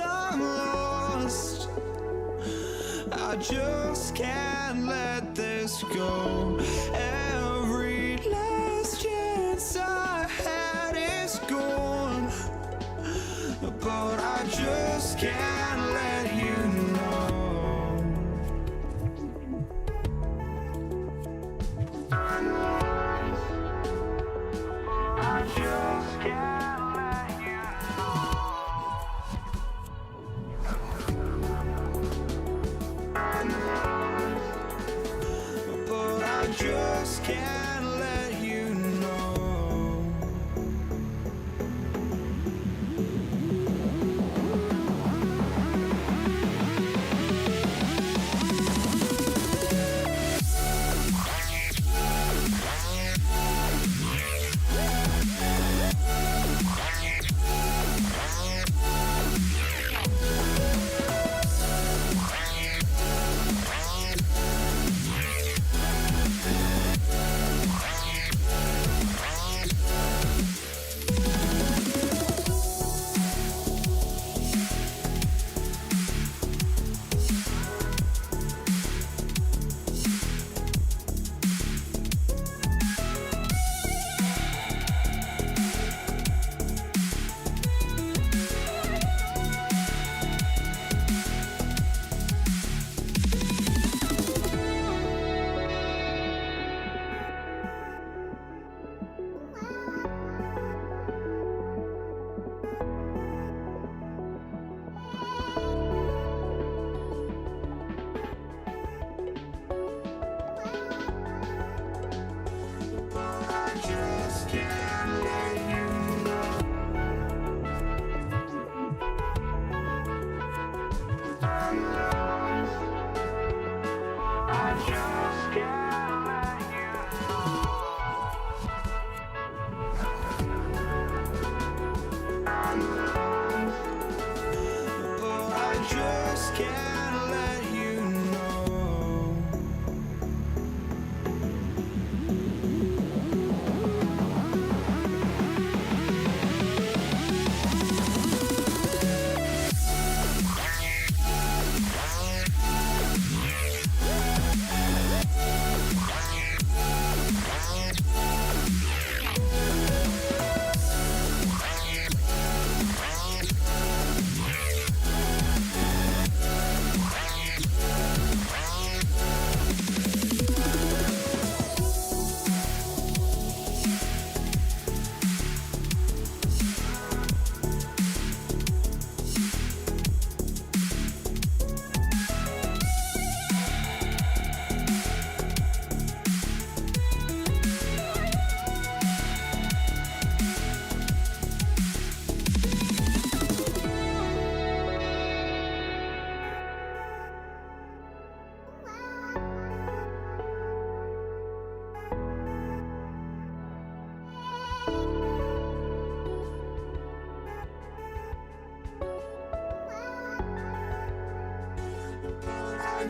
I'm lost. I just can't let this go. Every last chance I had is gone, but I just can't let you know. I just can't let you know. But I just can't let you know.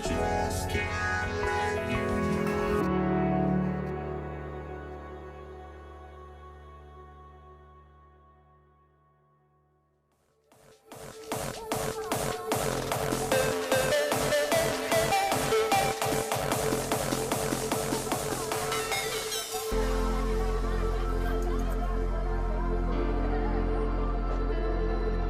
Just can't let you know.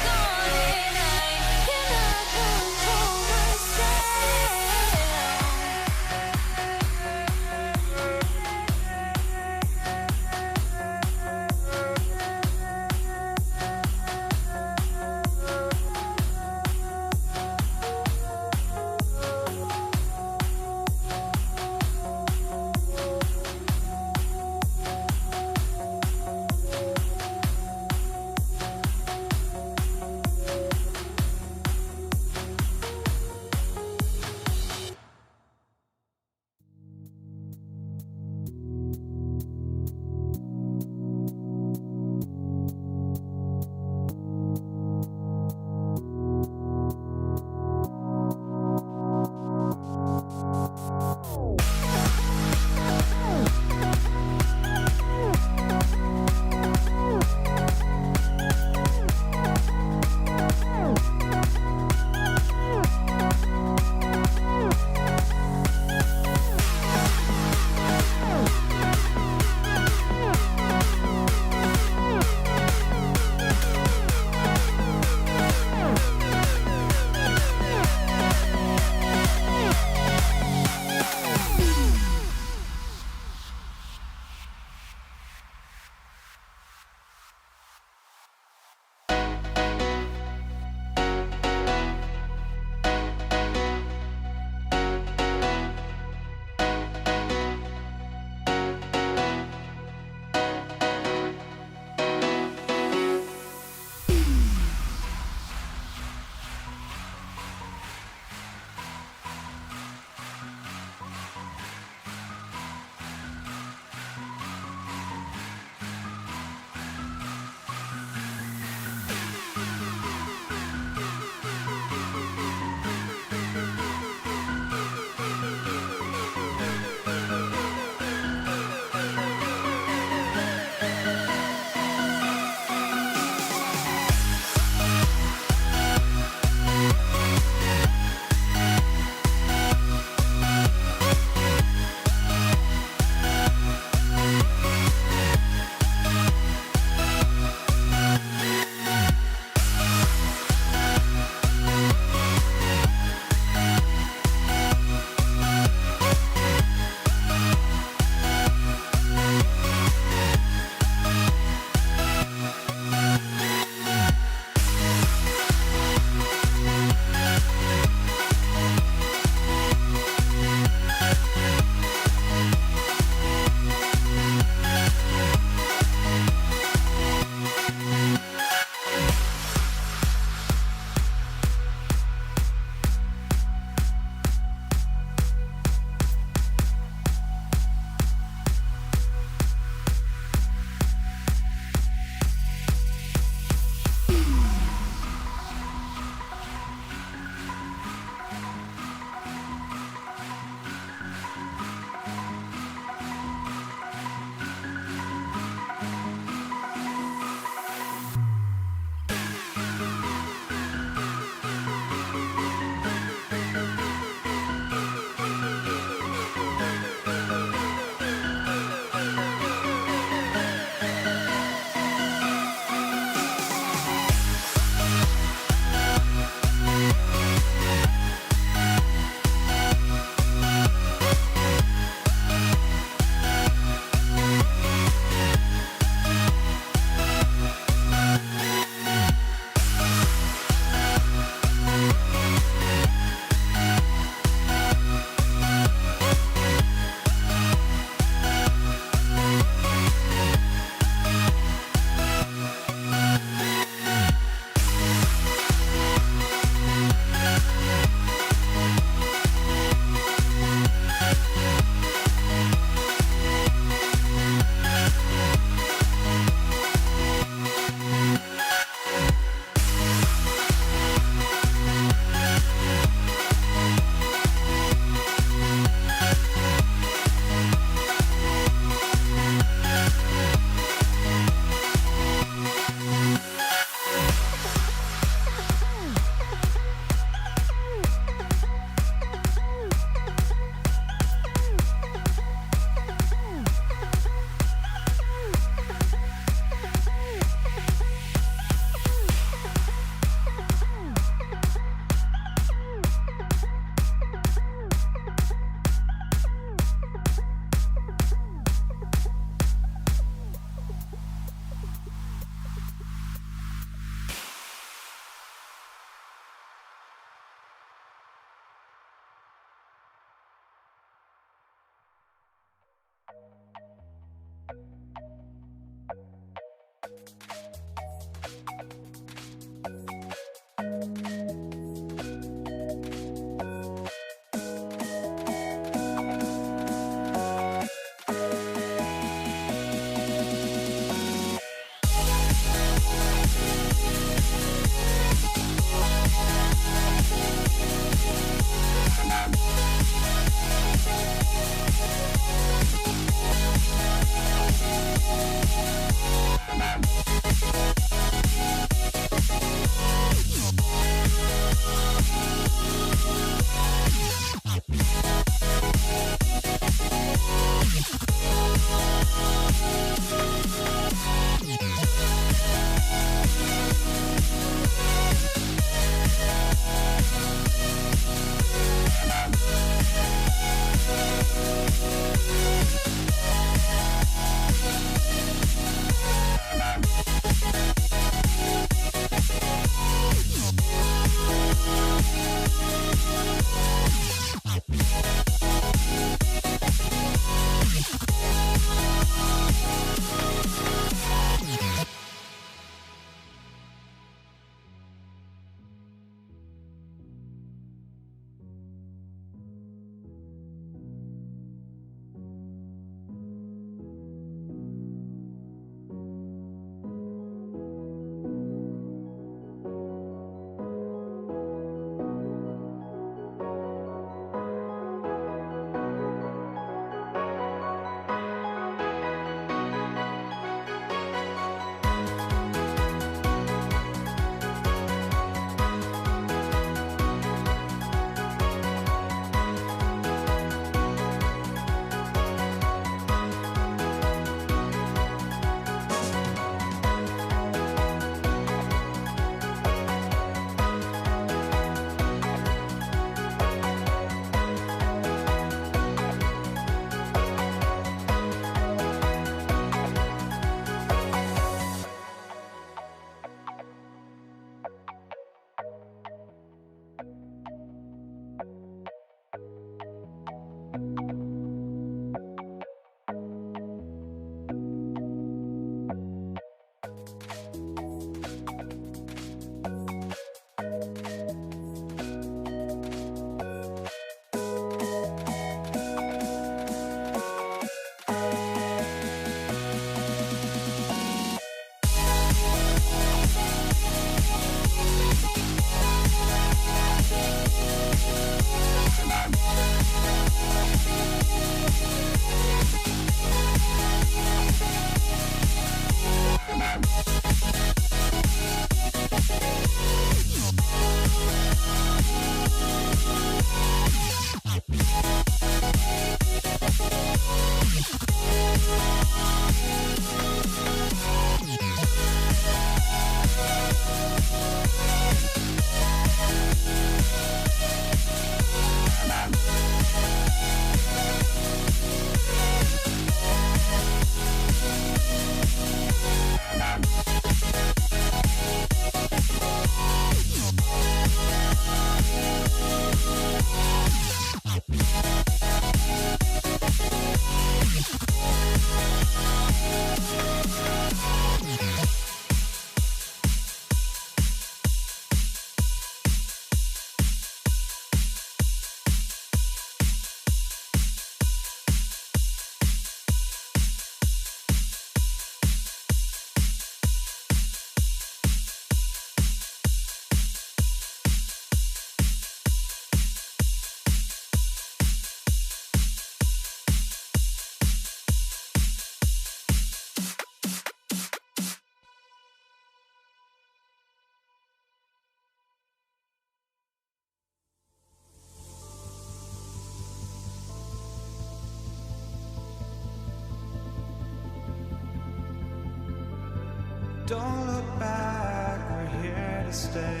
Don't look back, we're here to stay.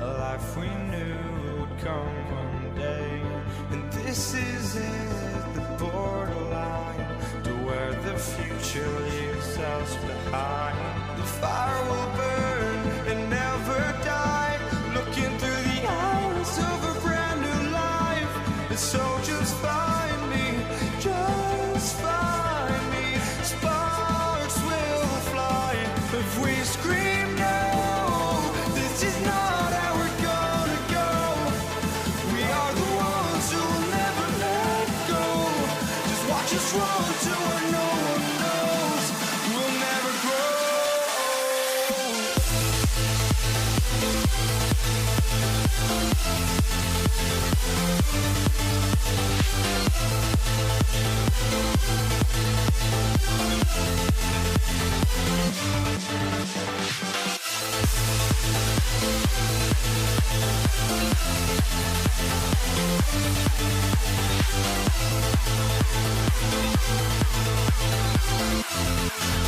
A life we knew would come one day. And this is it, the borderline to where the future leaves us behind. The fire will burn and never die, looking through the eyes of a brand new life. And so just find me, just find me. Sparks will fly if we scream no. This is not how we're gonna go. We are the ones who will never let go. Just watch us run to where no one knows. We'll never grow.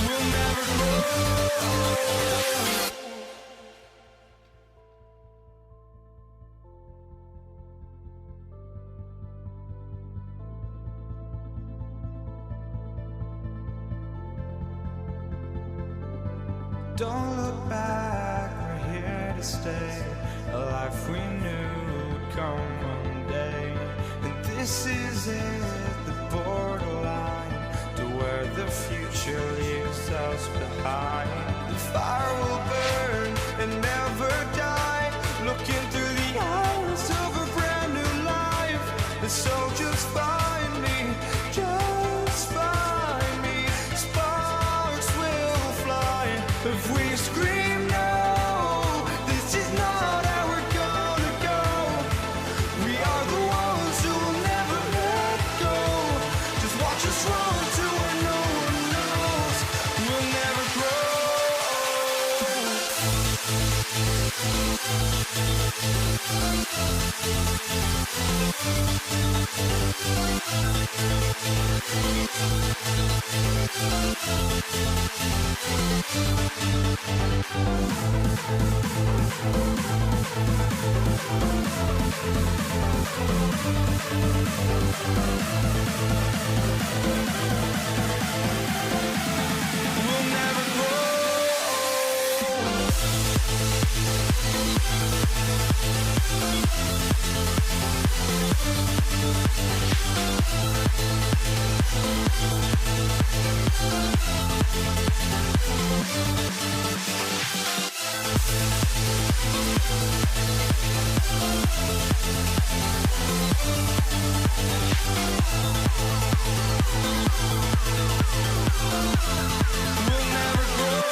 We'll never grow. Don't look back, we're here to stay. A life we knew would come one day. And this is it, the borderline to where the future leaves us behind. The fire will burn and never die, looking through the eyes of a brand new life. And so just find me, just find me. Sparks will fly if we scream no. This is not how we're gonna go. We are the ones who will never let go. Just watch us run to where no one knows. We'll never grow. We'll never grow. We'll never grow.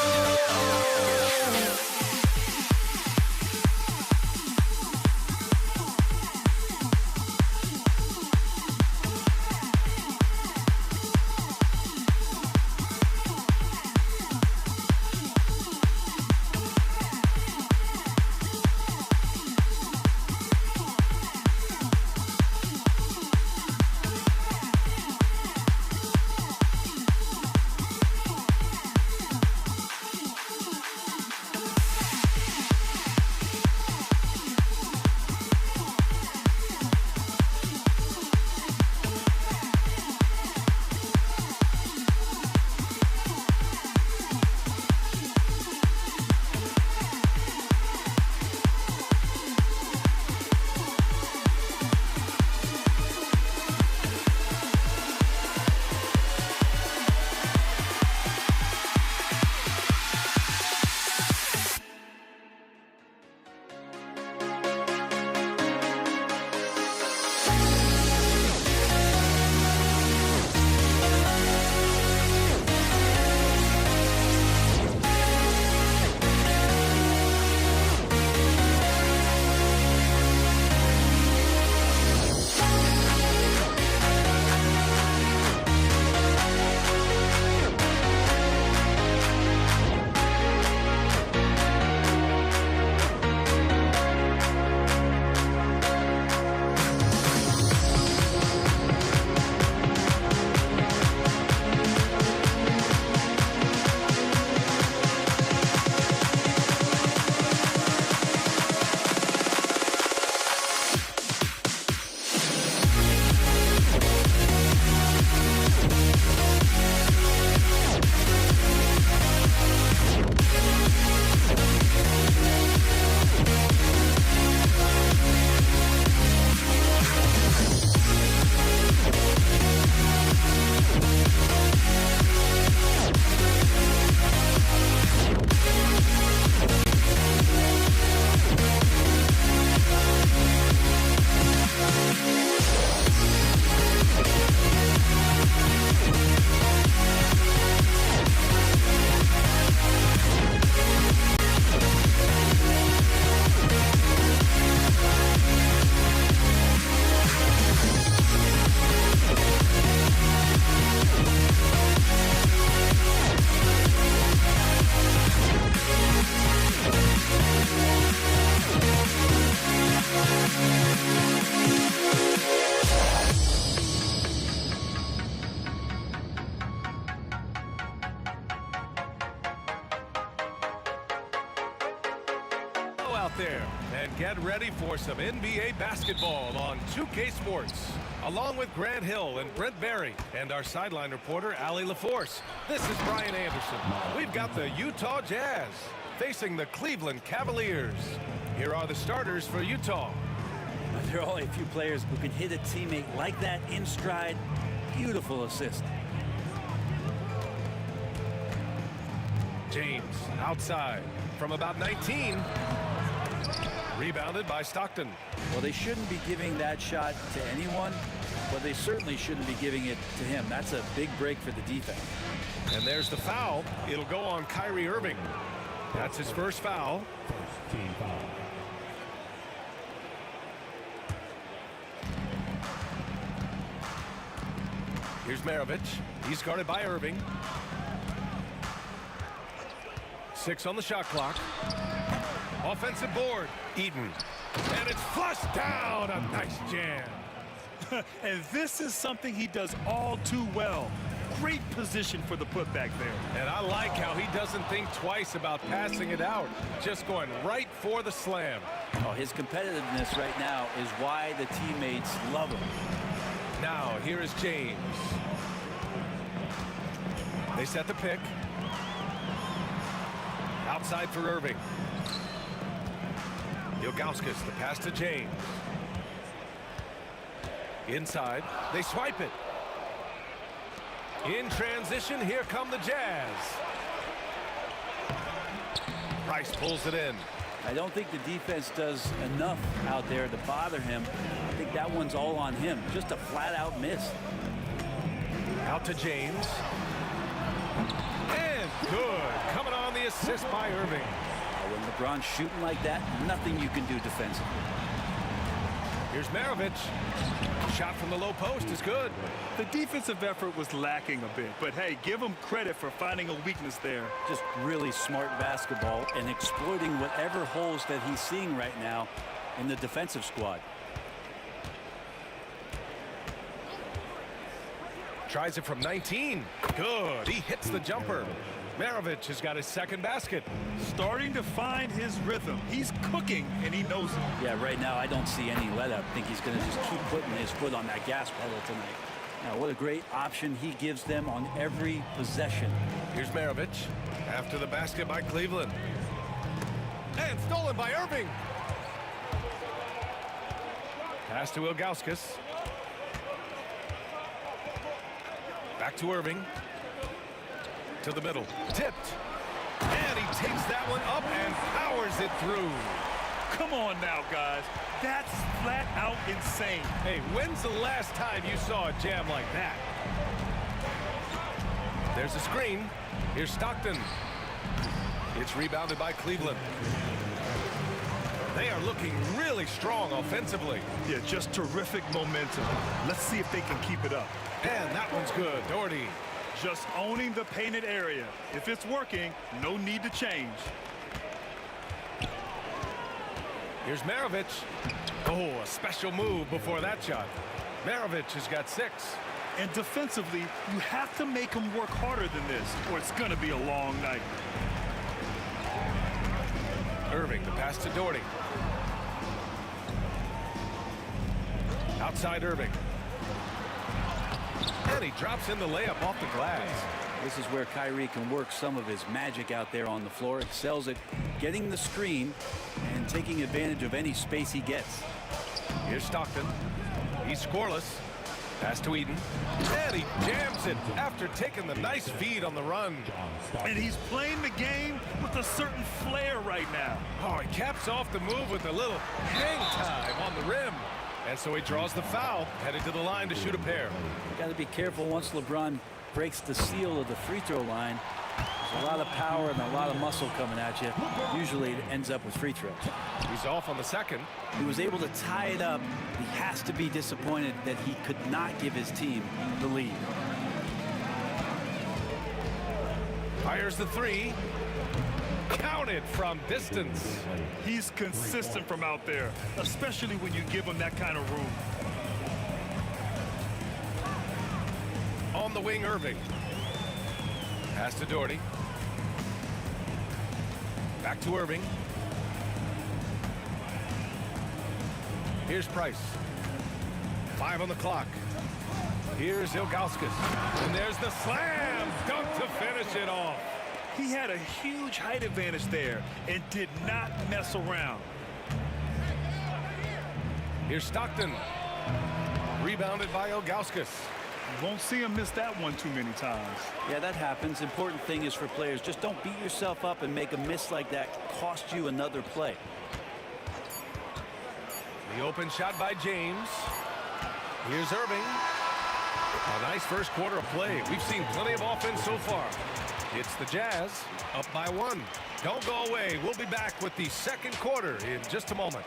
out there and get ready for some NBA basketball on 2K Sports. Along with Grant Hill and Brent Berry and our sideline reporter, Allie LaForce, this is Brian Anderson. We've got the Utah Jazz facing the Cleveland Cavaliers. Here are the starters for Utah. There are only a few players who can hit a teammate like that in stride. Beautiful assist. James outside from about 19. Rebounded by Stockton. Well, they shouldn't be giving that shot to anyone, but they certainly shouldn't be giving it to him. That's a big break for the defense. And there's the foul. It'll go on Kyrie Irving. That's his first foul. First team foul. Here's Maravich. He's guarded by Irving. 6 on the shot clock. Offensive board. Eaton. And it's flushed down. A nice jam. And this is something he does all too well. Great position for the putback there. And I like how he doesn't think twice about passing it out. Just going right for the slam. Oh, his competitiveness right now is why the teammates love him. Now, here is James. They set the pick. Outside for Irving. Ilgauskas, the pass to James. Inside, they swipe it. In transition, here come the Jazz. Price pulls it in. I don't think the defense does enough out there to bother him. I think that one's all on him. Just a flat-out miss. Out to James. And good. Coming on the assist by Irving. When LeBron's shooting like that, nothing you can do defensively. Here's Maravich. Shot from the low post is good. The defensive effort was lacking a bit, but hey, give him credit for finding a weakness there. Just really smart basketball and exploiting whatever holes that he's seeing right now in the defensive squad. Tries it from 19. Good. He hits the jumper. Maravich has got his second basket. Starting to find his rhythm. He's cooking, and he knows it. Yeah, right now I don't see any let up. I think he's going to just keep putting his foot on that gas pedal tonight. Now, what a great option he gives them on every possession. Here's Maravich after the basket by Cleveland. And stolen by Irving. Pass to Ilgauskas. Back to Irving. To the middle. Tipped. And he takes that one up and powers it through. Come on now, guys. That's flat out insane. Hey, when's the last time you saw a jam like that? There's a screen. Here's Stockton. It's rebounded by Cleveland. They are looking really strong offensively. Yeah, just terrific momentum. Let's see if they can keep it up. And that one's good. Doherty. Just owning the painted area. If it's working, no need to change. Here's Maravich. Oh, a special move before that shot. Maravich has got 6. And defensively, you have to make him work harder than this, or it's going to be a long night. Irving, the pass to Doherty. Outside Irving. And he drops in the layup off the glass. This is where Kyrie can work some of his magic out there on the floor. Excels at getting the screen and taking advantage of any space he gets. Here's Stockton. He's scoreless. Pass to Eaton. And he jams it after taking the nice feed on the run. And he's playing the game with a certain flair right now. Oh, he caps off the move with a little hang time on the rim. And so he draws the foul, headed to the line to shoot a pair. Got to be careful once LeBron breaks the seal of the free throw line. There's a lot of power and a lot of muscle coming at you. Usually it ends up with free throws. He's off on the second. He was able to tie it up. He has to be disappointed that he could not give his team the lead. Fires the 3. Counted from distance. He's consistent from out there, especially when you give him that kind of room. On the wing, Irving. Pass to Doherty. Back to Irving. Here's Price. 5 on the clock. Here's Ilgauskas. And there's the slam dunk to finish it off. He had a huge height advantage there and did not mess around. Here's Stockton. Rebounded by Ilgauskas. You won't see him miss that one too many times. Yeah, that happens. Important thing is for players, just don't beat yourself up and make a miss like that cost you another play. The open shot by James. Here's Irving. A nice first quarter of play. We've seen plenty of offense so far. It's the Jazz up by 1. Don't go away. We'll be back with the second quarter in just a moment.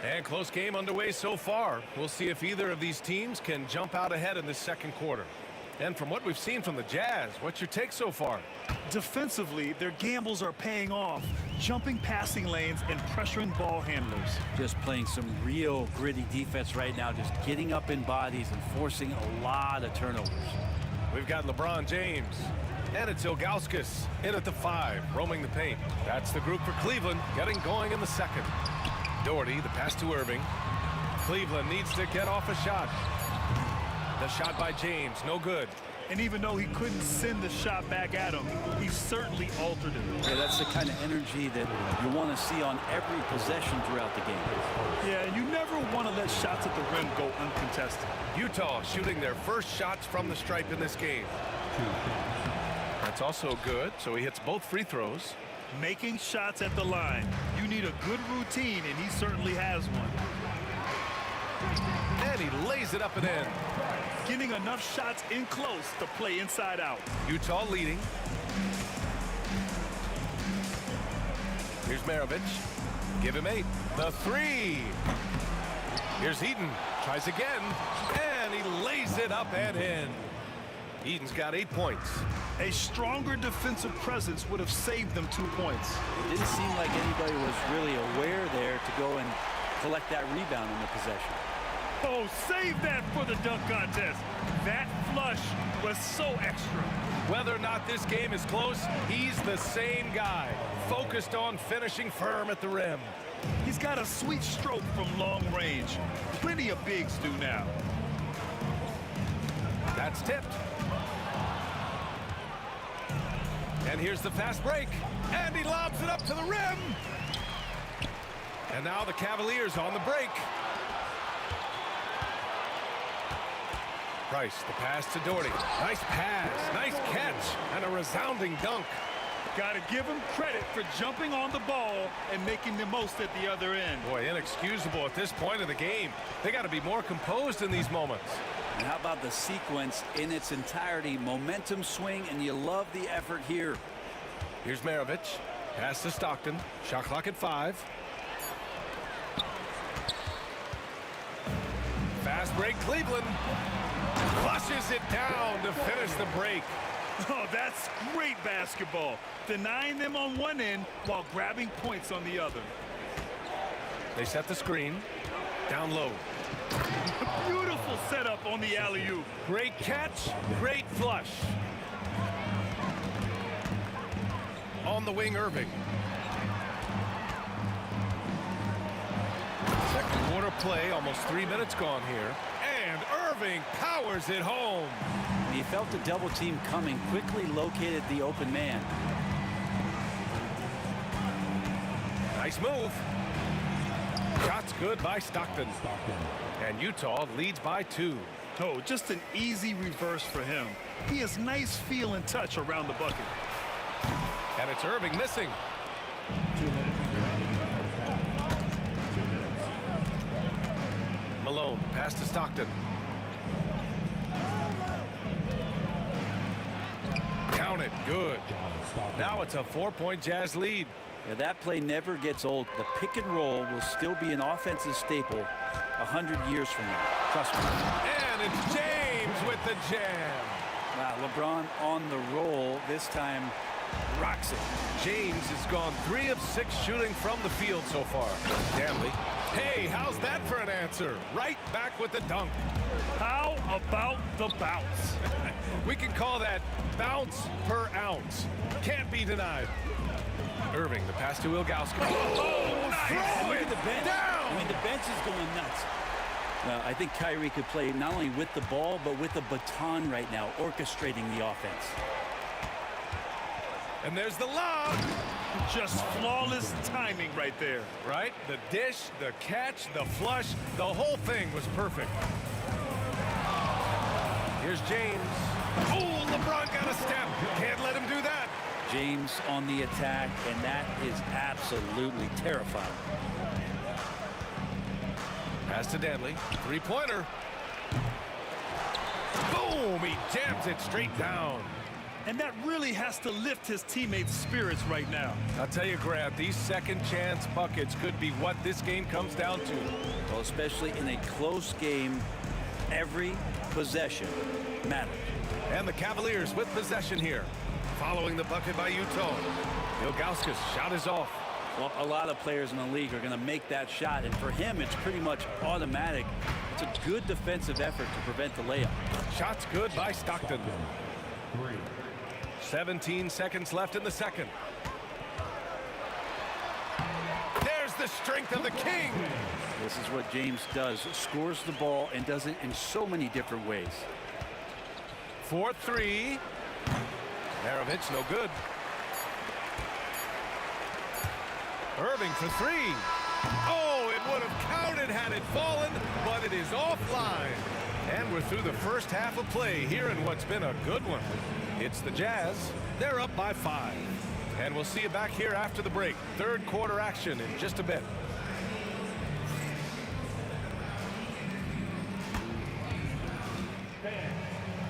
And close game underway so far. We'll see if either of these teams can jump out ahead in this second quarter. And from what we've seen from the Jazz, what's your take so far? Defensively, their gambles are paying off, jumping passing lanes and pressuring ball handlers. Just playing some real gritty defense right now, just getting up in bodies and forcing a lot of turnovers. We've got LeBron James. And it's Ilgauskas in at the 5, roaming the paint. That's the group for Cleveland, getting going in the second. Doherty, the pass to Irving. Cleveland needs to get off a shot. The shot by James, no good. And even though he couldn't send the shot back at him, he certainly altered it. Yeah, that's the kind of energy that you want to see on every possession throughout the game. Yeah, and you never want to let shots at the rim go uncontested. Utah shooting their first shots from the stripe in this game. That's also good, so he hits both free throws. Making shots at the line. You need a good routine, and he certainly has one. And he lays it up and in. Getting enough shots in close to play inside out. Utah leading. Here's Maravich. Give him 8. The 3. Here's Eaton. Tries again. And he lays it up and in. Eaton's got 8 points. A stronger defensive presence would have saved them 2 points. It didn't seem like anybody was really aware there to go and collect that rebound in the possession. Oh, save that for the dunk contest. That flush was so extra. Whether or not this game is close, he's the same guy, focused on finishing firm at the rim. He's got a sweet stroke from long range. Plenty of bigs do now. That's tipped. And here's the fast break. And he lobs it up to the rim. And now the Cavaliers on the break. Price, the pass to Doherty. Nice pass, nice catch, and a resounding dunk. Got to give him credit for jumping on the ball and making the most at the other end. Boy, inexcusable at this point of the game. They got to be more composed in these moments. And how about the sequence in its entirety? Momentum swing, and you love the effort here. Here's Maravich. Pass to Stockton. Shot clock at 5. Fast break, Cleveland. Flushes it down to finish the break. Oh, that's great basketball. Denying them on one end while grabbing points on the other. They set the screen. Down low. Beautiful setup on the alley-oop. Great catch, great flush. On the wing, Irving. Second quarter play, almost 3 minutes gone here. And Irving powers it home. He felt the double team coming, quickly located the open man. Nice move. Shot's good by Stockton. And Utah leads by 2. Oh, just an easy reverse for him. He has nice feel and touch around the bucket. And it's Irving missing. Malone, pass to Stockton. Count it, good. Now it's a 4-point Jazz lead. Yeah, that play never gets old. The pick and roll will still be an offensive staple 100 years from now. Trust me. And it's James with the jam. Wow, LeBron on the roll this time. Rocks it. James has gone 3 of 6 shooting from the field so far. Damley Hey, how's that for an answer? Right back with the dunk. How about the bounce? We can call that bounce per ounce. Can't be denied. Irving, the pass to Ilgauskas. Oh, nice. Throw Look it at the bench. down. I mean, the bench is going nuts. Well, I think Kyrie could play not only with the ball, but with the baton right now, orchestrating the offense. And there's the lob. Just flawless timing right there. Right? The dish, the catch, the flush, the whole thing was perfect. Here's James. Oh, LeBron got a step. Can't let him do that. James on the attack, and that is absolutely terrifying. Pass to Danley. Three-pointer. Boom! He jams it straight down. And that really has to lift his teammates' spirits right now. I'll tell you, Grant, these second-chance buckets could be what this game comes down to. Well, especially in a close game, every possession matters. And the Cavaliers with possession here. Following the bucket by Utah. Ilgauskas' shot is off. Well, a lot of players in the league are going to make that shot, and for him, it's pretty much automatic. It's a good defensive effort to prevent the layup. Shot's good by Stockton. 17 seconds left in the second. There's the strength of the King. This is what James does. Scores the ball and does it in so many different ways. 4-3. Maravich, no good. Irving for three. Oh, it would have counted had it fallen, but it is offline. And we're through the first half of play here in what's been a good one. It's the Jazz. They're up by 5. And we'll see you back here after the break. Third quarter action in just a bit.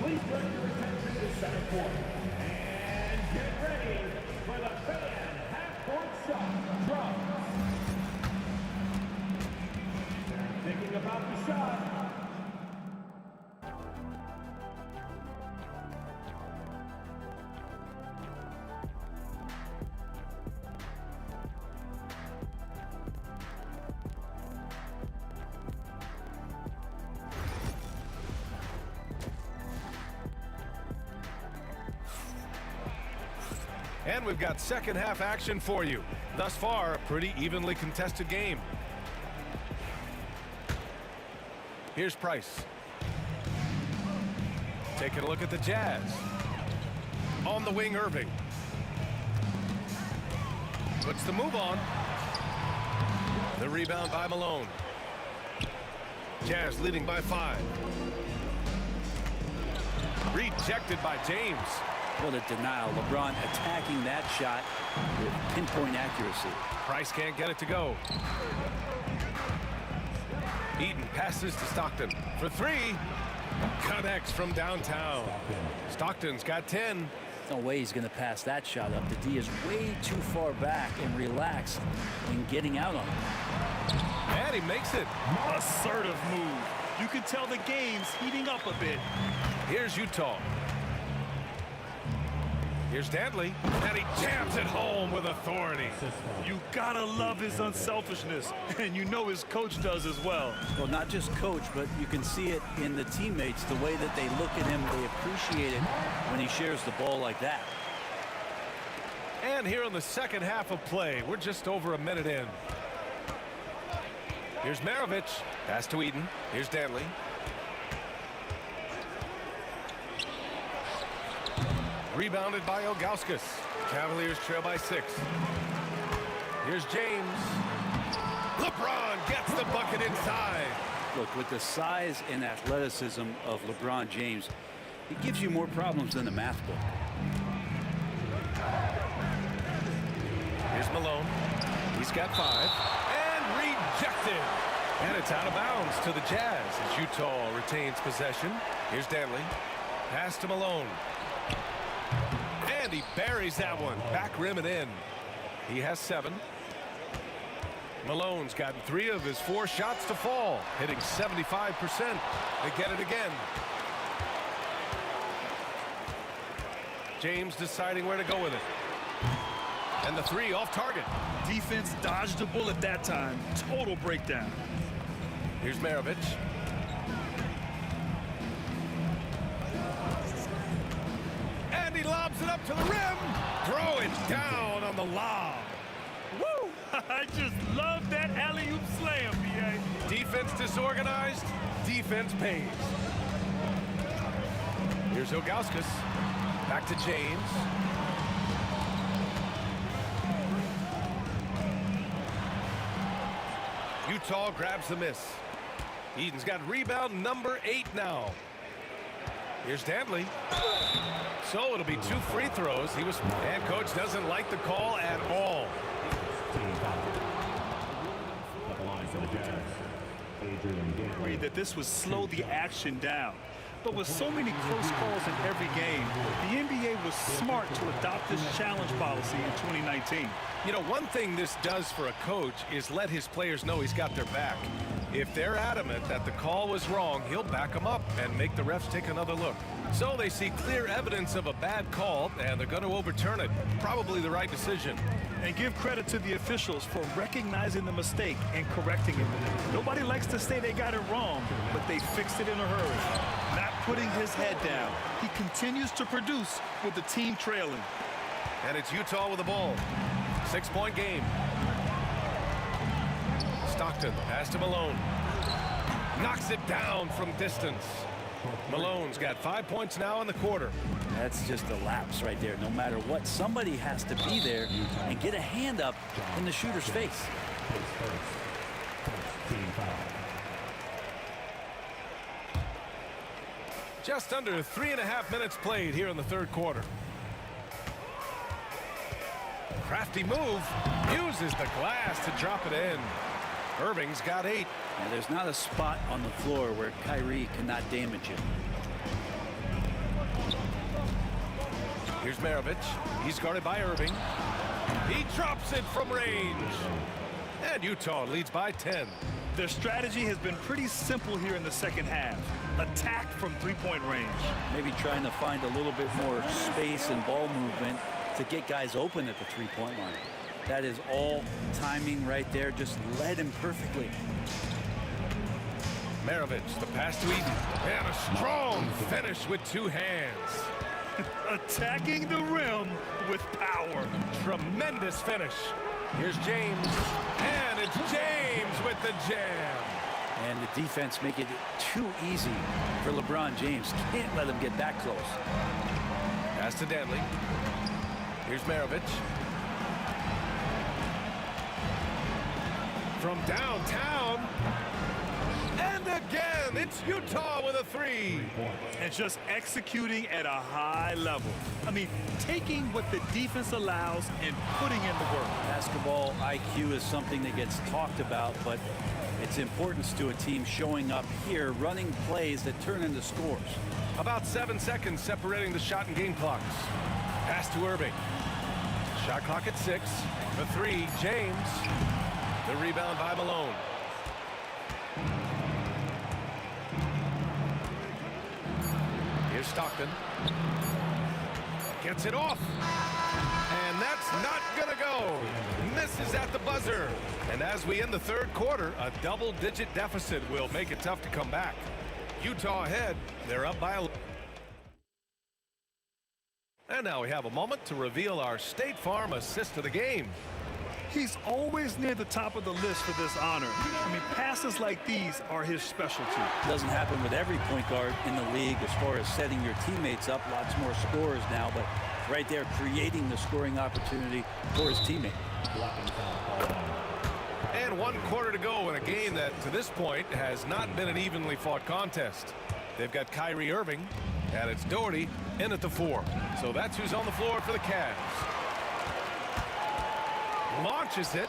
Please bring your attention to center court. And get ready for the fan half-court shot drop. Thinking about the shot. And we've got second half action for you. Thus far, a pretty evenly contested game. Here's Price. Taking a look at the Jazz. On the wing, Irving. Puts the move on. The rebound by Malone. Jazz leading by 5. Rejected by James. What a denial. LeBron attacking that shot with pinpoint accuracy. Price can't get it to go. Eaton passes to Stockton for 3. Connects from downtown. Stockton's got 10. No way he's going to pass that shot up. The D is way too far back and relaxed in getting out on it. And he makes it. Assertive move. You can tell the game's heating up a bit. Here's Utah. Here's Danley, and he jams it home with authority. You gotta love his unselfishness, and you know his coach does as well. Well, not just coach, but you can see it in the teammates, the way that they look at him. They appreciate it when he shares the ball like that. And here in the second half of play, we're just over a minute in. Here's Maravich. Pass to Eaton. Here's Danley. Rebounded by Ilgauskas. Cavaliers trail by 6. Here's James. LeBron gets the bucket inside. Look, with the size and athleticism of LeBron James, he gives you more problems than the math book. Here's Malone. He's got 5. And rejected. And it's out of bounds to the Jazz as Utah retains possession. Here's Danley. Pass to Malone. And he buries that one. Back rim and in. He has 7. Malone's gotten 3 of his 4 shots to fall, hitting 75%. They get it again. James deciding where to go with it. And the three off target. Defense dodged a bullet that time. Total breakdown. Here's Maravich. And he lobs it up to the rim. Throw it down on the lob. Woo! I just love that alley-oop slam, B.A. Defense disorganized. Defense pays. Here's Ilgauskas. Back to James. Utah grabs the miss. Eden's got rebound number 8 now. Here's Dantley. So it'll be 2 free throws. And coach doesn't like the call at all. Agreed that this would slow the action down. But with so many close calls in every game, the NBA was smart to adopt this challenge policy in 2019. You know, one thing this does for a coach is let his players know he's got their back. If they're adamant that the call was wrong, he'll back them up and make the refs take another look. So they see clear evidence of a bad call, and they're going to overturn it. Probably the right decision. And give credit to the officials for recognizing the mistake and correcting it. Nobody likes to say they got it wrong, but they fixed it in a hurry. Not putting his head down. He continues to produce with the team trailing. And it's Utah with the ball. 6-point game. Stockton, pass to Malone. Knocks it down from distance. Malone's got 5 points now in the quarter. That's just a lapse right there. No matter what, somebody has to be there and get a hand up in the shooter's face. Just under 3.5 minutes played here in the third quarter. Crafty move. Uses the glass to drop it in. Irving's got 8. Now, there's not a spot on the floor where Kyrie cannot damage it. Here's Maravich. He's guarded by Irving. He drops it from range. And Utah leads by 10. Their strategy has been pretty simple here in the second half. Attack from three-point range. Maybe trying to find a little bit more space and ball movement to get guys open at the three-point line. That is all timing right there. Just led him perfectly. Maravich, the pass to Eden. And a strong finish with 2 hands. Attacking the rim with power. Tremendous finish. Here's James. And it's James with the jam. And the defense make it too easy for LeBron James. Can't let him get that close. Pass to Dantley. Here's Maravich. From downtown. And again, it's Utah with a 3. And just executing at a high level. I mean, taking what the defense allows and putting in the work. Basketball IQ is something that gets talked about, but its importance to a team showing up here, running plays that turn into scores. About 7 seconds separating the shot and game clocks. Pass to Irving. Shot clock at 6. The 3, James. The rebound by Malone. Here's Stockton. Gets it off. And that's not going to go. Misses at the buzzer. And as we end the third quarter, a double-digit deficit will make it tough to come back. Utah ahead. They're up by 11. And now we have a moment to reveal our State Farm assist of the game. He's always near the top of the list for this honor. I mean, passes like these are his specialty. Doesn't happen with every point guard in the league as far as setting your teammates up. Lots more scores now, but right there creating the scoring opportunity for his teammate. And 1 quarter to go in a game that, to this point, has not been an evenly fought contest. They've got Kyrie Irving, and it's Doherty in at the 4. So that's who's on the floor for the Cavs. Launches it.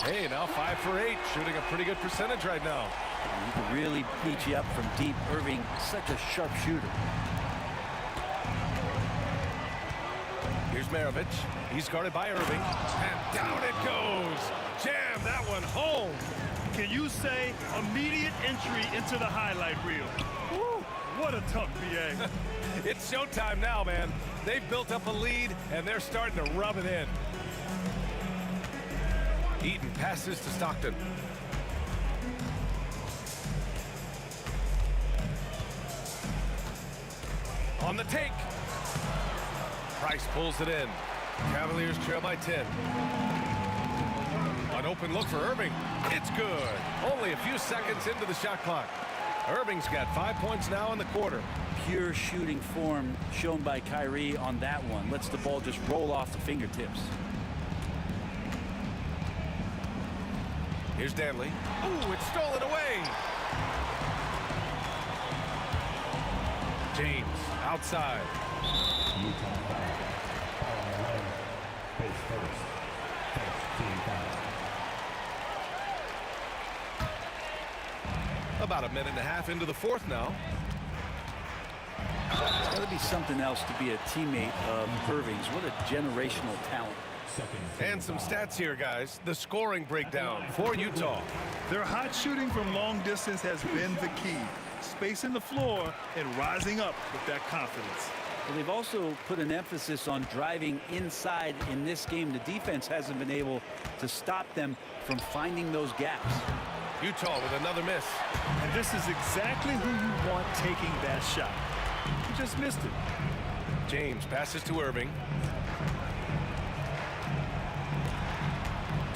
Hey, now 5 for 8, shooting a pretty good percentage right now. He can really beat you up from deep. Irving, such a sharp shooter. Here's Maravich. He's guarded by Irving. And down it goes. Jam that one home. Can you say immediate entry into the highlight reel? Woo, What a dunk, B.A. It's showtime now, man. They've built up a lead, and they're starting to rub it in. Eaton passes to Stockton. On the take. Price pulls it in. Cavaliers trail by 10. An open look for Irving. It's good. Only a few seconds into the shot clock. Irving's got 5 points now in the quarter. Pure shooting form shown by Kyrie on that one. Lets the ball just roll off the fingertips. Here's Danley. Ooh, it's stolen away. James outside. About a minute and a half into the fourth now. It's got to be something else to be a teammate of Irving's. What a generational talent. And some stats here, guys. The scoring breakdown for Utah. Their hot shooting from long distance has been the key. Spacing the floor and rising up with that confidence. Well, they've also put an emphasis on driving inside in this game. The defense hasn't been able to stop them from finding those gaps. Utah with another miss. And this is exactly who you want taking that shot. You just missed it. James passes to Irving.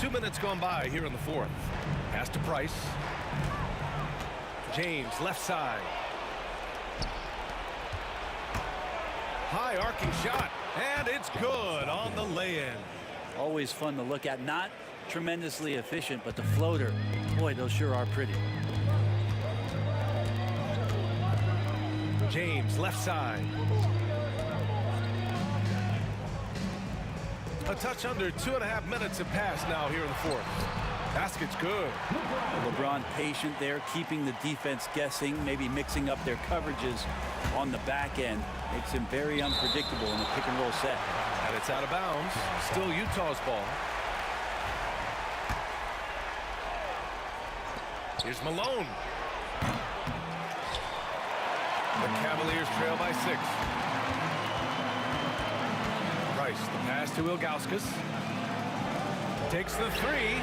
2 minutes gone by here in the fourth. Pass to Price. James left side. High arcing shot, and it's good on the lay-in. Always fun to look at. Not tremendously efficient, but the floater, boy, those sure are pretty. James left side. A touch under 2.5 minutes have passed now here in the fourth. Basket's good. LeBron patient there, keeping the defense guessing, maybe mixing up their coverages on the back end. Makes him very unpredictable in the pick and roll set. And it's out of bounds. Still Utah's ball. Here's Malone. The Cavaliers trail by 6. Price, the pass to Ilgauskas. Takes the three.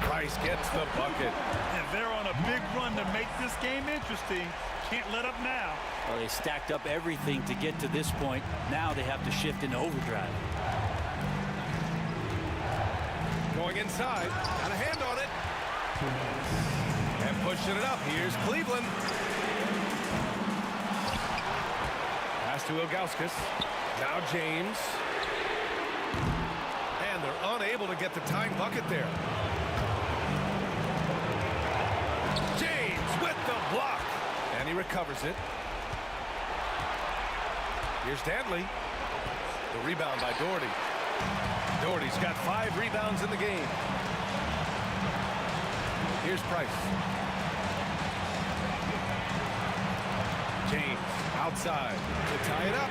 Price gets the bucket. And they're on a big run to make this game interesting. Can't let up now. Well, they stacked up everything to get to this point. Now they have to shift into overdrive. Going inside. Got a hand on it. And pushing it up. Here's Cleveland. Pass to Ilgauskas. Now James. And they're unable to get the tying bucket there. James with the block. And he recovers it. Here's Danley. The rebound by Doherty. Doherty's got 5 rebounds in the game. Here's Price. James outside to tie it up.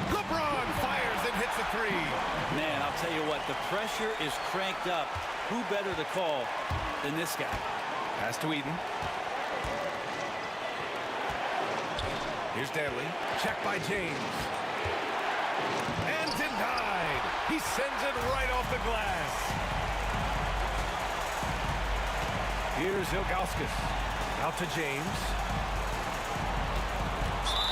LeBron fires and hits a three. Man, I'll tell you what, the pressure is cranked up. Who better to call than this guy? Pass to Eden. Here's Danley. Check by James. And denied. He sends it right off the glass. Here's Ilgauskas. Out to James.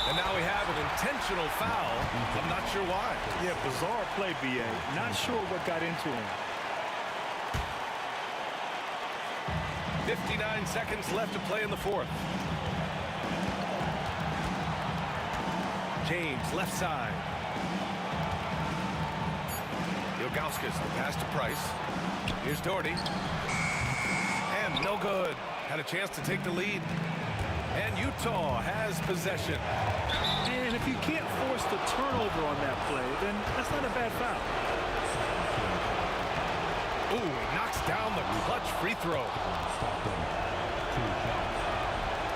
And now we have an intentional foul. I'm not sure why. Yeah, bizarre play, B.A. Not sure what got into him. 59 seconds left to play in the fourth. James, left side. Ilgauskas, the pass to Price. Here's Doherty. And no good. Had a chance to take the lead. And Utah has possession. And if you can't force the turnover on that play, then that's not a bad foul. Ooh, he knocks down the clutch free throw.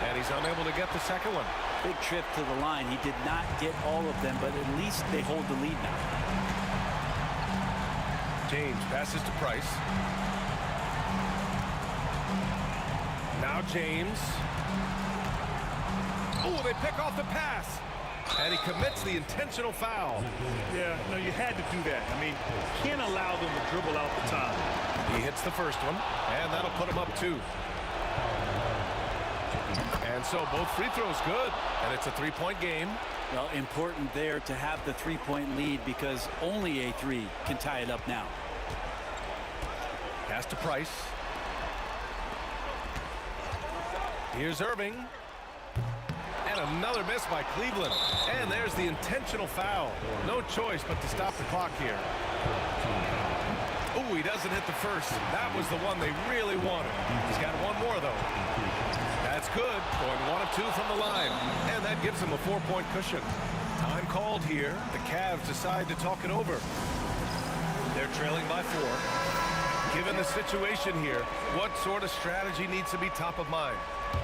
And he's unable to get the second one. Big trip to the line. He did not get all of them, but at least they hold the lead now. James passes to Price. Now James. Oh, they pick off the pass. And he commits the intentional foul. Yeah, no, you had to do that. I mean, can't allow them to dribble out the time. He hits the first one, and that'll put him up 2. And so both free throws good, and it's a 3-point game. Well, important there to have the 3-point lead because only a 3 can tie it up now. Pass to Price. Here's Irving. And another miss by Cleveland. And there's the intentional foul. No choice but to stop the clock here. Oh, he doesn't hit the first. That was the one they really wanted. He's got one more, though. That's good. Going 1 of 2 from the line. And that gives him a 4-point cushion. Time called here. The Cavs decide to talk it over. They're trailing by 4. Given the situation here, what sort of strategy needs to be top of mind?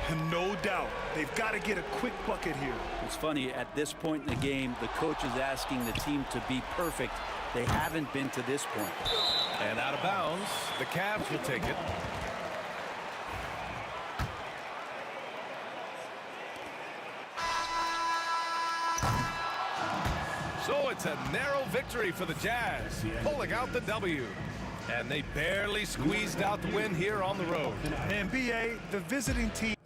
And no doubt, they've got to get a quick bucket here. It's funny, at this point in the game, the coach is asking the team to be perfect. They haven't been to this point. And out of bounds, the Cavs will take it. So it's a narrow victory for the Jazz, pulling out the W. And they barely squeezed out the win here on the road. And BA, the visiting team.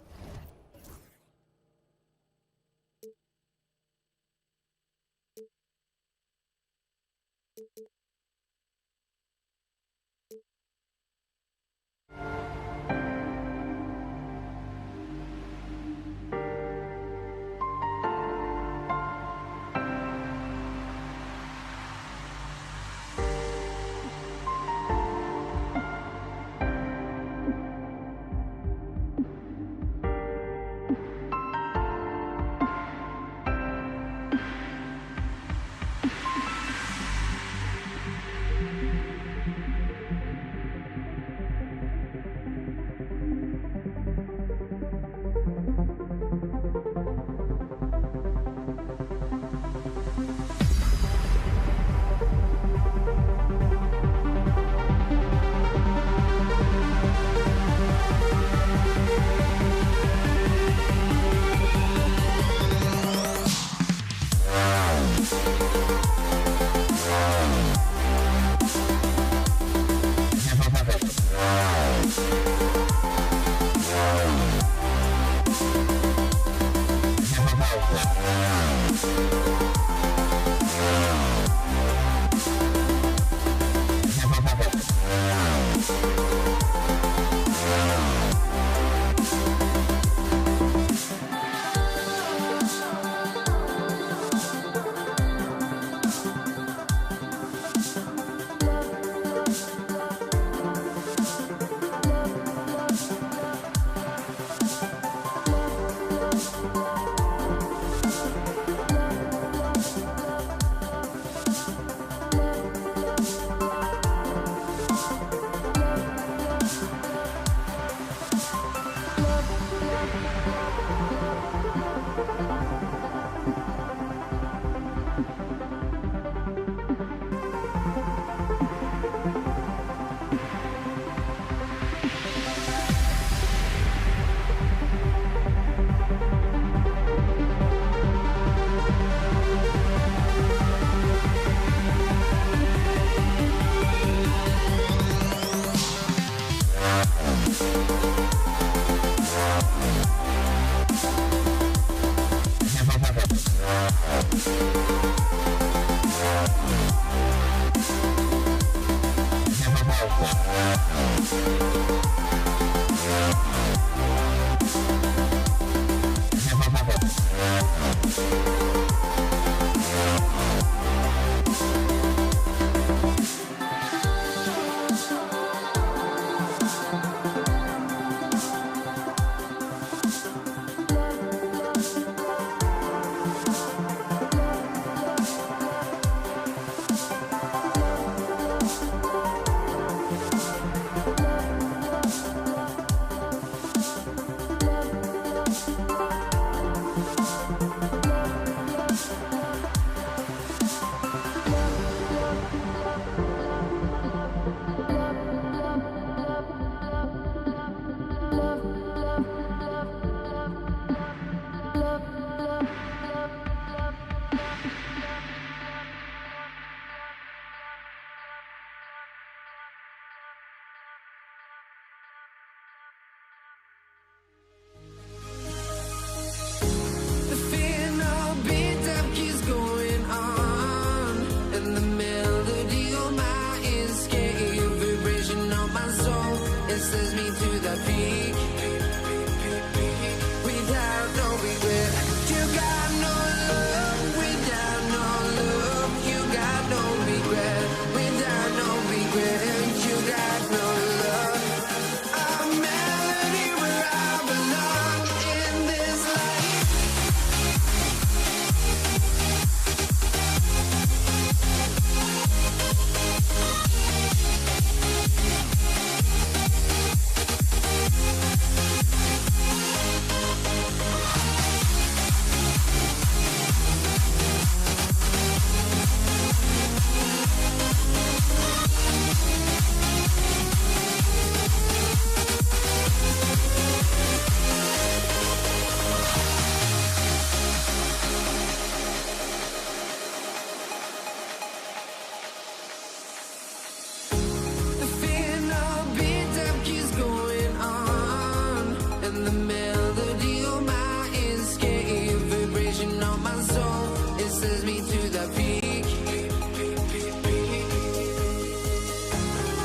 me to the peak.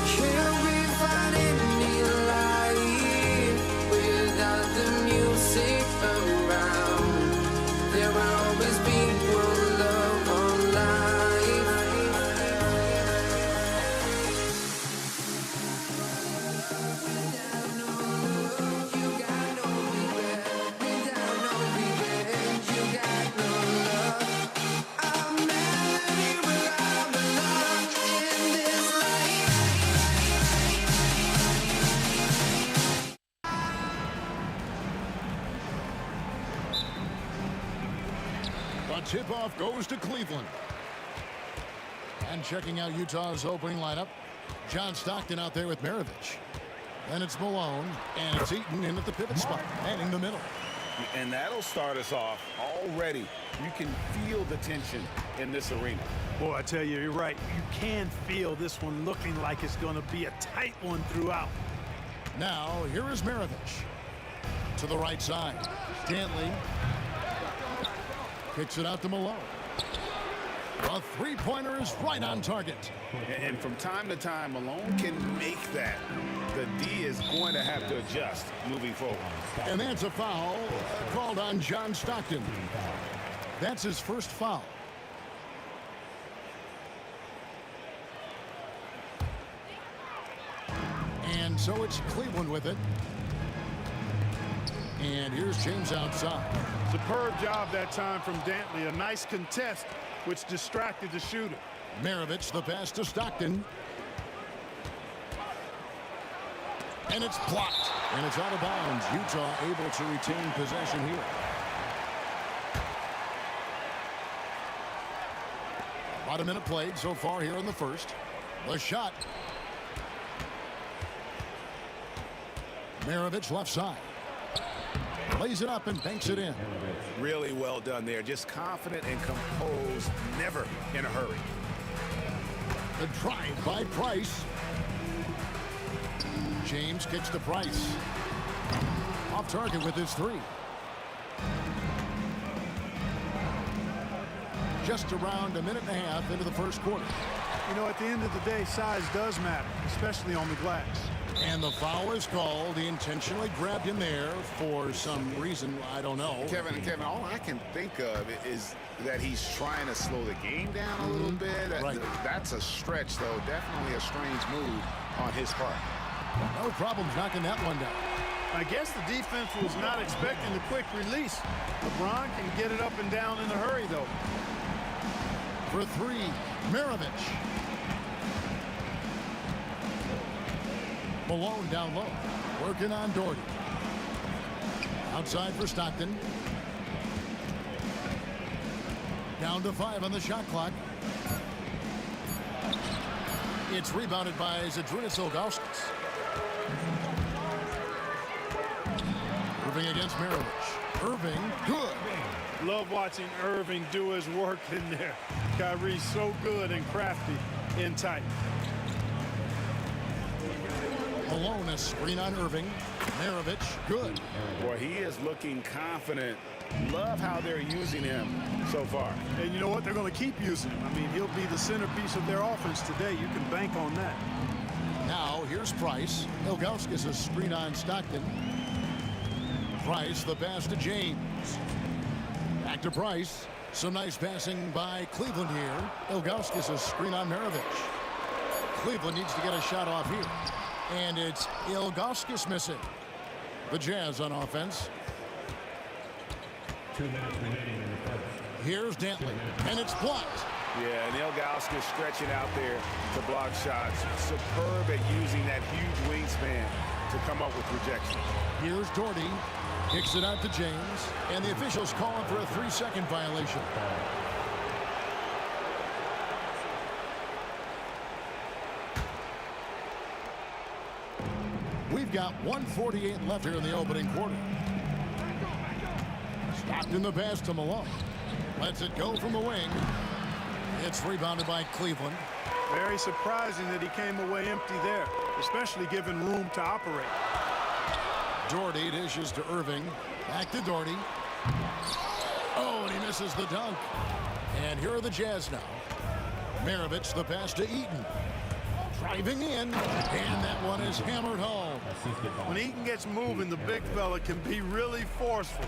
Can we find any light without the music around? There will always be one love on life. Without no love, you got no regret. Without no regret, you got no love. I'm melody where I belong in this life. The tip-off goes to Cleveland. And checking out Utah's opening lineup, John Stockton out there with Maravich. Then it's Malone, and it's Eaton in at the pivot spot, manning the middle. And that'll start us off already. You can feel the tension in this arena. Boy, I tell you, you're right. You can feel this one looking like it's going to be a tight one throughout. Now, here is Maravich. To the right side. Dantley kicks it out to Malone. A three-pointer is right on target. And from time to time, Malone can make that. The D is going to have to adjust moving forward. And that's a foul called on John Stockton. That's his first foul. And so it's Cleveland with it. And here's James outside. Superb job that time from Dantley. A nice contest, which distracted the shooter. Maravich, the pass to Stockton. And it's blocked. And it's out of bounds. Utah able to retain possession here. About a minute played so far here in the first. The shot. Maravich left side. Lays it up and banks it in. Really well done there. Just confident and composed, never in a hurry. The drive by Price. James kicks to Price. Off target with his three. Just around a minute and a half into the first quarter. You know, at the end of the day, size does matter, especially on the glass. And the foul is called. He intentionally grabbed him there for some reason. I don't know. Kevin, all I can think of is that he's trying to slow the game down a little bit. Right. That's a stretch, though. Definitely a strange move on his part. No problems knocking that one down. I guess the defense was not expecting the quick release. LeBron can get it up and down in a hurry, though. For three, Maravich. Malone down low, working on Doherty. Outside for Stockton. Down to 5 on the shot clock. It's rebounded by Zydrunas Ilgauskas. Irving against Maravich. Irving, good. Love watching Irving do his work in there. Kyrie's so good and crafty in tight. Malone, a screen on Irving. Maravich, good. Boy, he is looking confident. Love how they're using him so far. And you know what? They're going to keep using him. I mean, he'll be the centerpiece of their offense today. You can bank on that. Now, here's Price. Ilgauskas a screen on Stockton. Price, the pass to James. Back to Price. Some nice passing by Cleveland here. Ilgauskas a screen on Maravich. Cleveland needs to get a shot off here. And it's Ilgauskas missing. The Jazz on offense. 2 minutes remaining in the first. Here's Dantley, and it's blocked. Yeah, and Ilgauskas stretching out there to block shots. Superb at using that huge wingspan to come up with rejection. Here's Doherty, kicks it out to James, and the officials call him for a 3-second violation. We've got 1:48 left here in the opening quarter. Stopped in the pass to Malone. Lets it go from the wing. It's rebounded by Cleveland. Very surprising that he came away empty there, especially given room to operate. Doherty dishes to Irving. Back to Doherty. Oh, and he misses the dunk. And here are the Jazz now. Maravich, the pass to Eaton. Driving in, and that one is hammered home. When Eaton gets moving, the big fella can be really forceful.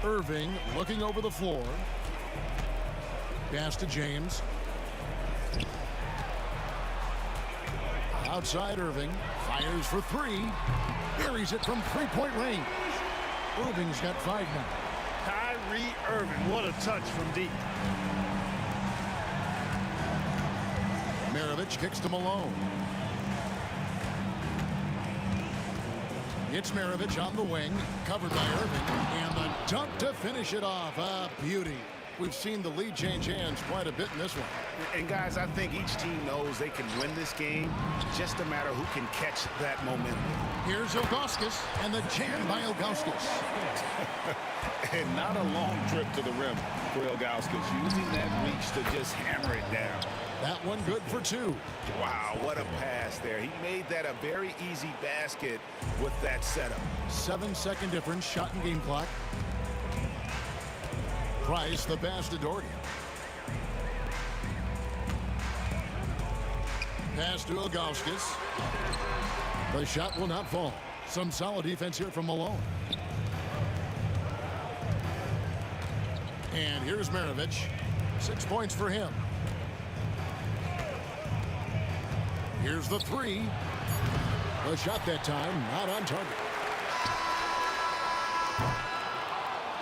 Irving looking over the floor. Pass to James. Outside Irving. Fires for three. Buries it from three-point range. Irving's got 5 now. Kyrie Irving, what a touch from deep. Maravich kicks to Malone. It's Maravich on the wing, covered by Irving, and the dunk to finish it off. A beauty. We've seen the lead change hands quite a bit in this one. And guys, I think each team knows they can win this game. Just a matter who can catch that momentum. Here's Ilgauskas, and the jam by Ilgauskas. And not a long trip to the rim for Ilgauskas, using that reach to just hammer it down. That one good for 2. Wow, what a pass there. He made that a very easy basket with that setup. 7-second difference, shot and game clock. Price, the pass to Doherty. Pass to Ilgauskas. The shot will not fall. Some solid defense here from Malone. And here's Maravich. 6 points for him. Here's the 3. The shot that time, not on target.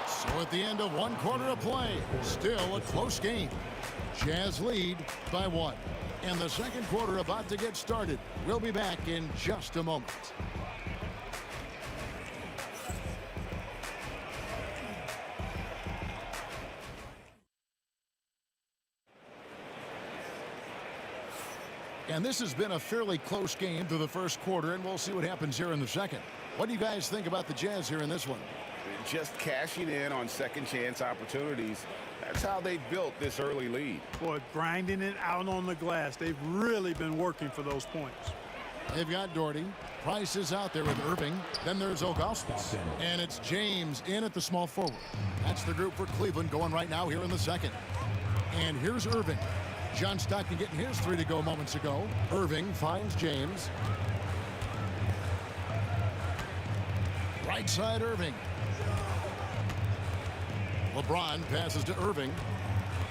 So at the end of 1 quarter of play, still a close game. Jazz lead by 1. And the second quarter about to get started. We'll be back in just a moment. And this has been a fairly close game through the first quarter, and we'll see what happens here in the second. What do you guys think about the Jazz here in this one? Just cashing in on second chance opportunities. That's how they built this early lead. Boy, grinding it out on the glass. They've really been working for those points. They've got Doherty. Price is out there with Irving. Then there's Ilgauskas. And it's James in at the small forward. That's the group for Cleveland going right now here in the second. And here's Irving. John Stockton getting his 3 to go moments ago. Irving finds James. Right side Irving. LeBron passes to Irving.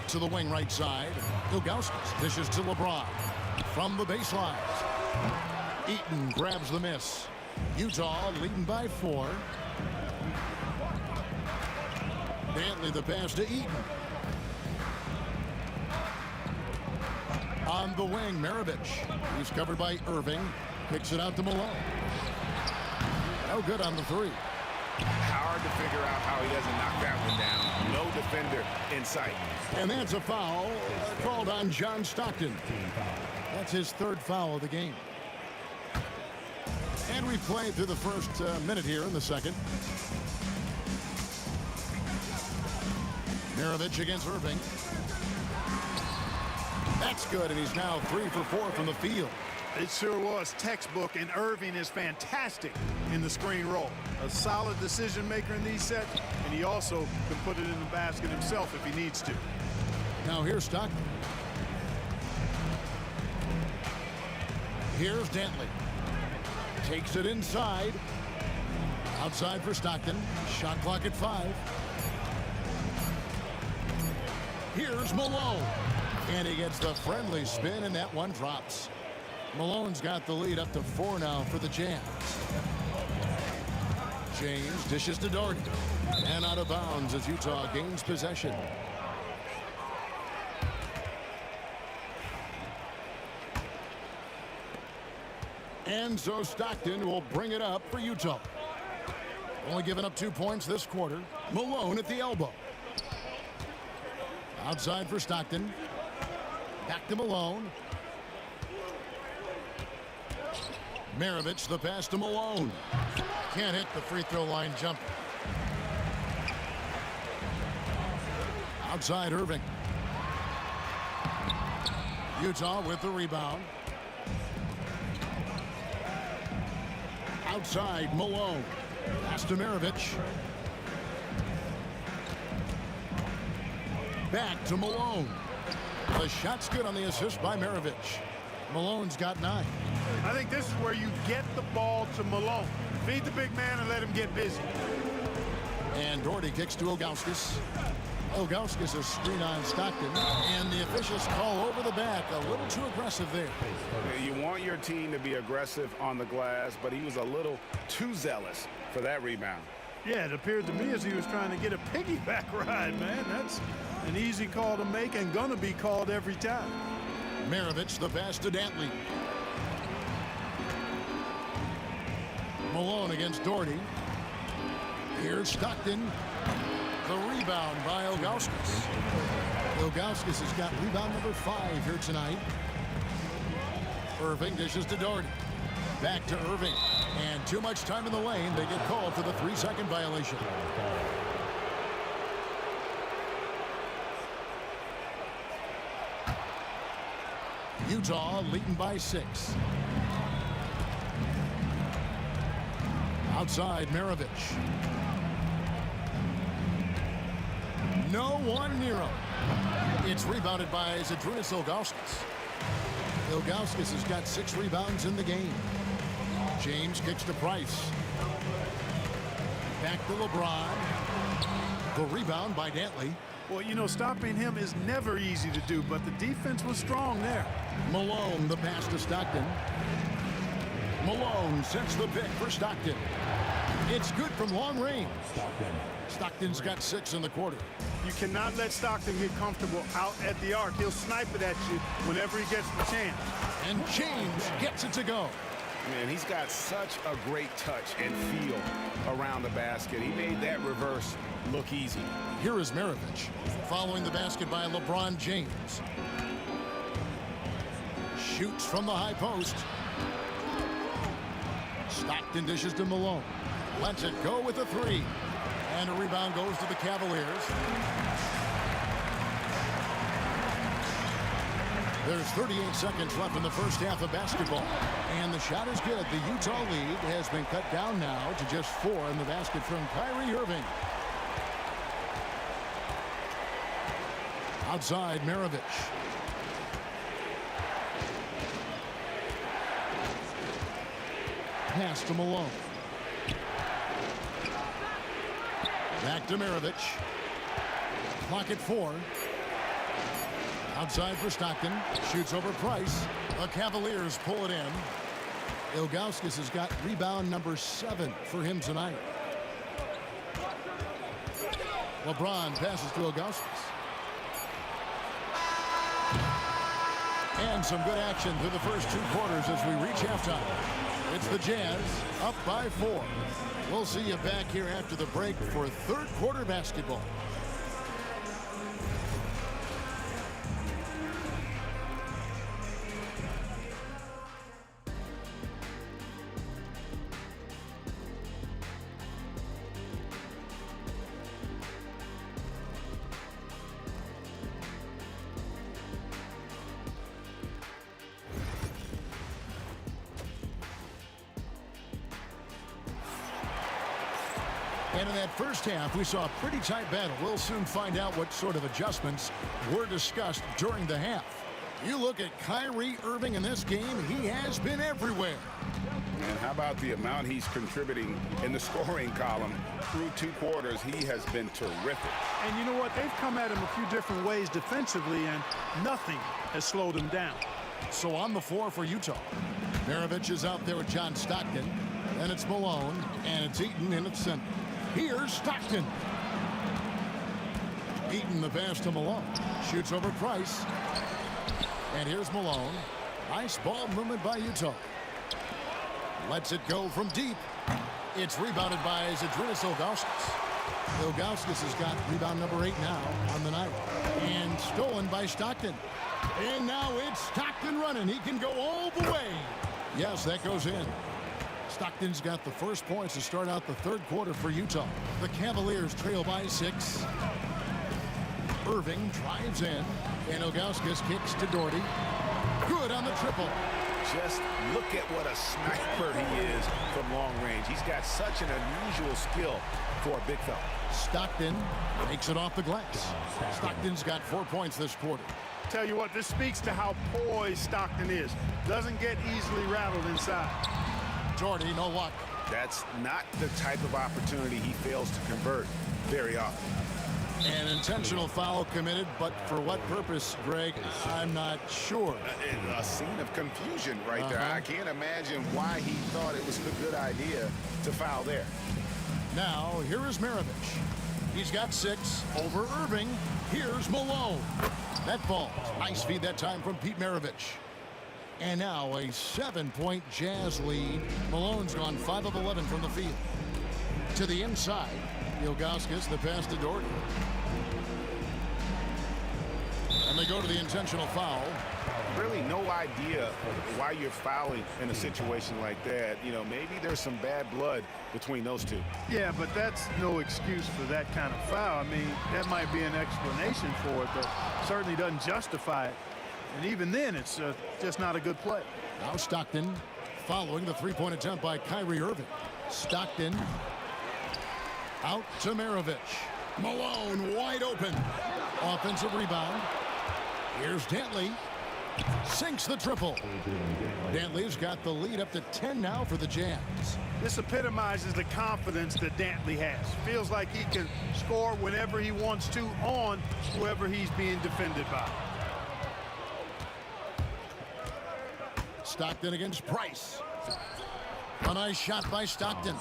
To the wing right side. Ilgauskas dishes to LeBron. From the baseline. Eaton grabs the miss. Utah leading by 4. Dantley the pass to Eaton. On the wing, Maravich. He's covered by Irving. Kicks it out to Malone. No good on the 3. Hard to figure out how he doesn't knock that one down. No defender in sight. And that's a foul called on John Stockton. That's his 3rd foul of the game. And we played through the first minute here in the second. Maravich against Irving. That's good, and he's now 3 for 4 from the field. It sure was textbook, and Irving is fantastic in the screen roll. A solid decision maker in these sets, and he also can put it in the basket himself if he needs to. Now here's Stockton. Here's Dantley. Takes it inside. Outside for Stockton. Shot clock at 5. Here's Malone. And he gets the friendly spin, and that one drops. Malone's got the lead up to 4 now for the Jazz. James dishes to Doherty. And out of bounds as Utah gains possession. And so Stockton will bring it up for Utah. Only giving up 2 points this quarter. Malone at the elbow. Outside for Stockton. Back to Malone. Maravich, the pass to Malone. Can't hit the free throw line jumper. Outside Irving. Utah with the rebound. Outside Malone. Pass to Maravich. Back to Malone. The shot's good on the assist by Maravich. Malone's got 9. I think this is where you get the ball to Malone. Feed the big man and let him get busy. And Doherty kicks to Ilgauskas. Ilgauskas a screen on Stockton. And the officials call over the back. A little too aggressive there. You want your team to be aggressive on the glass, but he was a little too zealous for that rebound. Yeah, it appeared to me as he was trying to get a piggyback ride, man. That's an easy call to make and gonna be called every time. Maravich the pass to Dantley. Malone against Doherty. Here's Stockton. The rebound by Ilgauskas. Ilgauskas has got rebound number 5 here tonight. Irving dishes to Doherty. Back to Irving. And too much time in the lane. They get called for the 3-second violation. Utah leading by 6. Outside, Maravich. No one near him. It's rebounded by Zydrunas Ilgauskas. Ilgauskas has got 6 rebounds in the game. James kicks to Price. Back to LeBron. The rebound by Dantley. Well, you know, stopping him is never easy to do, but the defense was strong there. Malone, the pass to Stockton. Malone sets the pick for Stockton. It's good from long range. Stockton's got 6 in the quarter. You cannot let Stockton get comfortable out at the arc. He'll snipe it at you whenever he gets the chance. And James gets it to go. Man, he's got such a great touch and feel around the basket. He made that reverse look easy. Here is Maravich following the basket by LeBron James. Shoots from the high post. Stockton dishes to Malone. Lets it go with a 3. And a rebound goes to the Cavaliers. There's 38 seconds left in the first half of basketball. And the shot is good. The Utah lead has been cut down now to just 4 in the basket from Kyrie Irving. Outside, Maravich. Pass to Malone. Back to Maravich. Clock at 4. Outside for Stockton. Shoots over Price. The Cavaliers pull it in. Ilgauskas has got rebound number 7 for him tonight. LeBron passes to Ilgauskas. And some good action through the first 2 quarters as we reach halftime. It's the Jazz up by 4. We'll see you back here after the break for third quarter basketball. And in that first half, we saw a pretty tight battle. We'll soon find out what sort of adjustments were discussed during the half. You look at Kyrie Irving in this game, he has been everywhere. And how about the amount he's contributing in the scoring column through 2 quarters? He has been terrific. And you know what? They've come at him a few different ways defensively, and nothing has slowed him down. So on the floor for Utah, Maravich is out there with John Stockton. Then it's Malone, and it's Eaton in its center. Here's Stockton. Eaton the pass to Malone. Shoots over Price. And here's Malone. Nice ball movement by Utah. Lets it go from deep. It's rebounded by Zydrunas Ilgauskas. Ilgauskas has got rebound number 8 now on the night. And stolen by Stockton. And now it's Stockton running. He can go all the way. Yes, that goes in. Stockton's got the first points to start out the third quarter for Utah. The Cavaliers trail by 6. Irving drives in, and Ilgauskas kicks to Doherty. Good on the triple. Just look at what a sniper he is from long range. He's got such an unusual skill for a big fella. Stockton makes it off the glass. Stockton's got 4 points this quarter. Tell you what, this speaks to how poised Stockton is. Doesn't get easily rattled inside. Jordy, no luck. That's not the type of opportunity he fails to convert very often. An intentional foul committed, but for what purpose, Greg? I'm not sure. A scene of confusion right there. I can't imagine why he thought it was a good idea to foul there. Now, here is Maravich. He's got 6 over Irving. Here's Malone. That falls. Nice feed that time from Pete Maravich. And now a 7-point Jazz lead. Malone's gone 5 of 11 from the field. To the inside, Ilgauskas, the pass to Doherty. And they go to the intentional foul. Really no idea why you're fouling in a situation like that. You know, maybe there's some bad blood between those two. Yeah, but that's no excuse for that kind of foul. I mean, that might be an explanation for it, but certainly doesn't justify it. And even then, it's just not a good play. Now Stockton following the three-point attempt by Kyrie Irving. Stockton out to Maravich. Malone wide open. Offensive rebound. Here's Dantley. Sinks the triple. Dantley's got the lead up to 10 now for the Jazz. This epitomizes the confidence that Dantley has. Feels like he can score whenever he wants to on whoever he's being defended by. Stockton against Price. A nice shot by Stockton.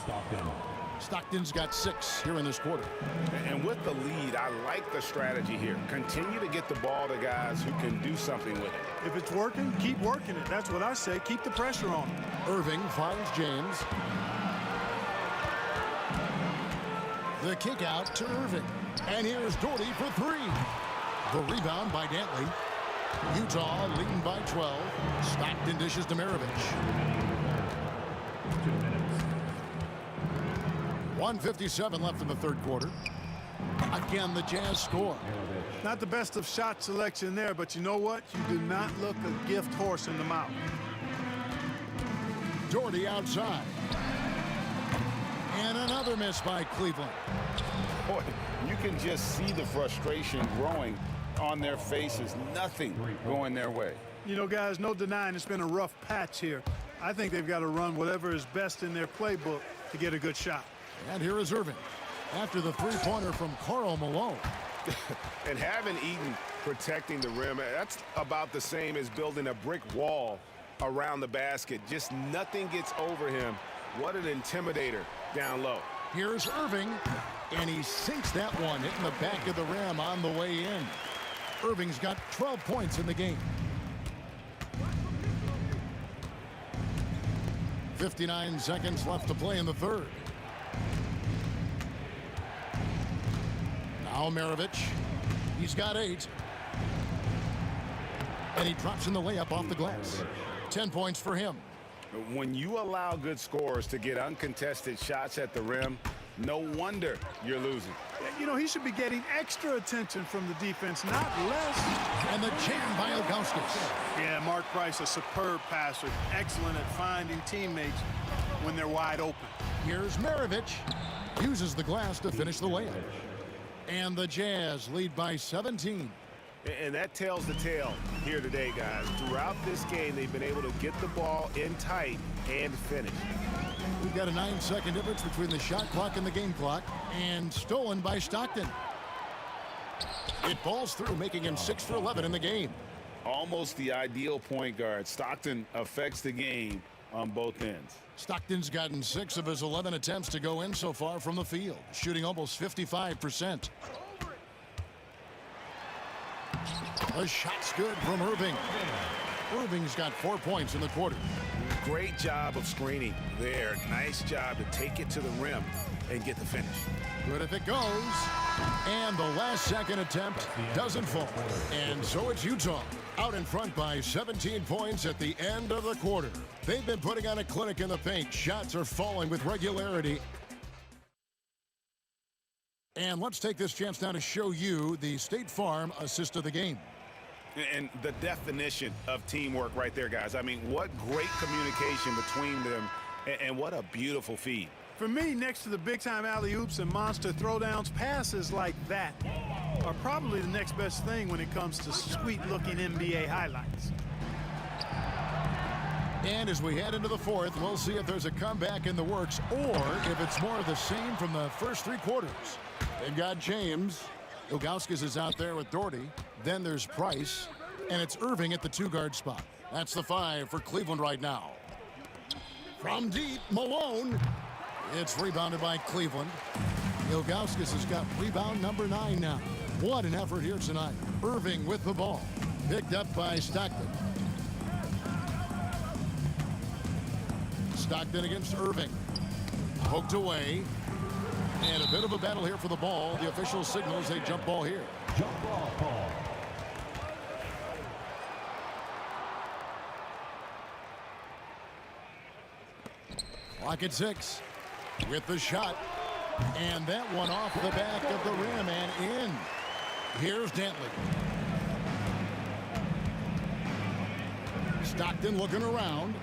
Stockton's got 6 here in this quarter. And with the lead, I like the strategy here. Continue to get the ball to guys who can do something with it. If it's working, keep working it. That's what I say. Keep the pressure on him. Irving finds James. The kick out to Irving. And here's Doherty for 3. The rebound by Dantley. Utah leading by 12. Stockton dishes to Maravich. 1:57 left in the third quarter. Again, the Jazz score. Not the best of shot selection there, but you know what? You do not look a gift horse in the mouth. Doherty outside. And another miss by Cleveland. Boy, you can just see the frustration growing on their faces. Nothing going their way. You know, guys, no denying it's been a rough patch here. I think they've got to run whatever is best in their playbook to get a good shot. And here is Irving after the three-pointer from Karl Malone. And having Eaton protecting the rim, that's about the same as building a brick wall around the basket. Just nothing gets over him. What an intimidator down low. Here's Irving, and he sinks that one, hitting the back of the rim on the way in. Irving's got 12 points in the game. 59 seconds left to play in the third. Now Maravich. He's got 8. And he drops in the layup off the glass. 10 points for him. When you allow good scorers to get uncontested shots at the rim, no wonder you're losing. You know, he should be getting extra attention from the defense, not less. And the jam by Ilgauskas. Yeah, Mark Price, a superb passer. Excellent at finding teammates when they're wide open. Here's Maravich. Uses the glass to finish the layup. And the Jazz lead by 17. And that tells the tale here today, guys. Throughout this game, they've been able to get the ball in tight and finish. We've got a 9-second difference between the shot clock and the game clock, and stolen by Stockton. It falls through, making him 6 for 11 in the game. Almost the ideal point guard. Stockton affects the game on both ends. Stockton's gotten 6 of his 11 attempts to go in so far from the field, shooting almost 55%. The shot's good from Irving. Irving's got 4 points in the quarter. Great job of screening there. Nice job to take it to the rim and get the finish. Good if it goes. And the last second attempt doesn't fall. And so it's Utah out in front by 17 points at the end of the quarter. They've been putting on a clinic in the paint. Shots are falling with regularity. And let's take this chance now to show you the State Farm assist of the game. And the definition of teamwork right there, guys. I mean, what great communication between them, and what a beautiful feed. For me, next to the big-time alley-oops and monster throwdowns, passes like that are probably the next best thing when it comes to sweet-looking NBA highlights. And as we head into the fourth, we'll see if there's a comeback in the works or if it's more of the same from the first three quarters. They've got James. Ilgauskas is out there with Doherty. Then there's Price. And it's Irving at the two-guard spot. That's the 5 for Cleveland right now. From deep, Malone. It's rebounded by Cleveland. Ilgauskas has got rebound number 9 now. What an effort here tonight. Irving with the ball. Picked up by Stockton. Stockton against Irving. Poked away. And a bit of a battle here for the ball. The official signals a jump ball here. Jump ball call. Clock at 6 with the shot. And that one off the back of the rim and in. Here's Dantley. Stockton looking around.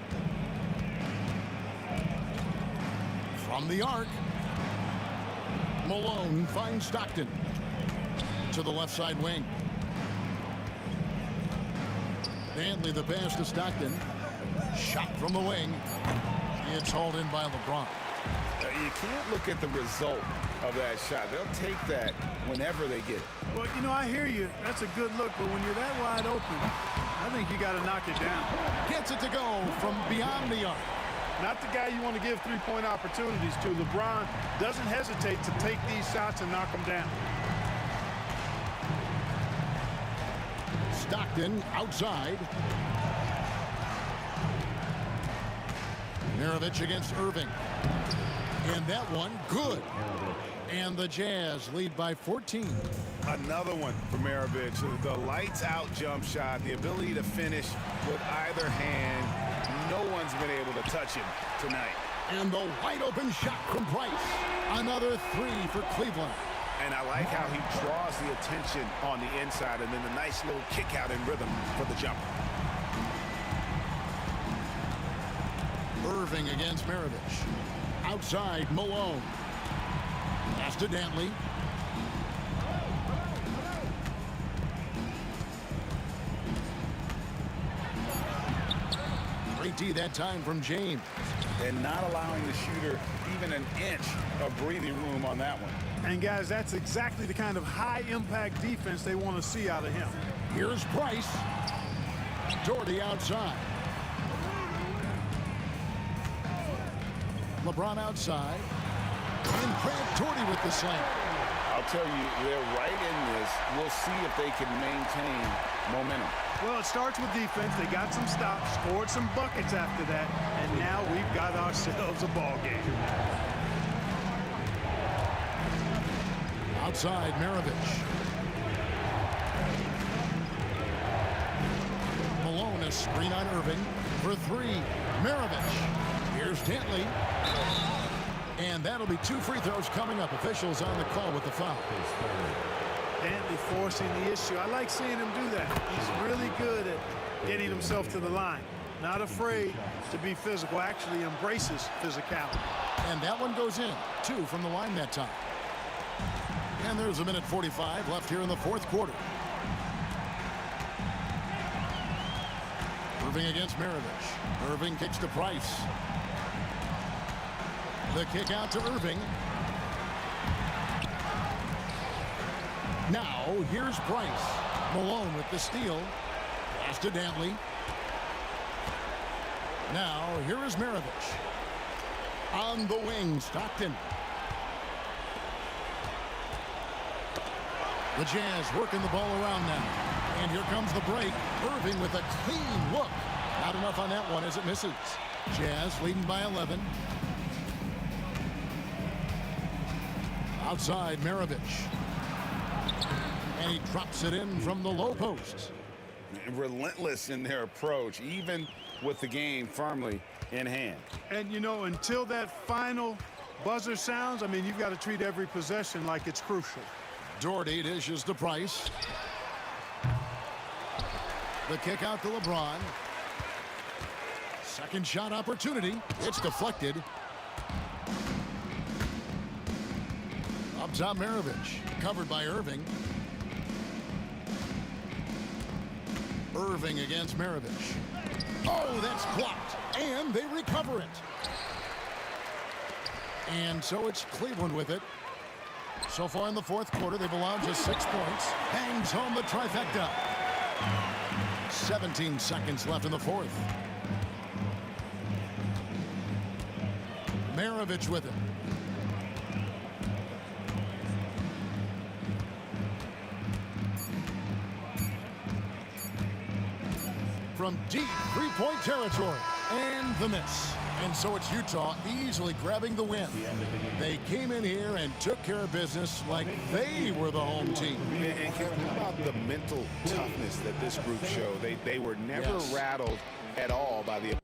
From the arc. Malone finds Stockton. To the left side wing. Dantley the pass to Stockton. Shot from the wing. It's hauled in by LeBron. You can't look at the result of that shot. They'll take that whenever they get it. Well, you know, I hear you. That's a good look, but when you're that wide open, I think you got to knock it down. Gets it to go from beyond the arc. Not the guy you want to give three-point opportunities to. LeBron doesn't hesitate to take these shots and knock them down. Stockton outside. Maravich against Irving. And that one, good. And the Jazz lead by 14. Another one for Maravich. The lights-out jump shot, the ability to finish with either hand. No one's been able to touch him tonight. And the wide-open shot from Price. Another 3 for Cleveland. And I like how he draws the attention on the inside and then the nice little kick out in rhythm for the jumper. Irving against Maravich. Outside, Malone. Pass to Dantley. Great D that time from James. And not allowing the shooter even an inch of breathing room on that one. And, guys, that's exactly the kind of high-impact defense they want to see out of him. Here's Price. Doherty outside. LeBron outside. And Grant Doherty with the slam. I'll tell you, they're right in this. We'll see if they can maintain momentum. Well, it starts with defense. They got some stops, scored some buckets after that, and now we've got ourselves a ball game. Outside, Maravich. Malone, a screen on Irving for 3. Maravich. Here's Dantley. And that'll be 2 free throws coming up. Officials on the call with the foul. Dantley forcing the issue. I like seeing him do that. He's really good at getting himself to the line. Not afraid to be physical. Actually embraces physicality. And that one goes in. 2 from the line that time. And there's a minute 45 left here in the fourth quarter. Irving against Maravich. Irving kicks to Price. The kick out to Irving. Now, here's Price. Malone with the steal. Pass to Dantley. Now, here is Maravich. On the wing, Stockton. The Jazz working the ball around now. And here comes the break. Irving with a clean look. Not enough on that one as it misses. Jazz leading by 11. Outside, Maravich. And he drops it in from the low post. Relentless in their approach, even with the game firmly in hand. And, you know, until that final buzzer sounds, I mean, you've got to treat every possession like it's crucial. Doherty dishes to Price. The kick out to LeBron. Second shot opportunity. It's deflected. Up top, Maravich. Covered by Irving. Irving against Maravich. Oh, that's blocked. And they recover it. And so it's Cleveland with it. So far in the fourth quarter, they've allowed just 6 points. Hangs home the trifecta. 17 seconds left in the fourth. Maravich with it. From deep three-point territory. And the miss. And so it's Utah easily grabbing the win. They came in here and took care of business like they were the home team. And how about the mental toughness that this group showed? They were never rattled at all by the...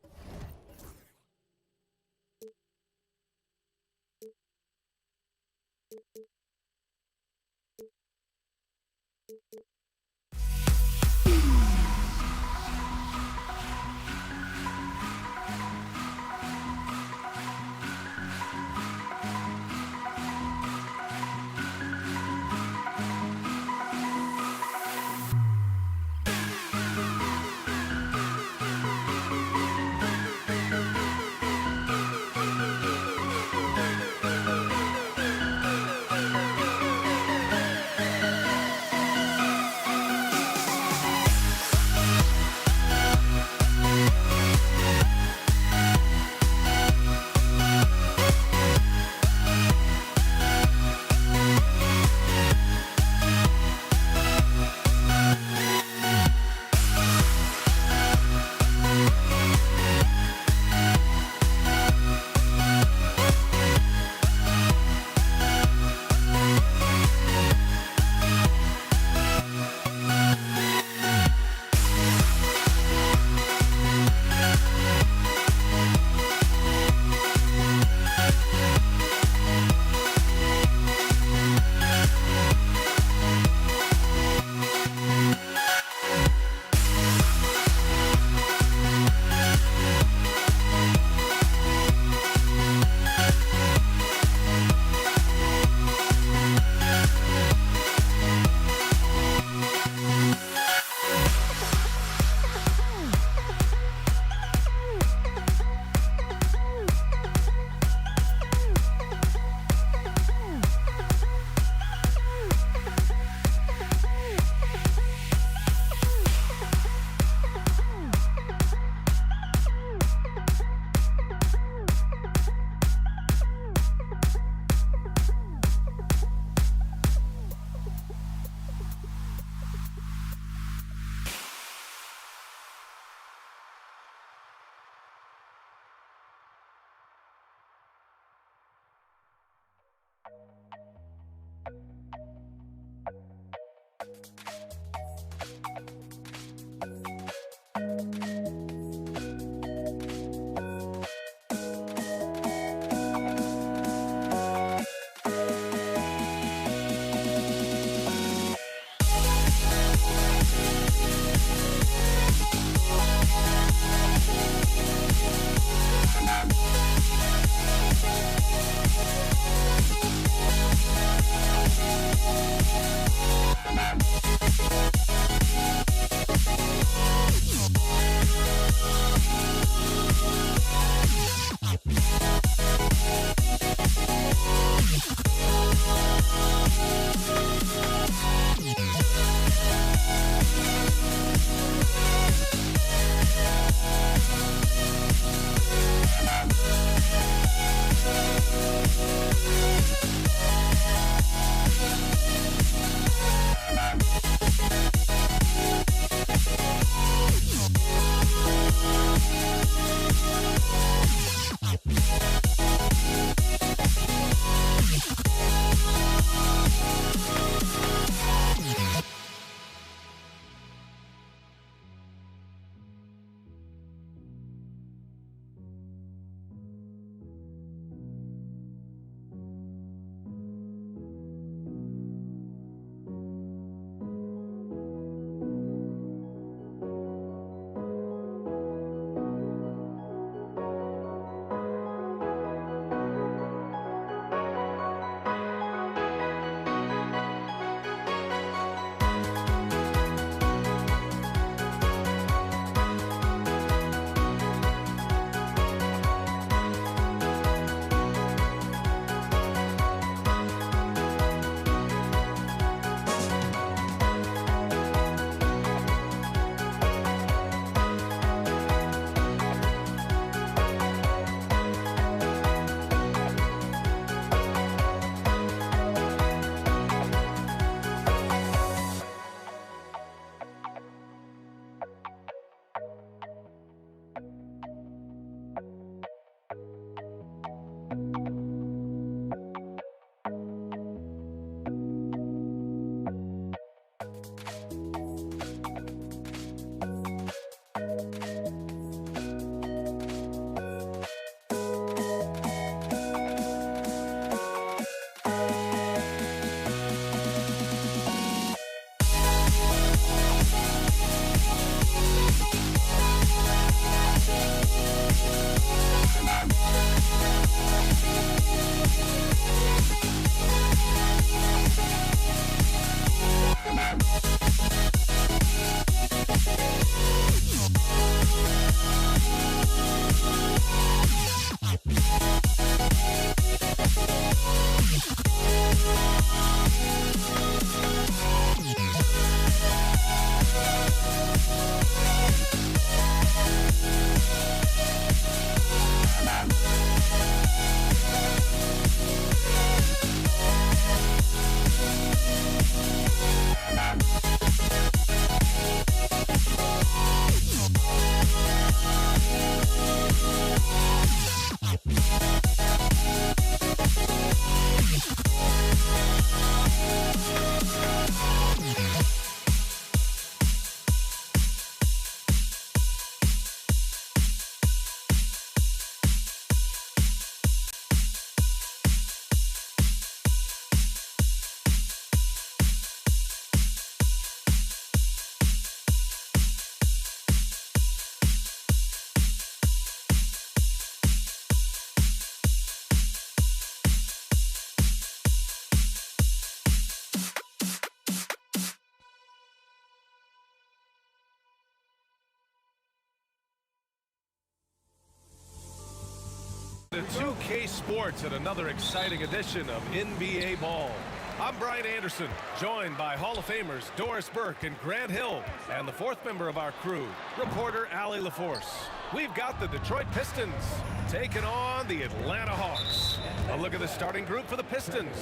To 2K Sports and another exciting edition of NBA Ball. I'm Brian Anderson, joined by Hall of Famers Doris Burke and Grant Hill, and the fourth member of our crew, reporter Allie LaForce. We've got the Detroit Pistons taking on the Atlanta Hawks. A look at the starting group for the Pistons.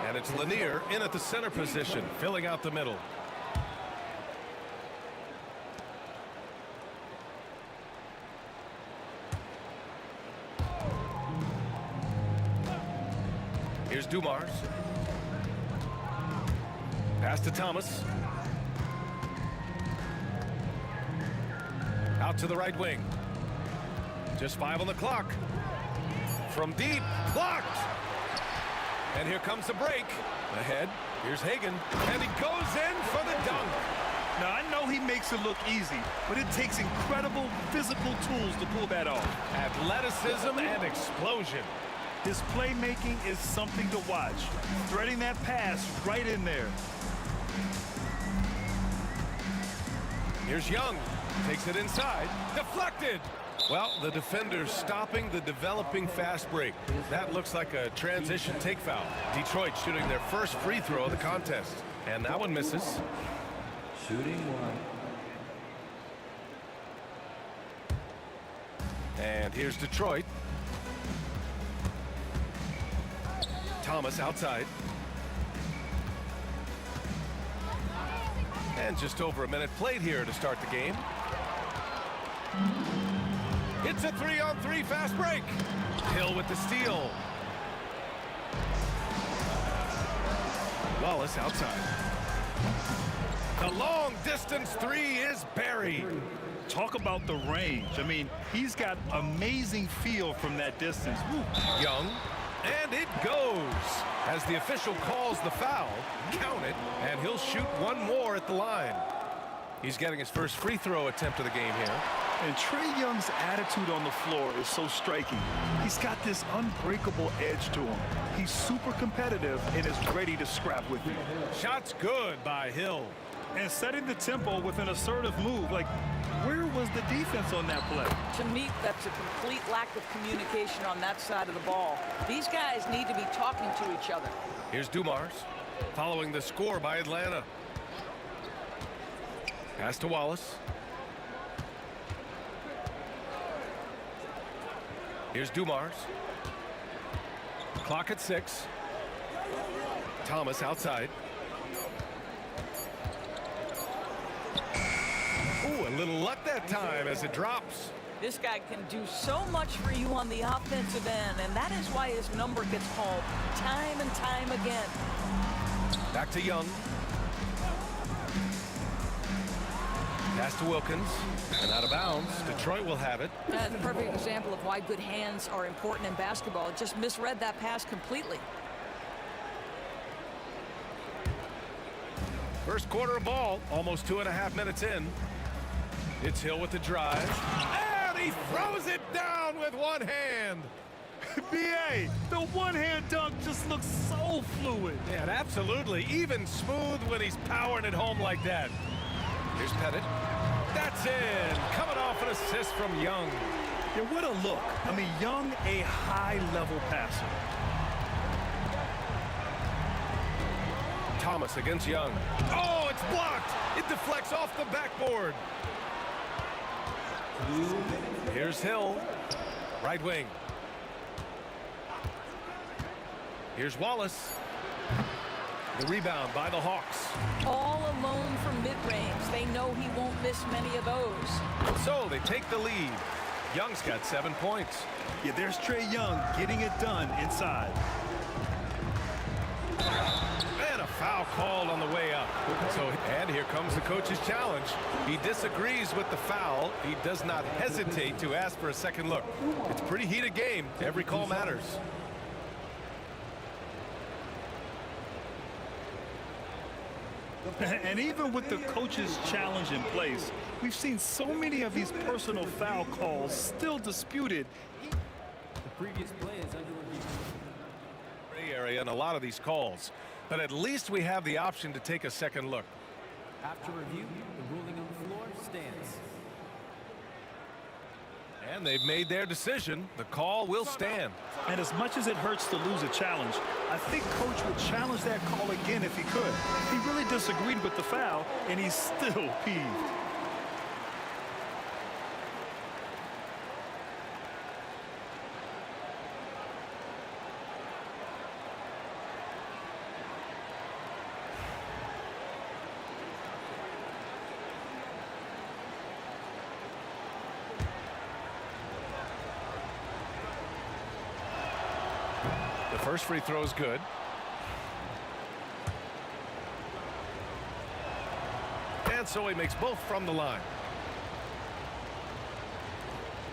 And it's Lanier in at the center position, filling out the middle. Here's Dumars. Pass to Thomas. Out to the right wing. Just 5 on the clock. From deep, blocked. And here comes the break. Ahead, here's Hagan. And he goes in for the dunk. Now, I know he makes it look easy, but it takes incredible physical tools to pull that off. Athleticism and explosion. His playmaking is something to watch. Threading that pass right in there. Here's Young. Takes it inside. Deflected. Well, the defender stopping the developing fast break. That looks like a transition take foul. Detroit shooting their first free throw of the contest. And that one misses. Shooting one. And here's Detroit. Thomas outside. And just over a minute played here to start the game. It's a 3-on-3 fast break. Hill with the steal. Wallace outside. The long distance three is buried. Talk about the range. I mean, he's got amazing feel from that distance. Woo. Young. And it goes. As the official calls the foul, count it, and he'll shoot one more at the line. He's getting his first free throw attempt of the game here. And Trae Young's attitude on the floor is so striking. He's got this unbreakable edge to him. He's super competitive and is ready to scrap with you. Shot's good by Hill. And setting the tempo with an assertive move. Like, where was the defense on that play? To me, that's a complete lack of communication on that side of the ball. These guys need to be talking to each other. Here's Dumars, following the score by Atlanta. Pass to Wallace. Here's Dumars. Clock at 6. Thomas outside. Ooh, a little luck that time as it drops. This guy can do so much for you on the offensive end, and that is why his number gets called time and time again. Back to Young. Pass to Wilkins. And out of bounds. Detroit will have it. That's a perfect example of why good hands are important in basketball. It just misread that pass completely. First quarter of ball, almost 2.5 minutes in. It's Hill with the drive. And he throws it down with one hand. B.A., the one-hand dunk just looks so fluid. Yeah, and absolutely. Even smooth when he's powering it home like that. Here's Pettit. That's in. Coming off an assist from Young. Yeah, what a look. I mean, Young, a high-level passer. Thomas against Young. Oh, it's blocked. It deflects off the backboard. Here's Hill, right wing. Here's Wallace. The rebound by the Hawks. All alone from mid-range. They know he won't miss many of those. So they take the lead. Young's got 7 points. Yeah, there's Trae Young getting it done inside. And a foul called on the way up. And here comes the coach's challenge. He disagrees with the foul. He does not hesitate to ask for a second look. It's a pretty heated game. Every call matters. And even with the coach's challenge in place, we've seen so many of these personal foul calls still disputed. The previous play is under review. Gray area in a lot of these calls, but at least we have the option to take a second look. After review, the ruling on the floor stands. And they've made their decision. The call will stand. And as much as it hurts to lose a challenge, I think Coach would challenge that call again if he could. He really disagreed with the foul, and he's still peeved. First free throw is good. And so he makes both from the line.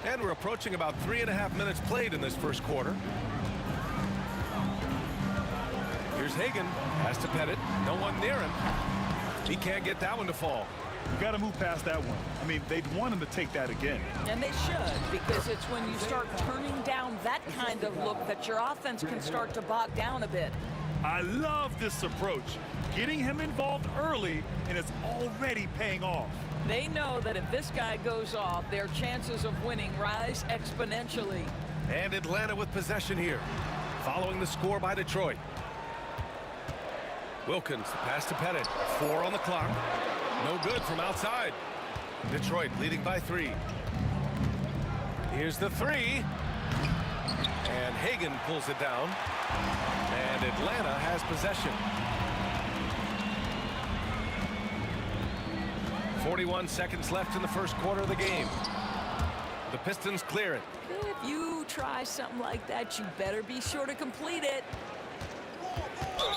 And we're approaching about 3.5 minutes played in this first quarter. Here's Hagan. Has to pet it. No one near him. He can't get that one to fall. You got to move past that one. I mean, they'd want him to take that again. And they should, because it's when you start turning down that kind of look that your offense can start to bog down a bit. I love this approach. Getting him involved early, and it's already paying off. They know that if this guy goes off, their chances of winning rise exponentially. And Atlanta with possession here, following the score by Detroit. Wilkins, the pass to Pettit. 4 on the clock. No good from outside. Detroit leading by 3. Here's the 3. And Hagan pulls it down. And Atlanta has possession. 41 seconds left in the first quarter of the game. The Pistons clear it. If you try something like that, you better be sure to complete it.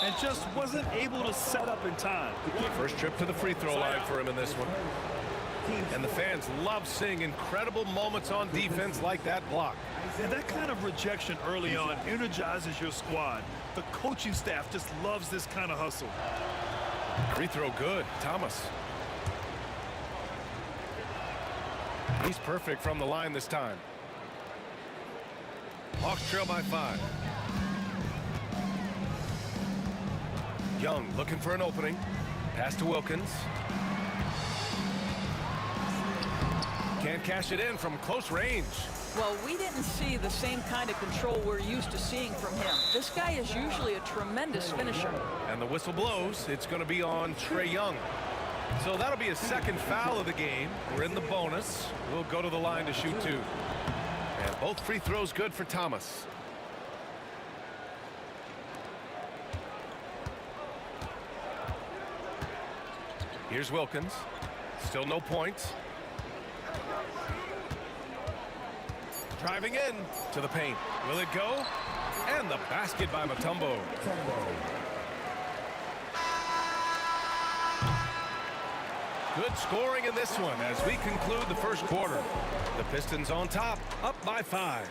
And just wasn't able to set up in time. First trip to the free throw line for him in this one. And the fans love seeing incredible moments on defense like that block. And that kind of rejection early on energizes your squad. The coaching staff just loves this kind of hustle. Free throw good. Thomas. He's perfect from the line this time. Hawks trail by 5. Young looking for an opening. Pass to Wilkins. Can't cash it in from close range. Well, we didn't see the same kind of control we're used to seeing from him. This guy is usually a tremendous finisher. And the whistle blows. It's going to be on Trae Young. So that'll be his second foul of the game. We're in the bonus. We'll go to the line to shoot 2. And both free throws good for Thomas. Here's Wilkins. Still no points. Driving in to the paint. Will it go? And the basket by Mutombo. Good scoring in this one as we conclude the first quarter. The Pistons on top, up by 5.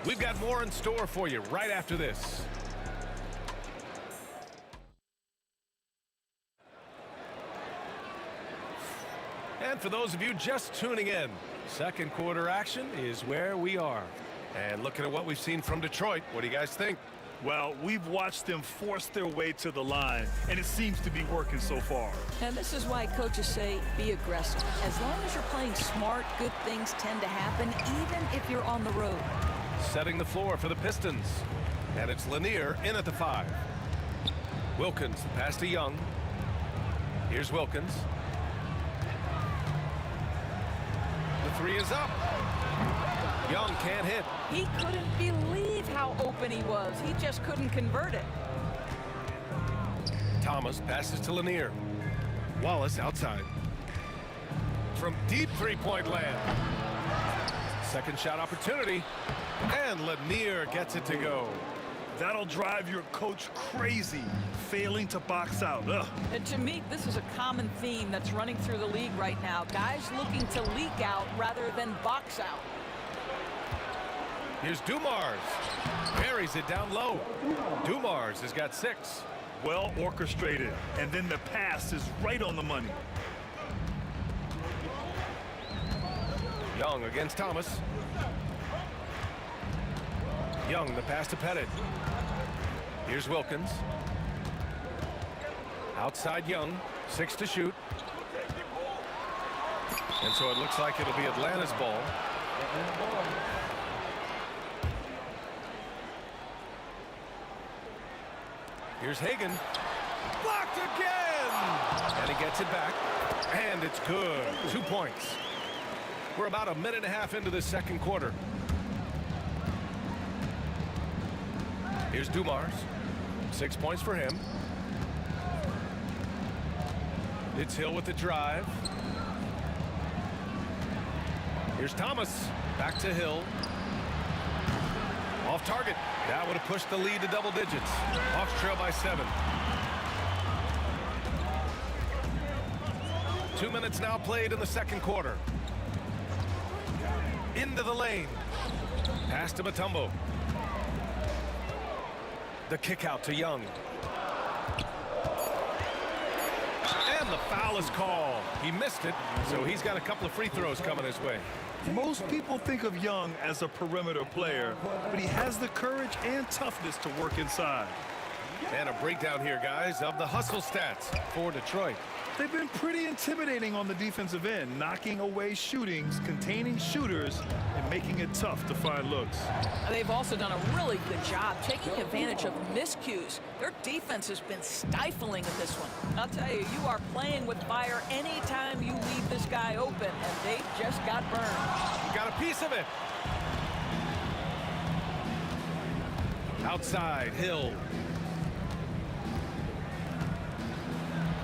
We've got more in store for you right after this. And for those of you just tuning in, second quarter action is where we are. And looking at what we've seen from Detroit, what do you guys think? Well, we've watched them force their way to the line, and it seems to be working so far. And this is why coaches say be aggressive. As long as you're playing smart, good things tend to happen, even if you're on the road. Setting the floor for the Pistons. And it's Lanier in at the 5. Wilkins, pass to Young. Here's Wilkins. three is up. Young can't hit. He couldn't believe how open he was. He just couldn't convert it. Thomas passes to Lanier. Wallace outside. From deep three-point land. Second shot opportunity. And Lanier gets it to go. That'll drive your coach crazy, failing to box out. Ugh. And to me, this is a common theme that's running through the league right now. Guys looking to leak out rather than box out. Here's Dumars. Buries it down low. Dumars has got 6. Well orchestrated, and then the pass is right on the money. Young against Thomas. Young, the pass to Pettit. Here's Wilkins. Outside Young, 6 to shoot. And so it looks like it'll be Atlanta's ball. Here's Hagan. Blocked again! And he gets it back. And it's good. 2 points. We're about a minute and a half into the second quarter. Here's Dumars. 6 points for him. It's Hill with the drive. Here's Thomas. Back to Hill. Off target. That would have pushed the lead to double digits. Hawks trail by 7. 2 minutes now played in the second quarter. Into the lane. Pass to Mutombo. The kick out to Young. And the foul is called. He missed it, so he's got a couple of free throws coming his way. Most people think of Young as a perimeter player, but he has the courage and toughness to work inside. And a breakdown here, guys, of the hustle stats for Detroit. They've been pretty intimidating on the defensive end, knocking away shootings, containing shooters, and making it tough to find looks. They've also done a really good job taking advantage of miscues. Their defense has been stifling in this one. I'll tell you, you are playing with fire anytime you leave this guy open, and they just got burned. You got a piece of it. Outside, Hill.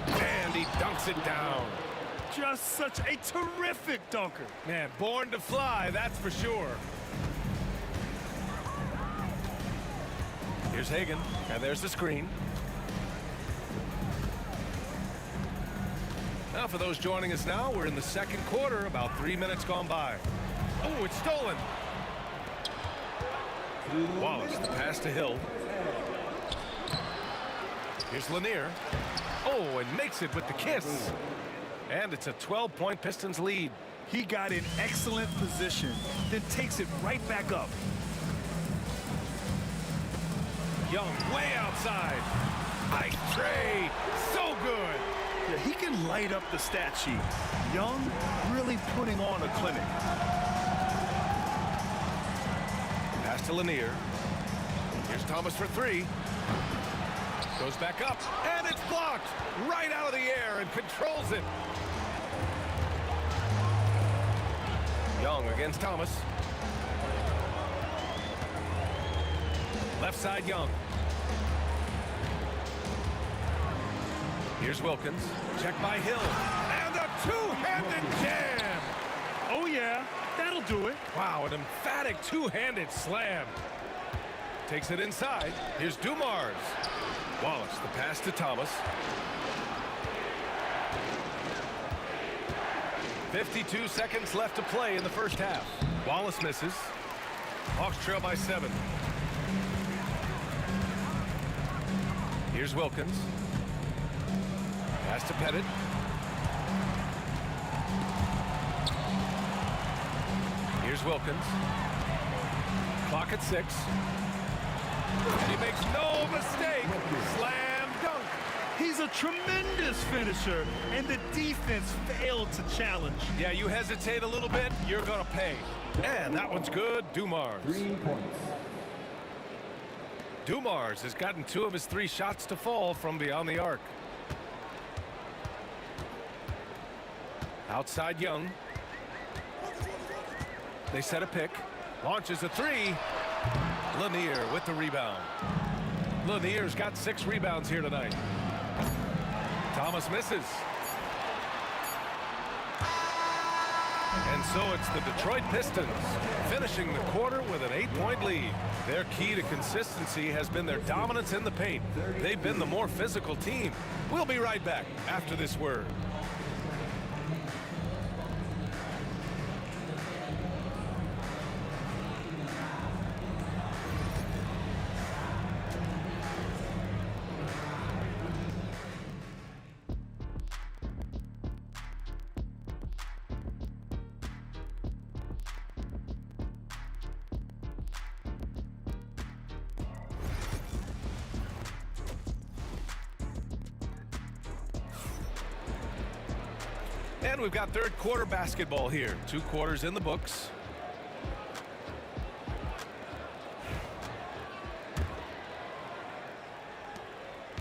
And he dunks it down. Just such a terrific dunker. Man, born to fly, that's for sure. Here's Hagan, and there's the screen. Now, for those joining us now, we're in the second quarter, about 3 minutes gone by. Oh, it's stolen. Wallace, the pass to Hill. Here's Lanier. Oh, and makes it with the kiss. And it's a 12-point Pistons lead. He got in excellent position, then takes it right back up. Young way outside. Nice tray. So good. Yeah, he can light up the stat sheet. Young really putting on a clinic. Pass to Lanier. Here's Thomas for 3. Goes back up, and it's blocked right out of the air and controls it. Young against Thomas. Left side, Young. Here's Wilkins. Check by Hill. And a two-handed jam. Oh, yeah, that'll do it. Wow, an emphatic two-handed slam. Takes it inside. Here's Dumars. Wallace, the pass to Thomas. 52 seconds left to play in the first half. Wallace misses. Hawks trail by 7. Here's Wilkins. Pass to Pettit. Here's Wilkins. Clock at 6. He makes no mistake. Slam dunk. He's a tremendous finisher, and the defense failed to challenge. Yeah, you hesitate a little bit, you're going to pay. And that one's good. Dumars. 3 points. Dumars has gotten 2 of his 3 shots to fall from beyond the arc. Outside Young. They set a pick. Launches a three. Lanier with the rebound. Lanier's got 6 rebounds here tonight. Thomas misses. And so it's the Detroit Pistons finishing the quarter with an 8-point lead. Their key to consistency has been their dominance in the paint. They've been the more physical team. We'll be right back after this word. And we've got third quarter basketball here. 2 quarters in the books.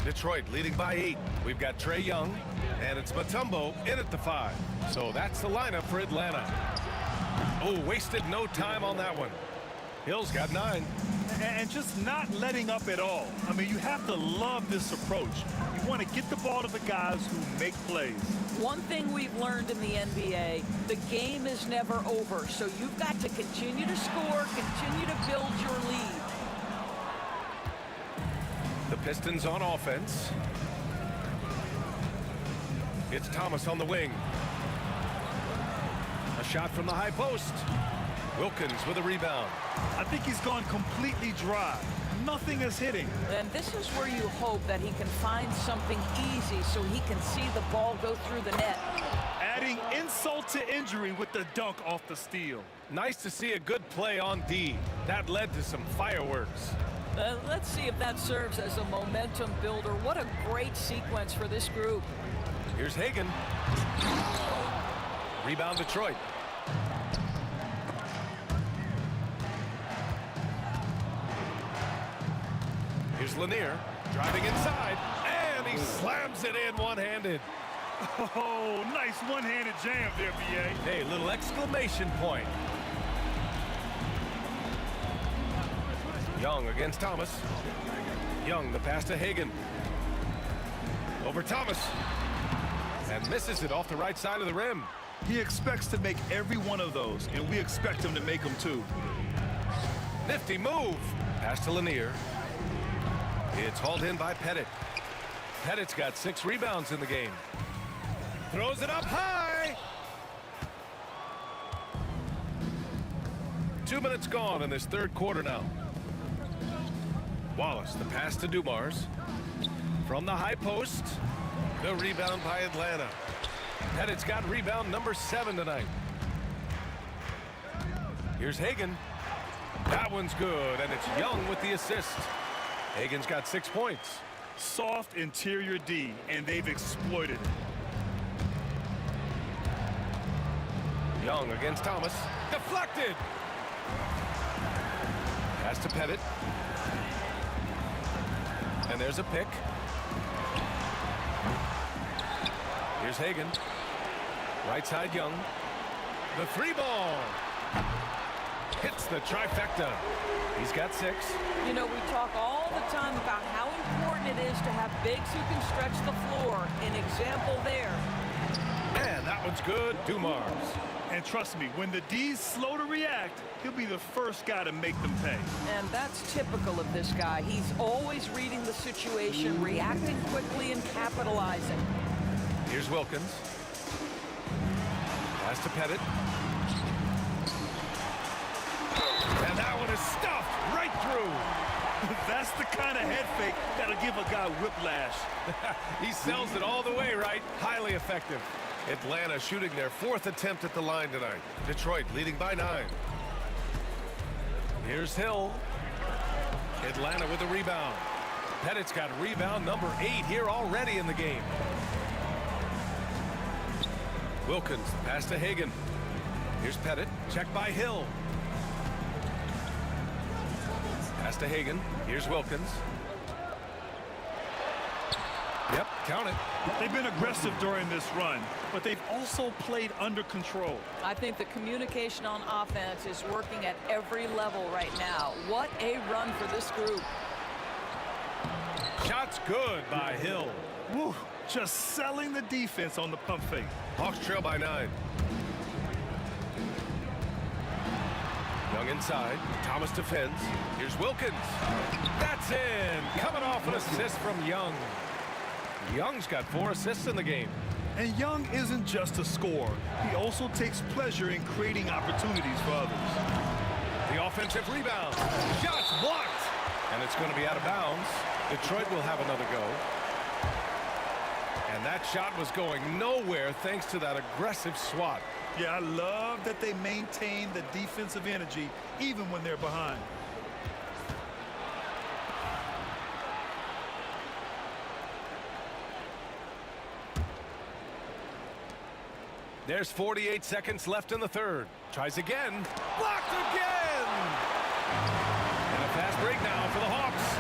Detroit leading by 8. We've got Trae Young, and it's Mutombo in at the 5. So that's the lineup for Atlanta. Oh, wasted no time on that one. Hill's got 9. And just not letting up at all. I mean, you have to love this approach. You want to get the ball to the guys who make plays. One thing we've learned in the NBA, the game is never over. So you've got to continue to score, continue to build your lead. The Pistons on offense. It's Thomas on the wing. A shot from the high post. Wilkins with a rebound. I think he's gone completely dry. Nothing is hitting. And this is where you hope that he can find something easy so he can see the ball go through the net. Adding insult to injury with the dunk off the steal. Nice to see a good play on D. That led to some fireworks. Let's see if that serves as a momentum builder. What a great sequence for this group. Here's Hagan. Rebound Detroit. Here's Lanier driving inside, and he slams it in one-handed. Oh, nice one-handed jam there, B.A. Hey, little exclamation point. Young against Thomas. Young, the pass to Hagan. Over Thomas. And misses it off the right side of the rim. He expects to make every one of those, and we expect him to make them too. Nifty move. Pass to Lanier. It's hauled in by Pettit. Pettit's got 6 rebounds in the game. Throws it up high. 2 minutes gone in this third quarter now. Wallace, the pass to Dumars. From the high post. The rebound by Atlanta. Pettit's got rebound number 7 tonight. Here's Hagan. That one's good, and it's Young with the assist. Hagan's got 6 points. Soft interior D, and they've exploited it. Young against Thomas. Deflected. Pass to Pettit. And there's a pick. Here's Hagan. Right side Young. The 3 ball. Hits the trifecta. He's got 6. You know, we talk all the time about how important it is to have bigs who can stretch the floor. An example there. And that one's good. Dumars. And trust me, when the D's slow to react, he'll be the first guy to make them pay. And that's typical of this guy. He's always reading the situation, reacting quickly and capitalizing. Here's Wilkins. Pass to Pettit. And that one is stuffed right through. That's the kind of head fake that'll give a guy whiplash. He sells it all the way right. Highly effective. Atlanta shooting their 4th attempt at the line tonight. Detroit leading by 9. Here's Hill. Atlanta with a rebound. Pettit's got rebound number 8 here already in the game. Wilkins, pass to Hagan. Here's Pettit, checked by Hill. Pass to Hagan. Here's Wilkins. Yep, count it. They've been aggressive during this run, but they've also played under control. I think the communication on offense is working at every level right now. What a run for this group. Shot's good by Hill. Woo, just selling the defense on the pump fake. Hawks trail by 9. Young inside. Thomas defends. Here's Wilkins. That's in. Coming off an assist from Young. Young's got 4 assists in the game. And Young isn't just a scorer. He also takes pleasure in creating opportunities for others. The offensive rebound. Shot's blocked. And it's going to be out of bounds. Detroit will have another go. And that shot was going nowhere thanks to that aggressive swat. Yeah, I love that they maintain the defensive energy even when they're behind. There's 48 seconds left in the third. Tries again. Blocked again! And a fast break now for the Hawks.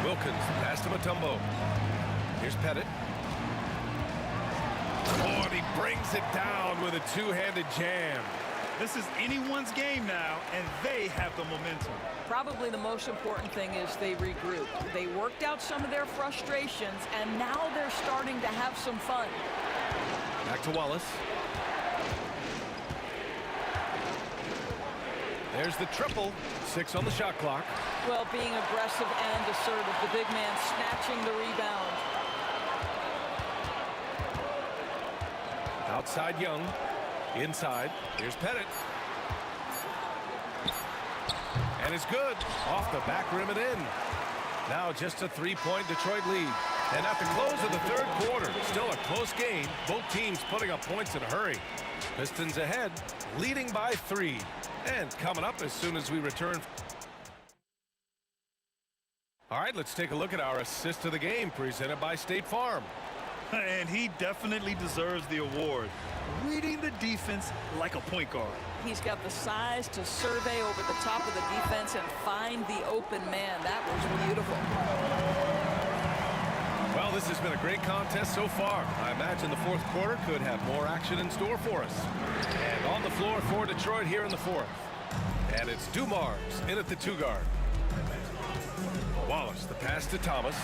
Wilkins pass to Mutombo. Here's Pettit. Oh, and he brings it down with a two-handed jam. This is anyone's game now, and they have the momentum. Probably the most important thing is they regrouped. They worked out some of their frustrations, and now they're starting to have some fun. Back to Wallace. There's the triple. 6 on the shot clock. Well, being aggressive and assertive, the big man snatching the rebound. Outside Young. Inside. Here's Pettit. And it's good. Off the back rim and in. Now just a 3-point Detroit lead. And at the close of the third quarter, still a close game. Both teams putting up points in a hurry. Pistons ahead, leading by 3. And coming up as soon as we return. All right, let's take a look at our assist of the game presented by State Farm. And he definitely deserves the award. Reading the defense like a point guard. He's got the size to survey over the top of the defense and find the open man. That was beautiful. Well, this has been a great contest so far. I imagine the fourth quarter could have more action in store for us. And on the floor for Detroit here in the fourth. And it's Dumars in at the 2-guard. Wallace, the pass to Thomas.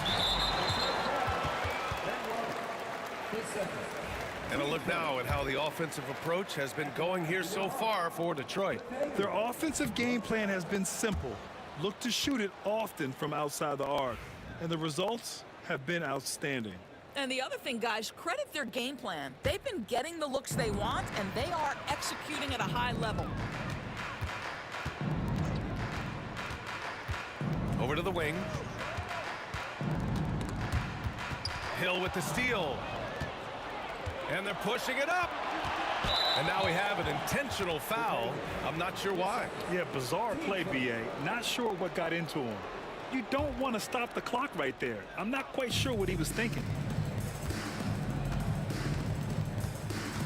And a look now at how the offensive approach has been going here so far for Detroit. Their offensive game plan has been simple. Look to shoot it often from outside the arc. And the results have been outstanding. And the other thing, guys, credit their game plan. They've been getting the looks they want, and they are executing at a high level. Over to the wing. Hill with the steal. And they're pushing it up. And now we have an intentional foul. I'm not sure why. Yeah, bizarre play, B.A. Not sure what got into him. You don't want to stop the clock right there. I'm not quite sure what he was thinking.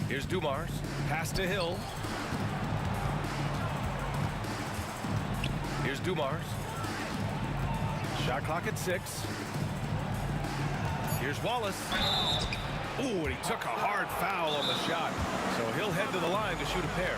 Here's Dumars. Pass to Hill. Here's Dumars. Shot clock at 6. Here's Wallace. Ooh, and he took a hard foul on the shot. So he'll head to the line to shoot a pair.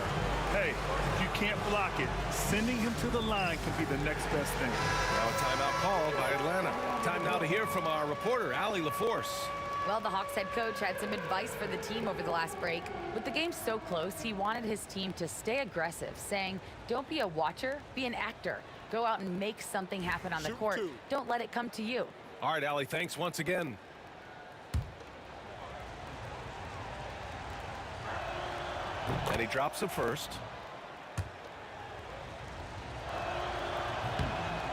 Hey, if you can't block it, sending him to the line can be the next best thing. Now a timeout called by Atlanta. Time now to hear from our reporter, Allie LaForce. Well, the Hawks head coach had some advice for the team over the last break. With the game so close, he wanted his team to stay aggressive, saying, don't be a watcher, be an actor. Go out and make something happen on the court. Don't let it come to you. All right, Allie, thanks once again. And he drops the first.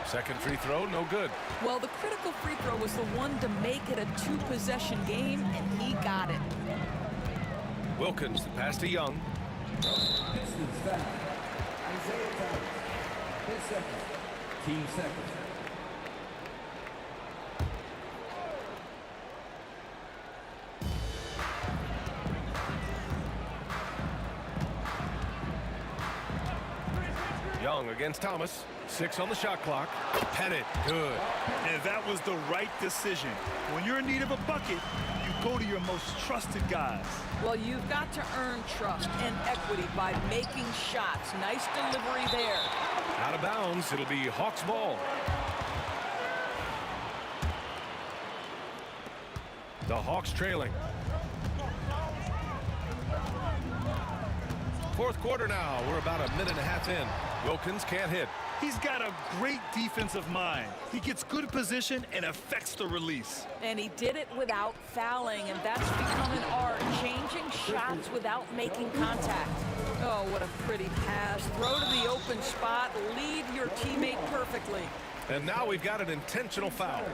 Second free throw, no good. Well, the critical free throw was the one to make it a 2-possession game, and he got it. Wilkins, the pass to Young. Pistons foul. Isaiah Thomas. 10 seconds. Team seconds. Young against Thomas. 6 on the shot clock. Pettit, good. And that was the right decision. When you're in need of a bucket, you go to your most trusted guys. Well, you've got to earn trust and equity by making shots. Nice delivery there. Out of bounds. It'll be Hawks ball. The Hawks trailing. Fourth quarter now. We're about a minute and a half in. Wilkins can't hit. He's got a great defensive mind. He gets good position and affects the release. And he did it without fouling, and that's become an art, changing shots without making contact. Oh, what a pretty pass. Throw to the open spot. Lead your teammate perfectly. And now we've got an intentional foul.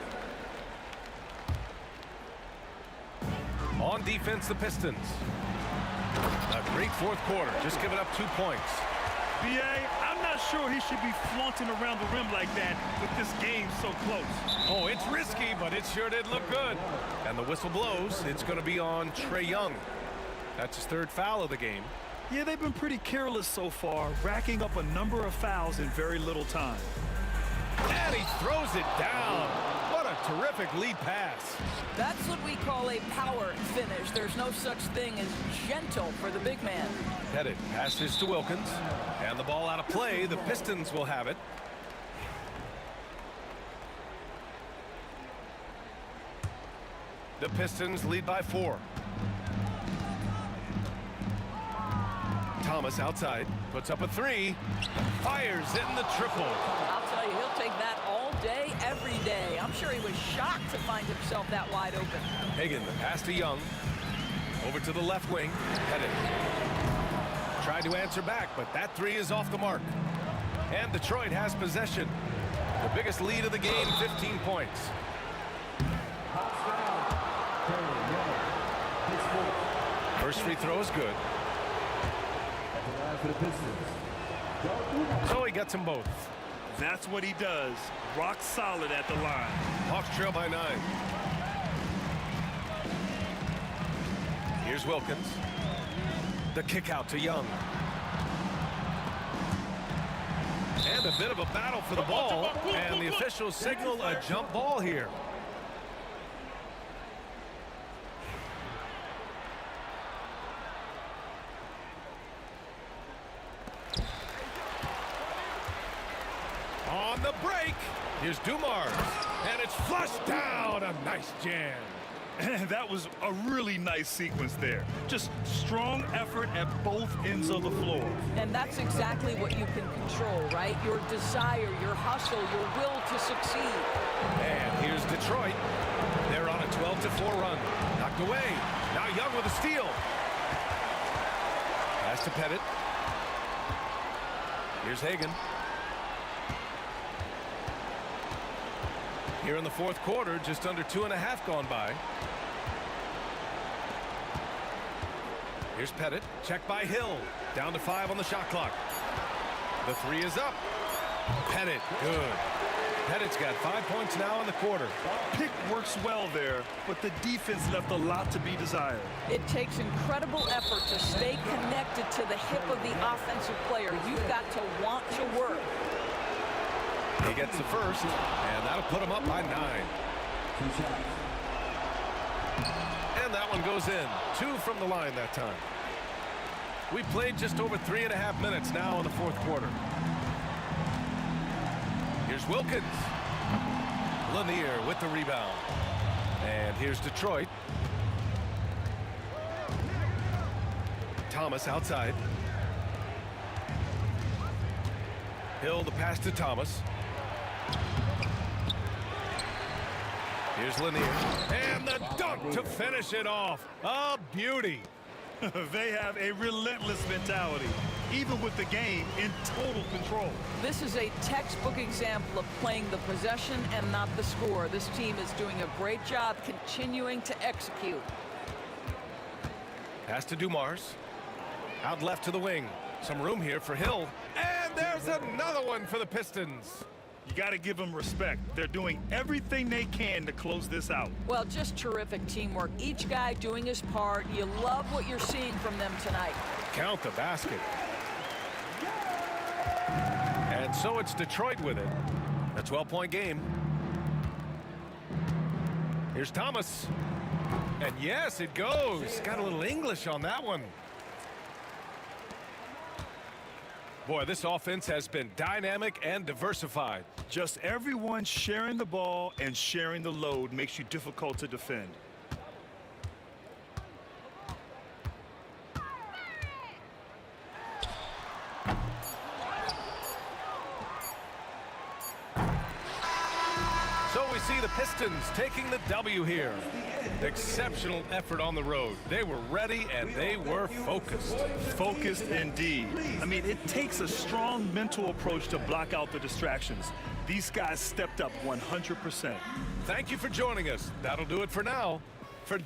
On defense, the Pistons. A great fourth quarter, just giving up 2 points. B.A., I'm not sure he should be flaunting around the rim like that with this game so close. Oh, it's risky, but it sure did look good. And the whistle blows. It's going to be on Trae Young. That's his 3rd foul of the game. Yeah, they've been pretty careless so far, racking up a number of fouls in very little time. And he throws it down. What a terrific lead pass. That's what we call a power finish. There's no such thing as gentle for the big man. Pettit passes to Wilkins. And the ball out of play. The Pistons will have it. The Pistons lead by 4. Thomas outside, puts up a 3, fires in the triple. I'll tell you, he'll take that all day, every day. I'm sure he was shocked to find himself that wide open. Hagan, the pass to Young. Over to the left wing, Pettit. Tried to answer back, but that 3 is off the mark. And Detroit has possession. The biggest lead of the game, 15 points. First free throw is good. So he gets them both. That's what he does. Rock solid at the line. Hawks trail by 9. Here's Wilkins. The kick out to Young. And a bit of a battle for the ball. And the officials signal a jump ball here. On the break, here's Dumars, and it's flushed down. A nice jam. That was a really nice sequence there. Just strong effort at both ends of the floor. And that's exactly what you can control, right? Your desire, your hustle, your will to succeed. And here's Detroit. They're on a 12-4 run. Knocked away. Now Young with a steal. Pass to Pettit. Here's Hagan. Here in the fourth quarter, just under 2.5 gone by. Here's Pettit. Check by Hill. Down to 5 on the shot clock. The 3 is up. Pettit, good. Pettit's got 5 points now in the quarter. Pick works well there, but the defense left a lot to be desired. It takes incredible effort to stay connected to the hip of the offensive player. You've got to want to work. He gets the first, and that'll put him up by 9. And that one goes in. 2 from the line that time. We played just over 3.5 minutes now in the fourth quarter. Here's Wilkins. Lanier with the rebound. And here's Detroit. Thomas outside. Hill the pass to Thomas. Here's Lanier. And the dunk to finish it off. A beauty. They have a relentless mentality, even with the game in total control. This is a textbook example of playing the possession and not the score. This team is doing a great job continuing to execute. Pass to Dumars. Out left to the wing. Some room here for Hill. And there's another one for the Pistons. You got to give them respect. They're doing everything they can to close this out. Well, just terrific teamwork. Each guy doing his part. You love what you're seeing from them tonight. Count the basket. And And so it's Detroit with it. A 12-point game. Here's Thomas. And yes, it goes. Got a little English on that one. Boy, this offense has been dynamic and diversified. Just everyone sharing the ball and sharing the load makes you difficult to defend. So we see the Pistons taking the W here. Exceptional effort on the road. They were ready and they were focused. Focused indeed. I mean, it takes a strong mental approach to block out the distractions. These guys stepped up 100%. Thank you for joining us. That'll do it for now. For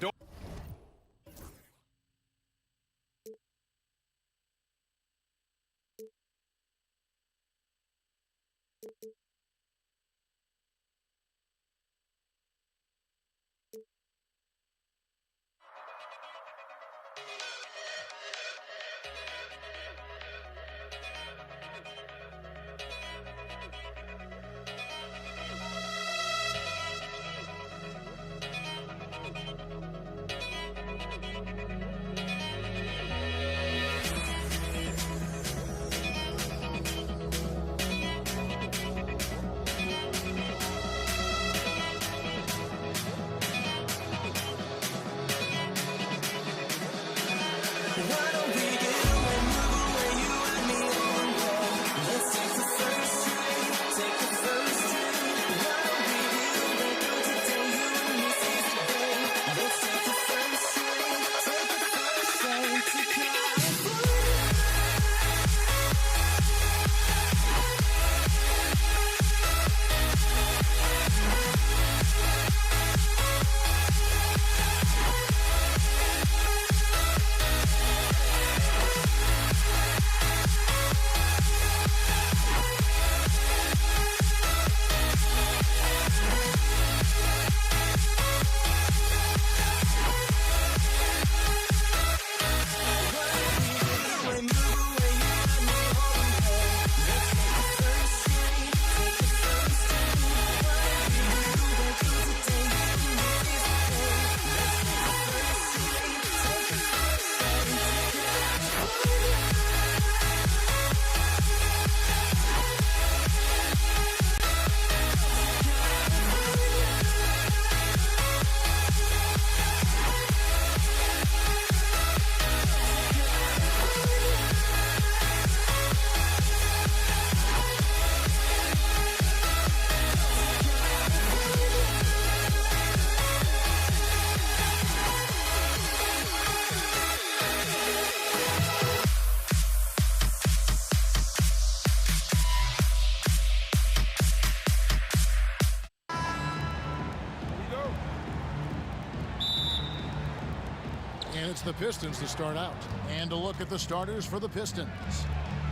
And it's the Pistons to start out. And a look at the starters for the Pistons.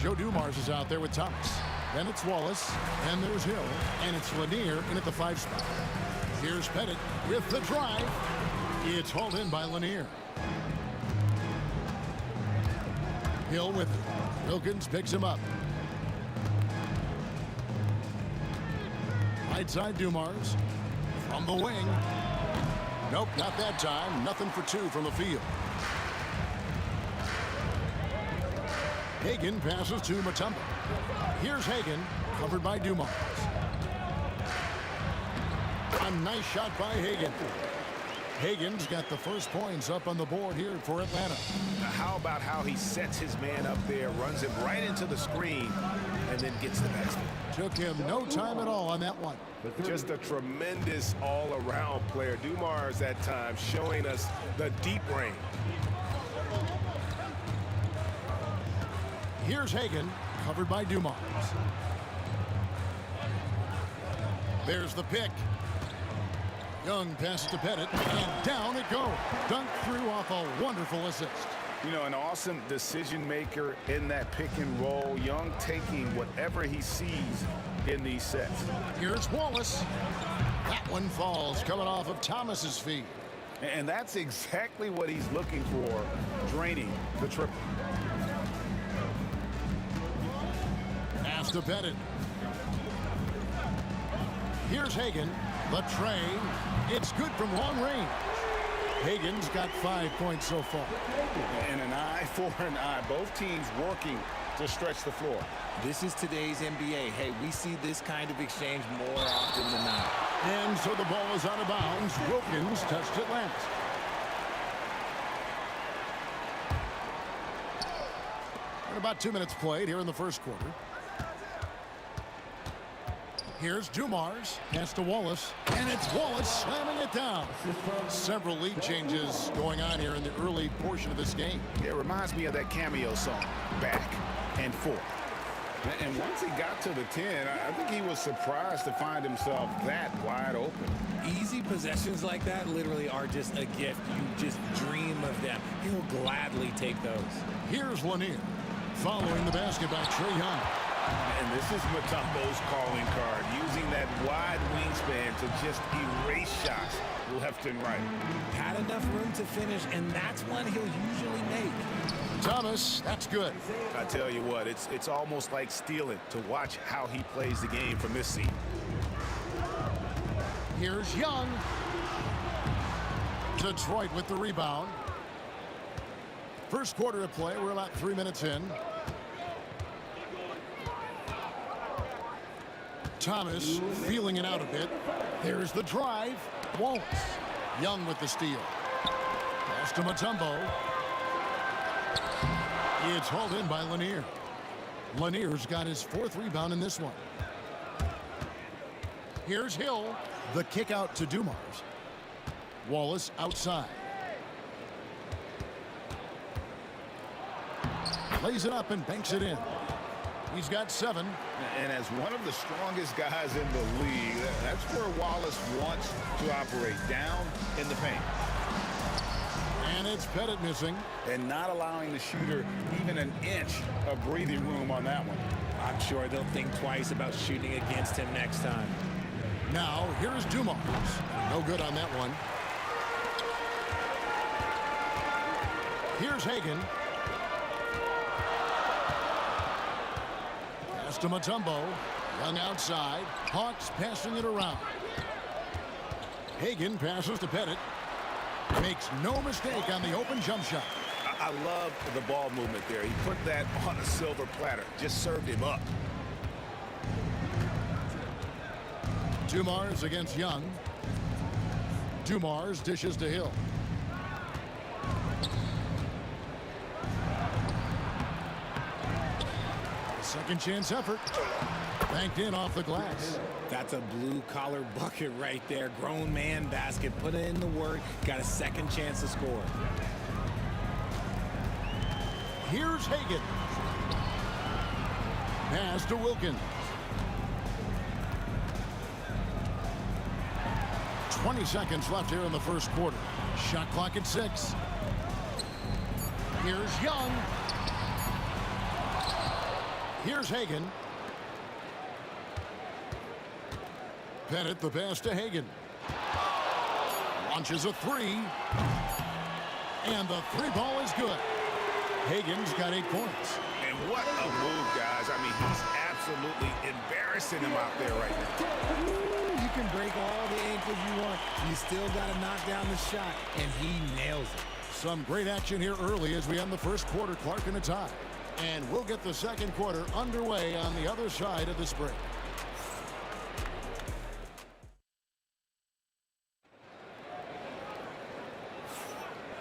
Joe Dumars is out there with Thomas. Then it's Wallace. And there's Hill. And it's Lanier in at the 5 spot. Here's Pettit with the drive. It's hauled in by Lanier. Hill with it. Wilkins picks him up. Right side Dumars. From the wing. Nope, not that time. Nothing for 2 from the field. Hagan passes to Mutombo. Here's Hagan, covered by Dumars. A nice shot by Hagan. Hagan's got the first points up on the board here for Atlanta. Now, how about how he sets his man up there, runs him right into the screen, and then gets the basket. Took him no time at all on that one. Just a tremendous all-around player. Dumars that time showing us the deep range. Here's Hagan, covered by Dumars. There's the pick. Young passes to Pettit, and down it goes. Dunked through off a wonderful assist. You know, an awesome decision maker in that pick and roll. Young taking whatever he sees in these sets. Here's Wallace. That one falls, coming off of Thomas's feet. And that's exactly what he's looking for, draining the triple. Pass to Pettit. Here's Hagan. The tray. It's good from long range. Hagan's got 5 points so far. And an eye for an eye. Both teams working to stretch the floor. This is today's NBA. Hey, we see this kind of exchange more often than not. And so the ball is out of bounds. Wilkins touched it last. And about 2 minutes played here in the first quarter. Here's Dumars. Pass to Wallace. And it's Wallace slamming it down. Several lead changes going on here in the early portion of this game. It reminds me of that cameo song, Back and Forth. And once he got to the 10, I think he was surprised to find himself that wide open. Easy possessions like that literally are just a gift. You just dream of them. He'll gladly take those. Here's Lanier. Following the basket by Trae Young. And this is Mutombo's calling card, using that wide wingspan to just erase shots left and right. Had enough room to finish, and that's one he'll usually make. Thomas, that's good. I tell you what, it's almost like stealing to watch how he plays the game from this seat. Here's Young. Detroit with the rebound. First quarter of play, we're about 3 minutes in. Thomas feeling it out a bit. There's the drive. Wallace. Young with the steal. Pass to Mutombo. It's hauled in by Lanier. Lanier's got his 4th rebound in this one. Here's Hill. The kick out to Dumars. Wallace outside. Lays it up and banks it in. He's got 7. And as one of the strongest guys in the league, that's where Wallace wants to operate, down in the paint. And it's Pettit missing. And not allowing the shooter even an inch of breathing room on that one. I'm sure they'll think twice about shooting against him next time. Now, here's Dumars. No good on that one. Here's Hagan. Pass to Mutombo. Young outside. Hawks passing it around. Hagan passes to Pettit. Makes no mistake on the open jump shot. I love the ball movement there. He put that on a silver platter. Just served him up. Dumars against Young. Dumars dishes to Hill. Second chance effort. Banked in off the glass. That's a blue-collar bucket right there. Grown man basket. Put in the work. Got a second chance to score. Here's Hagan. Pass to Wilkins. 20 seconds left here in the first quarter. Shot clock at 6. Here's Young. Here's Hagan. Pettit the pass to Hagan. Launches a 3. And the 3 ball is good. Hagan's got 8 points. And what a move, guys. I mean, he's absolutely embarrassing him out there right now. You can break all the ankles you want. You still got to knock down the shot, and he nails it. Some great action here early as we end the first quarter. Clark in a tie. And we'll get the second quarter underway on the other side of this break.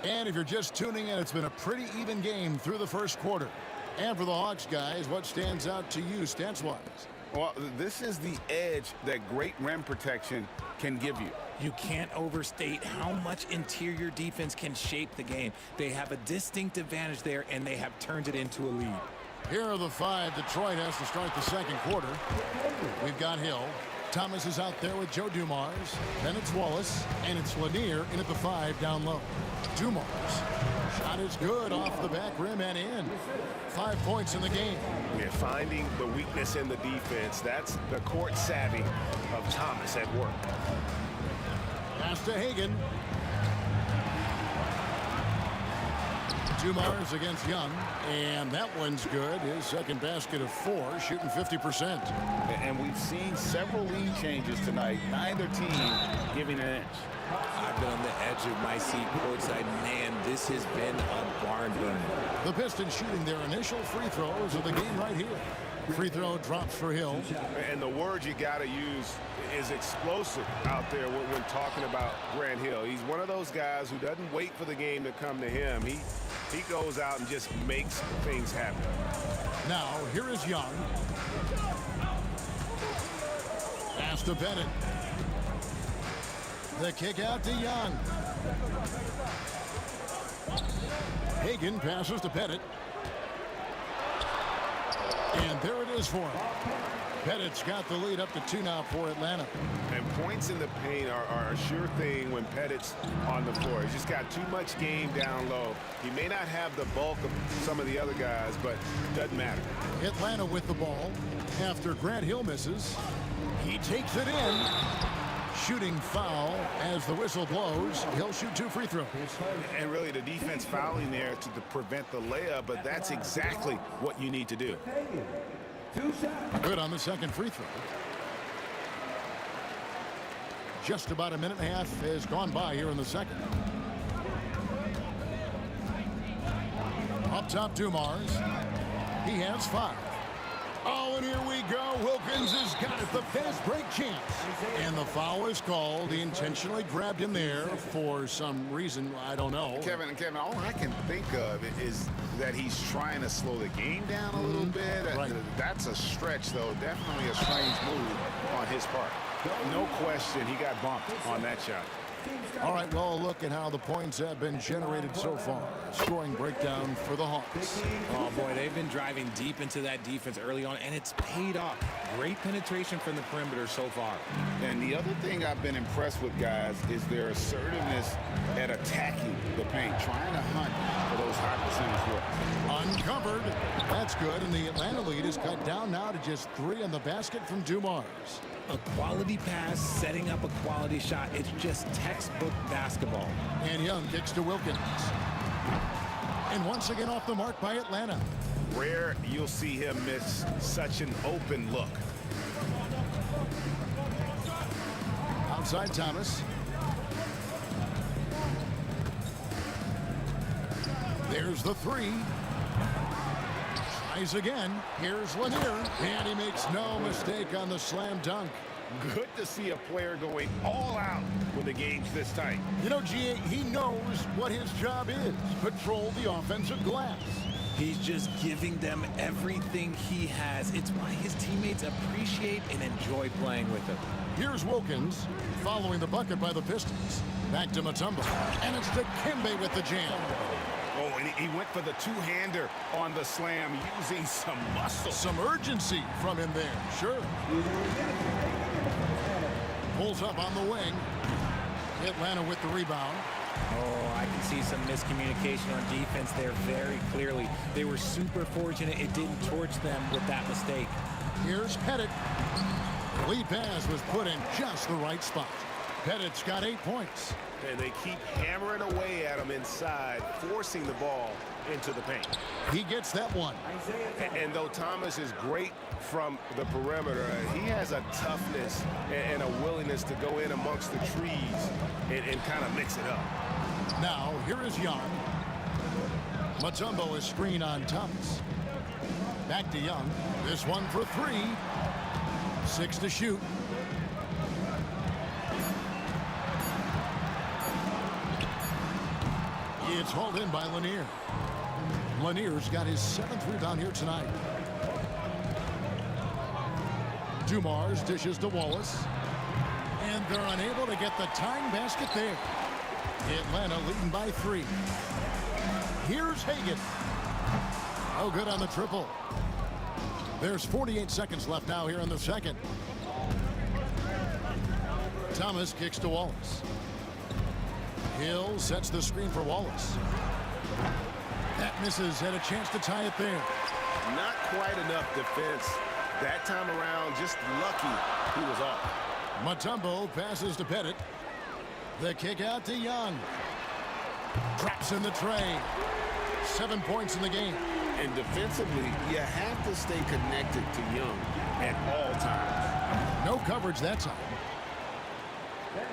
And if you're just tuning in, it's been a pretty even game through the first quarter. And for the Hawks guys, what stands out to you stats-wise? Well, this is the edge that great rim protection can give you. You can't overstate how much interior defense can shape the game. They have a distinct advantage there, and they have turned it into a lead. Here are the 5 Detroit has to start the second quarter. We've got Hill. Thomas is out there with Joe Dumars. Then it's Wallace, and it's Lanier in at the 5 down low. Dumars. Shot is good off the back rim and in. 5 points in the game. We're finding the weakness in the defense. That's the court savvy of Thomas at work. Pass to Hagan. Dumars against Young, and that one's good. His second basket of 4, shooting 50%. And we've seen several lead changes tonight. Neither team giving an inch. I've been on the edge of my seat courtside. Man, this has been a barn burner. The Pistons shooting their initial free throws of the game right here. Free throw drops for Hill. And the word you got to use is explosive out there when talking about Grant Hill. He's one of those guys who doesn't wait for the game to come to him. He goes out and just makes things happen. Now, here is Young. Pass to Bennett. The kick out to Young. Hagan passes to Pettit. And there it is for him. Pettit's got the lead up to 2 now for Atlanta. And points in the paint are a sure thing when Pettit's on the floor. He's just got too much game down low. He may not have the bulk of some of the other guys, but it doesn't matter. Atlanta with the ball. After Grant Hill misses, he takes it in. Shooting foul as the whistle blows. He'll shoot 2 free throws. And really the defense fouling there to prevent the layup, but that's exactly what you need to do. Good on the second free throw. Just about a minute and a half has gone by here in the second. Up top, Dumars. He has 5. Oh, and here we go. Wilkins has got it. The fast break chance. And the foul is called. He intentionally grabbed him there for some reason. I don't know. Kevin, all I can think of is that he's trying to slow the game down a little bit. Right. That's a stretch, though. Definitely a strange move on his part. No question, he got bumped on that shot. All right, well, a look at how the points have been generated so far. Scoring breakdown for the Hawks. Oh, boy, they've been driving deep into that defense early on, and it's paid off. Great penetration from the perimeter so far. And the other thing I've been impressed with, guys, is their assertiveness at attacking the paint, trying to hunt for those high percentage looks. Uncovered. That's good, and the Atlanta lead is cut down now to just 3 on the basket from Dumars. A quality pass, setting up a quality shot. It's just textbook basketball. And Young kicks to Wilkins. And once again off the mark by Atlanta. Rare you'll see him miss such an open look. Outside Thomas. There's the 3. Tries again. Here's Lanier. And he makes no mistake on the slam dunk. Good to see a player going all out when the game's this tight. You know, G.A., he knows what his job is. Patrol the offensive glass. He's just giving them everything he has. It's why his teammates appreciate and enjoy playing with him. Here's Wilkins following the bucket by the Pistons. Back to Mutombo. And it's Dikembe with the jam. Oh, and he went for the 2-hander on the slam, using some muscle. Some urgency from him there, sure. Pulls up on the wing. Atlanta with the rebound. Oh, I can see some miscommunication on defense there very clearly. They were super fortunate it didn't torch them with that mistake. Here's Pettit. Lead pass was put in just the right spot. Pettit's got 8 points. And they keep hammering away at him inside, forcing the ball into the paint. He gets that one. And though Thomas is great from the perimeter, he has a toughness and a willingness to go in amongst the trees and kind of mix it up. Now, here is Young. Mutombo is screen on Thomas. Back to Young. This one for 3. 6 to shoot. It's hauled in by Lanier. Lanier's got his 7th rebound here tonight. Dumars dishes to Wallace. And they're unable to get the tying basket there. Atlanta leading by 3. Here's Hagan. Oh, good on the triple. There's 48 seconds left now here in the second. Thomas kicks to Wallace. Hill sets the screen for Wallace. That misses, had a chance to tie it there. Not quite enough defense that time around, just lucky he was off. Mutombo passes to Pettit. The kick out to Young. Drops in the tray. 7 points in the game. And defensively, you have to stay connected to Young at all times. No coverage that time.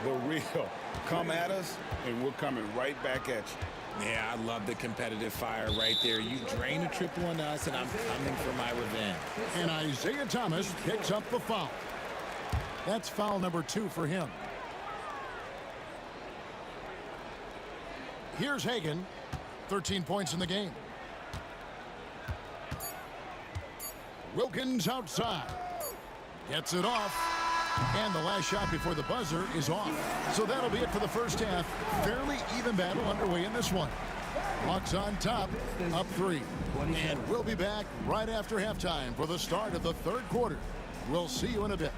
The real. Come at us, and we're coming right back at you. Yeah, I love the competitive fire right there. You drain a triple on us, and I'm coming for my revenge. And Isaiah Thomas picks up the foul. That's foul number 2 for him. Here's Hagan. 13 points in the game. Wilkins outside. Gets it off. And the last shot before the buzzer is off. So that'll be it for the first half. Fairly even battle underway in this one. Hawks on top, up 3. And we'll be back right after halftime for the start of the third quarter. We'll see you in a bit.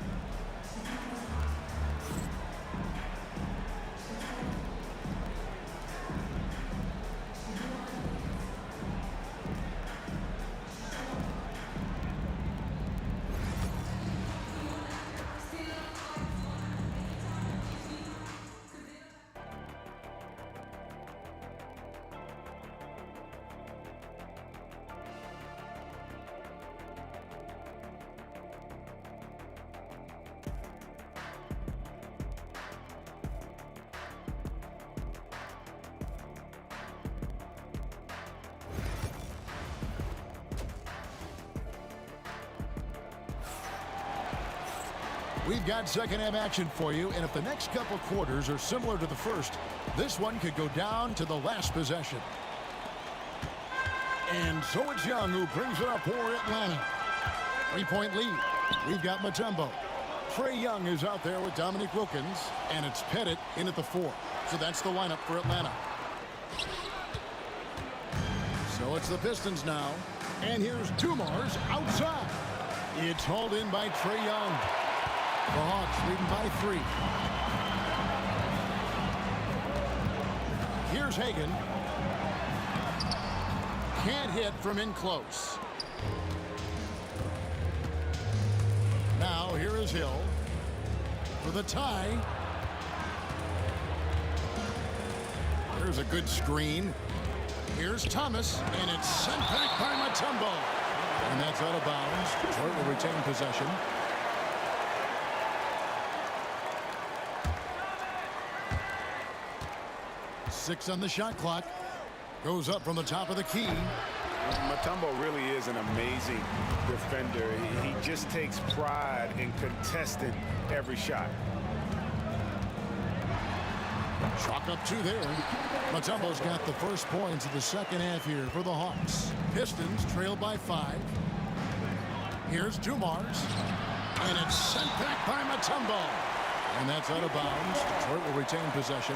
We've got second half action for you, and if the next couple quarters are similar to the first, this one could go down to the last possession. And so it's Young who brings it up for Atlanta. 3-point lead. We've got Mutombo. Trae Young is out there with Dominique Wilkins, and it's Pettit in at the 4. So that's the lineup for Atlanta. So it's the Pistons now. And here's Dumars outside. It's hauled in by Trae Young. The Hawks leading by 3. Here's Hagan. Can't hit from in close. Now here is Hill for the tie. There's a good screen. Here's Thomas, and it's sent back by Mutombo. And that's out of bounds. Detroit will retain possession. Six on the shot clock. Goes up from the top of the key. Mutombo really is an amazing defender. He just takes pride in contesting every shot. Chalk up 2 there. Mutombo's got the first points of the second half here for the Hawks. Pistons trail by 5. Here's Dumars. And it's sent back by Mutombo. And that's out of bounds. Detroit will retain possession.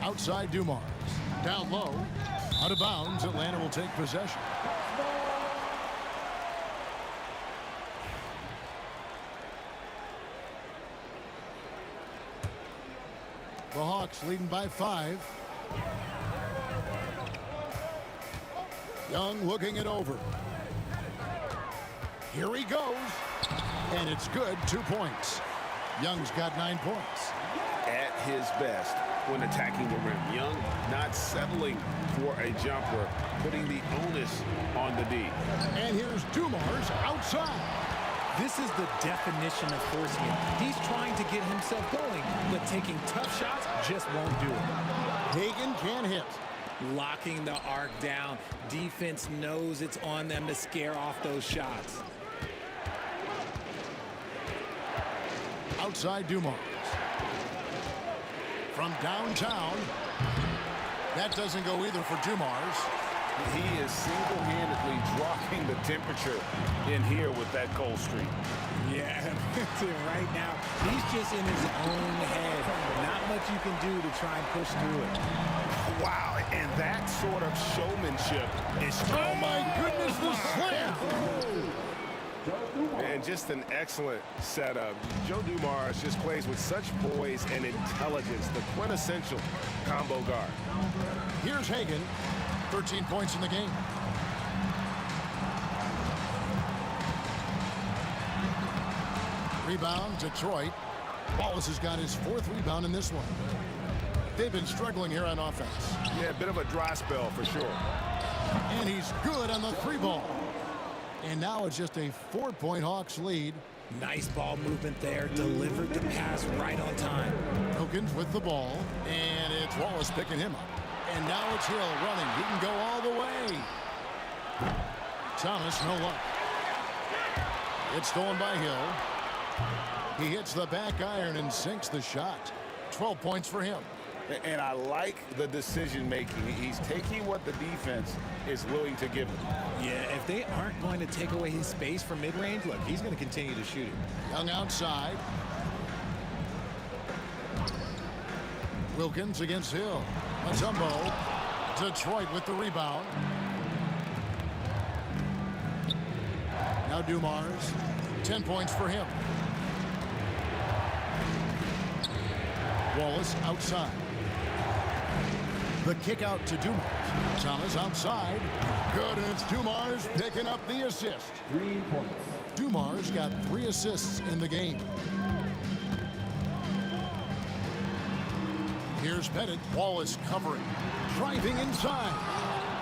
Outside Dumars. Down low. Out of bounds. Atlanta will take possession. The Hawks leading by 5. Young looking it over. Here he goes. And it's good. 2 points. Young's got 9 points. At his best when attacking the rim. Young not settling for a jumper, putting the onus on the D. And here's Dumars outside. This is the definition of forcing it. He's trying to get himself going, but taking tough shots just won't do it. Hagan can't hit. Locking the arc down. Defense knows it's on them to scare off those shots. Outside Dumars. From downtown. That doesn't go either for Dumars. He is single-handedly dropping the temperature in here with that cold streak. Yeah, right now, he's just in his own head. Not much you can do to try and push through it. Wow, and that sort of showmanship is... Oh, my goodness, the slam! And just an excellent setup. Joe Dumars just plays with such poise and intelligence, the quintessential combo guard. Here's Hagan, 13 points in the game. Rebound, Detroit. Wallace has got his 4th rebound in this one. They've been struggling here on offense. Yeah, a bit of a dry spell for sure. And he's good on the 3-ball. And now it's just a 4-point Hawks lead. Nice ball movement there. Delivered the pass right on time. Wilkins with the ball. And it's Wallace picking him up. And now it's Hill running. He can go all the way. Thomas, no luck. It's stolen by Hill. He hits the back iron and sinks the shot. 12 points for him. And I like the decision making. He's taking what the defense is willing to give him. Yeah, if they aren't going to take away his space from mid-range, look, he's going to continue to shoot it. Young outside. Wilkins against Hill. Matumbo. Detroit with the rebound. Now Dumars. 10 points for him. Wallace outside. The kick out to Dumars. Thomas outside. Good, and it's Dumars picking up the assist. 3 points. Dumars got 3 assists in the game. Here's Pettit. Wallace covering. Driving inside.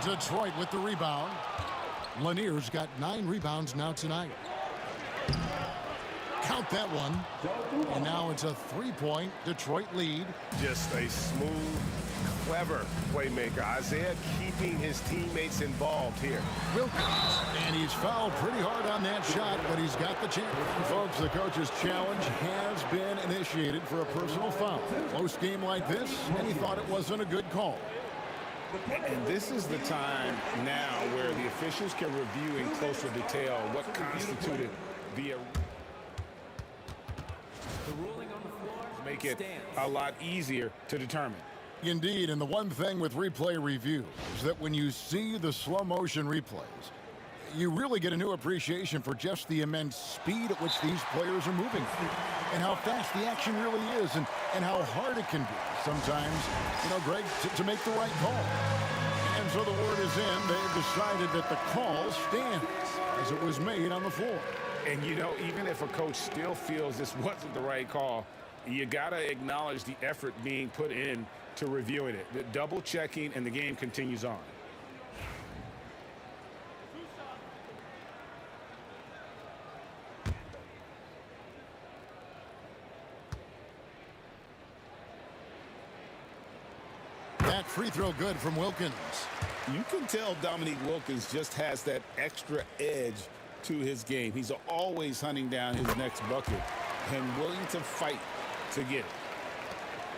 Detroit with the rebound. Lanier's got 9 rebounds now tonight. Count that one. And now it's a 3-point Detroit lead. Just a smooth, clever playmaker. Isaiah keeping his teammates involved here. Wilkins. And he's fouled pretty hard on that shot, but he's got the chance. Folks, the coach's challenge has been initiated for a personal foul. Close game like this, and he thought it wasn't a good call. And this is the time now where the officials can review in closer detail what constituted the ruling on the floor. Make it a lot easier to determine. Indeed, and the one thing with replay review is that when you see the slow motion replays, you really get a new appreciation for just the immense speed at which these players are moving and how fast the action really is and how hard it can be sometimes, Greg, to make the right call. And so the word is in. They've decided that the call stands as it was made on the floor. And, even if a coach still feels this wasn't the right call, you got to acknowledge the effort being put in to reviewing it. The double checking, and the game continues on. That free throw good from Wilkins. You can tell Dominique Wilkins just has that extra edge to his game. He's always hunting down his next bucket and willing to fight to get it.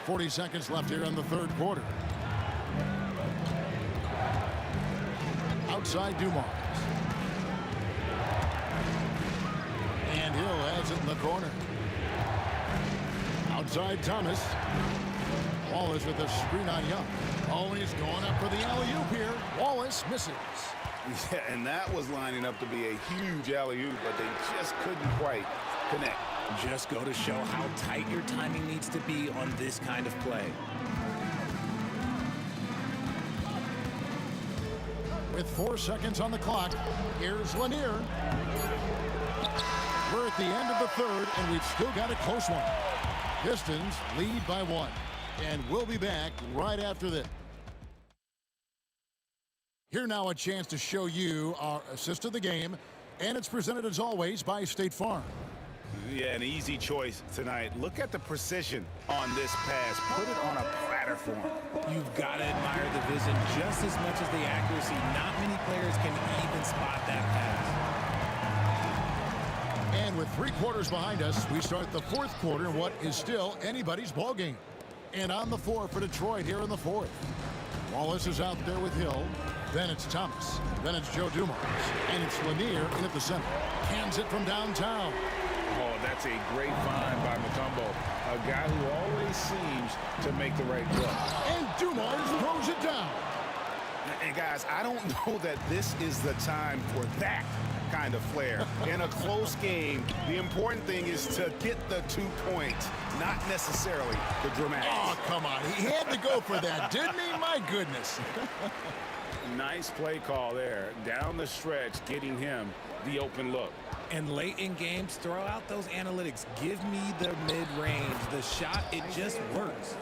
40 seconds left here in the third quarter. Outside Dumars. And Hill has it in the corner. Outside Thomas. Wallace with a screen on Young. Oh, he's going up for the alley-oop here. Wallace misses. Yeah, and that was lining up to be a huge alley-oop, but they just couldn't quite connect. Just go to show how tight your timing needs to be on this kind of play. With 4 seconds on the clock, here's Lanier. We're at the end of the third, and we've still got a close one. Pistons lead by 1. And we'll be back right after this. Here now a chance to show you our assist of the game, and it's presented as always by State Farm. Yeah, an easy choice tonight. Look at the precision on this pass. Put it on a platter for him. You've got to admire the vision just as much as the accuracy. Not many players can even spot that pass. And with 3 quarters behind us, we start the fourth quarter in what is still anybody's ball game. And on the floor for Detroit here in the fourth. Wallace is out there with Hill. Then it's Thomas. Then it's Joe Dumars. And it's Lanier in at the center. Cans it from downtown. Oh, that's a great find by Matumbo. A guy who always seems to make the right play. And Dumars throws it down. And guys, I don't know that this is the time for that kind of flair. In a close game, the important thing is to get the 2 points, not necessarily the dramatics. Oh, come on. He had to go for that, didn't he? My goodness. Nice play call there. Down the stretch, getting him the open look. And late in games, throw out those analytics. Give me the mid-range. The shot, it just works.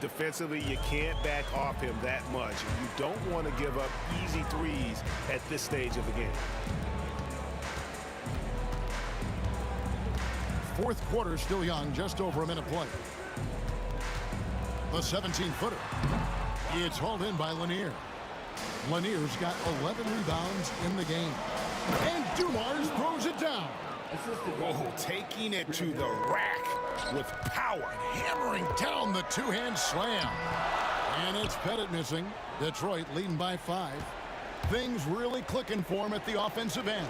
Defensively, you can't back off him that much. You don't want to give up easy threes at this stage of the game. Fourth quarter still young, just over a minute play. The 17-footer. It's hauled in by Lanier. Lanier's got 11 rebounds in the game. And Dumars throws it down. Oh, taking it to the rack with power. Hammering down the two-hand slam. And it's Pettit missing. Detroit leading by 5. Things really clicking for him at the offensive end.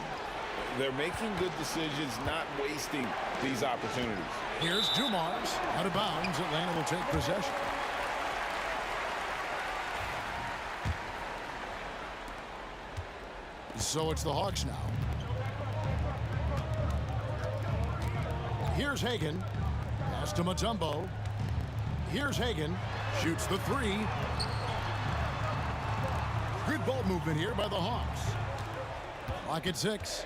They're making good decisions, not wasting these opportunities. Here's Dumars. Out of bounds. Atlanta will take possession. So it's the Hawks now. Here's Hagan. Pass to Mutombo. Here's Hagan. Shoots the 3. Good ball movement here by the Hawks. Clock at 6.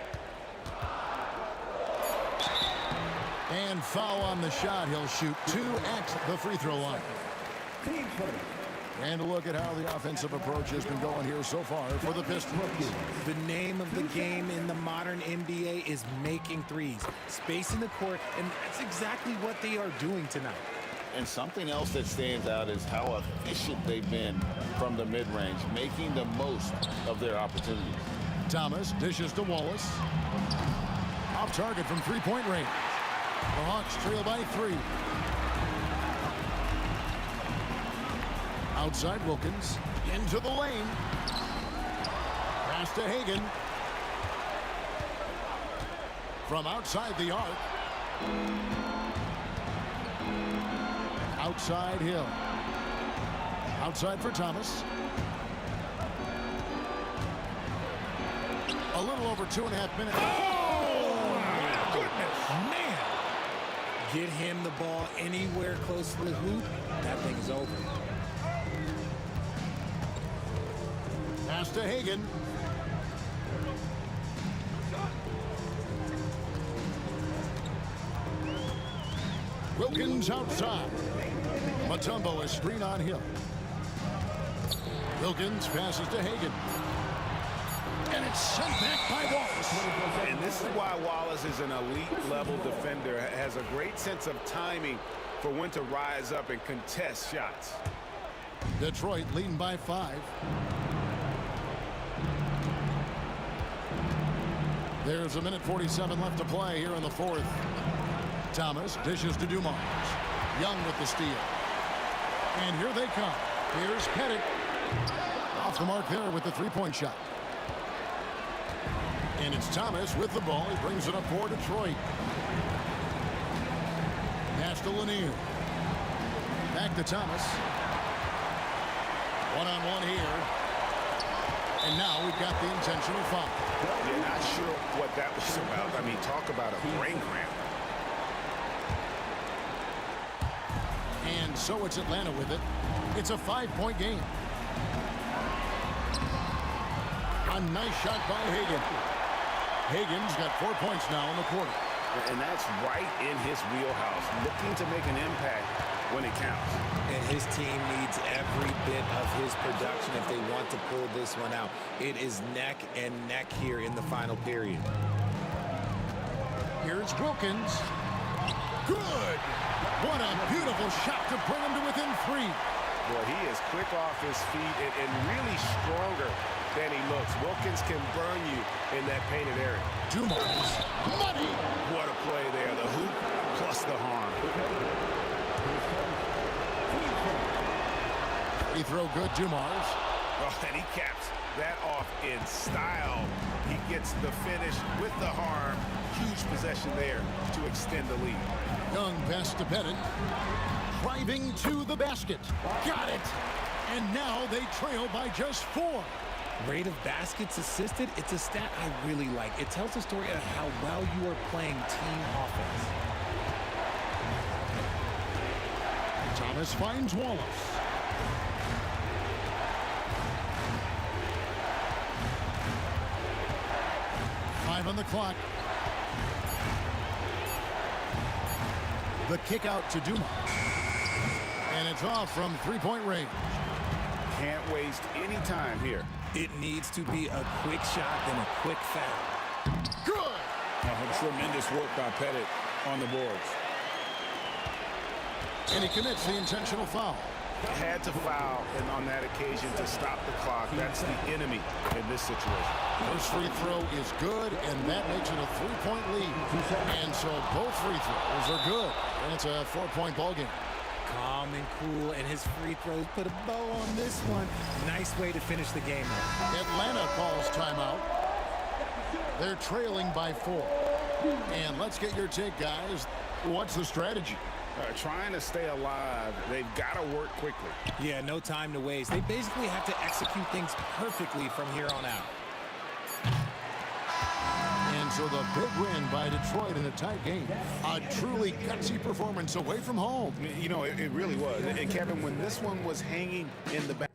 And foul on the shot. He'll shoot 2 at the free throw line. And a look at how the offensive approach has been going here so far for the Pistons. The name of the game in the modern NBA is making threes. Spacing the court, and that's exactly what they are doing tonight. And something else that stands out is how efficient they've been from the mid-range, making the most of their opportunities. Thomas dishes to Wallace. Off target from three-point range. The Hawks trail by 3. Outside Wilkins. Into the lane. Pass to Hagan. From outside the arc. Outside Hill. Outside for Thomas. A little over 2.5 minutes. Oh, my goodness. Man. Get him the ball anywhere close to the hoop. That thing is over. Pass to Hagan. Wilkins outside. Mutombo is screen on Hill. Wilkins passes to Hagan. And it's sent back by Wallace. And this is why Wallace is an elite level defender. Has a great sense of timing for when to rise up and contest shots. Detroit leading by 5. There's 1:47 left to play here in the fourth. Thomas dishes to Dumars. Young with the steal. And here they come. Here's Pettit. Off the mark there with the three-point shot. And it's Thomas with the ball. He brings it up for Detroit. Pass to Lanier. Back to Thomas. One-on-one here. And now we've got the intentional foul. You're not sure what that was about. I mean, talk about a brain cramp. And so it's Atlanta with it. It's a 5-point game. A nice shot by Hagan. Hagan's got 4 points now in the quarter. And that's right in his wheelhouse, looking to make an impact when it counts. And his team needs every bit of his production if they want to pull this one out. It is neck and neck here in the final period. Here's Wilkins. Good. What a beautiful shot to bring him to within 3. Boy, he is quick off his feet and really stronger than he looks. Wilkins can burn you in that painted area. Dumars. Money. What a play there. The hoop plus the harm. Free throw good, Dumars. Oh, and he caps that off in style. He gets the finish with the harm. Huge possession there to extend the lead. Young pass to Pettit. Driving to the basket. Got it. And now they trail by just 4. Rate of baskets assisted, it's a stat I really like. It tells a story of how well you are playing team offense. Thomas finds Wallace. 5 on the clock. The kick out to Duma. And it's off from three-point range. Can't waste any time here. It needs to be a quick shot and a quick foul. Good! Tremendous work by Pettit on the boards. And he commits the intentional foul. Had to foul, and on that occasion to stop the clock. That's the enemy in this situation. First free throw is good, and that makes it a 3-point lead. And so both free throws are good. And it's a 4-point ball game. Calm and cool, and his free throws put a bow on this one. Nice way to finish the game. Atlanta calls timeout. They're trailing by 4. And let's get your take, guys. What's the strategy? Trying to stay alive, they've got to work quickly. Yeah, no time to waste. They basically have to execute things perfectly from here on out. And so the big win by Detroit in a tight game. A truly gutsy performance away from home. You know, it really was. And Kevin, when this one was hanging in the back,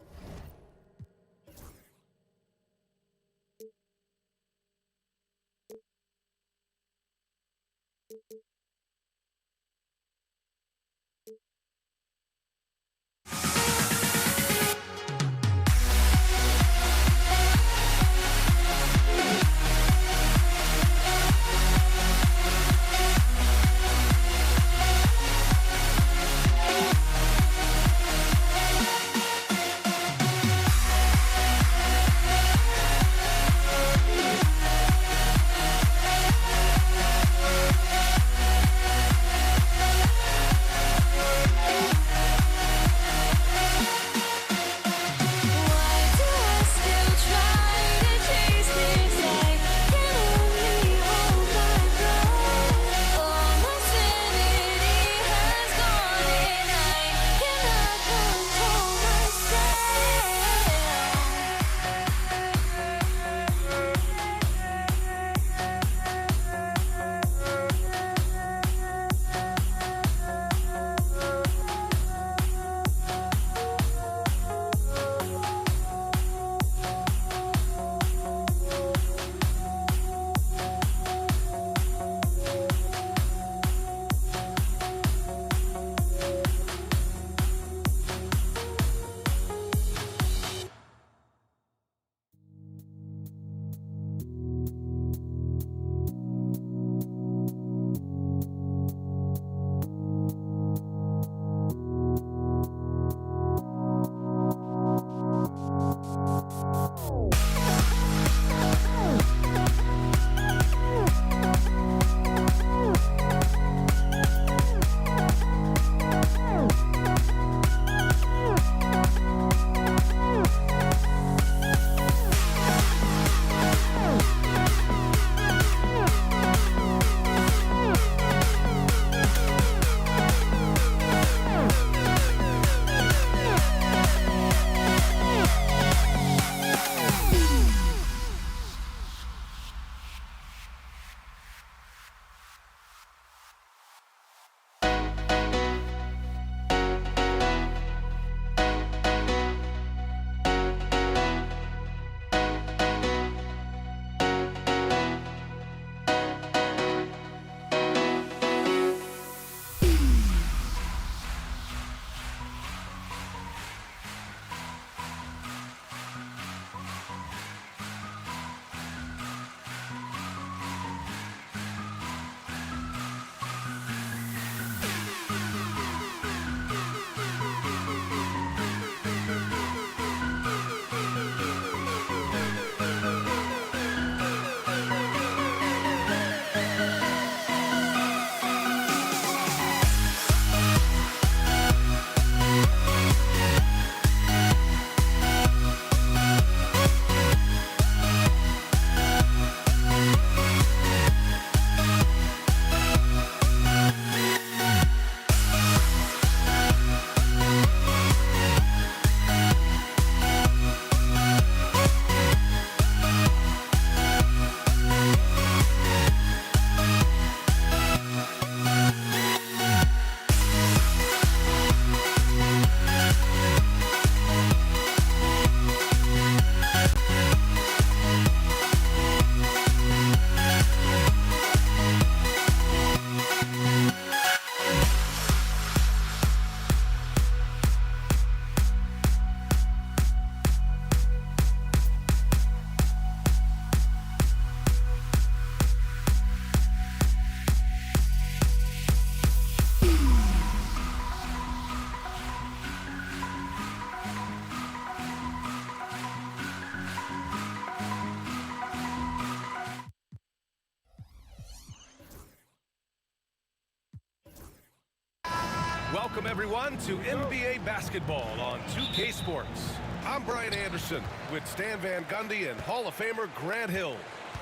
Welcome, everyone, to NBA basketball on 2K Sports. I'm Brian Anderson with Stan Van Gundy and Hall of Famer Grant Hill.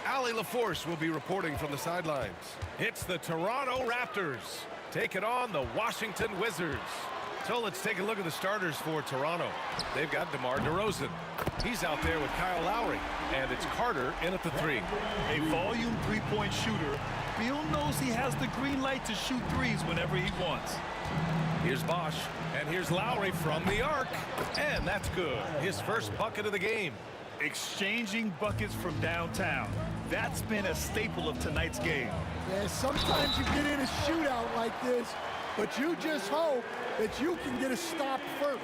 Allie LaForce will be reporting from the sidelines. It's the Toronto Raptors taking on the Washington Wizards. So let's take a look at the starters for Toronto. They've got DeMar DeRozan. He's out there with Kyle Lowry, and it's Carter in at the 3. A volume three-point shooter. Beal knows he has the green light to shoot threes whenever he wants. Here's Bosch, and here's Lowry from the arc, and that's good. His first bucket of the game. Exchanging buckets from downtown. That's been a staple of tonight's game. Yeah, sometimes you get in a shootout like this, but you just hope that you can get a stop first.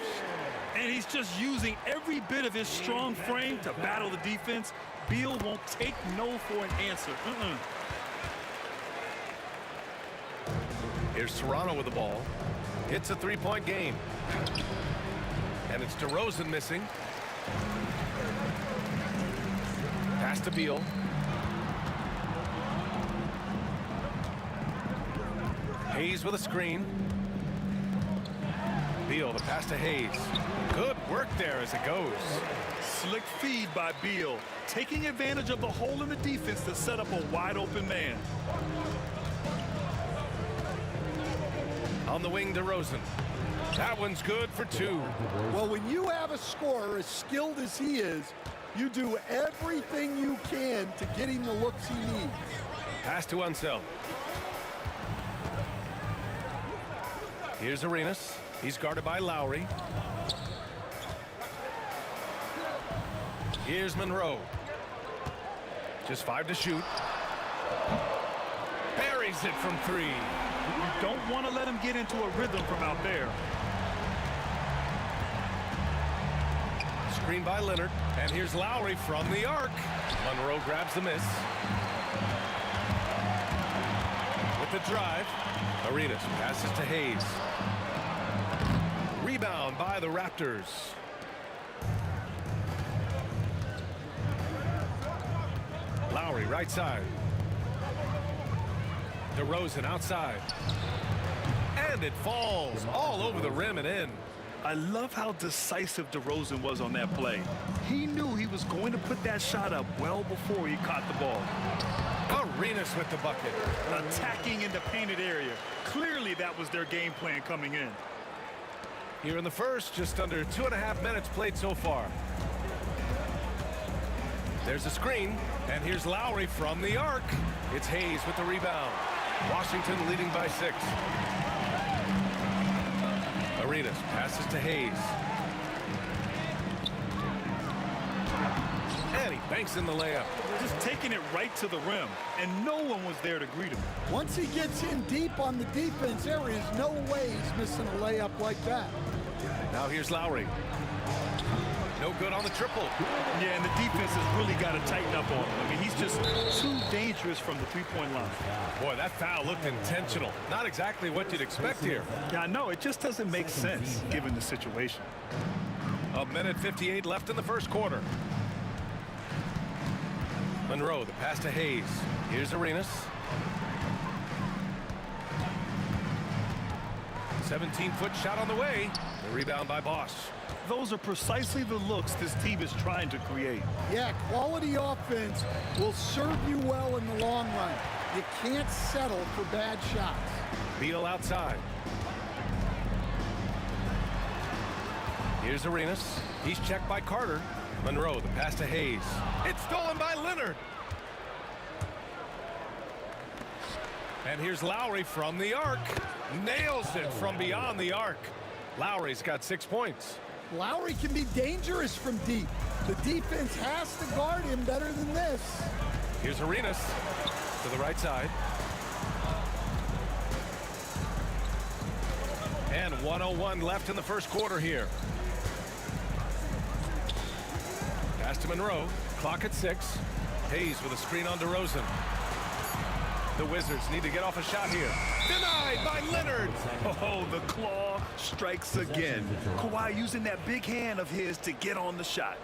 And he's just using every bit of his strong frame to battle the defense. Beal won't take no for an answer. Here's Toronto with the ball. It's a three-point game. And it's DeRozan missing. Pass to Beal. Hayes with a screen. Beal, the pass to Hayes. Good work there as it goes. Slick feed by Beal, taking advantage of the hole in the defense to set up a wide-open man. On the wing, DeRozan. That one's good for 2. Well, when you have a scorer as skilled as he is, you do everything you can to get him the looks he needs. Pass to Unseld. Here's Arenas. He's guarded by Lowry. Here's Monroe. Just 5 to shoot. Buries it from 3. You don't want to let him get into a rhythm from out there. Screen by Leonard. And here's Lowry from the arc. Monroe grabs the miss. With the drive. Arenas passes to Hayes. Rebound by the Raptors. Lowry right side. DeRozan outside. And it falls all over the rim and in. I love how decisive DeRozan was on that play. He knew he was going to put that shot up well before he caught the ball. Arenas with the bucket. Attacking in the painted area. Clearly that was their game plan coming in. Here in the first, just under 2.5 minutes played so far. There's a screen, and here's Lowry from the arc. It's Hayes with the rebound. Washington leading by 6. Arenas passes to Hayes. And he banks in the layup. Just taking it right to the rim, and no one was there to greet him. Once he gets in deep on the defense, there is no way he's missing a layup like that. Now here's Lowry. No good on the triple. Yeah, and the defense has really got to tighten up on him. I mean, he's just too dangerous from the three-point line. Boy, that foul looked intentional. Not exactly what you'd expect here. Yeah, I know. It just doesn't make sense given the situation. 1:58 left in the first quarter. Monroe, the pass to Hayes. Here's Arenas. 17-foot shot on the way. The rebound by Bosch. Those are precisely the looks this team is trying to create. Yeah, quality offense will serve you well in the long run. You can't settle for bad shots. Beal outside. Here's Arenas. He's checked by Carter. Monroe, the pass to Hayes. It's stolen by Leonard. And here's Lowry from the arc. Nails it from beyond the arc. Lowry's got 6 points. Lowry can be dangerous from deep. The defense has to guard him better than this. Here's Arenas to the right side. And 1:01 left in the first quarter here. Pass to Monroe. Clock at 6. Hayes with a screen on DeRozan. The Wizards need to get off a shot here. Denied by Leonard. Oh, the claw strikes again. Kawhi using that big hand of his to get on the shot.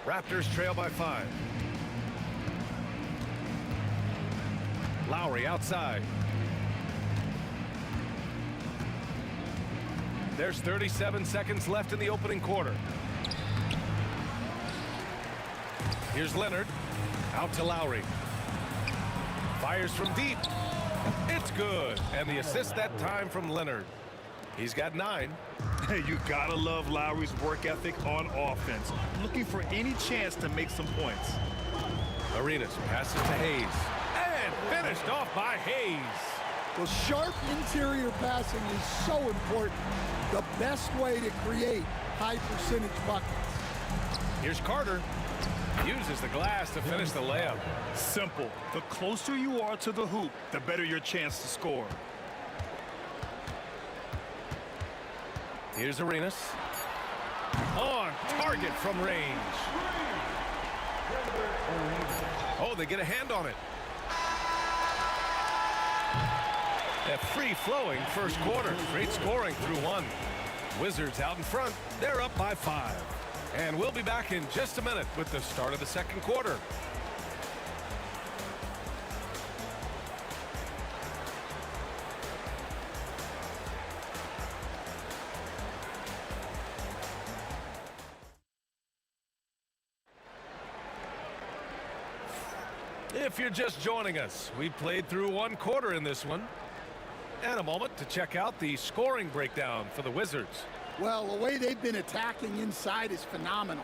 Raptors trail by 5. Lowry outside. There's 37 seconds left in the opening quarter. Here's Leonard. Out to Lowry. Fires from deep. It's good. And the assist that time from Leonard. He's got 9. Hey, you gotta love Lowry's work ethic on offense. Looking for any chance to make some points. Arenas passes to Hayes. And finished off by Hayes. Well, sharp interior passing is so important. The best way to create high percentage buckets. Here's Carter. Uses the glass to finish the layup. Simple. The closer you are to the hoop, the better your chance to score. Here's Arenas. On target from range. Oh, they get a hand on it. A free-flowing first quarter. Great scoring through 1. Wizards out in front. They're up by 5. And we'll be back in just a minute with the start of the second quarter. If you're just joining us, we played through 1 quarter in this one. And a moment to check out the scoring breakdown for the Wizards. Well, the way they've been attacking inside is phenomenal.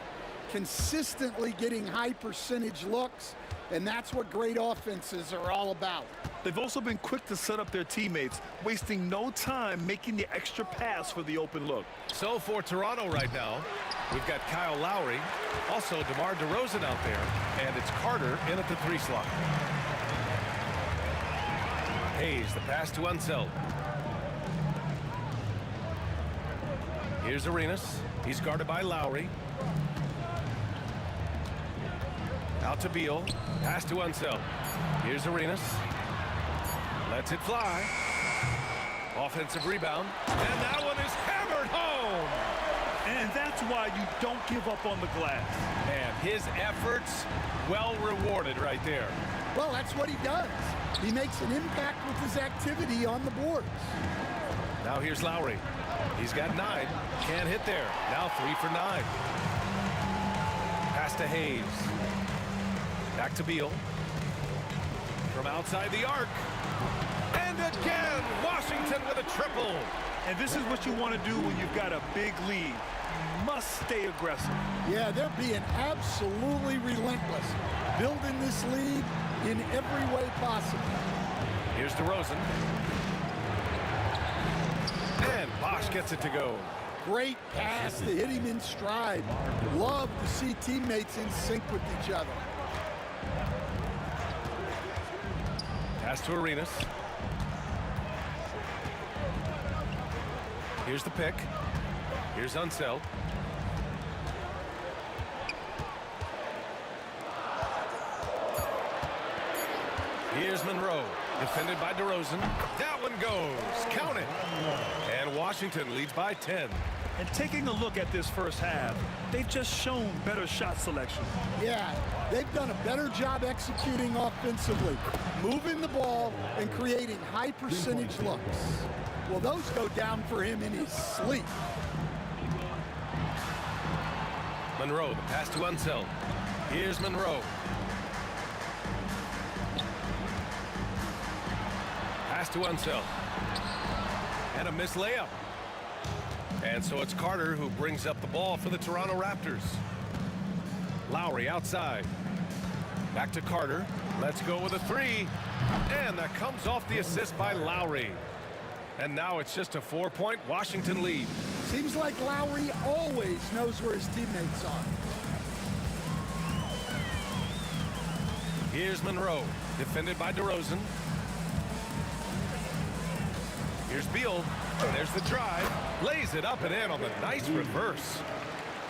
Consistently getting high percentage looks, and that's what great offenses are all about. They've also been quick to set up their teammates, wasting no time making the extra pass for the open look. So for Toronto right now, we've got Kyle Lowry, also DeMar DeRozan out there, and it's Carter in at the 3 slot. Hayes, the pass to Unseld. Here's Arenas. He's guarded by Lowry. Out to Beal. Pass to Unseld. Here's Arenas. Lets it fly. Offensive rebound. And that one is hammered home. And that's why you don't give up on the glass. And his efforts well rewarded right there. Well, that's what he does. He makes an impact with his activity on the boards. Now here's Lowry. He's got 9. Can't hit there. Now 3 for 9. Pass to Hayes. Back to Beal. From outside the arc. And again, Washington with a triple. And this is what you want to do when you've got a big lead. You must stay aggressive. Yeah, they're being absolutely relentless. Building this lead in every way possible. Here's DeRozan. And Bosch gets it to go. Great pass to hit him in stride. Love to see teammates in sync with each other. Pass to Arenas. Here's the pick. Here's Unseld. Here's Monroe. Defended by DeRozan. That one goes. Count it. And Washington leads by 10. And taking a look at this first half, they've just shown better shot selection. Yeah, they've done a better job executing offensively, moving the ball and creating high percentage looks. Well, those go down for him in his sleep. Monroe, the pass to Unseld. Here's Monroe. Pass to Unseld. And a missed layup. And so it's Carter who brings up the ball for the Toronto Raptors. Lowry outside. Back to Carter. Let's go with a 3. And that comes off the assist by Lowry. And now it's just a 4-point Washington lead. Seems like Lowry always knows where his teammates are. Here's Monroe. Defended by DeRozan. Here's Beal. There's the drive. Lays it up and in on the nice reverse.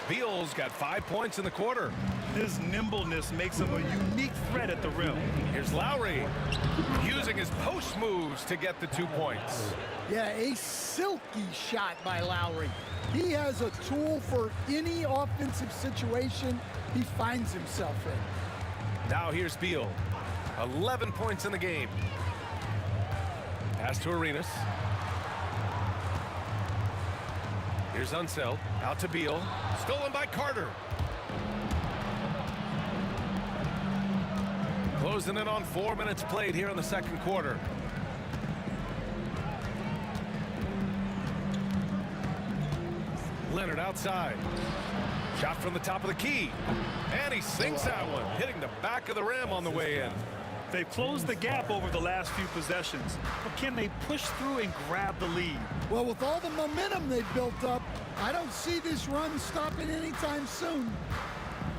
Beal's got 5 points in the quarter. His nimbleness makes him a unique threat at the rim. Here's Lowry using his post moves to get the 2 points. Yeah, a silky shot by Lowry. He has a tool for any offensive situation he finds himself in. Now here's Beal. 11 points in the game. Pass to Arenas. Here's Unseld. Out to Beal. Stolen by Carter. Closing in on 4 minutes played here in the second quarter. Leonard outside. Shot from the top of the key. And he sinks that one, hitting the back of the rim on the way in. They've closed the gap over the last few possessions, but can they push through and grab the lead? Well, with all the momentum they've built up, I don't see this run stopping anytime soon.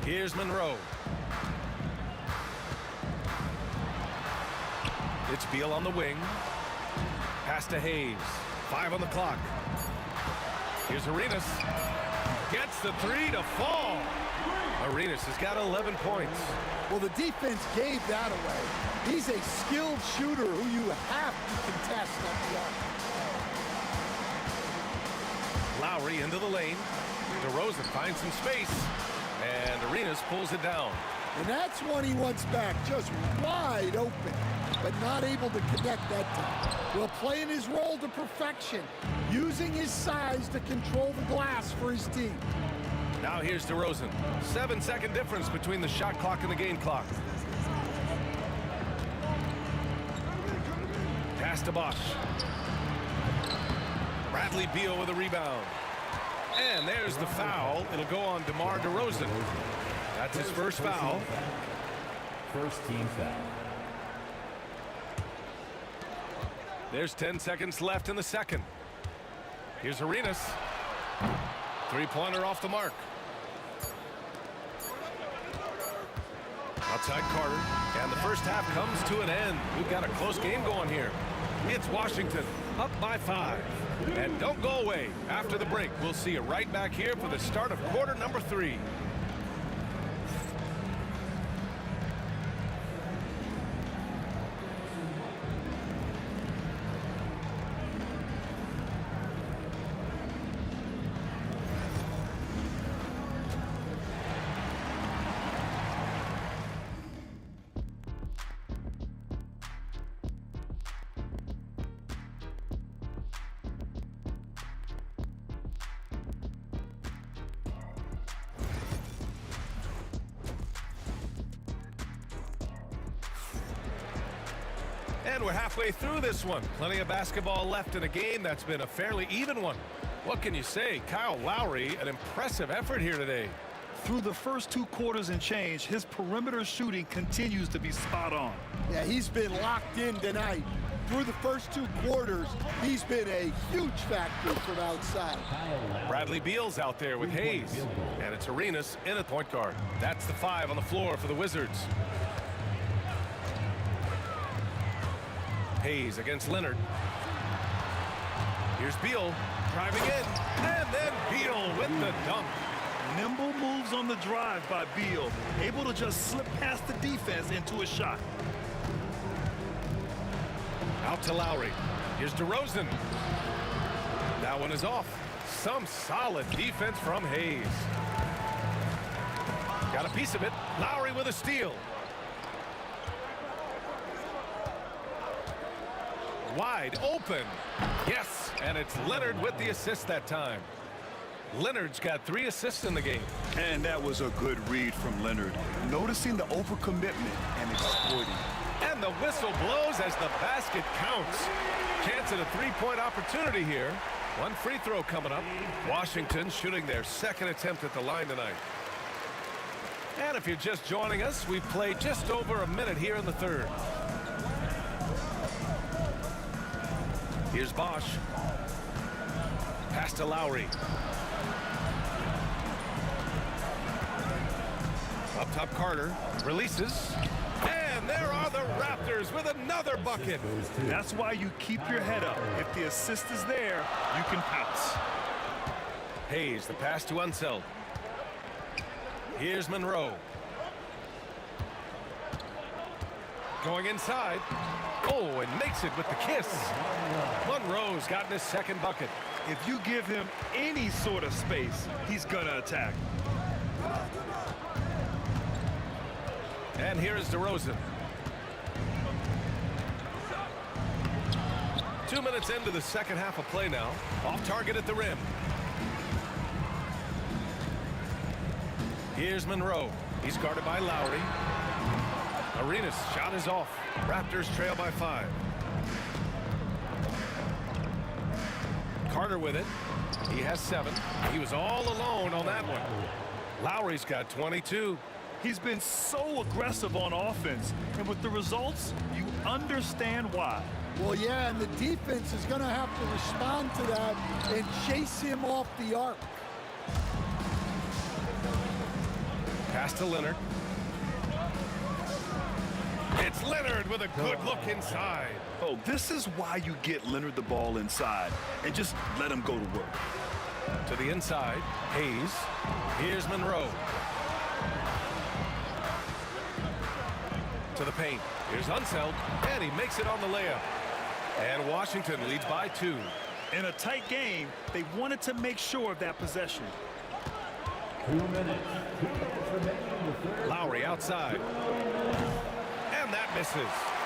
Here's Monroe. It's Beal on the wing. Pass to Hayes. 5 on the clock. Here's Arenas. Gets the 3 to fall. Arenas has got 11 points. Well, the defense gave that away. He's a skilled shooter who you have to contest up the arc. Lowry into the lane. DeRozan finds some space. And Arenas pulls it down. And that's one he wants back, just wide open, but not able to connect that time. Well, playing his role to perfection, using his size to control the glass for his team. Now here's DeRozan. 7-second difference between the shot clock and the game clock. Pass to Bosch. Bradley Beal with a rebound. And there's the foul. It'll go on DeMar DeRozan. That's his first foul. First team foul. There's 10 seconds left in the second. Here's Arenas. Three-pointer off the mark. Outside Carter. And the first half comes to an end. We've got a close game going here. It's Washington up by 5. And don't go away. After the break, we'll see you right back here for the start of quarter number 3. And we're halfway through this one. Plenty of basketball left in a game that's been a fairly even one. What can you say? Kyle Lowry, an impressive effort here today. Through the first 2 quarters and change, his perimeter shooting continues to be spot on. Yeah, he's been locked in tonight. Through the first 2 quarters, he's been a huge factor from outside. Bradley Beal's out there with Hayes. And it's Arenas in at point guard. That's the 5 on the floor for the Wizards. Hayes against Leonard. Here's Beal driving in. And then Beal with the dunk. Nimble moves on the drive by Beal, able to just slip past the defense into a shot. Out to Lowry. Here's DeRozan. That one is off. Some solid defense from Hayes. Got a piece of it. Lowry with a steal. Wide open. Yes, and it's Leonard with the assist that time. Leonard's got 3 assists in the game. And that was a good read from Leonard. Noticing the overcommitment and exploiting. And the whistle blows as the basket counts. Chance at a 3-point opportunity here. 1 free throw coming up. Washington shooting their 2nd attempt at the line tonight. And if you're just joining us, we've played just over a minute here in the 3rd. Here's Bosch. Pass to Lowry. Up top Carter. Releases. And there are the Raptors with another bucket. That's why you keep your head up. If the assist is there, you can pounce. Hayes, the pass to Unseld. Here's Monroe. Going inside. Oh, and makes it with the kiss. Monroe's gotten his 2nd bucket. If you give him any sort of space, he's gonna attack. And here is DeRozan. 2 minutes into the 2nd half of play now. Off target at the rim. Here's Monroe. He's guarded by Lowry. Arenas' shot is off. Raptors trail by 5. Carter with it. He has 7. He was all alone on that one. Lowry's got 22. He's been so aggressive on offense, and with the results, you understand why. Well, yeah, and the defense is going to have to respond to that and chase him off the arc. Pass to Leonard. It's Leonard with a good look inside. Oh, this is why you get Leonard the ball inside and just let him go to work. To the inside, Hayes. Here's Monroe. To the paint. Here's Unseld, and he makes it on the layup. And Washington leads by 2. In a tight game, they wanted to make sure of that possession. 2 minutes. Lowry outside. And that misses.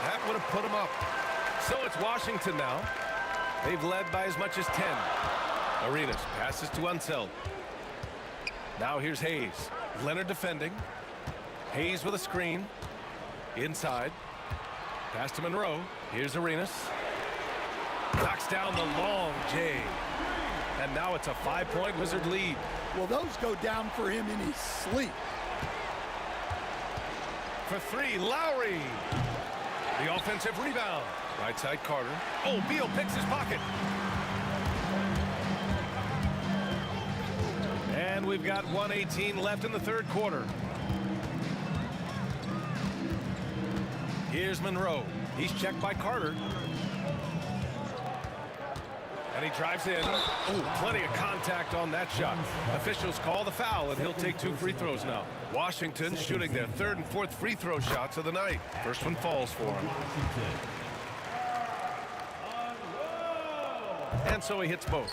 That would have put him up. So it's Washington now. They've led by as much as 10. Arenas passes to Unseld. Now here's Hayes. Leonard defending. Hayes with a screen. Inside. Pass to Monroe. Here's Arenas. Knocks down the long J. And now it's a 5-point Wizard lead. Well, those go down for him in his sleep. For 3, Lowry. The offensive rebound. Right side, Carter. Oh, Beal picks his pocket. And we've got 1:18 left in the 3rd quarter. Here's Monroe. He's checked by Carter. And he drives in. Oh, plenty of contact on that shot. Officials call the foul, and he'll take 2 free throws now. Washington shooting their 3rd and 4th free throw shots of the night. First one falls for him. And so he hits both.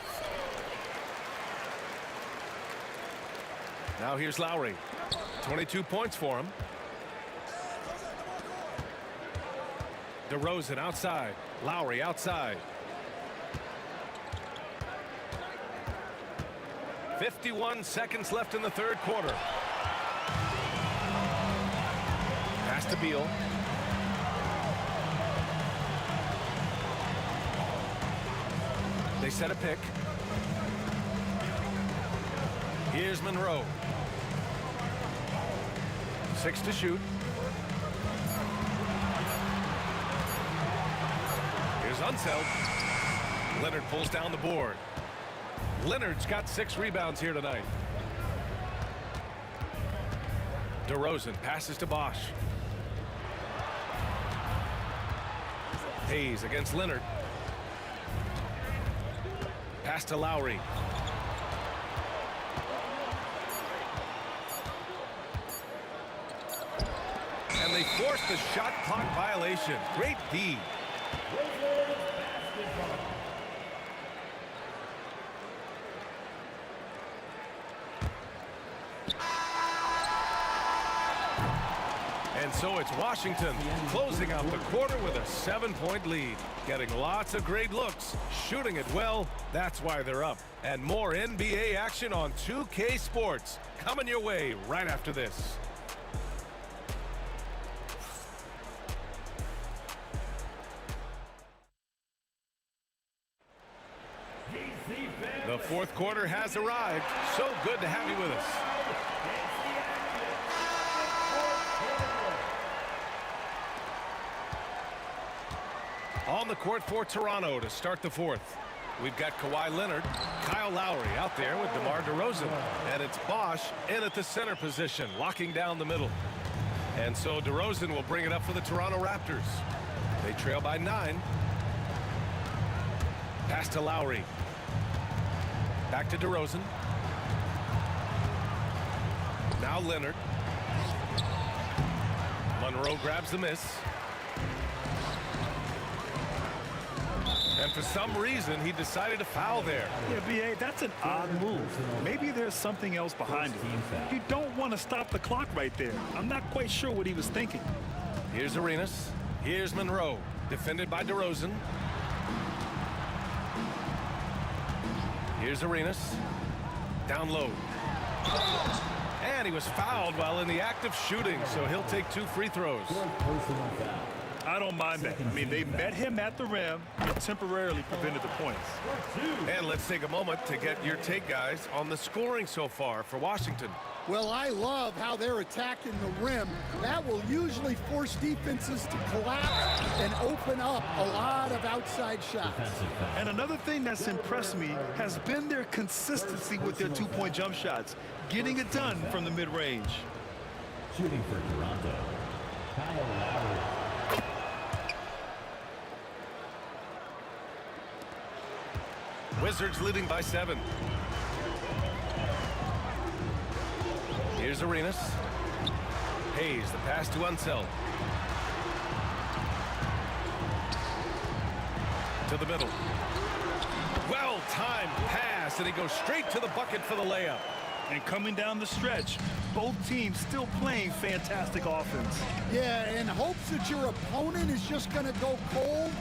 Now here's Lowry. 22 points for him. DeRozan outside. Lowry outside. 51 seconds left in the 3rd quarter. Pass to Beal. They set a pick. Here's Monroe. 6 to shoot. Here's Unseld. Leonard pulls down the board. Leonard's got 6 rebounds here tonight. DeRozan passes to Bosch. Hayes against Leonard. Pass to Lowry. And they force the shot clock violation. Great D. And so it's Washington closing out the quarter with a 7-point lead. Getting lots of great looks, shooting it well. That's why they're up. And more NBA action on 2K Sports coming your way right after this. The 4th quarter has arrived. So good to have you with us. On the court for Toronto to start the 4th. We've got Kawhi Leonard, Kyle Lowry out there with DeMar DeRozan. And it's Bosch in at the center position, locking down the middle. And so DeRozan will bring it up for the Toronto Raptors. They trail by 9. Pass to Lowry. Back to DeRozan. Now Leonard. Monroe grabs the miss. And for some reason, he decided to foul there. Yeah, B.A., that's an odd move. Maybe there's something else behind it. You don't want to stop the clock right there. I'm not quite sure what he was thinking. Here's Arenas. Here's Monroe. Defended by DeRozan. Here's Arenas. Down low. And he was fouled while in the act of shooting, so he'll take 2 free throws. I don't mind that. I mean, they met him at the rim and temporarily prevented the points. And let's take a moment to get your take, guys, on the scoring so far for Washington. Well, I love how they're attacking the rim. That will usually force defenses to collapse and open up a lot of outside shots. And another thing that's impressed me has been their consistency with their two-point jump shots, getting it done from the mid-range. Shooting for Toronto, Kyle Lowry. Wizards leading by 7. Here's Arenas. Hayes, the pass to Unseld. To the middle. Well-timed pass, and he goes straight to the bucket for the layup. And coming down the stretch, both teams still playing fantastic offense. Yeah, in hopes that your opponent is just going to go cold.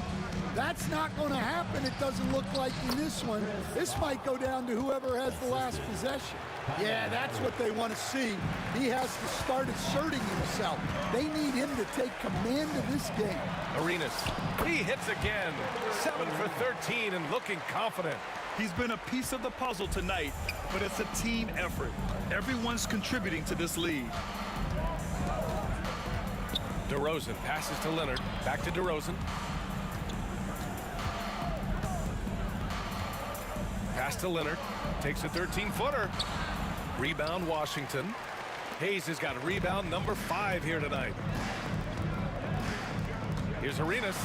That's not going to happen, it doesn't look like in this one. This might go down to whoever has the last possession. Yeah, that's what they want to see. He has to start asserting himself. They need him to take command of this game. Arenas, he hits again. 7 for 13 and looking confident. He's been a piece of the puzzle tonight, but it's a team effort. Everyone's contributing to this lead. DeRozan passes to Leonard. Back to DeRozan. Pass to Leonard. Takes a 13-footer. Rebound Washington. Hayes has got rebound number 5 here tonight. Here's Arenas.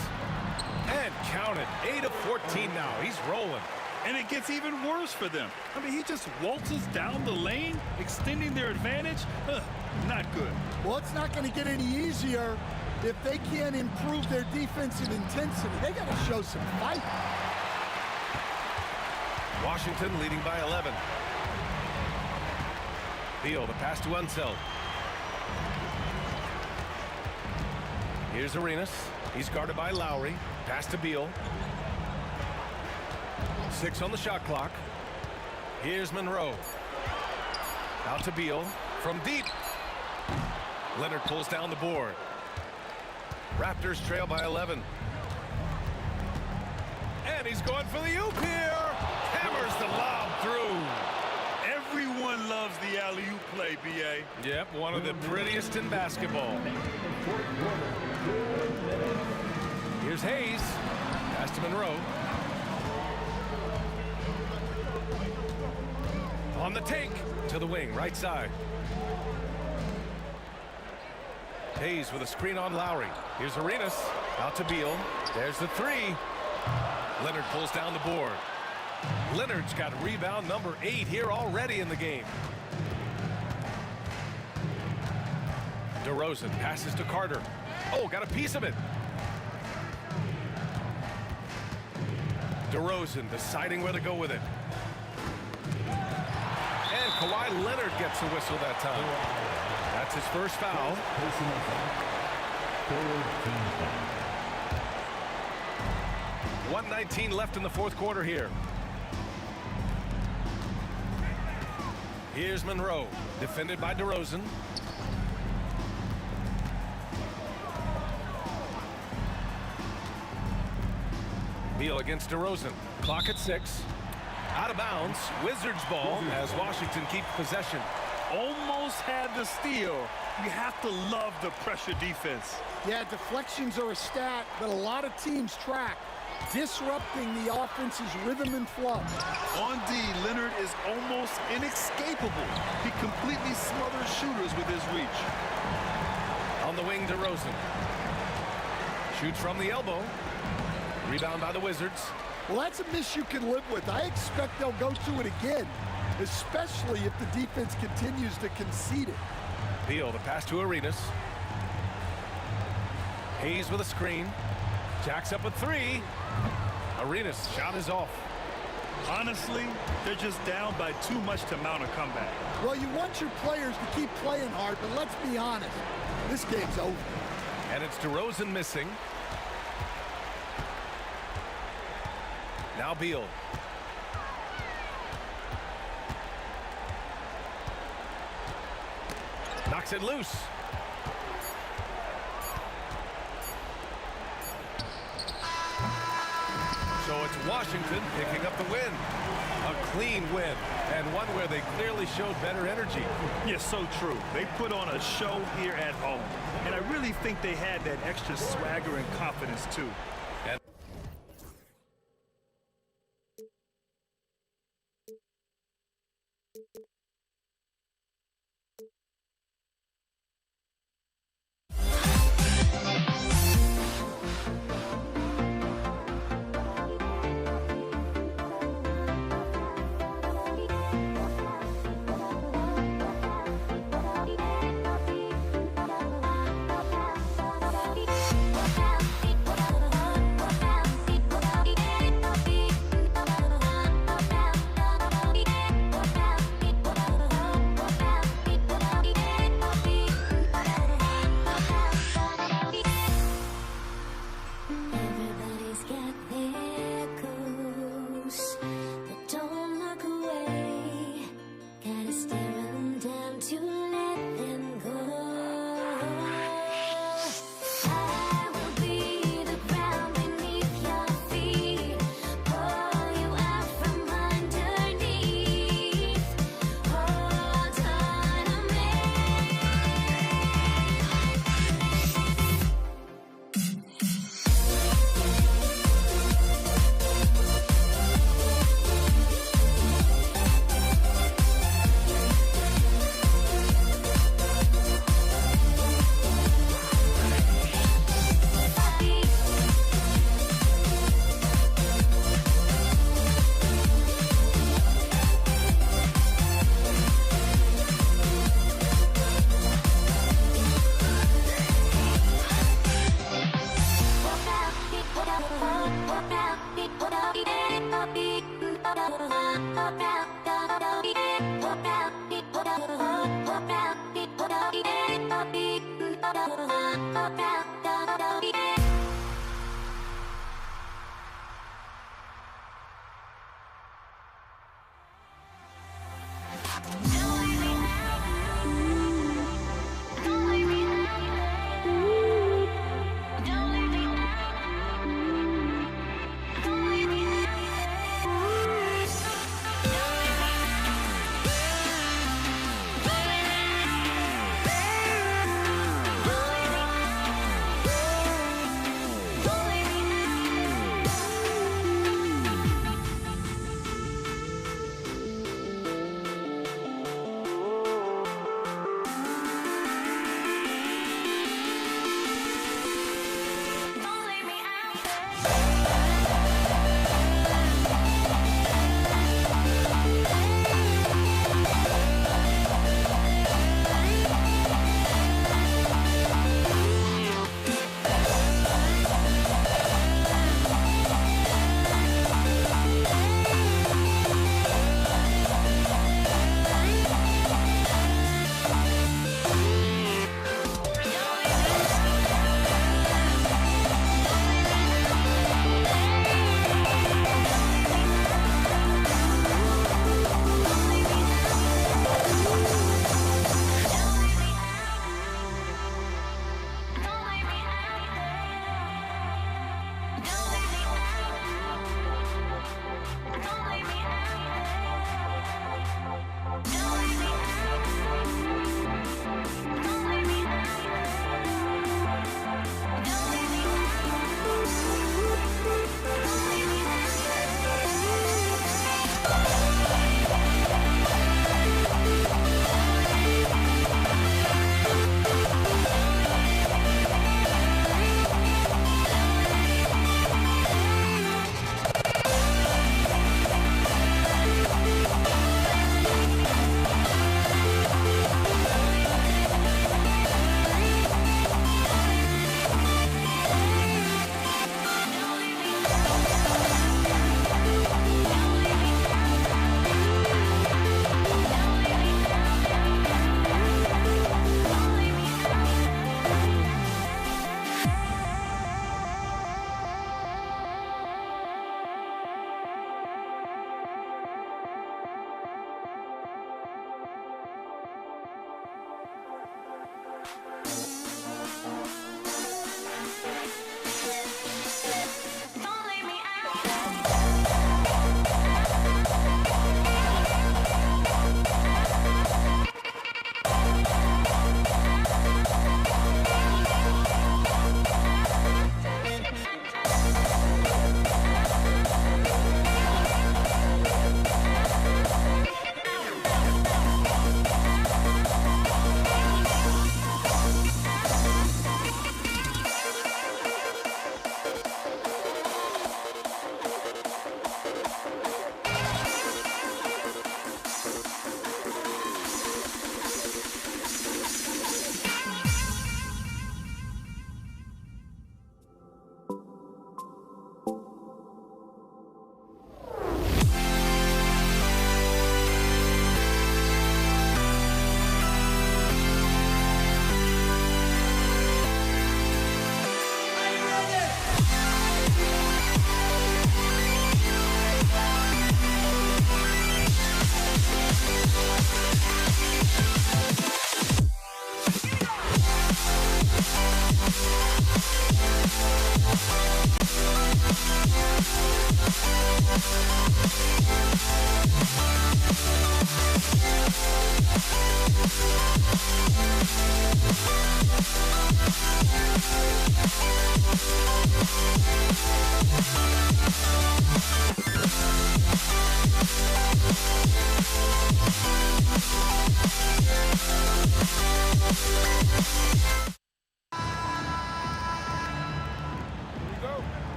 And count it. 8 of 14 now. He's rolling. And it gets even worse for them. I mean, he just waltzes down the lane, extending their advantage. Not good. Well, it's not going to get any easier if they can't improve their defensive intensity. They got to show some fight. Washington leading by 11. Beal, the pass to Unseld. Here's Arenas. He's guarded by Lowry. Pass to Beal. 6 on the shot clock. Here's Monroe. Out to Beal. From deep. Leonard pulls down the board. Raptors trail by 11. And he's going for the oop here. Hammers the lob through. Everyone loves the alley-oop play, B.A. Yep, one of the prettiest in basketball. Here's Hayes. Pass to Monroe. On the take to the wing, right side. Hayes with a screen on Lowry. Here's Arenas. Out to Beal. There's the 3. Leonard pulls down the board. Leonard's got rebound number 8 here already in the game. DeRozan passes to Carter. Oh, got a piece of it. DeRozan deciding where to go with it. And Kawhi Leonard gets a whistle that time. That's his first foul. 1:19 left in the fourth quarter here. Here's Monroe, defended by DeRozan. Beal against DeRozan. Clock at 6. Out of bounds. Wizards ball as Washington keeps possession. Almost had the steal. You have to love the pressure defense. Yeah, deflections are a stat that a lot of teams track, disrupting the offense's rhythm and flow. On D, Leonard is almost inescapable. He completely smothers shooters with his reach. On the wing, DeRozan. Shoots from the elbow. Rebound by the Wizards. Well, that's a miss you can live with. I expect they'll go to it again, especially if the defense continues to concede it. Beal, the pass to Arenas. Hayes with a screen. Jacks up a 3. Arenas' shot is off. Honestly, they're just down by too much to mount a comeback. Well, you want your players to keep playing hard, but let's be honest, this game's over. And it's DeRozan missing. Now Beal. knocks it loose. So it's Washington picking up the win. A clean win, and one where they clearly showed better energy. Yeah, so true. They put on a show here at home, and I really think they had that extra swagger and confidence, too. And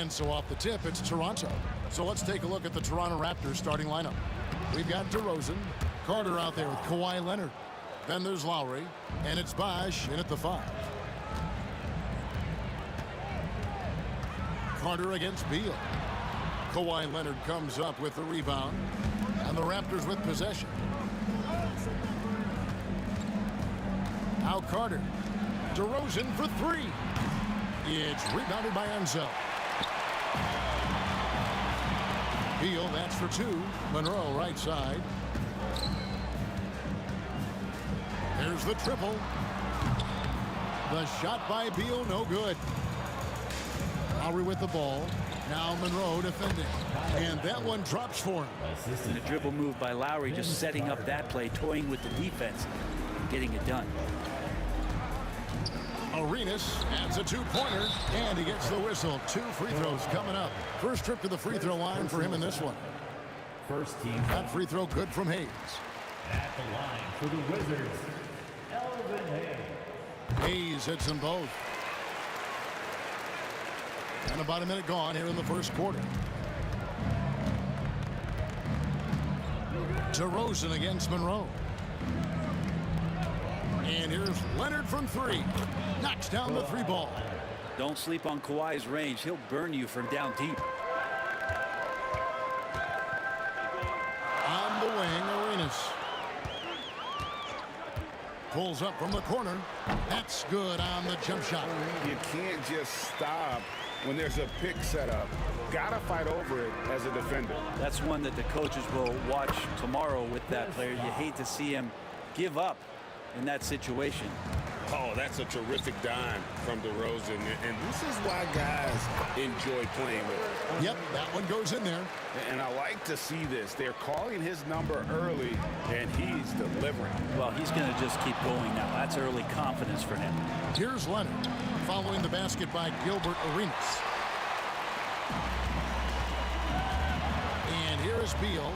And so off the tip, it's Toronto. So let's take a look at the Toronto Raptors starting lineup. We've got DeRozan, Carter out there with Kawhi Leonard. Then there's Lowry, and it's Bosh in at the 5. Carter against Beal. Kawhi Leonard comes up with the rebound, and the Raptors with possession. Now Carter. DeRozan for 3. It's rebounded by Enzo. Beal, that's for 2. Monroe, right side. There's the triple. The shot by Beal, no good. Lowry with the ball. Now Monroe defending. And that one drops for him. And a dribble move by Lowry, just setting up that play, toying with the defense, getting it done. Arenas adds a 2-pointer, and he gets the whistle. 2 free throws coming up. First trip to the free throw line for him in this one. First team. That free throw good from Hayes. At the line for the Wizards, Elvin Hayes. Hayes hits them both. And about a minute gone here in the first quarter. DeRozan against Monroe. And here's Leonard from 3. Knocks down the 3 ball. Don't sleep on Kawhi's range. He'll burn you from down deep. On the wing, Arenas. Pulls up from the corner. That's good on the jump shot. You can't just stop when there's a pick set up. Gotta fight over it as a defender. That's one that the coaches will watch tomorrow with that player. You hate to see him give up in that situation. Oh, that's a terrific dime from DeRozan, and this is why guys enjoy playing with him. Yep, that one goes in there. And I like to see this. They're calling his number early, and he's delivering. Well, he's going to just keep going now. That's early confidence for him. Here's Leonard, following the basket by Gilbert Arenas. And here is Beal,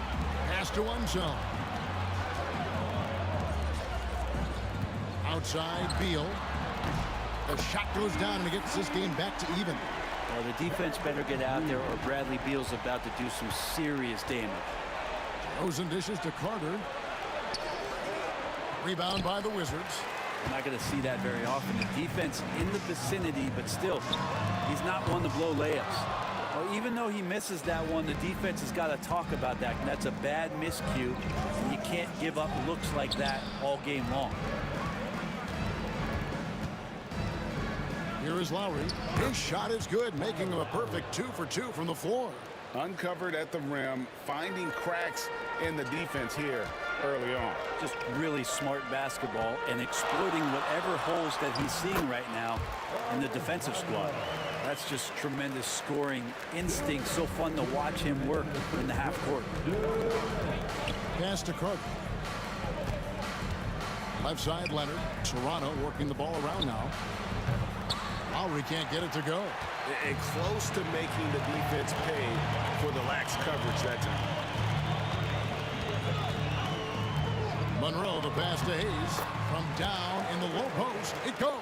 pass to one zone. Outside Beal. The shot goes down and it gets this game back to even. Well, the defense better get out there or Bradley Beal's about to do some serious damage. Rosen dishes to Carter. Rebound by the Wizards. We're not going to see that very often. The defense in the vicinity, but still, he's not one to blow layups. Well, even though he misses that one, the defense has got to talk about that. And that's a bad miscue. You can't give up looks like that all game long. Here is Lowry. His shot is good, making him a perfect 2 for 2 from the floor. Uncovered at the rim, finding cracks in the defense here early on. Just really smart basketball and exploiting whatever holes that he's seeing right now in the defensive squad. That's just tremendous scoring instinct. So fun to watch him work in the half court. Pass to Carter. Left side, Leonard. Toronto working the ball around now. Lowry can't get it to go. And close to making the defense pay for the lax coverage that time. Monroe, the pass to Hayes. From down in the low post, it goes.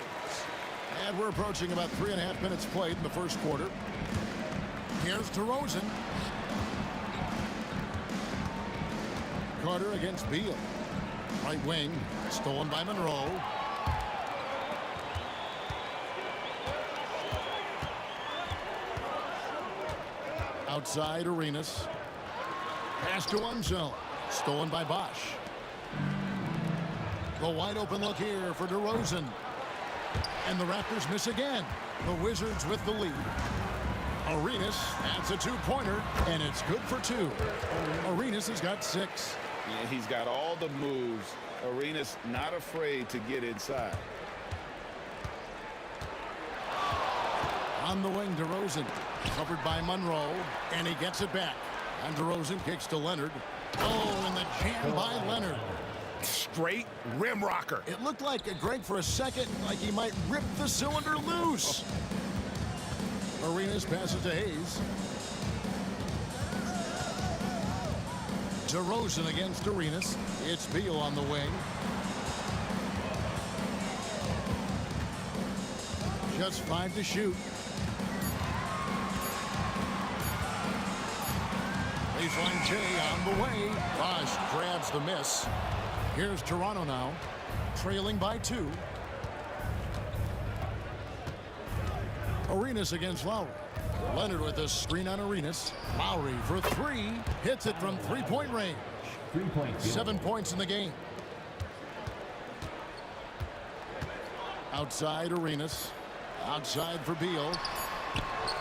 And we're approaching about 3.5 minutes played in the first quarter. Here's DeRozan. Carter against Beal. Right wing, stolen by Monroe. Outside Arenas. Pass to one zone. Stolen by Bosh. The wide open look here for DeRozan. And the Raptors miss again. The Wizards with the lead. Arenas adds a 2-pointer, and it's good for 2. Arenas has got 6. Yeah, he's got all the moves. Arenas not afraid to get inside. On the wing, DeRozan. Covered by Monroe, and he gets it back. And DeRozan kicks to Leonard. Oh, and the jam by Leonard. Straight rim rocker. It looked like, Greg, for a second, like he might rip the cylinder loose. Arenas passes to Hayes. DeRozan against Arenas. It's Beal on the wing. Just 5 to shoot. Baseline J on the way. Bosch grabs the miss. Here's Toronto now, trailing by 2. Arenas against Lowry. Leonard with a screen on Arenas. Lowry for 3. Hits it from three-point range. 7 points in the game. Outside Arenas. Outside for Beal.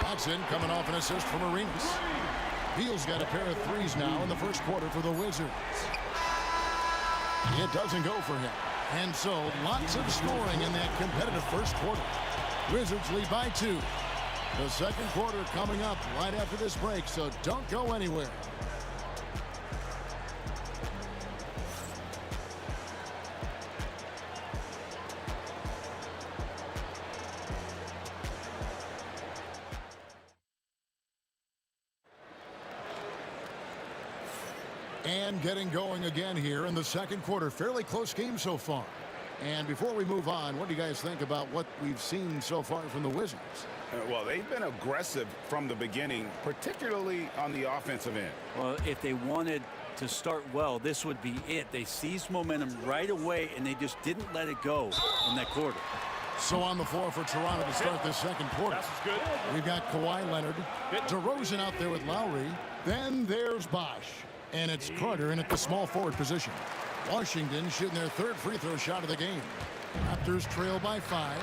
That's in, coming off an assist from Arenas. Beal's got a pair of threes now in the first quarter for the Wizards. It doesn't go for him. And so lots of scoring in that competitive first quarter. Wizards lead by 2. The second quarter coming up right after this break, so don't go anywhere. And getting going again here in the second quarter. Fairly close game so far. And before we move on, what do you guys think about what we've seen so far from the Wizards? Well, they've been aggressive from the beginning, particularly on the offensive end. Well, if they wanted to start well, this would be it. They seized momentum right away, and they just didn't let it go in that quarter. So on the floor for Toronto to start this second quarter. We've got Kawhi Leonard, DeRozan out there with Lowry. Then there's Bosch. And it's Carter in at the small forward position. Washington shooting their third free throw shot of the game. Raptors trail by 5.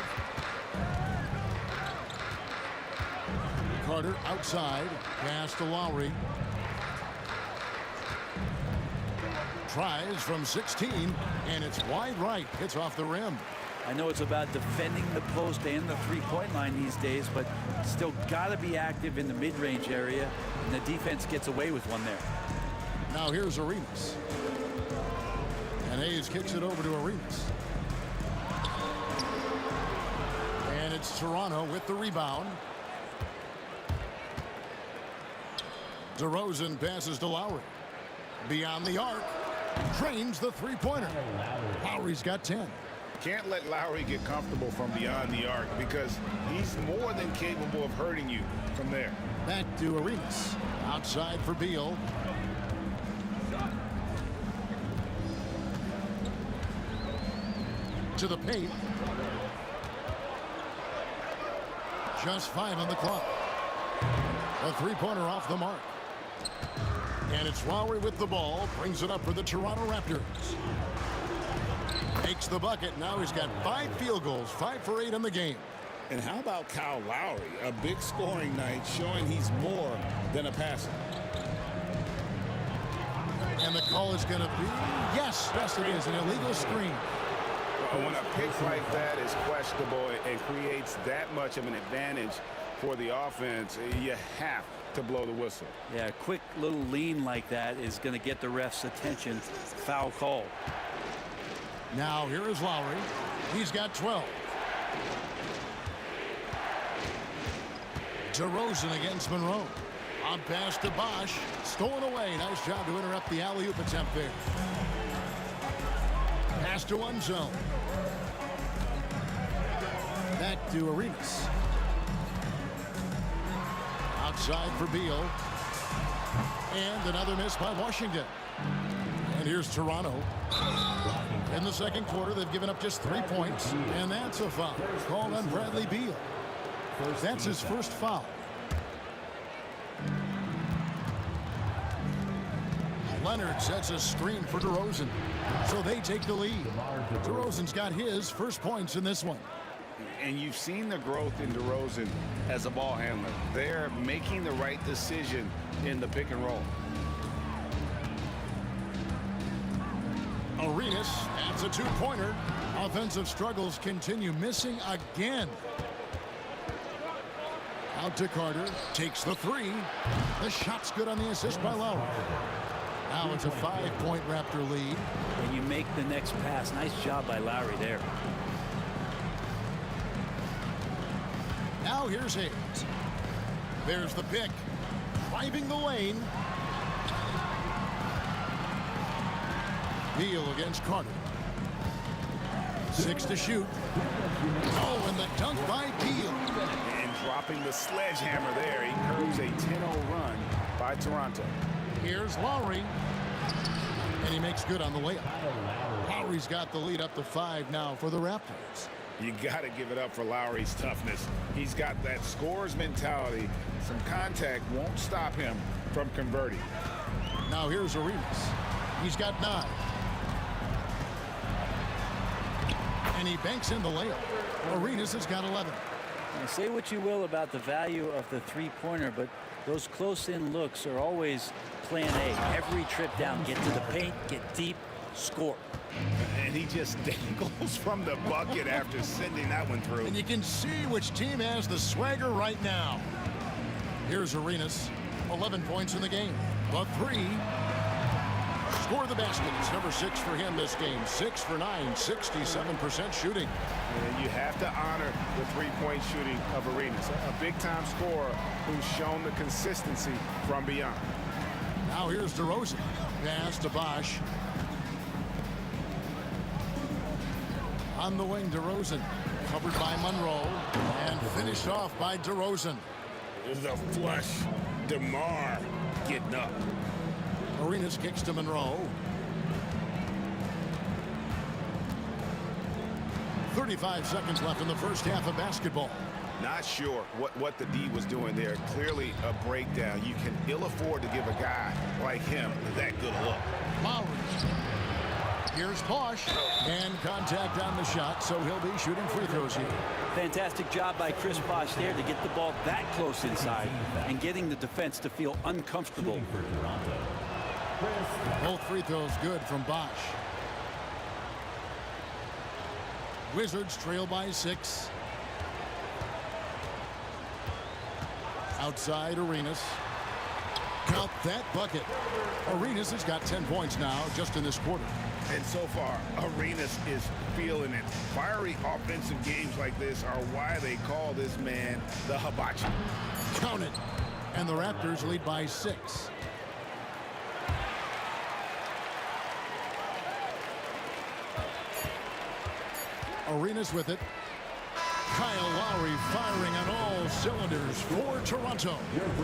Carter outside. Pass to Lowry. Tries from 16, and it's wide right. Hits off the rim. I know it's about defending the post and the three-point line these days, but still got to be active in the mid-range area, and the defense gets away with one there. Now here's Arenas. And Hayes kicks it over to Arenas. And it's Toronto with the rebound. DeRozan passes to Lowry. Beyond the arc. Drains the three-pointer. Lowry's got 10. Can't let Lowry get comfortable from beyond the arc because he's more than capable of hurting you from there. Back to Arenas. Outside for Beal. To the paint. Just 5 on the clock. A three-pointer off the mark. And it's Lowry with the ball. Brings it up for the Toronto Raptors. Makes the bucket. Now he's got 5 field goals. 5 for 8 in the game. And how about Kyle Lowry? A big scoring night showing he's more than a passer. And the call is going to be, yes, it is, an illegal screen. When a pick like that is questionable and creates that much of an advantage for the offense, you have to blow the whistle. Yeah, a quick little lean like that is going to get the ref's attention. Foul call. Now here is Lowry. He's got 12. DeRozan against Monroe. On pass to Bosch. Stolen away. Nice job to interrupt the alley-oop attempt there. Pass to one zone. Back to Arenas. Outside for Beal. And another miss by Washington. And here's Toronto. In the second quarter, they've given up just 3 points. And that's a foul called on Bradley Beal. That's his first foul. Leonard sets a screen for DeRozan. So they take the lead. DeRozan's got his first points in this one. And you've seen the growth in DeRozan as a ball handler. They're making the right decision in the pick and roll. Arenas adds a 2-pointer. Offensive struggles continue, missing again. Out to Carter. Takes the 3. The shot's good on the assist by Lowry. Now it's a 5-point Raptor lead. And you make the next pass. Nice job by Lowry there. Now here's Hayes. There's the pick. Driving the lane. Beal against Carter. 6 to shoot. Oh, and the dunk by Beal. And dropping the sledgehammer there. He curves a 10-0 run by Toronto. Here's Lowry. And he makes good on the layup. Lowry's got the lead up to 5 now for the Raptors. You got to give it up for Lowry's toughness. He's got that scorer's mentality. Some contact won't stop him from converting. Now here's Arenas. He's got 9. And he banks in the layup. Arenas has got 11. Now, say what you will about the value of the three-pointer, but those close-in looks are always plan A. Every trip down, get to the paint, get deep, score. And he just dangles from the bucket after sending that one through. And you can see which team has the swagger right now. Here's Arenas. 11 points in the game. The 3. Score the basket. It's number 6 for him this game. 6 for 9. 67% shooting. And you have to honor the three-point shooting of Arenas. A big-time scorer who's shown the consistency from beyond. Now here's DeRozan. Pass to Bosch. On the wing, DeRozan. Covered by Monroe. And finished off by DeRozan. There's a flush. DeMar getting up. Arenas kicks to Monroe. 35 seconds left in the first half of basketball. Not sure what the D was doing there. Clearly a breakdown. You can ill afford to give a guy like him that good a look. Lowry. Here's Bosch. And contact on the shot, so he'll be shooting free throws here. Fantastic job by Chris Bosh there to get the ball that close inside and getting the defense to feel uncomfortable. Both free throws good from Bosch. Wizards trail by 6. Outside Arenas. Count that bucket. Arenas has got 10 points now just in this quarter. And so far, Arenas is feeling it. Fiery offensive games like this are why they call this man the hibachi. Count it. And the Raptors lead by 6. Arenas with it. Kyle Lowry firing on all cylinders for Toronto.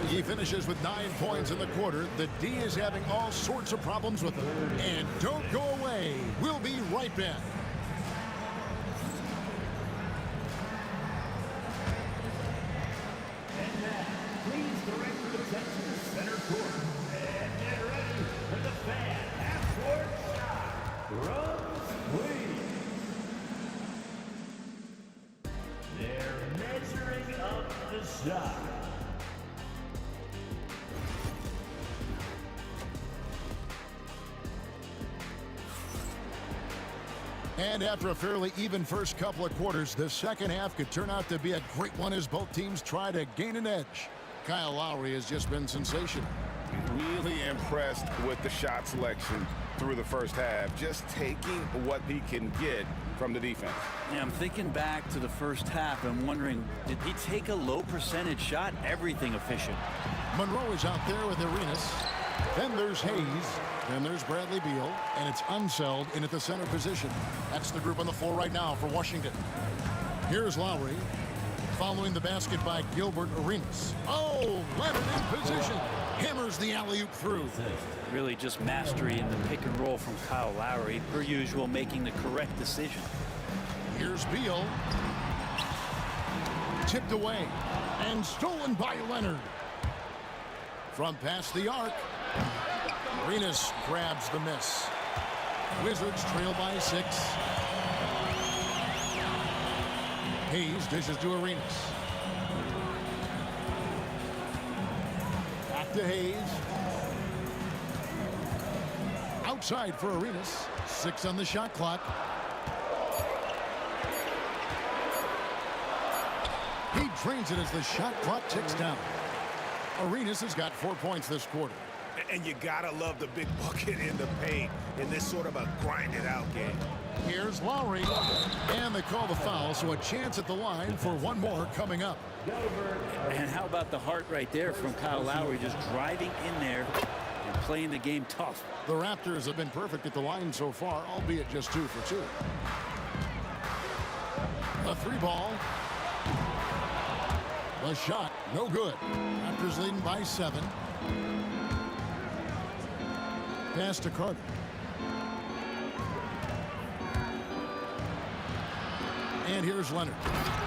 He finishes with 9 points in the quarter. The D is having all sorts of problems with him. And don't go away. We'll be right back. And now, please direct your attention to center court. And get ready for the fan half-court shot. Rose, please. They're measuring up the shot. And after a fairly even first couple of quarters, the second half could turn out to be a great one as both teams try to gain an edge. Kyle Lowry has just been sensational. Really impressed with the shot selection through the first half, just taking what he can get from the defense. Yeah, I'm thinking back to the first half and wondering, did he take a low percentage shot? Everything efficient. Monroe is out there with Arenas. Then there's Hayes. Then there's Bradley Beal. And it's Unseld in at the center position. That's the group on the floor right now for Washington. Here's Lowry. Following the basket by Gilbert Arenas. Oh, Leonard in position. Hammers the alley-oop through. Really just mastery in the pick and roll from Kyle Lowry. Per usual, making the correct decision. Here's Beal. Tipped away. And stolen by Leonard. From past the arc. Arenas grabs the miss. Wizards trail by 6. Hayes dishes to Arenas. Back to Hayes. Outside for Arenas. 6 on the shot clock. He drains it as the shot clock ticks down. Arenas has got 4 points this quarter. And you gotta love the big bucket in the paint in this sort of a grinded out game. Here's Lowry. And they call the foul, so a chance at the line for one more coming up. And how about the heart right there from Kyle Lowry, just driving in there and playing the game tough. The Raptors have been perfect at the line so far, albeit just 2 for 2. A 3 ball. The shot, no good. Raptors leading by 7. Pass to Carter. And here's Leonard.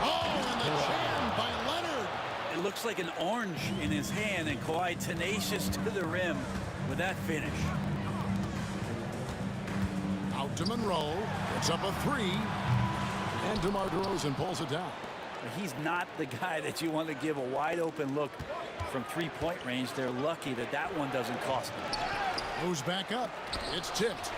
Oh, and the jam by Leonard. It looks like an orange in his hand, and Kawhi tenacious to the rim with that finish. Out to Monroe. It's up a three. And DeMar DeRozan pulls it down. He's not the guy that you want to give a wide open look from three-point range. They're lucky that that one doesn't cost them. Moves back up. It's tipped.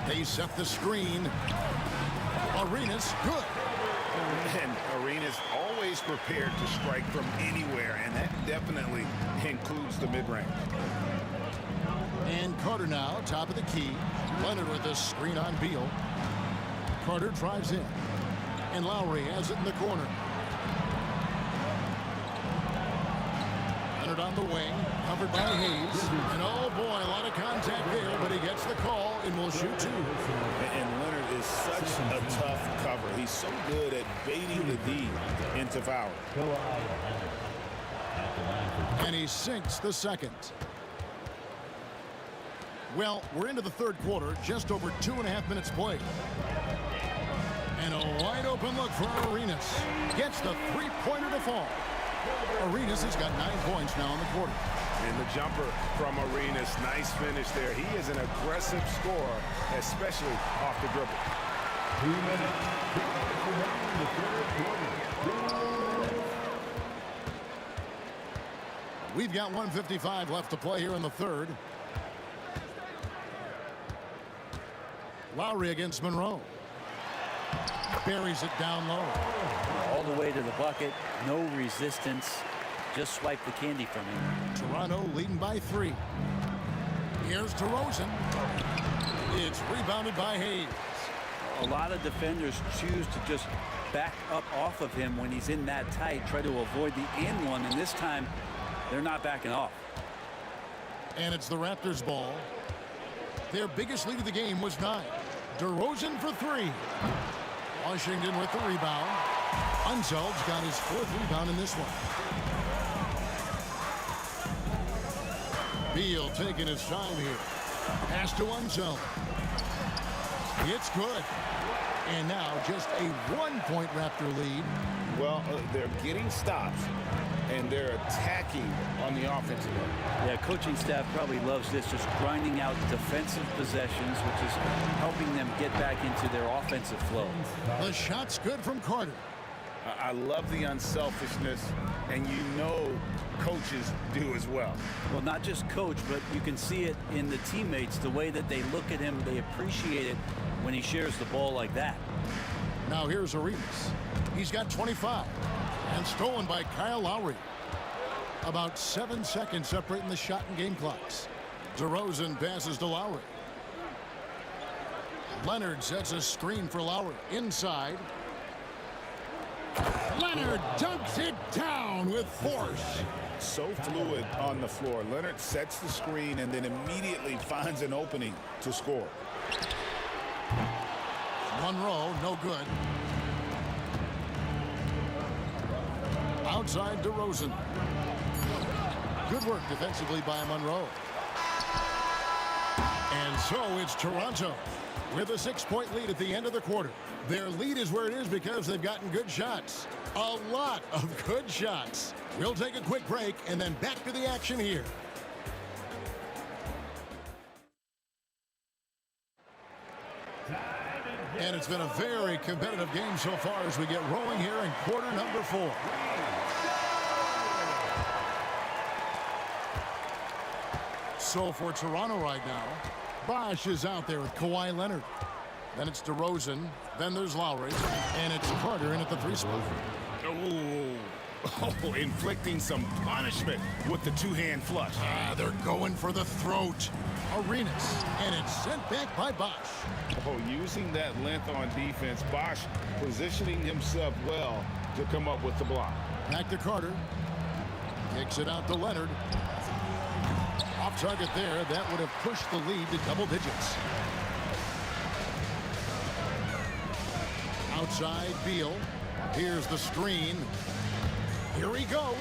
They set the screen. Arenas, good. And Arenas always prepared to strike from anywhere, and that definitely includes the mid-range. And Carter now, top of the key. Leonard with a screen on Beal. Carter drives in. And Lowry has it in the corner. Leonard on the wing, covered by Hayes. And oh boy, a lot of contact there, but he gets the call and will shoot two. And Leonard is such a tough cover. He's so good at baiting the D into foul. And he sinks the second. Well, we're into the third quarter, just over 2.5 minutes played. And a wide open look for Arenas. Gets the three-pointer to fall. Arenas has got 9 points now in the quarter. And the jumper from Arenas, nice finish there. He is an aggressive scorer, especially off the dribble. 2 minutes in the third quarter. We've got 1:55 left to play here in the third. Lowry against Monroe. Buries it down low. All the way to the bucket. No resistance. Just swipe the candy from him. Toronto leading by 3. Here's DeRozan. It's rebounded by Hayes. A lot of defenders choose to just back up off of him when he's in that tight. Try to avoid the and one. And this time, they're not backing off. And it's the Raptors' ball. Their biggest lead of the game was 9. DeRozan for 3. Washington with the rebound. Unzeld's got his 4th rebound in this one. Beal taking his time here. Pass to Unzeld. It's good. And now just a 1-point Raptor lead. Well, they're getting stops, and they're attacking on the offensive end. Yeah, coaching staff probably loves this, just grinding out defensive possessions, which is helping them get back into their offensive flow. The shot's good from Carter. I love the unselfishness, and you know coaches do as well. Well, not just coach, but you can see it in the teammates, the way that they look at him. They appreciate it when he shares the ball like that. Now here's Arenas. He's got 25 and stolen by Kyle Lowry. About 7 seconds separating the shot and game clocks. DeRozan passes to Lowry. Leonard sets a screen for Lowry inside. Leonard dunks it down with force. So fluid on the floor. Leonard sets the screen and then immediately finds an opening to score. Monroe, no good. Outside DeRozan. Good work defensively by Monroe. And so it's Toronto with a 6-point lead at the end of the quarter. Their lead is where it is because they've gotten good shots. A lot of good shots. We'll take a quick break and then back to the action here. And it's been a very competitive game so far as we get rolling here in quarter number 4. So for Toronto right now, Bosh is out there with Kawhi Leonard. Then it's DeRozan. Then there's Lowry. And it's Carter in at the 3 spot. Oh, inflicting some punishment with the 2-hand flush. They're going for the throat. Arenas. And it's sent back by Bosh. Oh, using that length on defense, Bosh positioning himself well to come up with the block. Back to Carter. Kicks it out to Leonard. Off target there. That would have pushed the lead to double digits. Outside Beal. Here's the screen. Here he goes.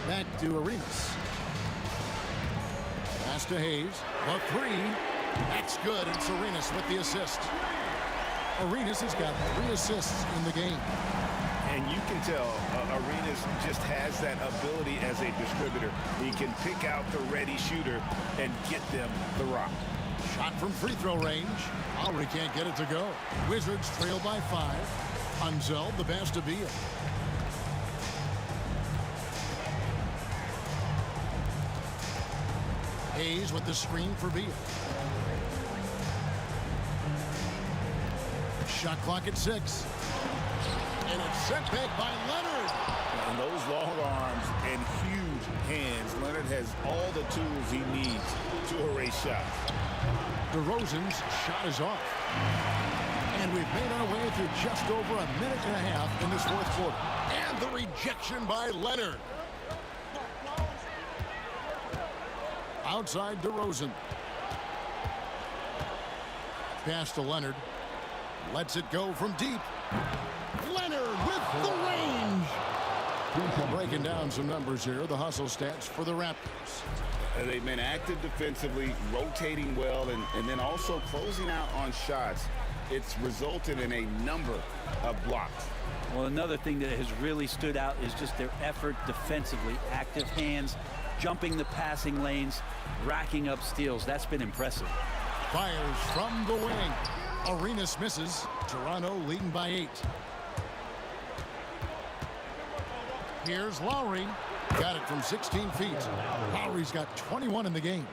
Back to Arenas. Pass to Hayes. A three. That's good. It's Arenas with the assist. Arenas has got 3 assists in the game. And you can tell Arenas just has that ability as a distributor. He can pick out the ready shooter and get them the rock. Shot from free throw range. Lowry can't get it to go. Wizards trail by 5. Unzel, the pass to Beal. Hayes with the screen for Beal. Shot clock at 6. And it's sent back by Leonard. And those long arms and huge hands. Leonard has all the tools he needs to erase shots. DeRozan's shot is off. And we've made our way through just over a minute and a half in this fourth quarter. And the rejection by Leonard. Outside DeRozan. Pass to Leonard. Lets it go from deep. Leonard with the range. Breaking down some numbers here. The hustle stats for the Raptors. They've been active defensively, rotating well, and then also closing out on shots. It's resulted in a number of blocks. Well, another thing that has really stood out is just their effort defensively. Active hands, jumping the passing lanes, racking up steals. That's been impressive. Fires from the wing. Arenas misses. Toronto leading by 8. Here's Lowry. Got it from 16 feet. Lowry's got 21 in the game.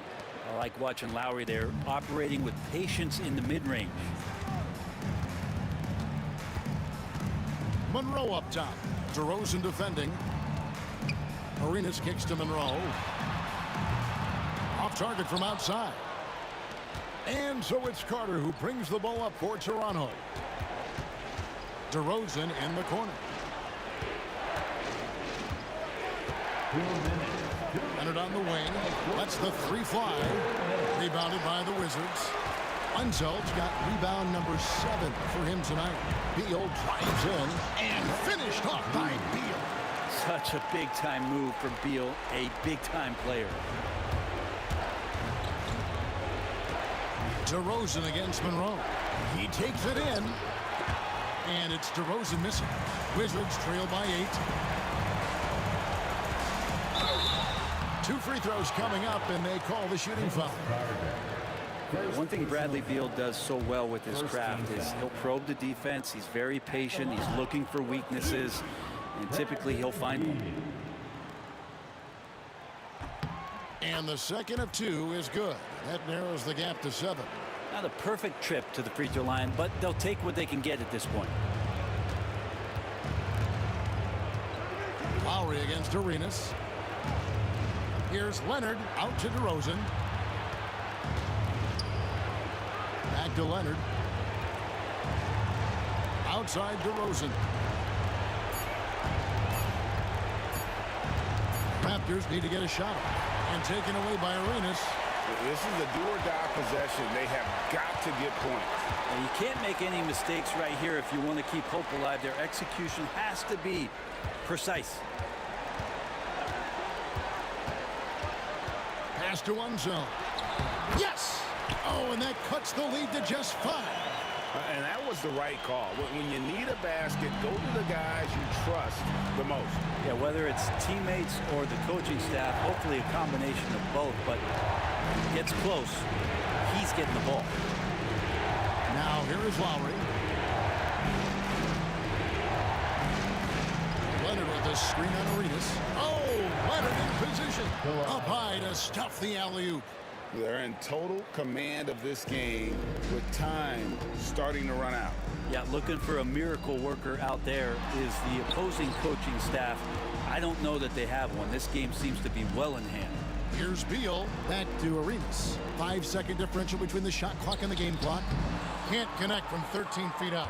I like watching Lowry there, operating with patience in the mid-range. Monroe up top. DeRozan defending. Arenas kicks to Monroe. Off target from outside. And so it's Carter who brings the ball up for Toronto. DeRozan in the corner. Leonard on the wing. Lets the 3 fly. Rebounded by the Wizards. Unzel's got rebound number 7 for him tonight. Beal drives in and finished off by Beal. Such a big-time move for Beal, a big-time player. DeRozan against Monroe. He takes it in. And it's DeRozan missing. Wizards trail by 8. 2 free throws coming up, and they call the shooting foul. One thing Bradley Beal does so well with his craft is he'll probe the defense. He's very patient. He's looking for weaknesses, and typically he'll find them. And the second of 2 is good. That narrows the gap to 7. Not a perfect trip to the free throw line, but they'll take what they can get at this point. Lowry against Arenas. Here's Leonard out to DeRozan. Back to Leonard. Outside DeRozan. Raptors need to get a shot and taken away by Arenas. This is a do-or-die possession. They have got to get points. And you can't make any mistakes right here if you want to keep hope alive. Their execution has to be precise. Pass to Unzel. Yes! Oh, and that cuts the lead to just 5. And that was the right call. When you need a basket, go to the guys you trust the most. Yeah, whether it's teammates or the coaching staff, hopefully a combination of both, but gets close. He's getting the ball. Now here is Lowry. Leonard with the screen on Arenas. Oh, Leonard in position. Up high to stuff the alley-oop. They're in total command of this game with time starting to run out. Yeah, looking for a miracle worker out there is the opposing coaching staff. I don't know that they have one. This game seems to be well in hand. Here's Beal. Back to Arenas. 5-second differential between the shot clock and the game clock. Can't connect from 13 feet out.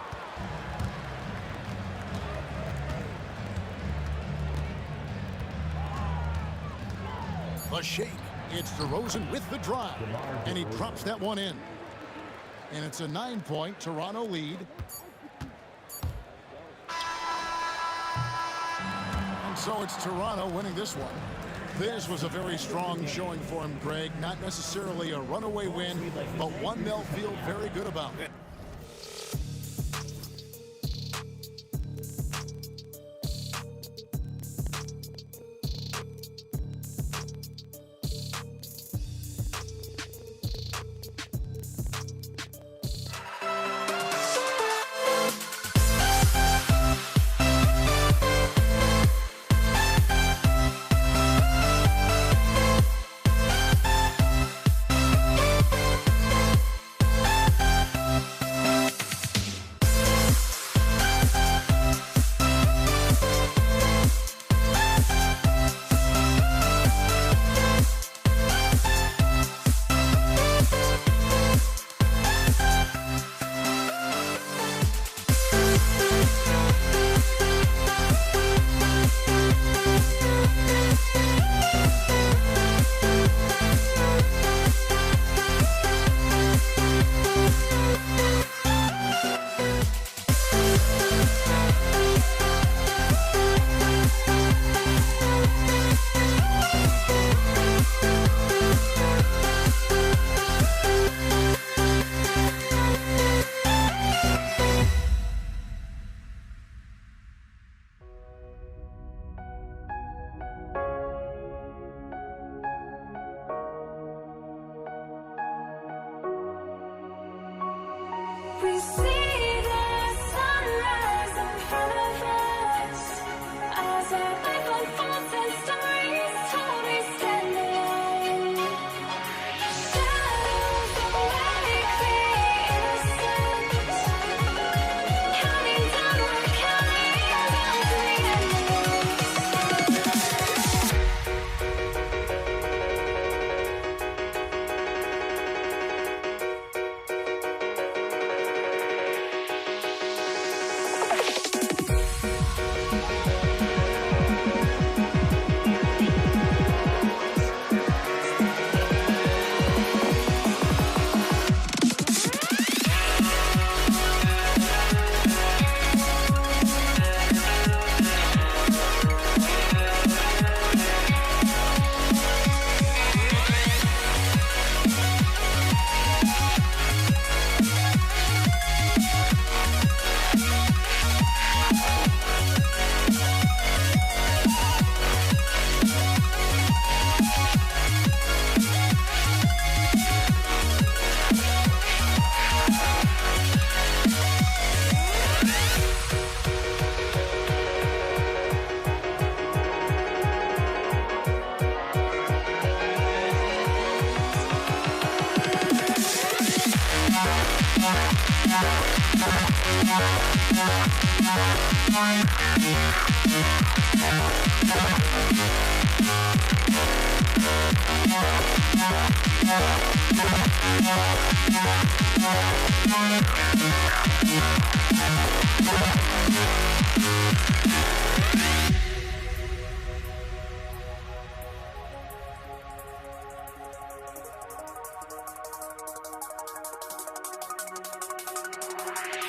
The shake. It's DeRozan with the drive. And he drops that one in. And it's a 9-point Toronto lead. So it's Toronto winning this one. This was a very strong showing for him, Greg. Not necessarily a runaway win, but one they'll feel very good about. We see the sunrise in front of us as our life unfolds and stories told we stand alone. Shadows awake the innocence, counting down, we're counting down to the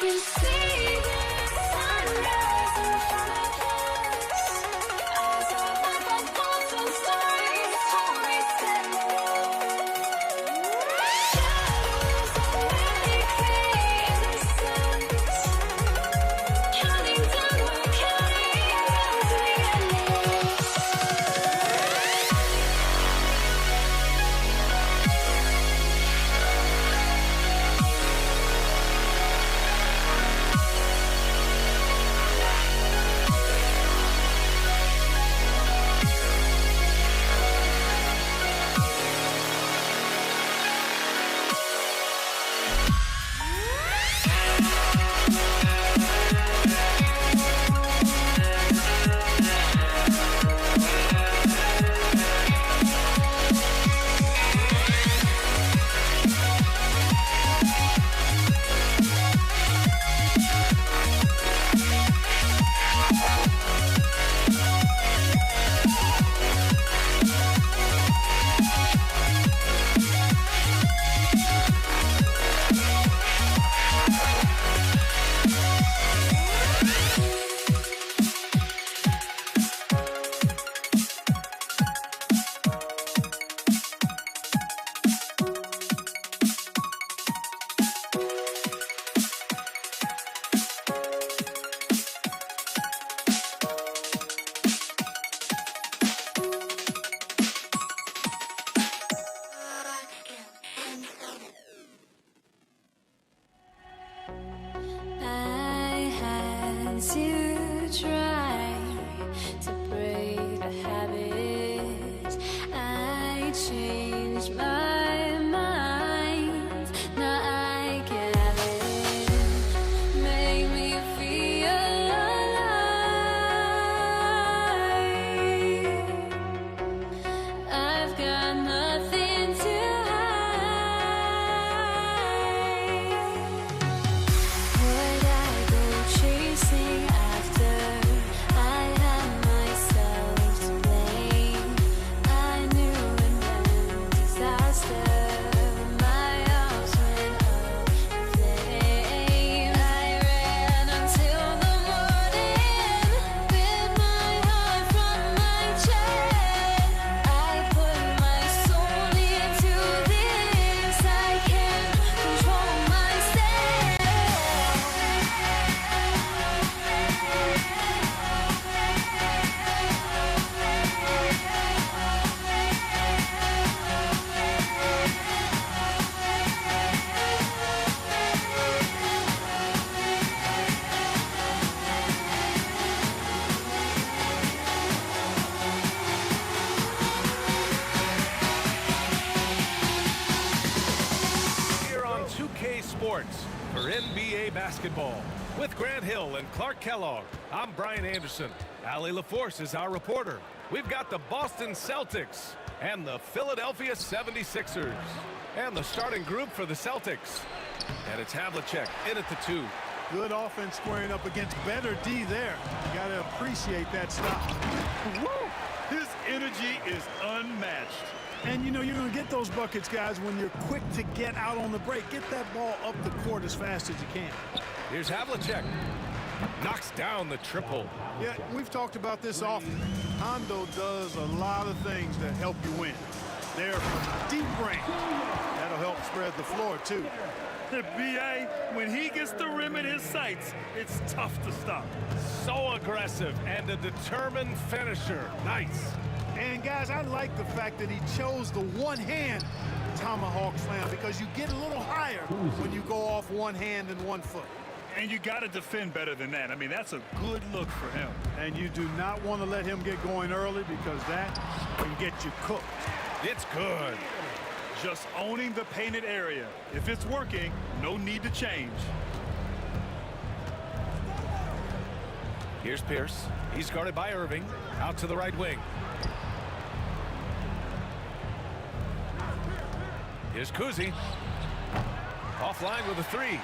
We see the sunrise in front of us as our life unfolds and stories told we stand alone. Shadows awake the innocence, counting down, we're counting Sports for NBA basketball. With Grant Hill and Clark Kellogg, I'm Brian Anderson. Allie LaForce is our reporter. We've got the Boston Celtics and the Philadelphia 76ers. And the starting group for the Celtics. And it's Havlicek in at the 2. Good offense squaring up against better D there. You got to appreciate that stop. Woo! His energy is unmatched. And, you know, you're going to get those buckets, guys, when you're quick to get out on the break. Get that ball up the court as fast as you can. Here's Havlicek. Knocks down the triple. Yeah, we've talked about this often. Hondo does a lot of things that help you win. There from deep range. That'll help spread the floor, too. B.A., when he gets the rim in his sights, it's tough to stop. So aggressive and a determined finisher. Nice. And, guys, I like the fact that he chose the one-hand tomahawk slam because you get a little higher when you go off one hand and 1 foot. And you got to defend better than that. I mean, that's a good look for him. And you do not want to let him get going early because that can get you cooked. It's good. Just owning the painted area. If it's working, no need to change. Here's Pierce. He's guarded by Irving. Out to the right wing. Here's Kuzi. Offline with a 3.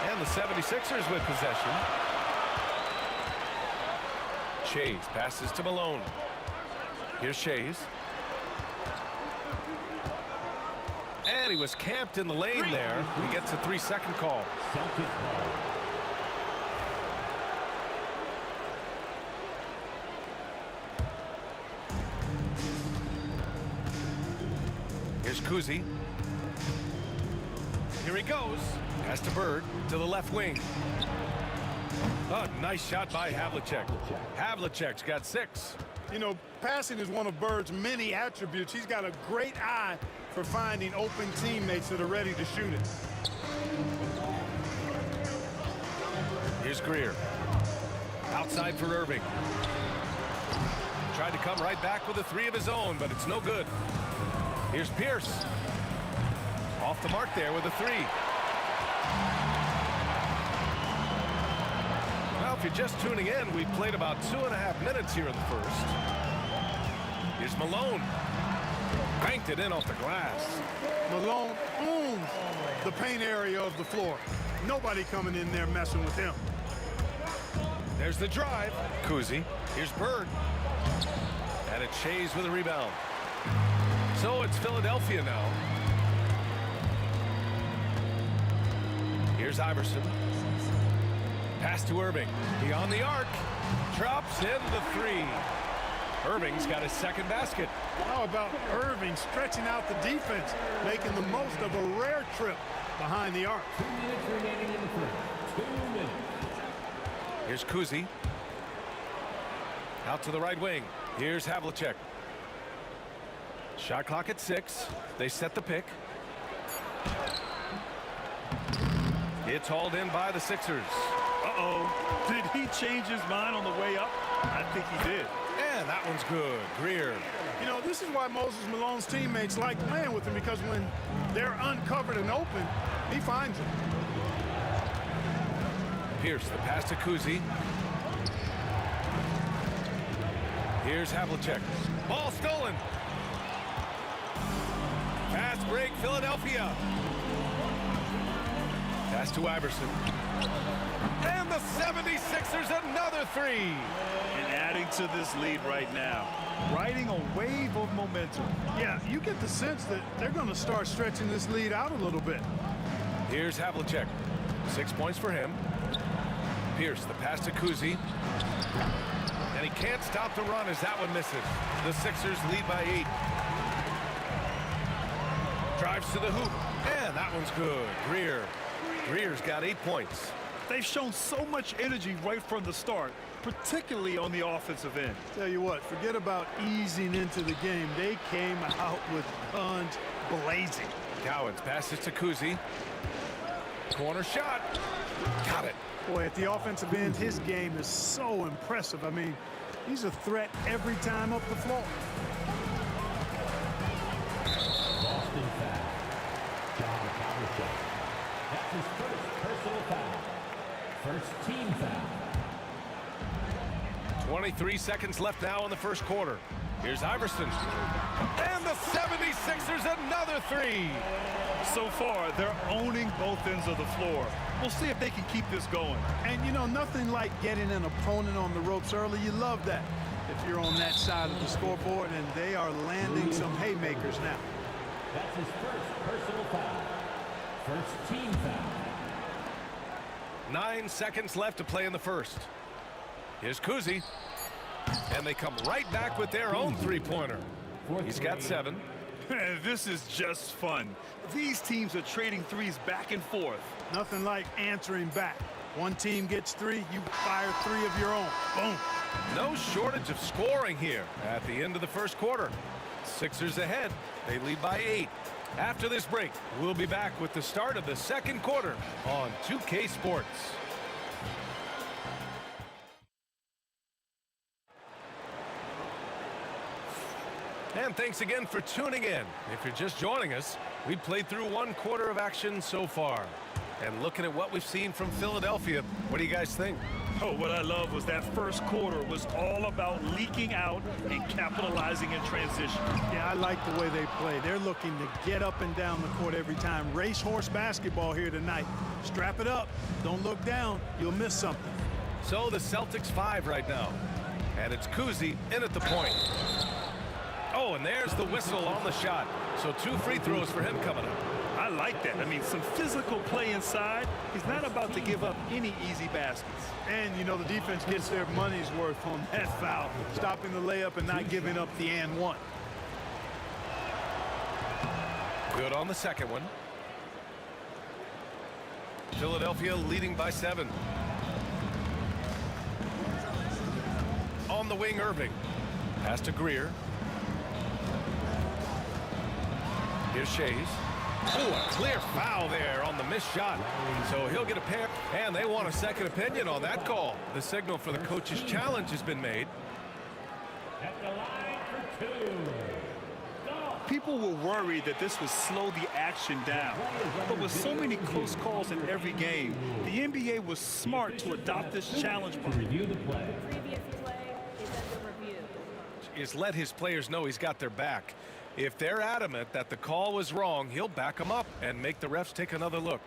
And the 76ers with possession. Shays passes to Malone. Here's Shays. And he was camped in the lane there. He gets a 3-second call. Here's Kuzi. Here he goes. Pass to Bird to the left wing. Oh, nice shot by Havlicek. Havlicek's got 6. You know, passing is one of Bird's many attributes. He's got a great eye for finding open teammates that are ready to shoot it. Here's Greer. Outside for Irving. Tried to come right back with a 3 of his own, but it's no good. Here's Pierce. Off the mark there with a 3. Well, if you're just tuning in, we played about 2.5 minutes here in the first. Here's Malone. Banked it in off the glass. Malone owns the paint area of the floor. Nobody coming in there messing with him. There's the drive. Kuzi. Here's Bird. And it's Shays with a rebound. So it's Philadelphia now. Here's Iverson. Pass to Irving. Beyond the arc. Drops in the 3. Irving's got his second basket. How about Irving stretching out the defense, making the most of a rare trip behind the arc. 2 minutes remaining in the first. 2 minutes. Here's Kuzi. Out to the right wing. Here's Havlicek. Shot clock at 6. They set the pick. It's hauled in by the Sixers. Uh-oh. Did he change his mind on the way up? I think he did. And that one's good. Greer. You know, this is why Moses Malone's teammates like playing with him, because when they're uncovered and open, he finds them. Pierce, the pass to Kuzi. Here's Havlicek. Ball stolen. Fast break, Philadelphia. Pass to Iverson. And the 76ers another 3. And adding to this lead right now. Riding a wave of momentum. Yeah, you get the sense that they're going to start stretching this lead out a little bit. Here's Havlicek. 6 points for him. Pierce, the pass to Kuzi. And he can't stop the run as that one misses. The Sixers lead by 8. Drives to the hoop. And that one's good. Greer's got 8 points. They've shown so much energy right from the start, particularly on the offensive end. Tell you what, forget about easing into the game. They came out with guns blazing. Cowens passes to Kuzi. Corner shot. Got it. Boy, at the offensive end, his game is so impressive. I mean, he's a threat every time up the floor. Boston foul. John Havlicek. That's his first personal foul. First team foul. 23 seconds left now in the first quarter. Here's Iverson. And the 76ers another three. So far, they're owning both ends of the floor. We'll see if they can keep this going. And, you know, nothing like getting an opponent on the ropes early. You love that if you're on that side of the scoreboard, and they are landing some haymakers now. That's his first personal foul. First team foul. 9 seconds left to play in the first. Here's Kuzi. And they come right back with their own three-pointer. He's got 7. This is just fun. These teams are trading threes back and forth. Nothing like answering back. One team gets 3, you fire 3 of your own. Boom. No shortage of scoring here at the end of the first quarter. Sixers ahead. They lead by 8. After this break, we'll be back with the start of the second quarter on 2K Sports. And thanks again for tuning in. If you're just joining us, we played through 1 quarter of action so far. And looking at what we've seen from Philadelphia, what do you guys think? Oh, what I love was that first quarter was all about leaking out and capitalizing in transition. Yeah, I like the way they play. They're looking to get up and down the court every time. Racehorse basketball here tonight. Strap it up. Don't look down. You'll miss something. So the Celtics 5 right now. And it's Kuzi in at the point. Oh, and there's the whistle on the shot. So 2 free throws for him coming up. I like that. I mean, some physical play inside. He's not about to give up any easy baskets. And, you know, the defense gets their money's worth on that foul. Stopping the layup and not giving up the and one. Good on the second one. Philadelphia leading by 7. On the wing, Irving. Pass to Greer. Here's Shays. Oh, a clear foul there on the missed shot. So he'll get a pair, and they want a second opinion on that call. The signal for the coach's challenge has been made. At the line for 2. People were worried that this would slow the action down. But with so many close calls in every game, the NBA was smart to adopt this challenge. Review the play. Previous play is under review. Is let his players know he's got their back. If they're adamant that the call was wrong, he'll back them up and make the refs take another look.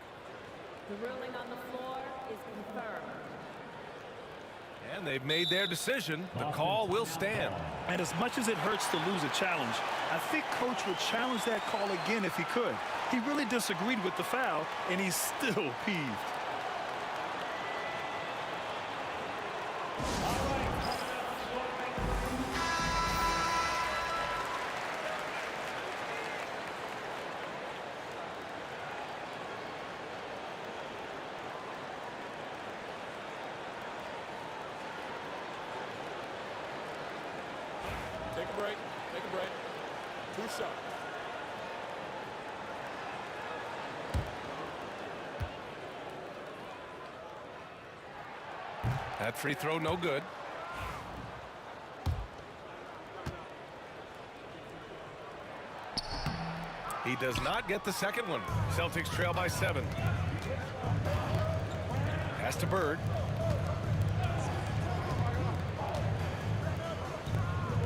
The ruling on the floor is confirmed. And they've made their decision. The call will stand. And as much as it hurts to lose a challenge, I think Coach would challenge that call again if he could. He really disagreed with the foul, and he's still peeved. Take a break. Take a break. 2 shots. That free throw no good. He does not get the second one. Celtics trail by 7. Pass to Bird.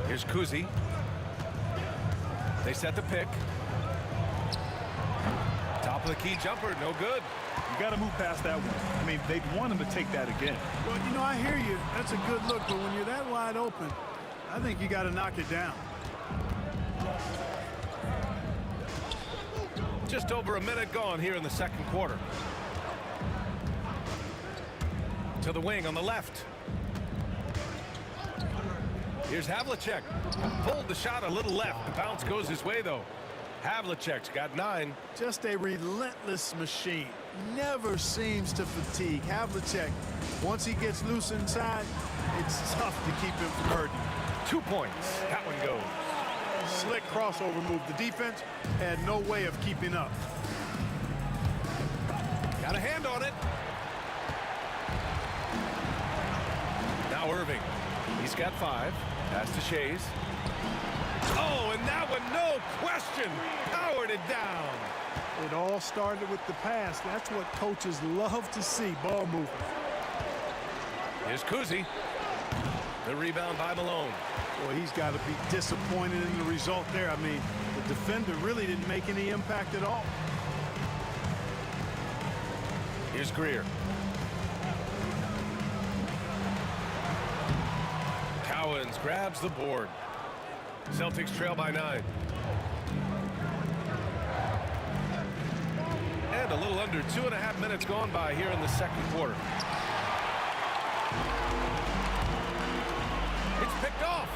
Here's Kuzi. They set the pick. Top of the key jumper, no good. You got to move past that one. I mean, they'd want him to take that again. Well, you know, I hear you. That's a good look, but when you're that wide open, I think you got to knock it down. Just over a minute gone here in the second quarter. To the wing on the left. Here's Havlicek. Pulled the shot a little left. The bounce goes his way, though. Havlicek's got 9. Just a relentless machine. Never seems to fatigue. Havlicek, once he gets loose inside, it's tough to keep him from hurting. 2 points. That one goes. Slick crossover move. The defense had no way of keeping up. Got a hand on it. Now Irving. He's got 5. Pass to Shays. Oh, and that one, no question, powered it down. It all started with the pass. That's what coaches love to see, ball movement. Here's Kuzi. The rebound by Malone. Well, he's got to be disappointed in the result there. I mean, the defender really didn't make any impact at all. Here's Greer. Cowens grabs the board. Celtics trail by 9. And a little under 2.5 minutes gone by here in the second quarter. It's picked off.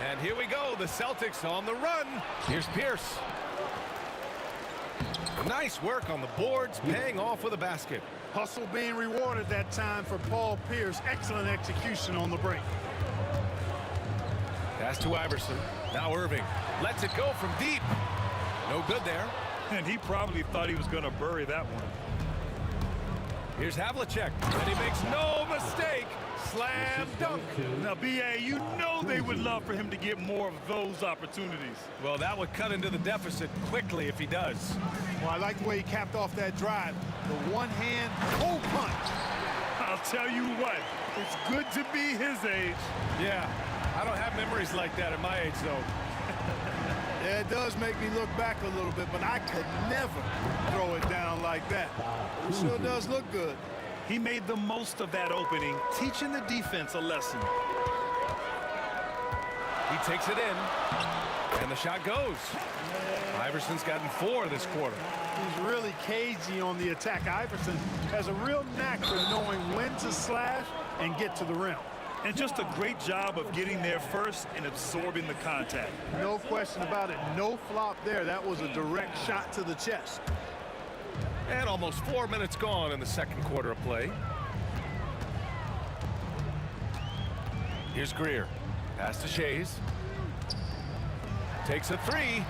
And here we go. The Celtics on the run. Here's Pierce. Nice work on the boards, paying off with a basket. Hustle being rewarded that time for Paul Pierce. Excellent execution on the break. Pass to Iverson. Now Irving lets it go from deep. No good there. And he probably thought he was going to bury that one. Here's Havlicek, and he makes no mistake. Slam dunk. Now, B.A., you know they would love for him to get more of those opportunities. Well, that would cut into the deficit quickly if he does. Well, I like the way he capped off that drive. The one-hand cold punch. I'll tell you what, it's good to be his age. Yeah, I don't have memories like that at my age, though. Yeah, it does make me look back a little bit, but I could never throw it down like that. It sure does look good. He made the most of that opening, teaching the defense a lesson. He takes it in, and the shot goes. Iverson's gotten 4 this quarter. He's really cagey on the attack. Iverson has a real knack for knowing when to slash and get to the rim. And just a great job of getting there first and absorbing the contact. No question about it. No flop there. That was a direct shot to the chest. And almost 4 minutes gone in the second quarter of play. Here's Greer. Pass to Shays. Takes a 3.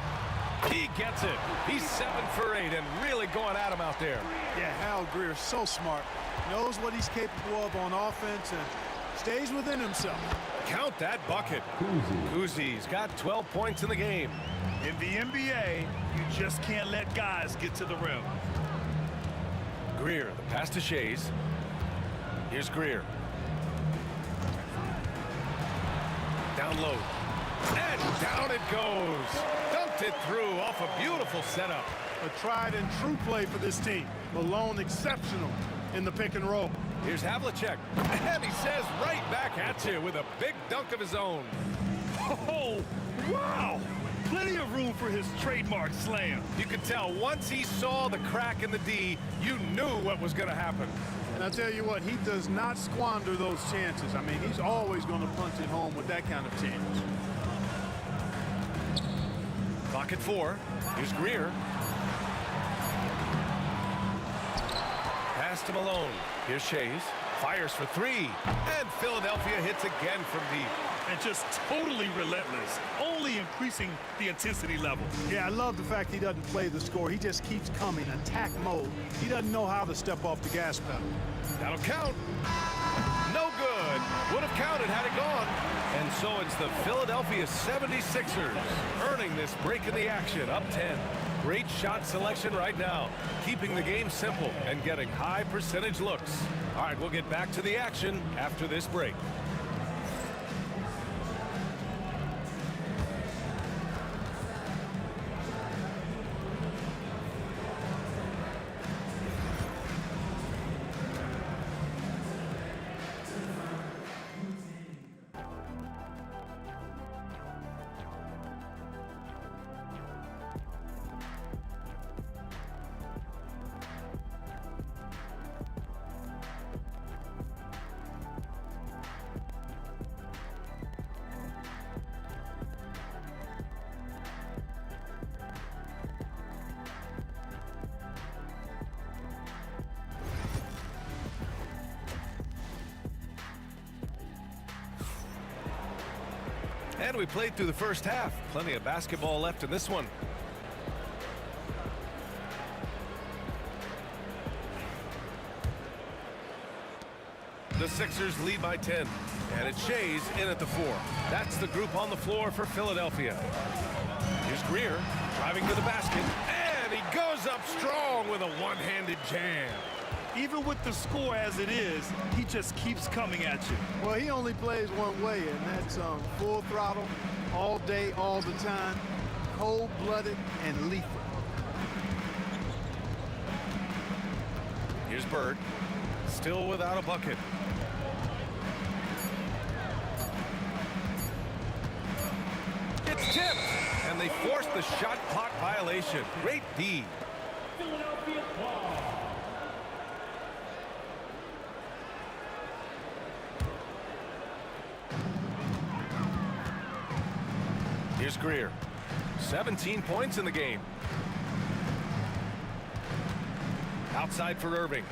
He gets it. He's 7 for 8 and really going at him out there. Yeah, Hal Greer, so smart. Knows what he's capable of on offense and stays within himself. Count that bucket. Kuzi's got 12 points in the game. In the NBA, you just can't let guys get to the rim. Greer, the pass to Shays. Here's Greer. Down low. And down it goes. Dumped it through off a beautiful setup. A tried and true play for this team. Malone exceptional in the pick and roll. Here's Havlicek. And he says right back at you with a big dunk of his own. Oh, wow. Plenty of room for his trademark slam. You could tell once he saw the crack in the D, you knew what was going to happen. And I'll tell you what, he does not squander those chances. I mean, he's always going to punch it home with that kind of chance. Clock at 4. Here's Greer. Pass to Malone. Here's Shays. Fires for 3. And Philadelphia hits again from deep. And just totally relentless, only increasing the intensity level. Yeah, I love the fact he doesn't play the score. He just keeps coming, attack mode. He doesn't know how to step off the gas pedal. That'll count. No good. Would have counted had it gone. And so it's the Philadelphia 76ers earning this break in the action, up 10. Great shot selection right now, keeping the game simple and getting high percentage looks. All right, we'll get back to the action after this break. And we played through the first half. Plenty of basketball left in this one. The Sixers lead by 10. And it's Shays in at the 4. That's the group on the floor for Philadelphia. Here's Greer driving to the basket. And he goes up strong with a one-handed jam. Even with the score as it is, he just keeps coming at you. Well, he only plays one way, and that's full throttle, all day, all the time, cold-blooded and lethal. Here's Bird, still without a bucket. It's tipped, and they force the shot clock violation. Great D. Philadelphia ball. Here's Greer. 17 points in the game. Outside for Irving.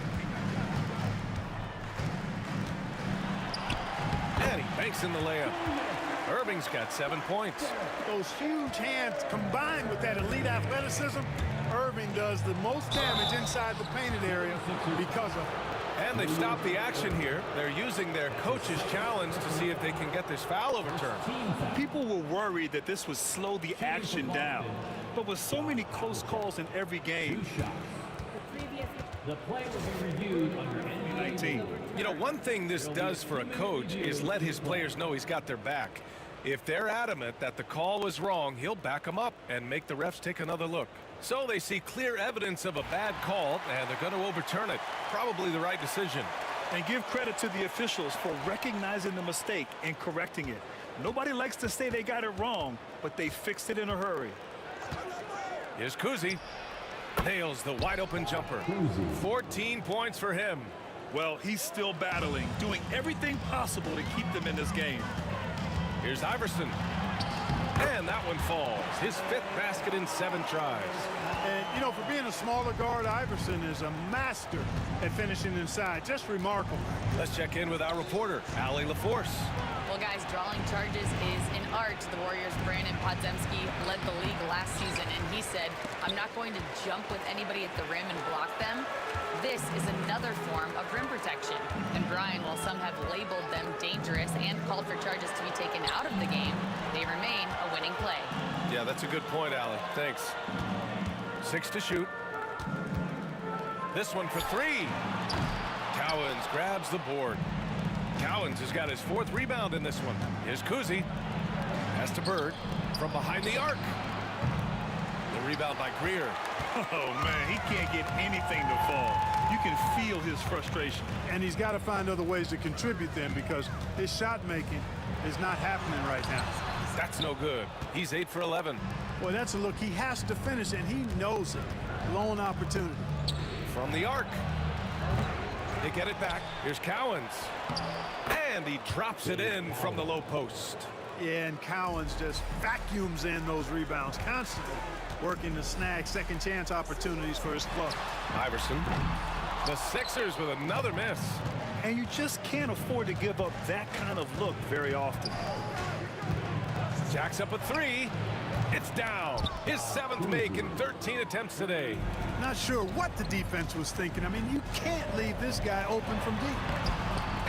And he banks in the layup. Irving's got 7 points. Those huge hands combined with that elite athleticism, Irving does the most damage inside the painted area because of it. And they've stopped the action here. They're using their coach's challenge to see if they can get this foul overturned. People were worried that this would slow the action down. But with so many close calls in every game, The play will be reviewed under NBA 19. You know, one thing this does for a coach is let his players know he's got their back. If they're adamant that the call was wrong, he'll back them up and make the refs take another look. So they see clear evidence of a bad call, and they're going to overturn it. Probably the right decision. And give credit to the officials for recognizing the mistake and correcting it. Nobody likes to say they got it wrong, but they fixed it in a hurry. Here's Kuzi. Nails the wide open jumper. 14 points for him. Well, he's still battling, doing everything possible to keep them in this game. Here's Iverson. And that one falls. His 5th basket in 7 tries. And, you know, for being a smaller guard, Iverson is a master at finishing inside. Just remarkable. Let's check in with our reporter, Allie LaForce. Well, guys, drawing charges is an art. The Warriors' Brandon Podziemski led the league last season, and he said, I'm not going to jump with anybody at the rim and block them. This is another form of rim protection. And Brian, while some have labeled them dangerous and called for charges to be taken out of the game, they remain a winning play. Yeah, that's a good point, Allie. Thanks. 6 to shoot. This one for 3. Cowens grabs the board. Cowens has got his 4th rebound in this one. Here's Kuzi. Pass to Bird from behind the arc. The rebound by Greer. Oh, man, he can't get anything to fall. You can feel his frustration. And he's got to find other ways to contribute then because his shot making is not happening right now. That's no good. He's 8 for 11. Well, that's a look he has to finish, and he knows it. Lone opportunity. From the arc. They get it back. Here's Cowens. And he drops it in from the low post. Yeah, and Cowens just vacuums in those rebounds constantly, working to snag second chance opportunities for his club. Iverson. The Sixers with another miss. And you just can't afford to give up that kind of look very often. Jacks up a 3. It's down. His 7th make in 13 attempts today. Not sure what the defense was thinking. I mean, you can't leave this guy open from deep.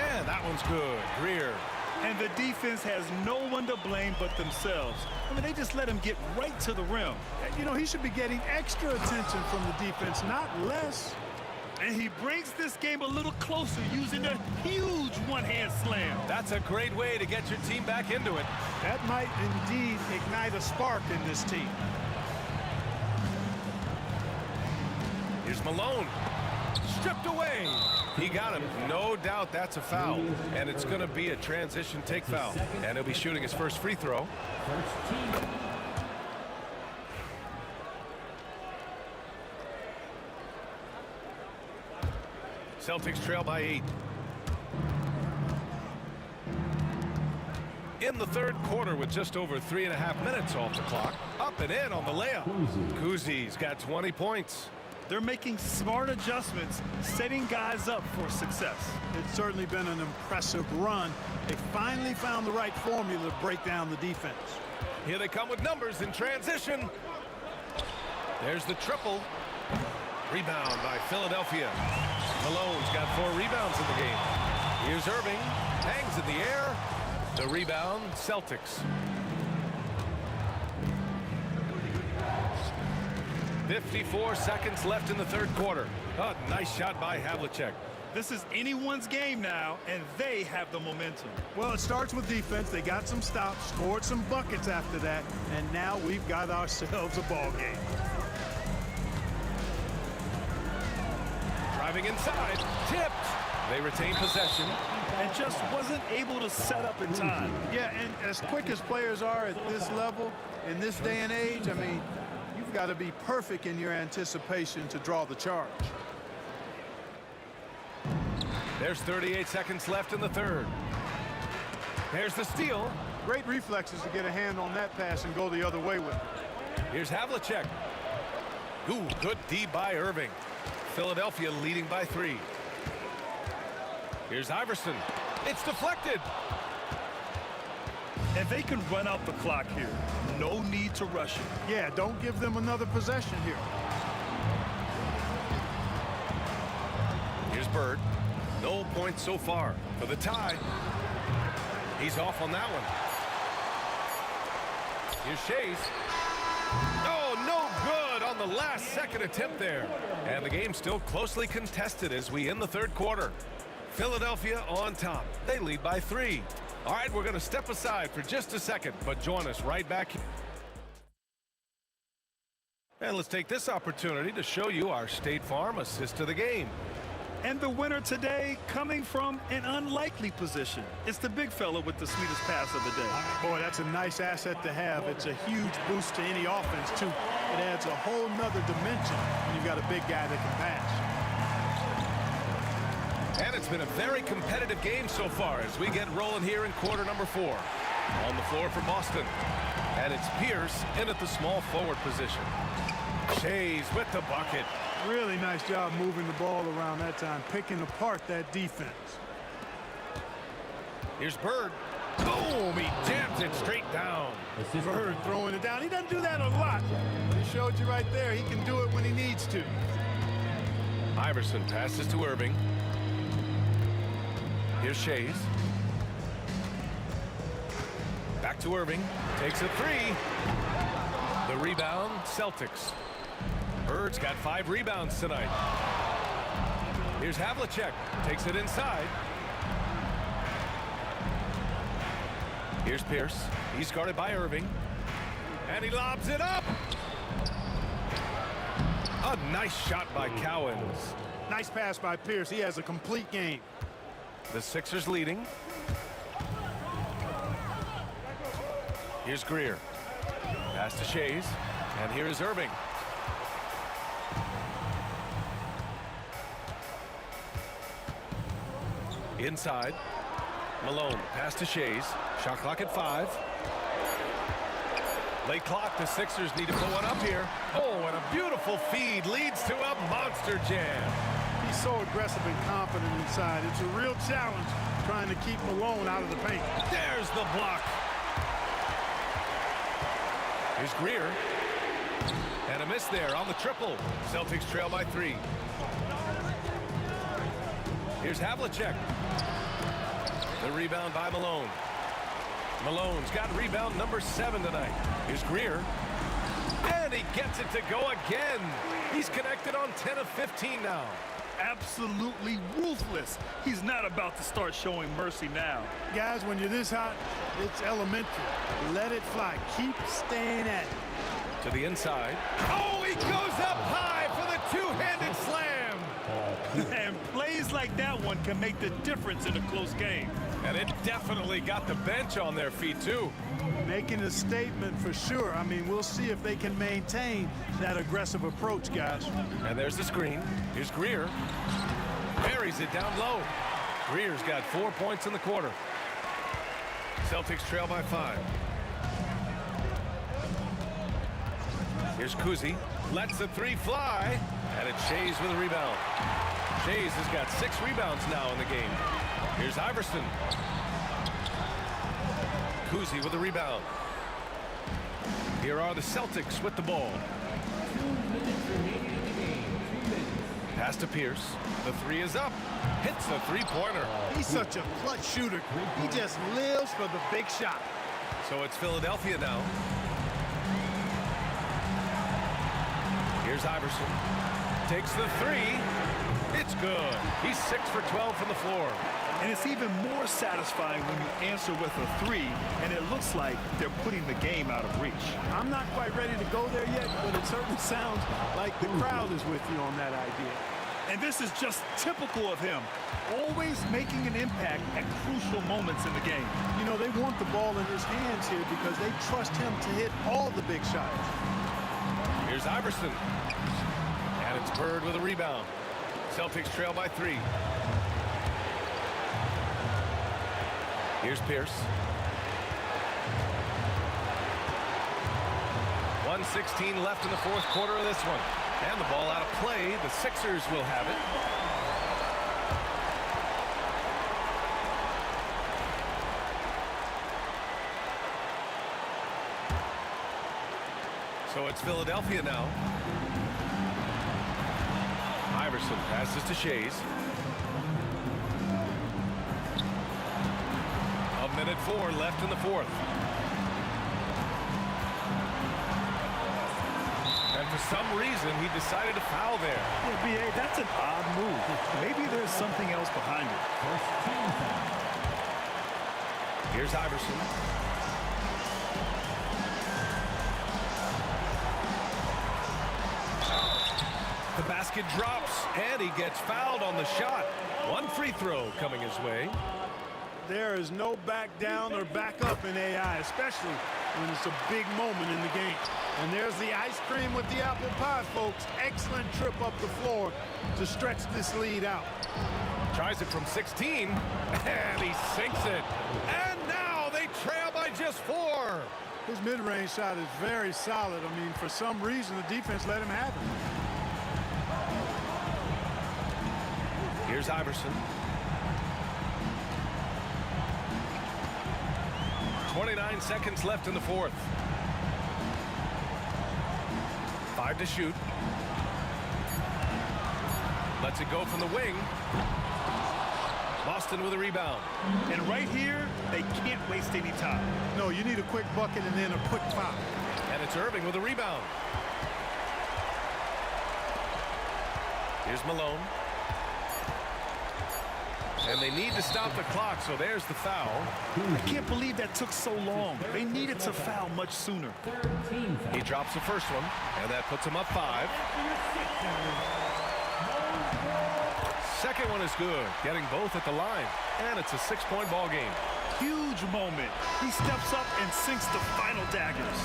And that one's good. Greer. And the defense has no one to blame but themselves. I mean, they just let him get right to the rim. You know, he should be getting extra attention from the defense, not less. And he brings this game a little closer using a huge one-hand slam. That's a great way to get your team back into it. That might indeed ignite a spark in this team. Here's Malone. Stripped away. He got him. No doubt that's a foul. And it's going to be a transition take foul. And he'll be shooting his first free throw. Celtics trail by 8. In the 3rd quarter with just over 3.5 minutes off the clock. Up and in on the layup. Kuzi's got 20 points. They're making smart adjustments, setting guys up for success. It's certainly been an impressive run. They finally found the right formula to break down the defense. Here they come with numbers in transition. There's the triple. Rebound by Philadelphia. Malone's got 4 rebounds in the game. Here's Irving. Hangs in the air. The rebound, Celtics. 54 seconds left in the third quarter. Oh, nice shot by Havlicek. This is anyone's game now, and they have the momentum. Well, it starts with defense. They got some stops, scored some buckets after that, and now we've got ourselves a ball game. Driving inside, tipped. They retain possession. And just wasn't able to set up in time. Yeah, and as quick as players are at this level, in this day and age, I mean, you've got to be perfect in your anticipation to draw the charge. There's 38 seconds left in the third. There's the steal. Great reflexes to get a hand on that pass and go the other way with it. Here's Havlicek. Ooh, good D by Irving. Philadelphia leading by 3. Here's Iverson. It's deflected. And they can run out the clock here. No need to rush it. Yeah, don't give them another possession here. Here's Bird. No points so far for the tie. He's off on that one. Here's Shays. Oh, no good on the last second attempt there. And the game's still closely contested as we end the third quarter. Philadelphia on top. They lead by 3. All right, we're going to step aside for just a second, but join us right back here. And let's take this opportunity to show you our State Farm assist to the game. And the winner today coming from an unlikely position. It's the big fella with the sweetest pass of the day. Boy, that's a nice asset to have. It's a huge boost to any offense, too. It adds a whole nother dimension when you've got a big guy that can pass. And it's been a very competitive game so far as we get rolling here in quarter number 4. On the floor for Boston. And it's Pierce in at the small forward position. Shays with the bucket. Really nice job moving the ball around that time, picking apart that defense. Here's Bird. Boom! He jams it straight down. Bird throwing it down. He doesn't do that a lot. He showed you right there. He can do it when he needs to. Iverson passes to Irving. Here's Shays. Back to Irving. Takes a 3. The rebound, Celtics. Bird's got 5 rebounds tonight. Here's Havlicek. Takes it inside. Here's Pierce. He's guarded by Irving. And he lobs it up. A nice shot by Cowens. Nice pass by Pierce. He has a complete game. The Sixers leading. Here's Greer. Pass to Shays. And here is Irving. Inside. Malone. Pass to Shays. Shot clock at 5. Late clock. The Sixers need to put one up here. Oh, and a beautiful feed leads to a monster jam. He's so aggressive and confident inside. It's a real challenge trying to keep Malone out of the paint. There's the block. Here's Greer. And a miss there on the triple. Celtics trail by 3. Here's Havlicek. The rebound by Malone. Malone's got rebound number 7 tonight. Here's Greer. And he gets it to go again. He's connected on 10 of 15 now. Absolutely ruthless. He's not about to start showing mercy now. Guys, when you're this hot, it's elementary. Let it fly. Keep staying at it. To the inside. Oh, he goes up high for the two-handed slam. And plays like that one can make the difference in a close game. And it definitely got the bench on their feet, too. Making a statement for sure. I mean, we'll see if they can maintain that aggressive approach, guys. And there's the screen. Here's Greer. Buries it down low. Greer's got 4 points in the quarter. Celtics trail by 5. Here's Kuzi. Lets the 3 fly. And it's Shays with a rebound. Shays has got 6 rebounds now in the game. Here's Iverson. Kuzi with a rebound. Here are the Celtics with the ball. Pass to Pierce. The 3 is up. Hits the 3-pointer. He's such a clutch shooter. He just lives for the big shot. So it's Philadelphia now. Here's Here's Iverson. Takes the three. It's good. He's 6 for 12 from the floor. And it's even more satisfying when you answer with a three, and it looks like they're putting the game out of reach. I'm not quite ready to go there yet, but it certainly sounds like the crowd is with you on that idea. And this is just typical of him, always making an impact at crucial moments in the game. You know, they want the ball in his hands here because they trust him to hit all the big shots. Here's Iverson. And it's Bird with a rebound. Celtics trail by 3. Here's Pierce. 1:16 left in the fourth quarter of this one. And the ball out of play. The Sixers will have it. So it's Philadelphia now. Iverson passes to Shays. 1:04 left in the fourth. And for some reason, he decided to foul there. Yeah, B.A., that's an odd move. Maybe there's something else behind it. Here's Iverson. The basket drops, and he gets fouled on the shot. One free throw coming his way. There is no back down or back up in AI, especially when it's a big moment in the game. And there's the ice cream with the apple pie, folks. Excellent trip up the floor to stretch this lead out. Tries it from 16, and he sinks it. And now they trail by just 4. His mid-range shot is very solid. I mean, for some reason, the defense let him have it. Here's Iverson. 29 seconds left in the fourth. 5 to shoot. Lets it go from the wing. Boston with a rebound. And right here, they can't waste any time. No, you need a quick bucket and then a quick foul. And it's Irving with a rebound. Here's Malone. And they need to stop the clock, so there's the foul. I can't believe that took so long. They needed to foul much sooner. He drops the first one, and that puts him up 5. Second one is good, getting both at the line. And it's a 6-point ball game. Huge moment. He steps up and sinks the final daggers.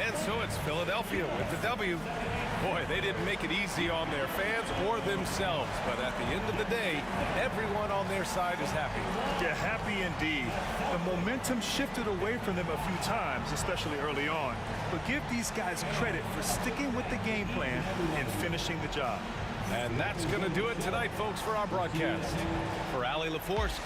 And so it's Philadelphia with the W. Boy, they didn't make it easy on their fans or themselves. But at the end of the day, everyone on their side is happy. Yeah, happy indeed. The momentum shifted away from them a few times, especially early on. But give these guys credit for sticking with the game plan and finishing the job. And that's going to do it tonight, folks, for our broadcast. For Allie LaForce.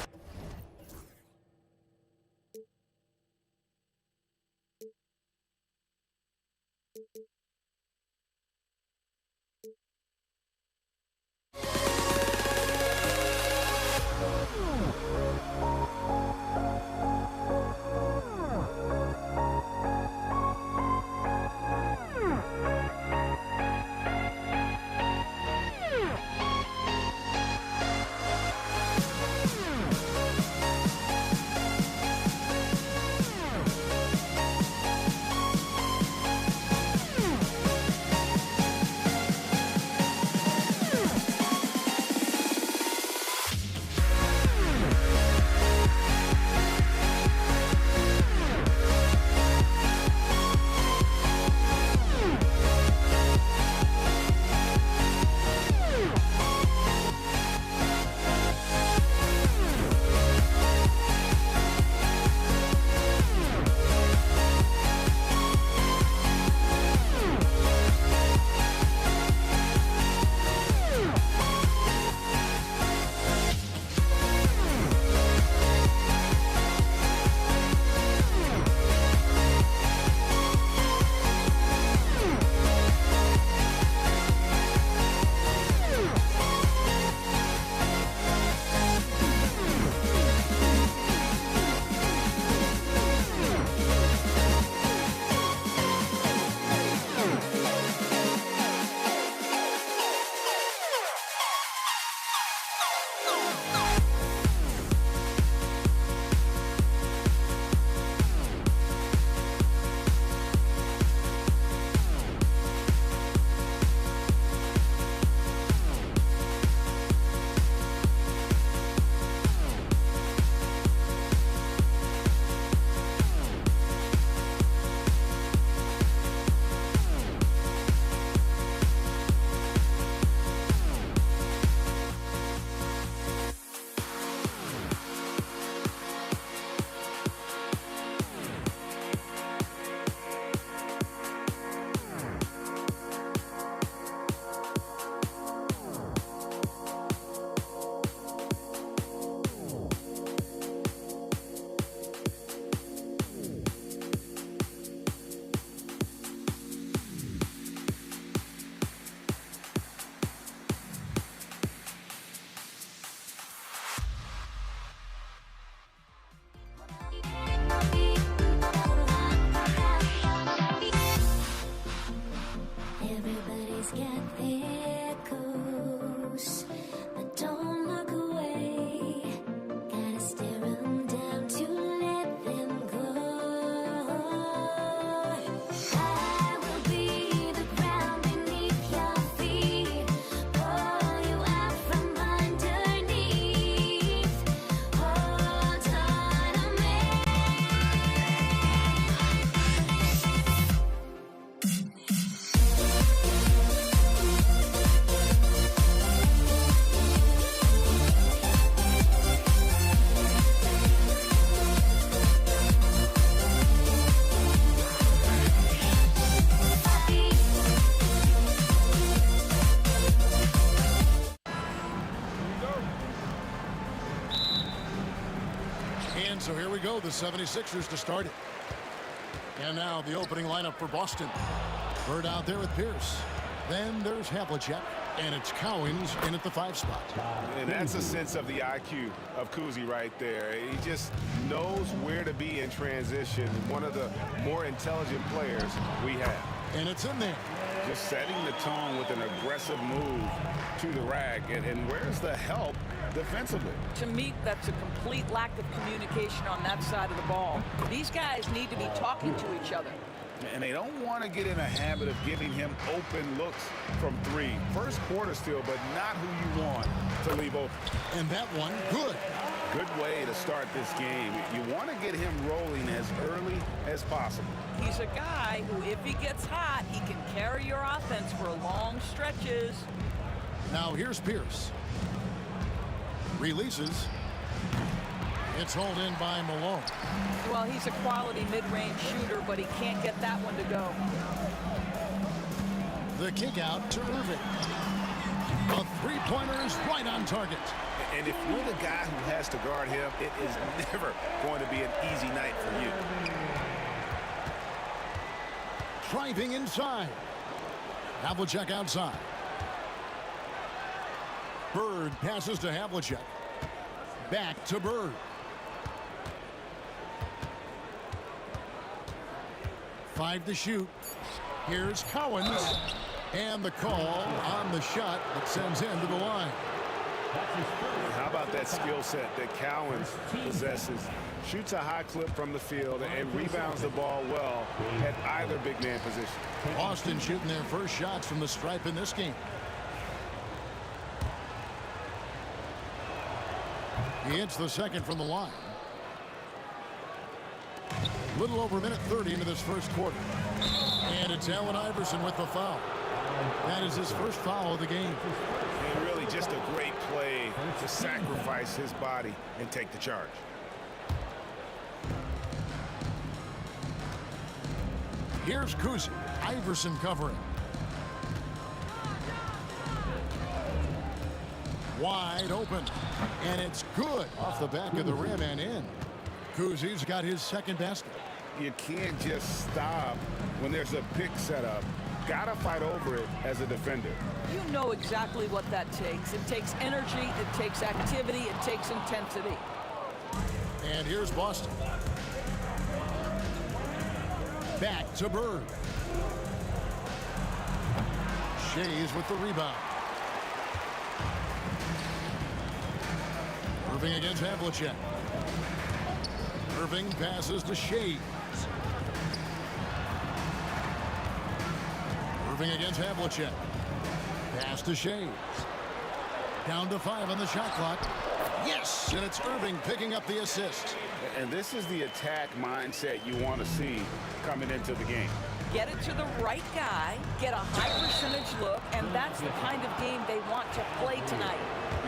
the 76ers to start it. And now the opening lineup for Boston. Bird out there with Pierce. Then there's Havlicek. And it's Cowens in at the 5 spot. And that's a sense of the IQ of Kuzi right there. He just knows where to be in transition. One of the more intelligent players we have. And it's in there. Just setting the tone with an aggressive move to the rack. And where's the help defensively? To me, that's a complete lack of communication on that side of the ball. These guys need to be talking to each other. And they don't want to get in a habit of giving him open looks from 3. First quarter still, but not who you want to leave open. And that one, good. Good way to start this game. You want to get him rolling as early as possible. He's a guy who, if he gets hot, he can carry your offense for long stretches. Now here's Pierce. Releases. It's hauled in by Malone. Well, he's a quality mid-range shooter, but he can't get that one to go. The kick out to Irving. A three-pointer is right on target. And if you're the guy who has to guard him, it is never going to be an easy night for you. Driving inside. Havlicek outside. Bird passes to Havlicek. Back to Bird. 5 to shoot. Here's Cowens. And the call on the shot that sends him to the line. How about that skill set that Cowens possesses? Shoots a high clip from the field and rebounds the ball well at either big man position. Boston shooting their first shots from the stripe in this game. He hits the second from the line. Little over a minute 30 into this first quarter. And it's Allen Iverson with the foul. That is his first foul of the game. And really just a great play to sacrifice his body and take the charge. Here's Kuzi. Iverson covering. Wide open. And it's good off the back of the rim and in. Kuzi's got his second basket. You can't just stop when there's a pick set up. Gotta fight over it as a defender. You know exactly what that takes. It takes energy, it takes activity, it takes intensity. And here's Boston. Back to Bird. Shays with the rebound. Irving against Havlicek. Irving passes to Shays. Irving against Havlicek. Pass to Shays. Down to 5 on the shot clock. Yes, and it's Irving picking up the assist. And this is the attack mindset you want to see coming into the game. Get it to the right guy, get a high percentage look, and that's the kind of game they want to play tonight.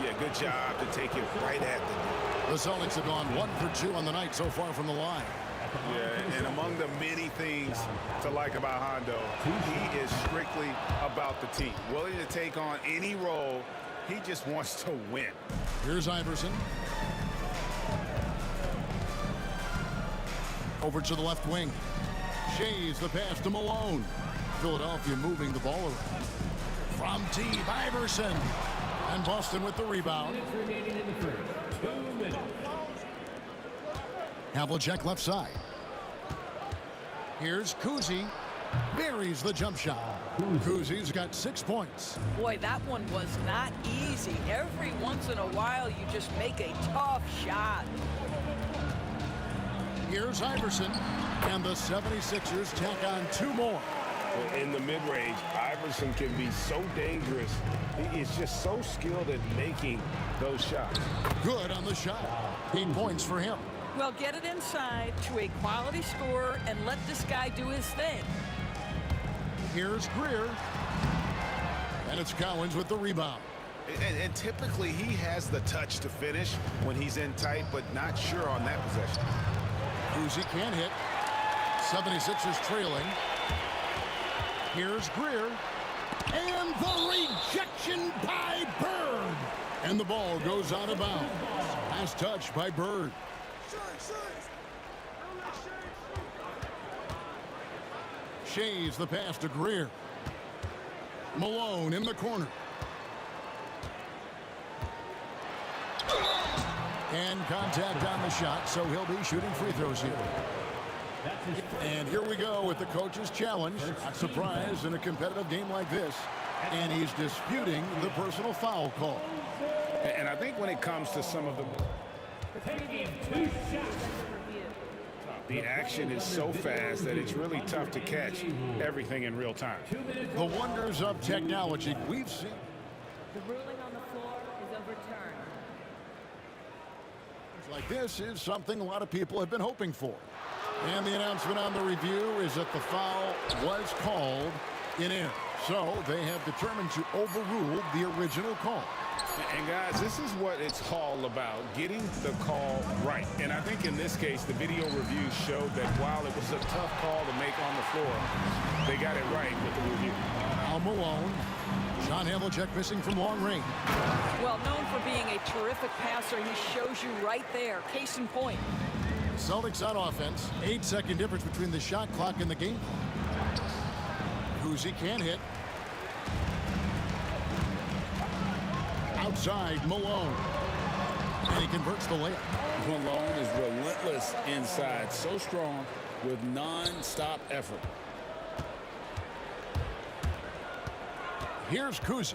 Yeah, good job to take it right at them. The Celtics have gone 1 for 2 on the night so far from the line. Yeah, and among the many things to like about Hondo, he is strictly about the team. Willing to take on any role. He just wants to win. Here's Iverson. Over to the left wing. Shays the pass to Malone. Philadelphia moving the ball around. From deep, Iverson. And Boston with the rebound. Havlicek left side. Here's Kuzi. Buries the jump shot. Kuzi's got 6 points. Boy, that one was not easy. Every once in a while, you just make a tough shot. Here's Iverson. And the 76ers tack on 2 more. In the mid-range, Iverson can be so dangerous. He is just so skilled at making those shots. Good on the shot. 8 points for him. Well, get it inside to a quality scorer and let this guy do his thing. Here's Greer. And it's Cowens with the rebound. And typically, he has the touch to finish when he's in tight, but not sure on that possession. Kuzi can't hit. 76ers trailing. Here's Greer. And the rejection by Bird. And the ball goes out of bounds. Last touch by Bird. Shays the pass to Greer. Malone in the corner. And contact on the shot, so he'll be shooting free throws here. And here we go with the coach's challenge. Not surprised in a competitive game like this. And he's disputing the personal foul call. And I think when it comes to some of the action is so fast that it's really tough to catch everything in real time. The wonders of technology we've seen. The ruling on the floor is overturned. Like this is something a lot of people have been hoping for. And the announcement on the review is that the foul was called in error. So they have determined to overrule the original call. And guys, this is what it's all about, getting the call right. And I think in this case, the video review showed that while it was a tough call to make on the floor, they got it right with the review. Al Malone. John Havlicek missing from long range. Well, known for being a terrific passer, he shows you right there. Case in point. Celtics on offense. 8-second difference between the shot clock and the game clock. Kuzi can't hit. Outside, Malone. And he converts the layup. Malone is relentless inside, so strong with non-stop effort. Here's Kuzi.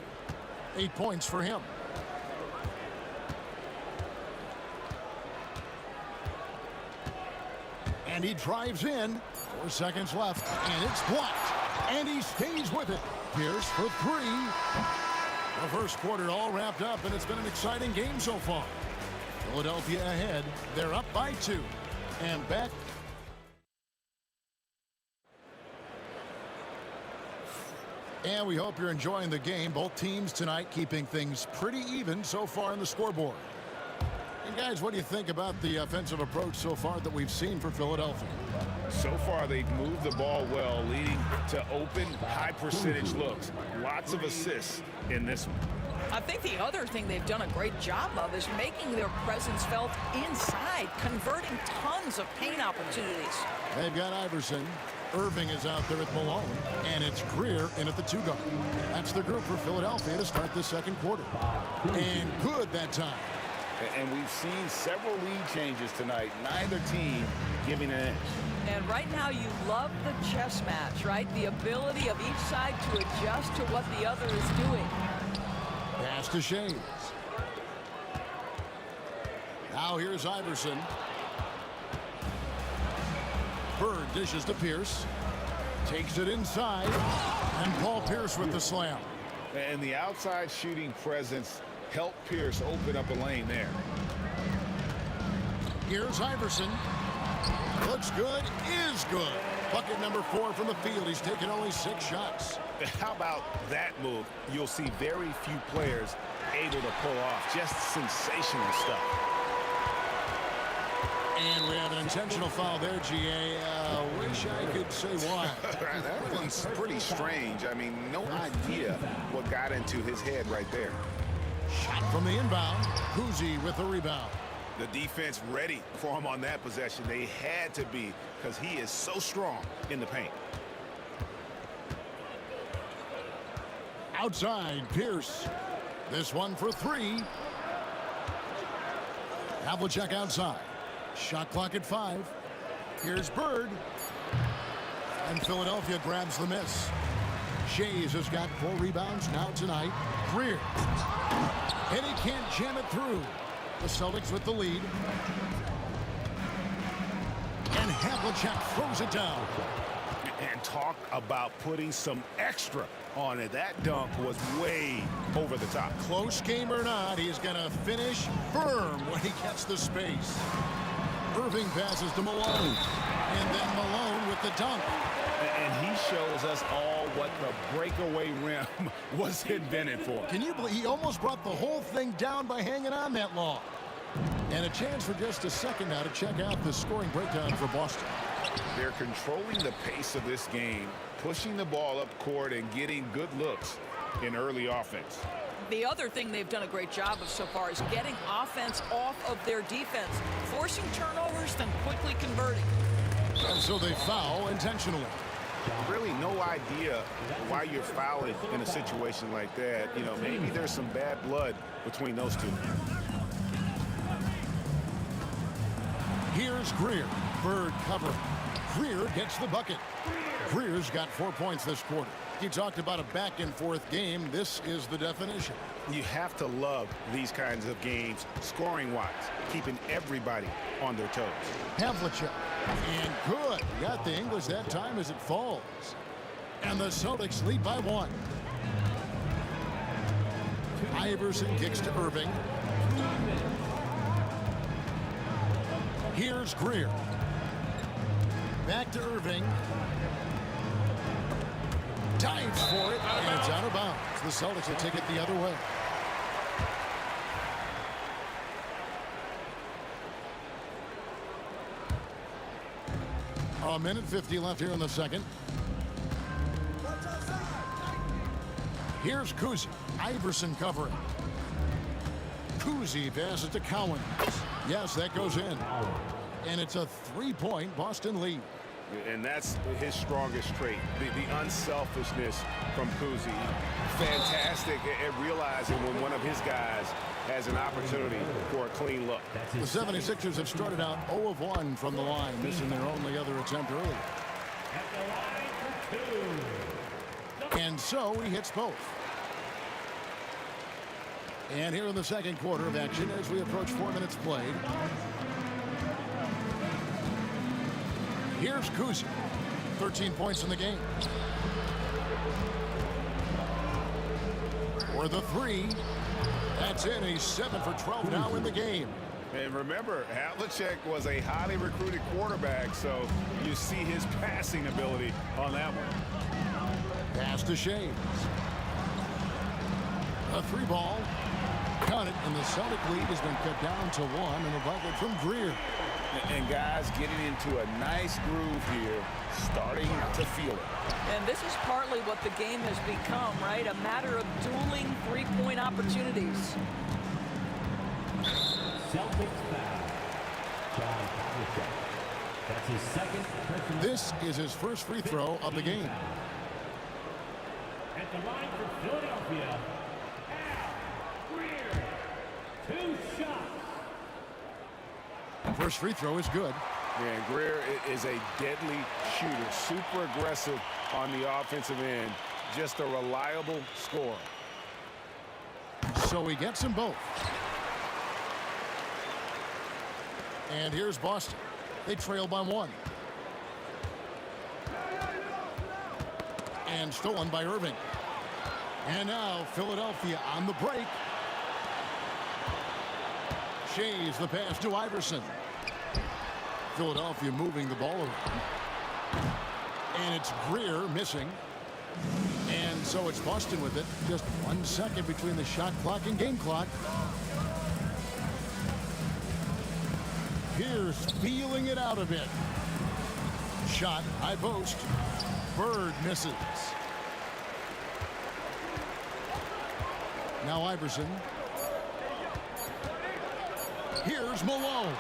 8 points for him. And he drives in. 4 seconds left. And it's blocked. And he stays with it. Pierce for 3. The first quarter all wrapped up, and it's been an exciting game so far. Philadelphia ahead. They're up by 2. And back. And we hope you're enjoying the game. Both teams tonight keeping things pretty even so far on the scoreboard. And guys, what do you think about the offensive approach so far that we've seen for Philadelphia? So far, they've moved the ball well, leading to open, high-percentage looks. Lots of assists in this one. I think the other thing they've done a great job of is making their presence felt inside, converting tons of paint opportunities. They've got Iverson. Irving is out there at Malone, and it's Greer in at the 2-guard. That's the group for Philadelphia to start the second quarter. And good that time. And we've seen several lead changes tonight, neither team giving an edge. And right now you love the chess match, right? The ability of each side to adjust to what the other is doing. Pass to Shays. Now here's Iverson. Bird dishes to Pierce. Takes it inside. And Paul Pierce with the slam. And the outside shooting presence helped Pierce open up a lane there. Here's Iverson. Looks good, is good. Bucket number 4 from the field. He's taken only 6 shots. How about that move? You'll see very few players able to pull off. Just sensational stuff. And we have an intentional foul there, GA. Wish I could say why. That one's pretty strange. I mean, no idea what got into his head right there. Shot from the inbound. Kuzi with the rebound. The defense ready for him on that possession. They had to be, because he is so strong in the paint. Outside, Pierce. This one for 3. Havlicek outside. Shot clock at 5. Here's Bird. And Philadelphia grabs the miss. Shays has got 4 rebounds now tonight. Greer. And he can't jam it through. The Celtics with the lead. And Havlicek throws it down. And talk about putting some extra on it. That dunk was way over the top. Close game or not, he's going to finish firm when he gets the space. Irving passes to Malone. And then Malone with the dunk. And he shows us all what the breakaway rim was invented for. Can you believe he almost brought the whole thing down by hanging on that long? And a chance for just a second now to check out the scoring breakdown for Boston. They're controlling the pace of this game, pushing the ball up court and getting good looks in early offense. The other thing they've done a great job of so far is getting offense off of their defense, forcing turnovers, then quickly converting. And so they foul intentionally. really no idea why you're fouling in a situation like that. You know, maybe there's some bad blood between those two. Here's Greer. Bird cover. Greer gets the bucket. Greer's got 4 points this quarter. He talked about a back-and-forth game. This is the definition. You have to love these kinds of games, scoring-wise, keeping everybody on their toes. Havlicek. And good. Got the English that time as it falls. And the Celtics lead by 1. Iverson kicks to Irving. Here's Greer. Back to Irving. Dives for it, and it's out of bounds. The Celtics will take it the other way. A minute 50 left here in the second. Here's Kuzi. Iverson covering. Kuzi passes to Cowan. Yes, that goes in. And it's a 3-point Boston lead. And that's his strongest trait, the unselfishness from Kuzi. Fantastic at realizing when one of his guys has an opportunity for a clean look. The 76ers have started out 0 of 1 from the line, missing their only other attempt earlier. And so he hits both. And here in the second quarter of action as we approach 4 minutes played. Here's Kuzi. 13 points in the game. For the 3. That's in. He's 7 for 12 now in the game. And remember, Havlicek was a highly recruited quarterback, so you see his passing ability on that one. Pass to Shea. A 3-ball. Cut it, and the Celtic lead has been cut down to 1 in the bucket from Greer. And guys getting into a nice groove here, starting to feel it. And this is partly what the game has become, right? A matter of dueling three-point opportunities. Celtics foul. John Havlicek. That's his second personal. This is his first free throw of the game. At the line for Philadelphia, Al Greer. 2 shots. First free throw is good. Yeah, Greer is a deadly shooter, super aggressive on the offensive end, just a reliable scorer. So he gets them both. And here's Boston. They trail by 1. And stolen by Irving. And now Philadelphia on the break. Shea's the pass to Iverson. Philadelphia moving the ball around. And it's Greer missing. And so it's Boston with it. Just 1 second between the shot clock and game clock. Here's feeling it out a bit. Shot, high post. Bird misses. Now Iverson. Here's Malone.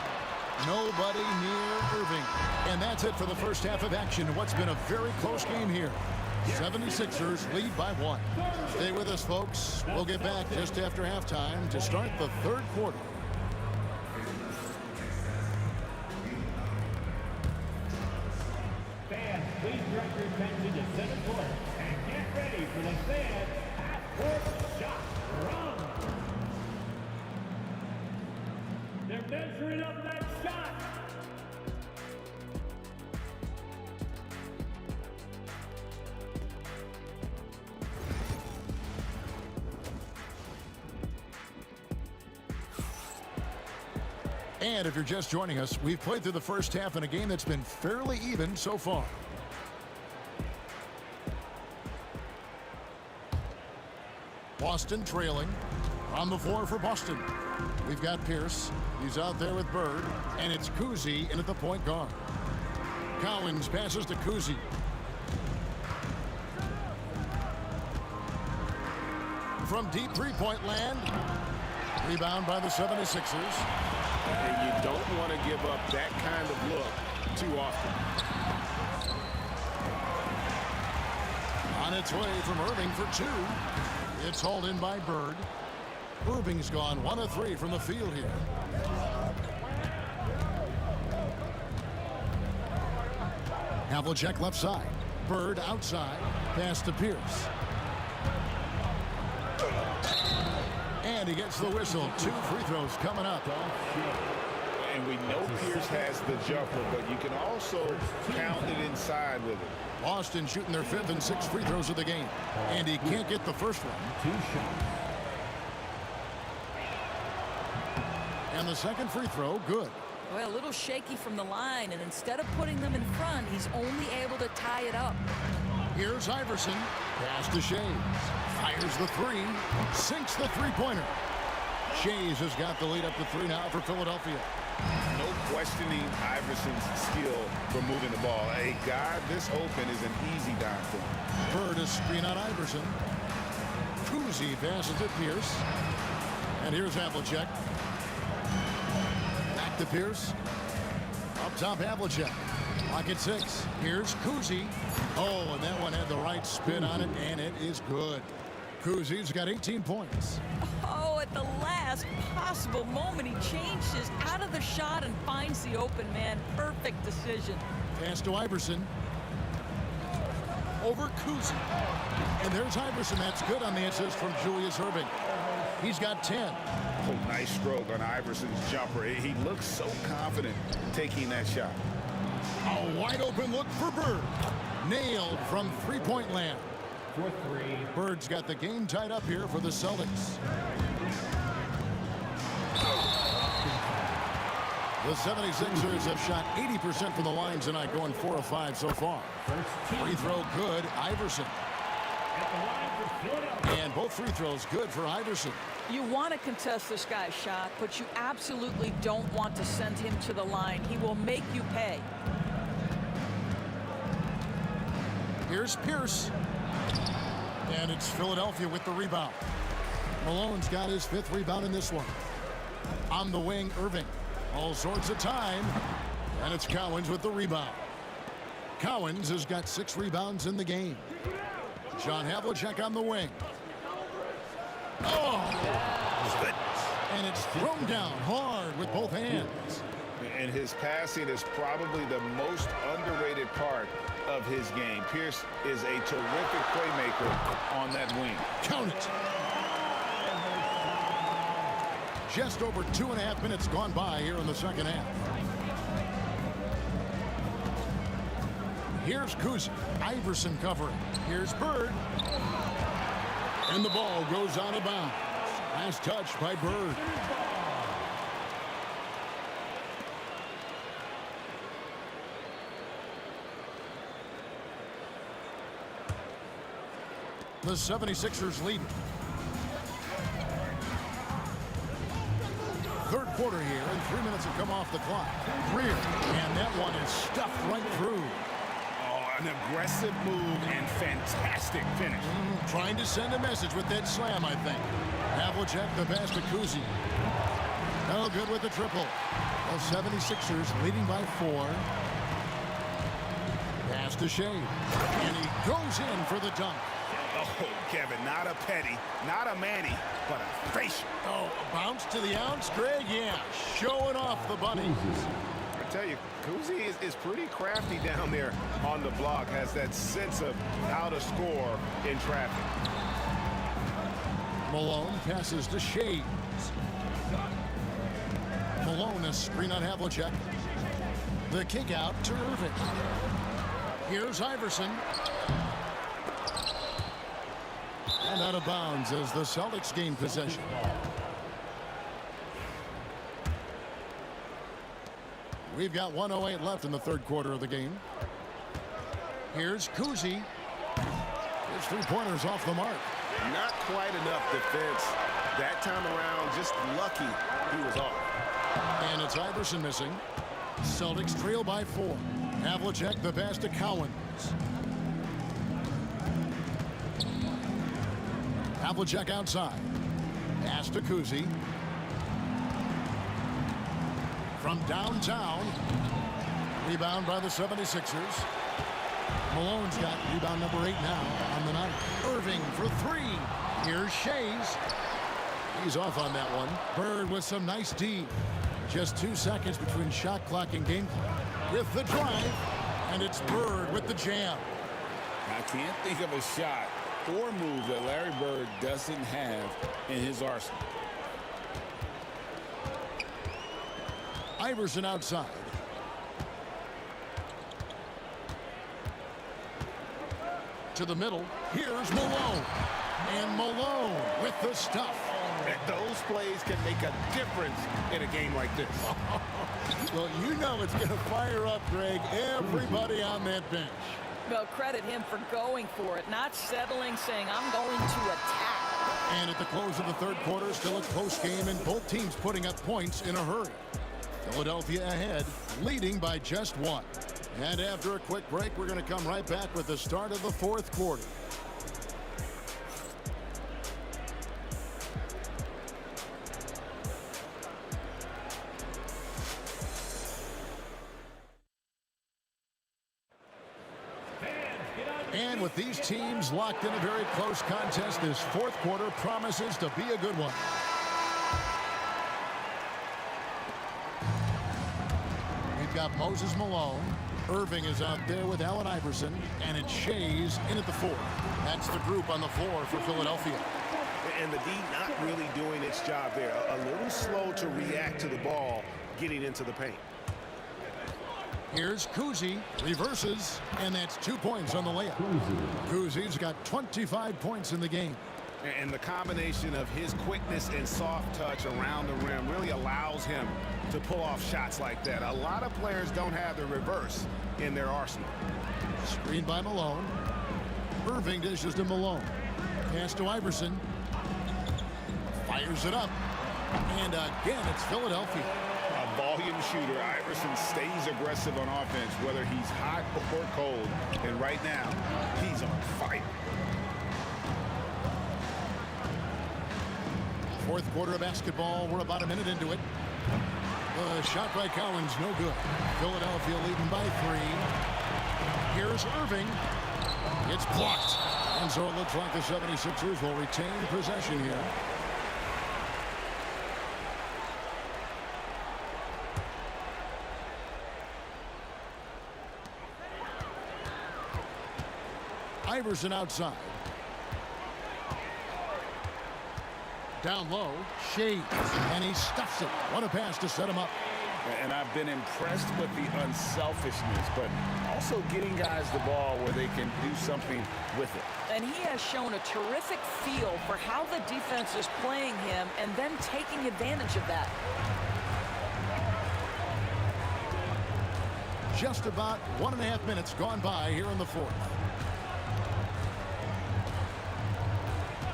Nobody near Irving. And that's it for the first half of action. What's been a very close game here. 76ers lead by 1. Stay with us, folks. We'll get back just after halftime to start the third quarter. Fans, please direct your attention to center court and get ready for the fan half-court shot run. They're measuring up that shot. And if you're just joining us, we've played through the first half in a game that's been fairly even so far. Boston trailing. On the floor for Boston. We've got Pierce. He's out there with Bird. And it's Kuzi in at the point guard. Collins passes to Kuzi. From deep three-point land. Rebound by the 76ers. And you don't want to give up that kind of look too often. On its way from Irving for two. It's hauled in by Bird. Irving's gone 1 of 3 from the field here. Havlicek left side. Bird outside. Pass to Pierce. And he gets the whistle. 2 free throws coming up. And we know Pierce has the jumper, but you can also count it inside with it. Boston shooting their 5th and 6th free throws of the game. And he can't get the first one. And the second free throw, good. Well, a little shaky from the line, and instead of putting them in front, he's only able to tie it up. Here's Iverson. Pass to Shays. Fires the 3. Sinks the three-pointer. Shays has got the lead up to 3 now for Philadelphia. No questioning Iverson's skill for moving the ball. A guy this open is an easy dime for him. Bird is screen on Iverson. Kuzi passes to Pierce. And here's Havlicek. Back to Pierce. Up top, Havlicek. Lock at 6. Here's Kuzi. Oh, and that one had the right spin on it, and it is good. Kuzi's got 18 points. Oh, at the last possible moment, he changes out of the shot and finds the open man. Perfect decision. Pass to Iverson. Over Kuzi. And there's Iverson. That's good on the assist from Julius Irving. He's got 10. Oh, nice stroke on Iverson's jumper. He looks so confident taking that shot. A wide open look for Bird. Nailed from three-point land. Bird's got the game tied up here for the Celtics. The 76ers have shot 80% from the line tonight, going 4 of 5 so far. Free throw good, Iverson. And both free throws good for Iverson. You want to contest this guy's shot, but you absolutely don't want to send him to the line. He will make you pay. Here's Pierce. And it's Philadelphia with the rebound. Malone's got his 5th rebound in this one. On the wing, Irving. All sorts of time. And it's Cowens with the rebound. Cowens has got 6 rebounds in the game. John Havlicek on the wing. Oh! And it's thrown down hard with both hands. And his passing is probably the most underrated part of his game. Pierce is a terrific playmaker on that wing. Count it. Just over 2.5 minutes gone by here in the second half. Here's Kuzi. Iverson covering. Here's Bird. And the ball goes out of bounds. Last touch by Bird. The 76ers lead. Third quarter here, and 3 minutes have come off the clock. Greer, and that one is stuffed right through. Oh, an aggressive move and fantastic finish. Trying to send a message with that slam, I think. Havlicek, the pass to Kuzi. No good with the triple. The 76ers leading by 4. Pass to Shea. And he goes in for the dunk. Oh, Kevin, not a petty, not a Manny, but a facial. Oh, a bounce to the ounce, Greg? Yeah, showing off the bunnies. I tell you, Kuzi is pretty crafty down there on the block, has that sense of how to score in traffic. Malone passes to Shades. Malone is screen on Havlicek. The kick out to Irving. Here's Iverson. And out of bounds as the Celtics gain possession. We've got 1:08 left in the third quarter of the game. Here's Kuzi. His three-pointers off the mark. Not quite enough defense that time around. Just lucky he was off. And it's Iverson missing. Celtics trail by 4. Havlicek the pass to Cowens. Havlicek outside. Pass to Kuzi. From downtown. Rebound by the 76ers. Malone's got rebound number 8 now on the night. Irving for 3. Here's Shays. He's off on that one. Bird with some nice D. Just 2 seconds between shot clock and game clock. With the drive, and it's Bird with the jam. I can't think of a shot or move that Larry Bird doesn't have in his arsenal. Iverson outside. To the middle. Here's Malone. And Malone with the stuff. Those plays can make a difference in a game like this. Well, you know it's going to fire up, Greg, everybody on that bench. Well, credit him for going for it, not settling, saying, I'm going to attack. And at the close of the third quarter, still a close game, and both teams putting up points in a hurry. Philadelphia ahead, leading by just 1. And after a quick break, we're going to come right back with the start of the fourth quarter. And with these teams locked in a very close contest, this fourth quarter promises to be a good one. We've got Moses Malone. Irving is out there with Allen Iverson, and it's Shays in at the 4. That's the group on the floor for Philadelphia. And the D not really doing its job there. A little slow to react to the ball getting into the paint. Here's Kuzi, reverses, and that's 2 points on the layup. Kuzi's got 25 points in the game. And the combination of his quickness and soft touch around the rim really allows him to pull off shots like that. A lot of players don't have the reverse in their arsenal. Screen by Malone. Irving dishes to Malone. Pass to Iverson. Fires it up. And again, it's Philadelphia. A volume shooter. Iverson stays aggressive on offense, whether he's hot or cold. And right now, he's on fire. Fourth quarter of basketball. We're about a minute into it. Shot by Cowan's no good. Philadelphia leading by 3. Here's Irving. It's blocked. And so it looks like the 76ers will retain possession here. Iverson outside. Down low, Shades, and he stuffs it. What a pass to set him up. And I've been impressed with the unselfishness, but also getting guys the ball where they can do something with it. And he has shown a terrific feel for how the defense is playing him and then taking advantage of that. Just about 1.5 minutes gone by here in the fourth.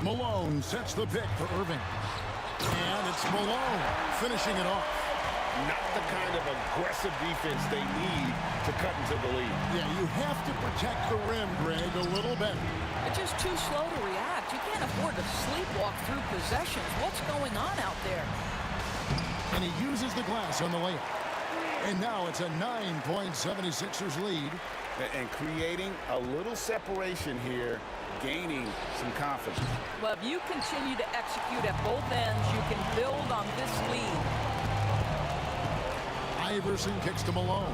Malone sets the pick for Irving. And it's Malone finishing it off. Not the kind of aggressive defense they need to cut into the lead. Yeah, you have to protect the rim, Greg, a little better. It's just too slow to react. You can't afford to sleepwalk through possessions. What's going on out there? And he uses the glass on the layup. And now it's a 9-point 76ers lead. And creating a little separation here, gaining some confidence. Well, if you continue to execute at both ends, you can build on this lead. Iverson kicks to Malone.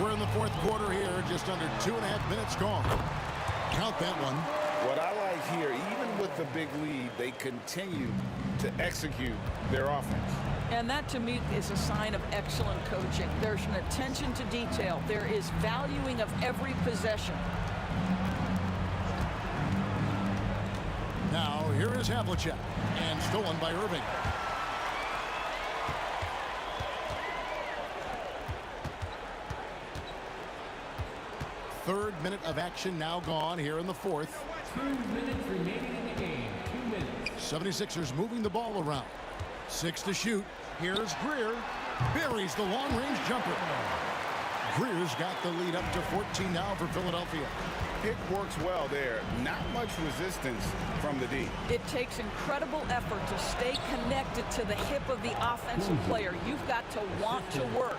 We're in the fourth quarter here, just under 2.5 minutes gone. Count that one. What I like here, even with the big lead, they continue to execute their offense. And that, to me, is a sign of excellent coaching. There's an attention to detail. There is valuing of every possession. Now, here is Havlicek, and stolen by Irving. Third minute of action now gone here in the fourth. 2 minutes remaining in the game. 2 minutes. 76ers moving the ball around. 6 to shoot. Here's Greer. Buries the long-range jumper. Greer's got the lead up to 14 now for Philadelphia. Pick works well there. Not much resistance from the D. It takes incredible effort to stay connected to the hip of the offensive player. You've got to want to work.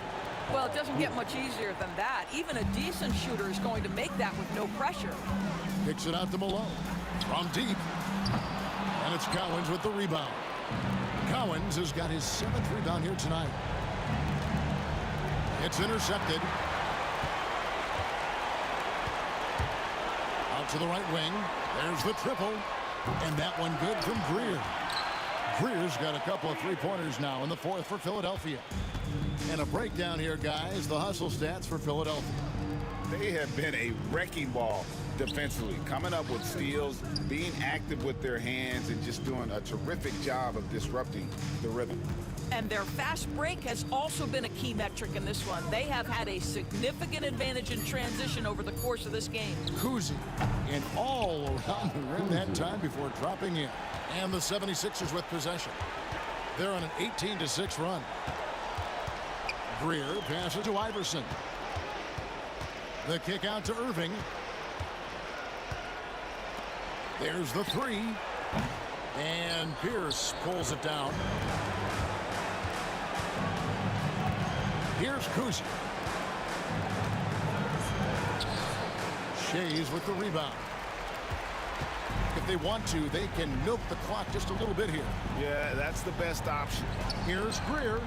Well, it doesn't get much easier than that. Even a decent shooter is going to make that with no pressure. Kicks it out to Malone. From deep. And it's Cowens with the rebound. Cowens has got his 7th rebound here tonight. It's intercepted. Out to the right wing. There's the triple. And that one good from Greer. Greer's got a couple of three-pointers now in the 4th for Philadelphia. And a breakdown here, guys. The hustle stats for Philadelphia. They have been a wrecking ball defensively, coming up with steals, being active with their hands, and just doing a terrific job of disrupting the rhythm. And their fast break has also been a key metric in this one. They have had a significant advantage in transition over the course of this game. Kuzi and all around the rim that time before dropping in. And the 76ers with possession. They're on an 18-6 run. Greer passes to Iverson. The kick out to Irving. There's the three. And Pierce pulls it down. Here's Kuzi. Shays with the rebound. If they want to, they can milk the clock just a little bit here. Yeah, that's the best option. Here's Greer.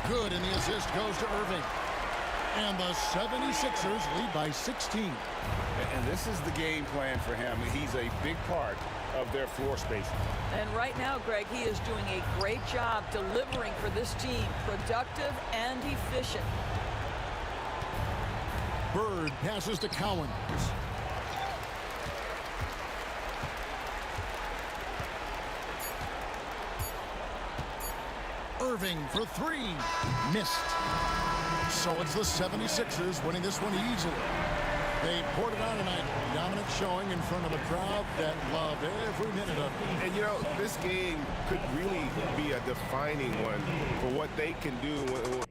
Good, and the assist goes to Irving. And the 76ers lead by 16. And this is the game plan for him. He's a big part of their floor spacing. And right now, Greg, he is doing a great job delivering for this team. Productive and efficient. Bird passes to Cowens. Irving for three. Missed. So it's the 76ers winning this one easily. They poured it on tonight. Dominant showing in front of a crowd that loved every minute of it. And, you know, this game could really be a defining one for what they can do.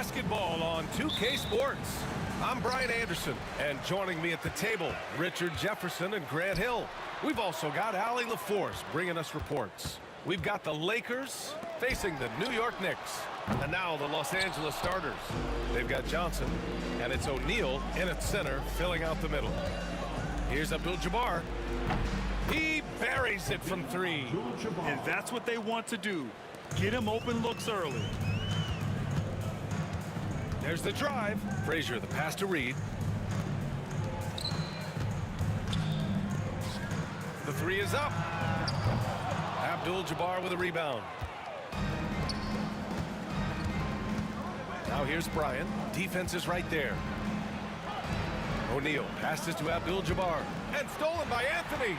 basketball on 2K Sports. I'm Brian Anderson, and joining me at the table, Richard Jefferson and Grant Hill. We've also got Allie LaForce bringing us reports. We've got the Lakers facing the New York Knicks. And now the Los Angeles starters. They've got Johnson, and it's O'Neal in at center, filling out the middle. Here's Abdul-Jabbar. He buries it from three. And that's what they want to do. Get him open looks early. There's the drive. Frazier, the pass to Reed. The three is up. Abdul-Jabbar with a rebound. Now here's Bryant. Defense is right there. O'Neal passes to Abdul-Jabbar. And stolen by Anthony.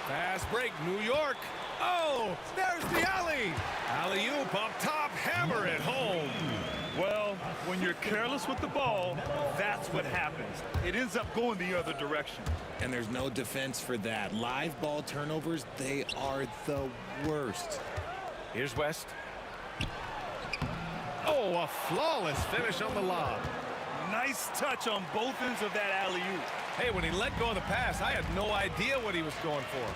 Fast break, New York. Oh, there's the alley. Alley-oop up top, hammer it home. Well, when you're careless with the ball, that's what happens. It ends up going the other direction. And there's no defense for that. Live ball turnovers, they are the worst. Here's West. Oh, a flawless finish on the lob. Nice touch on both ends of that alley-oop. Hey, when he let go of the pass, I had no idea what he was going for.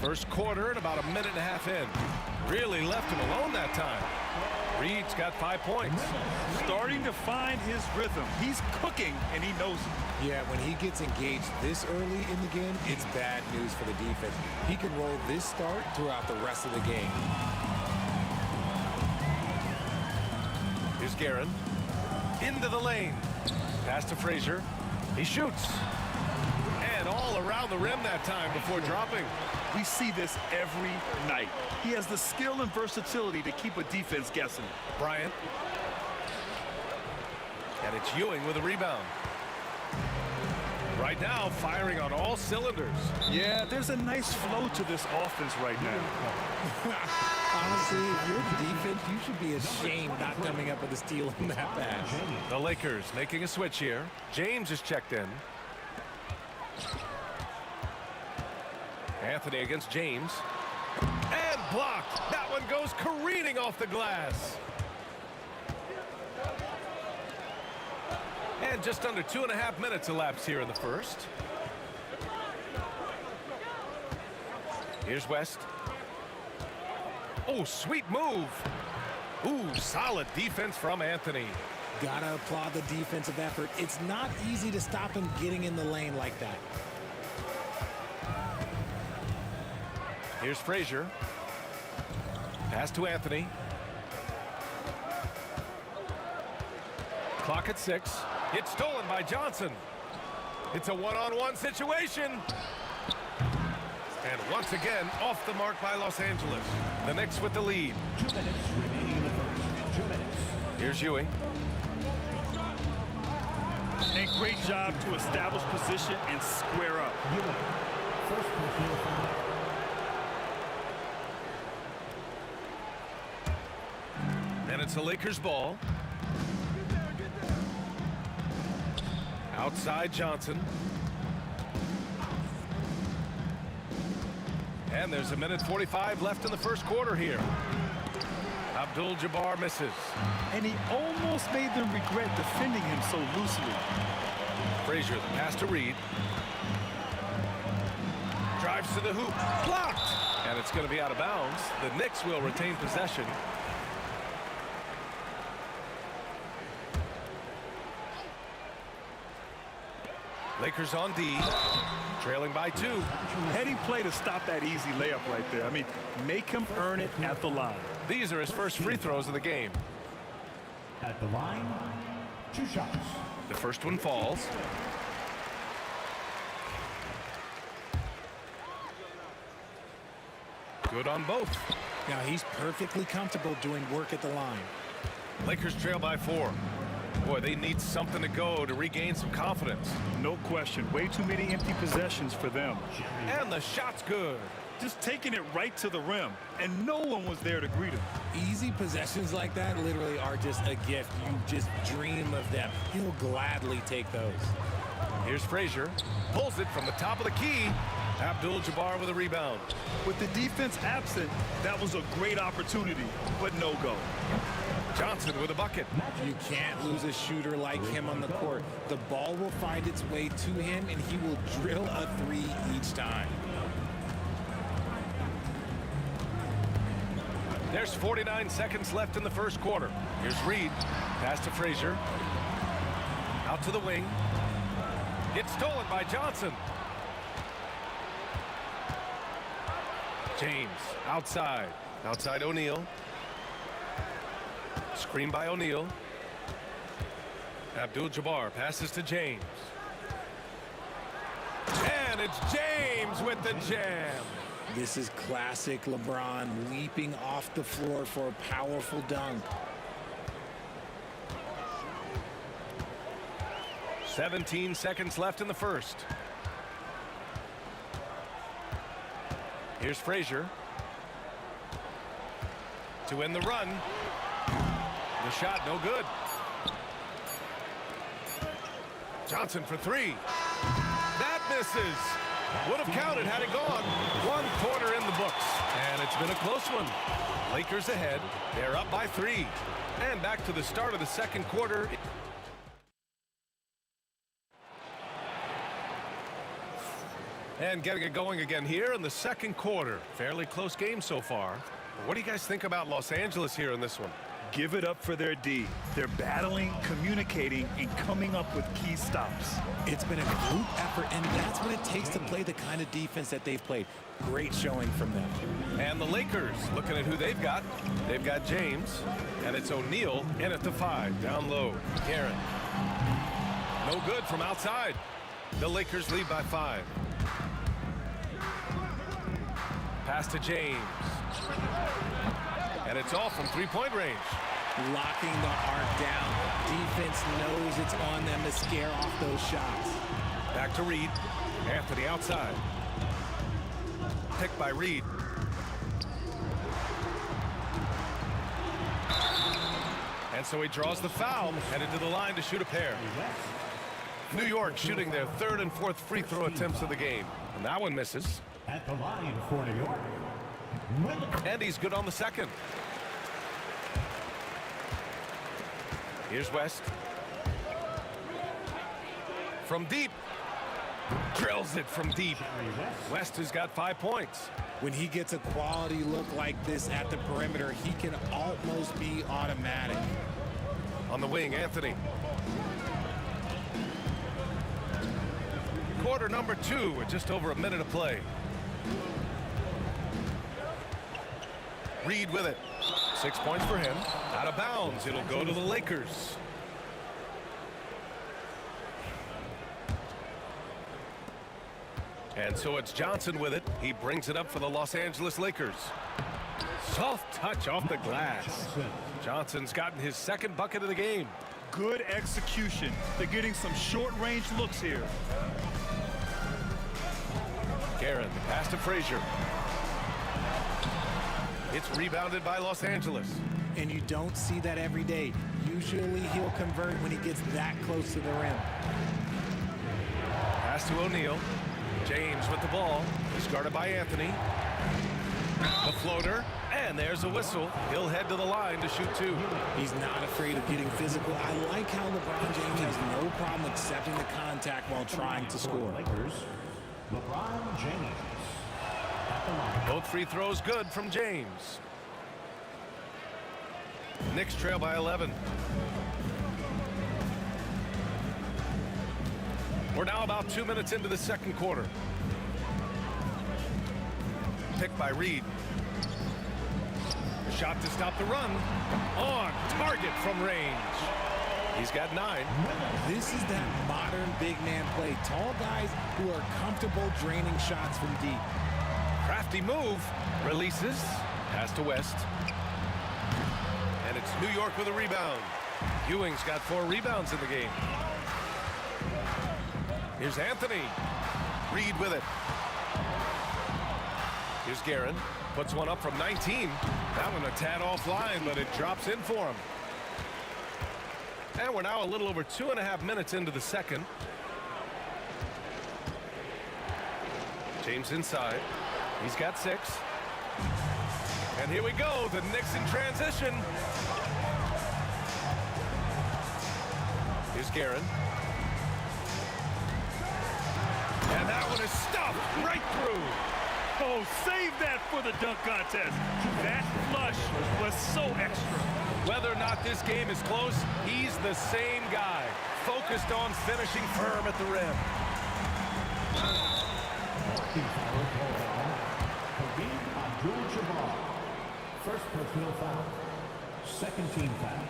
First quarter and about a minute and a half in. Really left him alone that time. Reed's got 5 points. Starting to find his rhythm. He's cooking, and he knows it. Yeah, when he gets engaged this early in the game, it's bad news for the defense. He can roll this start throughout the rest of the game. Here's Guerin. Into the lane. Pass to Frazier. He shoots. And all around the rim that time before dropping. We see this every night. He has the skill and versatility to keep a defense guessing. Bryant. And it's Ewing with a rebound. Right now, firing on all cylinders. Yeah, there's a nice flow to this offense right now. Honestly, if you're defense, you should be ashamed not coming up with a steal on that pass. The Lakers making a switch here. James is checked in. Anthony against James. And blocked. That one goes careening off the glass. And just under 2.5 minutes elapsed here in the first. Here's West. Oh, sweet move. Ooh, solid defense from Anthony. Gotta applaud the defensive effort. It's not easy to stop him getting in the lane like that. Here's Frazier. Pass to Anthony. Clock at 6. It's stolen by Johnson. It's a one-on-one situation. And once again, off the mark by Los Angeles. The Knicks with the lead. 2 minutes remaining in the first. 2 minutes. Here's Ewing. And great job to establish position and square up. Ewing. First personal foul. And it's the Lakers ball. Outside Johnson. And there's a minute 45 left in the first quarter here. Abdul-Jabbar misses. And he almost made them regret defending him so loosely. Frazier, the pass to Reed. Drives to the hoop. Blocked! And it's going to be out of bounds. The Knicks will retain possession. Lakers on D, trailing by 2. Heading play to stop that easy layup right there. I mean, make him earn it at the line. These are his first free throws of the game. At the line, 2 shots. The first one falls. Good on both. Now he's perfectly comfortable doing work at the line. Lakers trail by 4. Boy, they need something to go to regain some confidence. No question. Way too many empty possessions for them. And the shot's good. Just taking it right to the rim, and no one was there to greet him. Easy possessions like that literally are just a gift. You just dream of them. He'll gladly take those. Here's Frazier. Pulls it from the top of the key. Abdul-Jabbar with a rebound. With the defense absent, that was a great opportunity, but no go. Johnson with a bucket. You can't lose a shooter like him on the court. The ball will find its way to him, and he will drill a three each time. There's 49 seconds left in the first quarter. Here's Reed. Pass to Frazier. Out to the wing. It's stolen by Johnson. James outside. Outside O'Neal. Screen by O'Neal. Abdul-Jabbar passes to James. And it's James with the jam. This is classic LeBron, leaping off the floor for a powerful dunk. 17 seconds left in the first. Here's Frazier to end the run. The shot no good. Johnson for three. That misses. Would have counted had it gone. 1 quarter in the books. And it's been a close one. Lakers ahead. They're up by 3. And back to the start of the second quarter. And getting it going again here in the second quarter. Fairly close game so far. What do you guys think about Los Angeles here in this one? Give it up for their D. They're battling, communicating, and coming up with key stops. It's been a group effort, and that's what it takes to play the kind of defense that they've played. Great showing from them. And the Lakers, looking at who they've got. They've got James, and it's O'Neal in at the 5, down low. Garrett. No good from outside. The Lakers lead by 5. Pass to James. And it's all from three-point range. Locking the arc down. Defense knows it's on them to scare off those shots. Back to Reed. Anthony outside. Picked by Reed. And so he draws the foul, headed to the line to shoot a pair. New York shooting their 3rd and 4th free throw attempts of the game. And that one misses. At the line for New York. And he's good on the second. Here's West. From deep. Drills it from deep. West has got 5 points. When he gets a quality look like this at the perimeter, he can almost be automatic. On the wing, Anthony. Quarter number 2 with just over a minute of play. Reed with it. 6 points for him. Out of bounds. It'll go to the Lakers. And so it's Johnson with it. He brings it up for the Los Angeles Lakers. Soft touch off the glass. Johnson's gotten his 2nd bucket of the game. Good execution. They're getting some short-range looks here. Guerin, pass to Frazier. It's rebounded by Los Angeles. And you don't see that every day. Usually he'll convert when he gets that close to the rim. Pass to O'Neal. James with the ball. He's guarded by Anthony. The floater. And there's a whistle. He'll head to the line to shoot 2. He's not afraid of getting physical. I like how LeBron James has no problem accepting the contact while trying to score. Lakers, LeBron James. Both free throws good from James. Knicks trail by 11. We're now about 2 minutes into the second quarter. Picked by Reed. A shot to stop the run. On target from range. He's got 9. This is that modern big man play. Tall guys who are comfortable draining shots from deep. Crafty move. Releases. Pass to West. And it's New York with a rebound. Ewing's got 4 rebounds in the game. Here's Anthony. Reed with it. Here's Guerin. Puts one up from 19. That one a tad offline, but it drops in for him. And we're now a little over 2.5 minutes into the second. James inside. He's got 6. And here we go, the Knicks in transition. Here's Guerin. And that one is stuffed right through. Oh, save that for the dunk contest. That flush was so extra. Whether or not this game is close, he's the same guy, focused on finishing firm at the rim. First personal foul. Second team foul.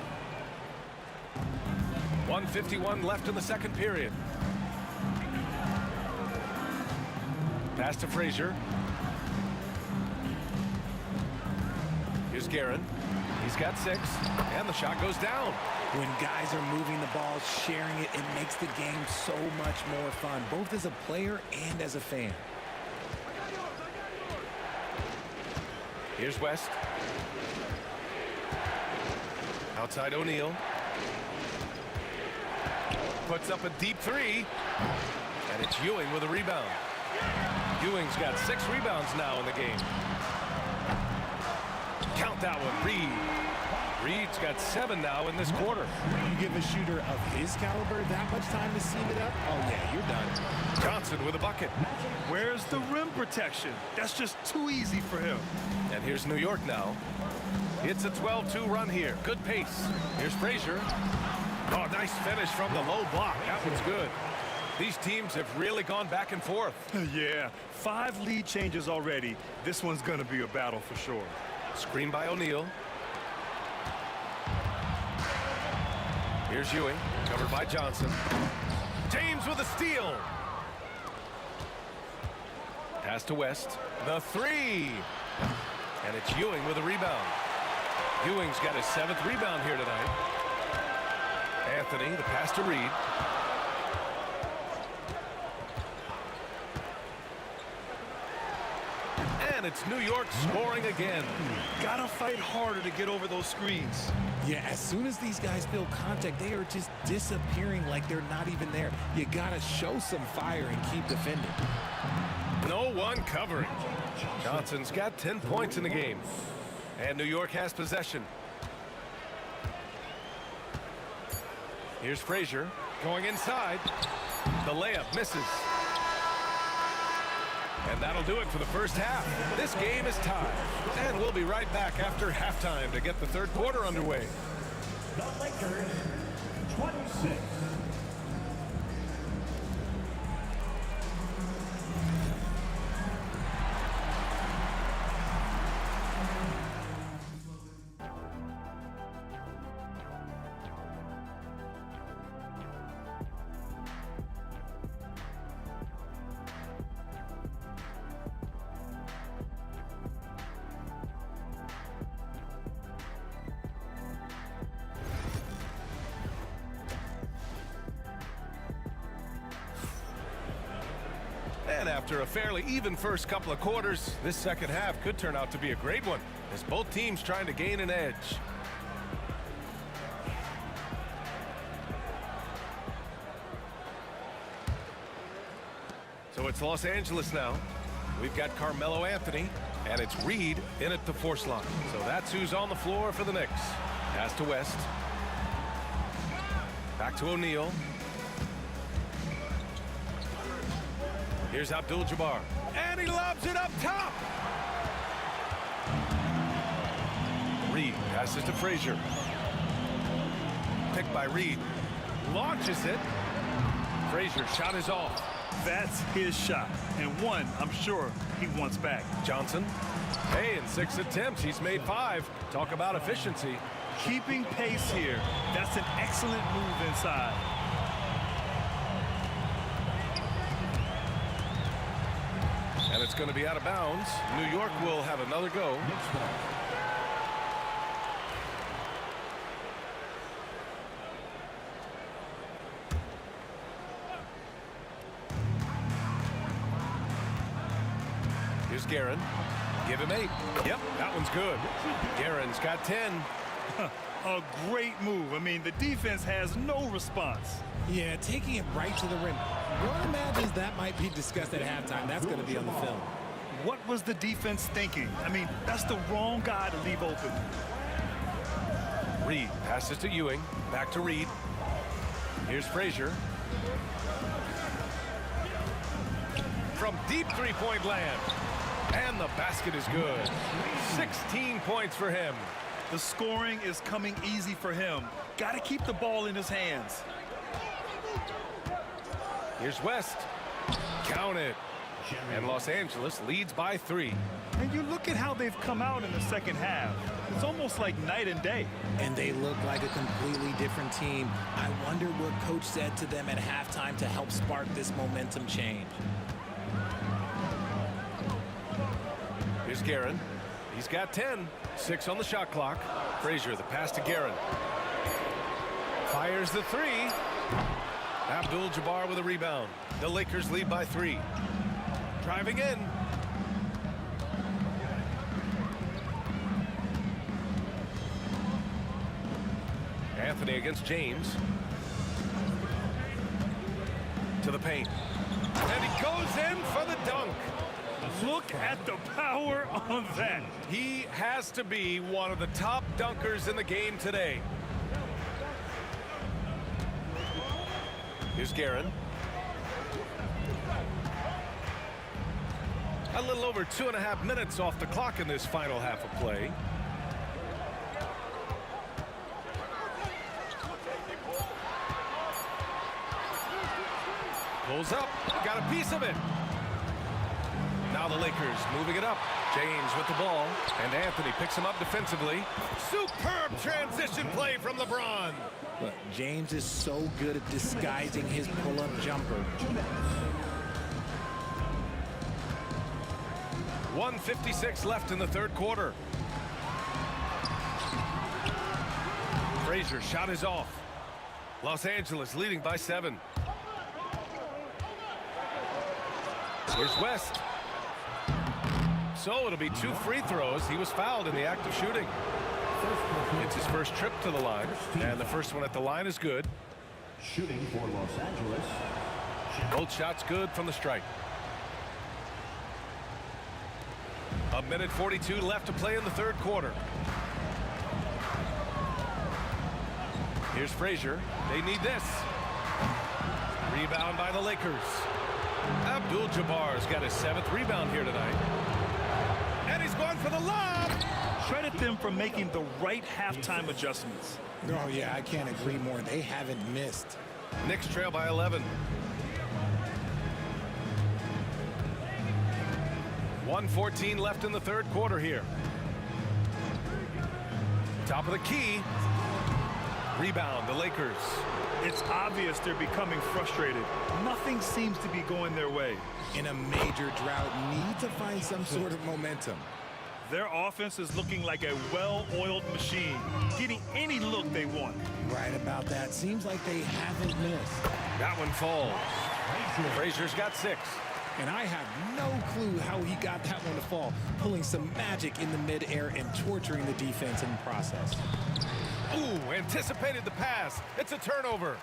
1:51 left in the second period. Pass to Frazier. Here's Guerin. He's got 6, and the shot goes down. When guys are moving the ball, sharing it, it makes the game so much more fun, both as a player and as a fan. Here's West. Outside O'Neal. Puts up a deep 3. And it's Ewing with a rebound. Ewing's got 6 rebounds now in the game. Count that one, Reed. Reed's got 7 now in this quarter. You give a shooter of his caliber that much time to seam it up? Oh, yeah, you're done. Johnson with a bucket. Where's the rim protection? That's just too easy for him. And here's New York now. It's a 12-2 run here. Good pace. Here's Frazier. Oh, nice finish from the low block. That one's good. These teams have really gone back and forth. Yeah, 5 lead changes already. This one's going to be a battle for sure. Screen by O'Neal. Here's Ewing, covered by Johnson. James with a steal. Pass to West. The 3. And it's Ewing with a rebound. Ewing's got his 7th rebound here tonight. Anthony, the pass to Reed. And it's New York scoring again. Gotta fight harder to get over those screens. Yeah, as soon as these guys feel contact, they are just disappearing like they're not even there. You gotta show some fire and keep defending. No one covering. Johnson's got 10 points in the game. And New York has possession. Here's Frazier going inside. The layup misses. And that'll do it for the first half. This game is tied. And we'll be right back after halftime to get the third quarter underway. The Lakers, 26. And after a fairly even first couple of quarters, this second half could turn out to be a great one, as both teams trying to gain an edge. So it's Los Angeles now. We've got Carmelo Anthony, and it's Reed in at the force line. So that's who's on the floor for the Knicks. Pass to West. Back to O'Neal. Here's Abdul-Jabbar. And he lobs it up top. Reed passes to Frazier. Picked by Reed. Launches it. Frazier's shot is off. That's his shot. And one, I'm sure, he wants back. Johnson. Hey, in 6 attempts, he's made 5. Talk about efficiency. Keeping pace here. That's an excellent move inside. And it's going to be out of bounds. New York will have another go. Here's Guerin. Give him 8. Yep, that one's good. Guerin's got 10. A great move. I mean, the defense has no response. Yeah, taking it right to the rim. One imagines that might be discussed at halftime. That's going to be on the film. What was the defense thinking? I mean, that's the wrong guy to leave open. Reed passes to Ewing. Back to Reed. Here's Frazier. From deep three-point land. And the basket is good. 16 points for him. The scoring is coming easy for him. Got to keep the ball in his hands. Here's West. Count it. And Los Angeles leads by 3. And you look at how they've come out in the second half. It's almost like night and day. And they look like a completely different team. I wonder what coach said to them at halftime to help spark this momentum change. Here's Guerin. He's got 10. 6 on the shot clock. Frazier, the pass to Guerin. Fires the 3. Abdul-Jabbar with a rebound. The Lakers lead by 3. Driving in. Anthony against James. To the paint. And he goes in for the dunk. Look at the power on that. He has to be one of the top dunkers in the game today. Here's Guerin. A little over 2.5 minutes off the clock in this final half of play. Pulls up, got a piece of it. Now the Lakers moving it up. James with the ball, and Anthony picks him up defensively. Superb transition play from LeBron. Look, James is so good at disguising his pull-up jumper. 1:56 left in the third quarter. Frazier's shot is off. Los Angeles leading by 7. Here's West. So it'll be 2 free throws. He was fouled in the act of shooting. It's his first trip to the line, and the first one at the line is good. Shooting for Los Angeles. Both shots good from the strike. 1:42 left to play in the third quarter. Here's Frazier. They need this. Rebound by the Lakers. Abdul-Jabbar's got his 7th rebound here tonight. And he's going for the lob. Credit them for making the right halftime adjustments. Oh, yeah, I can't agree more. They haven't missed. Knicks trail by 11. 1:14 left in the third quarter here. Top of the key. Rebound, the Lakers. It's obvious they're becoming frustrated. Nothing seems to be going their way. In a major drought, need to find some sort of momentum. Their offense is looking like a well-oiled machine, getting any look they want. Right about that. Seems like they haven't missed. That one falls. Frazier's got 6. And I have no clue how he got that one to fall, pulling some magic in the midair and torturing the defense in the process. Ooh, anticipated the pass. It's a turnover.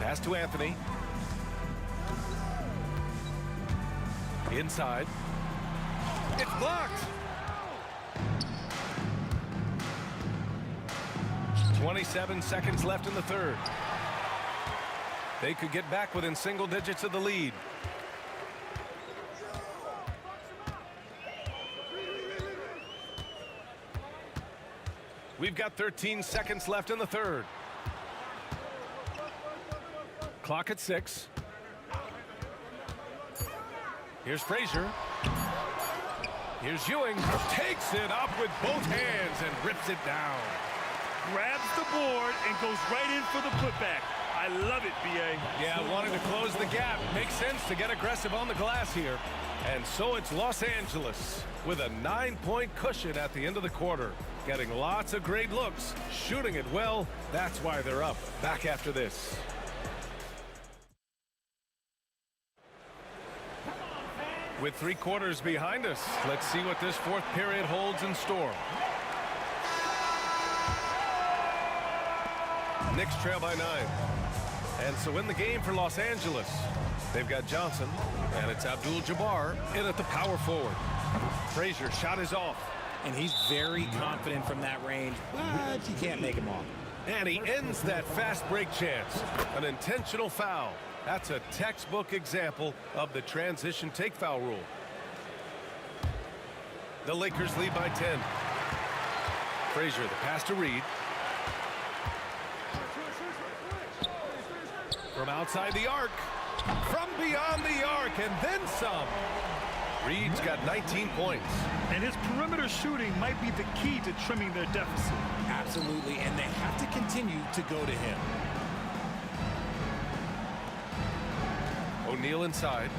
Pass to Anthony. Inside. It's blocked. 27 seconds left in the third. They could get back within single digits of the lead. We've got 13 seconds left in the third. Clock at 6. Here's Frazier. Here's Ewing. Takes it up with both hands and rips it down. Grabs the board and goes right in for the putback. I love it, B.A. Yeah, wanting to close the gap. Makes sense to get aggressive on the glass here. And so it's Los Angeles with a 9-point cushion at the end of the quarter. Getting lots of great looks, shooting it well. That's why they're up. Back after this. With 3 quarters behind us, let's see what this 4th period holds in store. Knicks trail by 9. And so in the game for Los Angeles, they've got Johnson, and it's Abdul-Jabbar in at the power forward. Frazier shot is off. And he's very confident from that range, but you can't make him off. And he ends that fast break chance. An intentional foul. That's a textbook example of the transition take foul rule. The Lakers lead by 10. Frazier, the pass to Reed. From outside the arc. From beyond the arc, and then some. Reed's got 19 points. And his perimeter shooting might be the key to trimming their deficit. Absolutely, and they have to continue to go to him. O'Neal inside.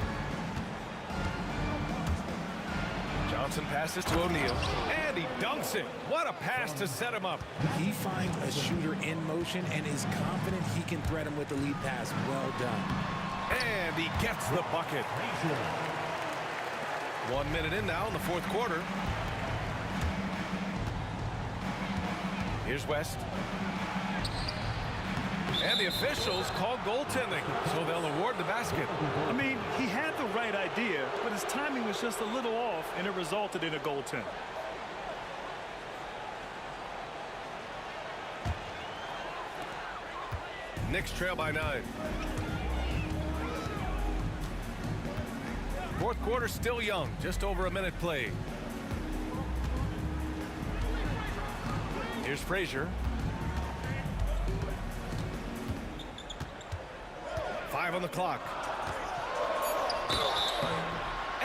Johnson passes to O'Neal, and he dunks it. What a pass to set him up. He finds a shooter in motion and is confident he can thread him with the lead pass. Well done. And he gets the bucket. 1 minute in now in the 4th quarter. Here's West. And the officials call goaltending, so they'll award the basket. I mean, he had the right idea, but his timing was just a little off, and it resulted in a goaltend. Knicks trail by 9. 4th quarter still young, just over a minute played. Here's Frazier. 5 on the clock.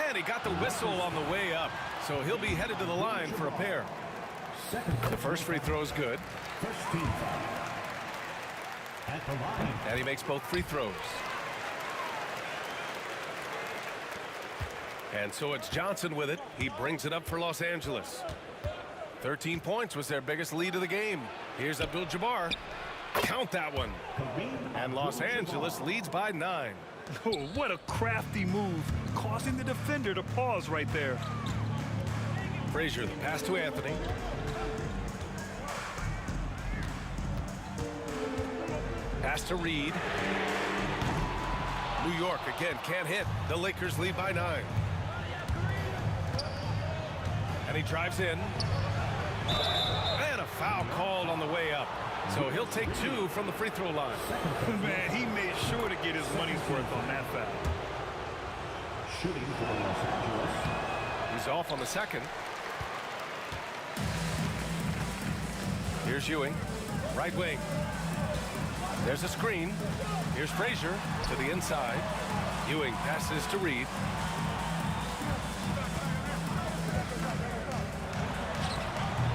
And he got the whistle on the way up, so he'll be headed to the line for a pair. The first free throw is good. And he makes both free throws. And so it's Johnson with it. He brings it up for Los Angeles. 13 points was their biggest lead of the game. Here's Abdul-Jabbar. Count that one. And Los Angeles leads by 9. Oh, what a crafty move, causing the defender to pause right there. Frazier, the pass to Anthony. Pass to Reed. New York again can't hit. The Lakers lead by 9. And he drives in. And a foul called on the way up. So he'll take 2 from the free throw line. Man, he made sure to get his money's worth on that foul. Shooting for Los Angeles. He's off on the second. Here's Ewing, right wing. There's a screen. Here's Frazier to the inside. Ewing passes to Reed.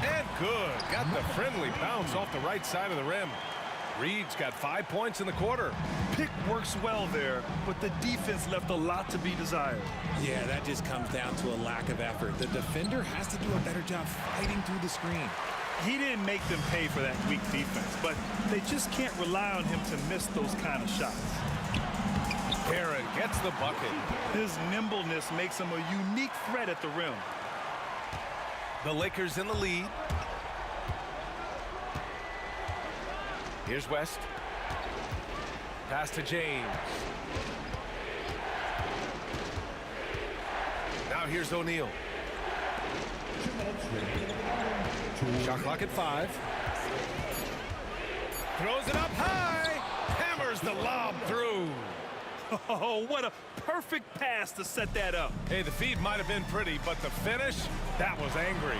And good. Got the friendly bounce off the right side of the rim. Reed's got 5 points in the quarter. Pick works well there, but the defense left a lot to be desired. Yeah, that just comes down to a lack of effort. The defender has to do a better job fighting through the screen. He didn't make them pay for that weak defense, but they just can't rely on him to miss those kind of shots. Aaron gets the bucket. His nimbleness makes him a unique threat at the rim. The Lakers in the lead. Here's West. Pass to James. Now here's O'Neal. Shot clock at 5. Throws it up high. Hammers the lob through. Oh, what a perfect pass to set that up. Hey, the feed might have been pretty, but the finish, that was angry.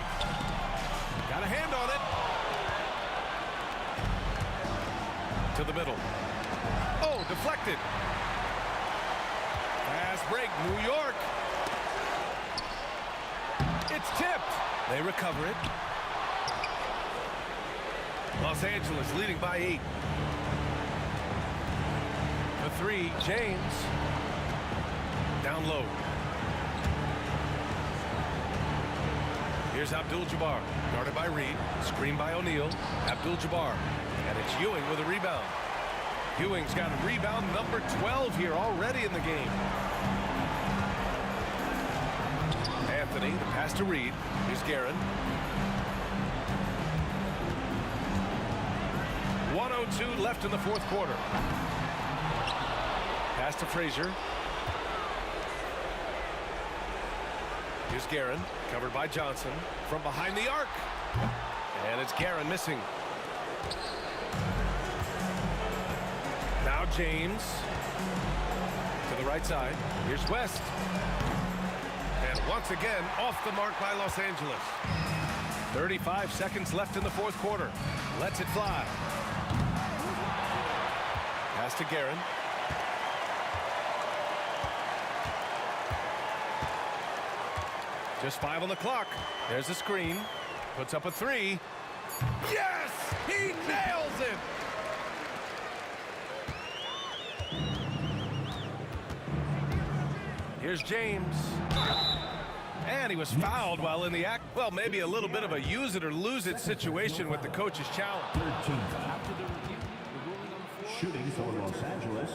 Got a hand on it. To the middle. Oh, deflected. Fast break, New York. It's tipped. They recover it. Los Angeles leading by 8. The 3, James. Down low. Here's Abdul-Jabbar, guarded by Reed, screened by O'Neal. Abdul-Jabbar, and it's Ewing with a rebound. Ewing's got rebound number 12 here already in the game. Anthony. The pass to Reed. Here's Guerin. 1:02 left in the fourth quarter. Pass to Frazier. Here's Guerin, covered by Johnson from behind the arc. And it's Guerin missing. Now James to the right side. Here's West. And once again, off the mark by Los Angeles. 35 seconds left in the fourth quarter. Lets it fly. Pass to Guerin. Just 5 on the clock. There's a screen. Puts up a 3. Yes! He nails it! Here's James. And he was fouled while in the act. Well, maybe a little bit of a use it or lose it situation with the coach's challenge. After the review, the ruling on the floor. Shooting for Los Angeles.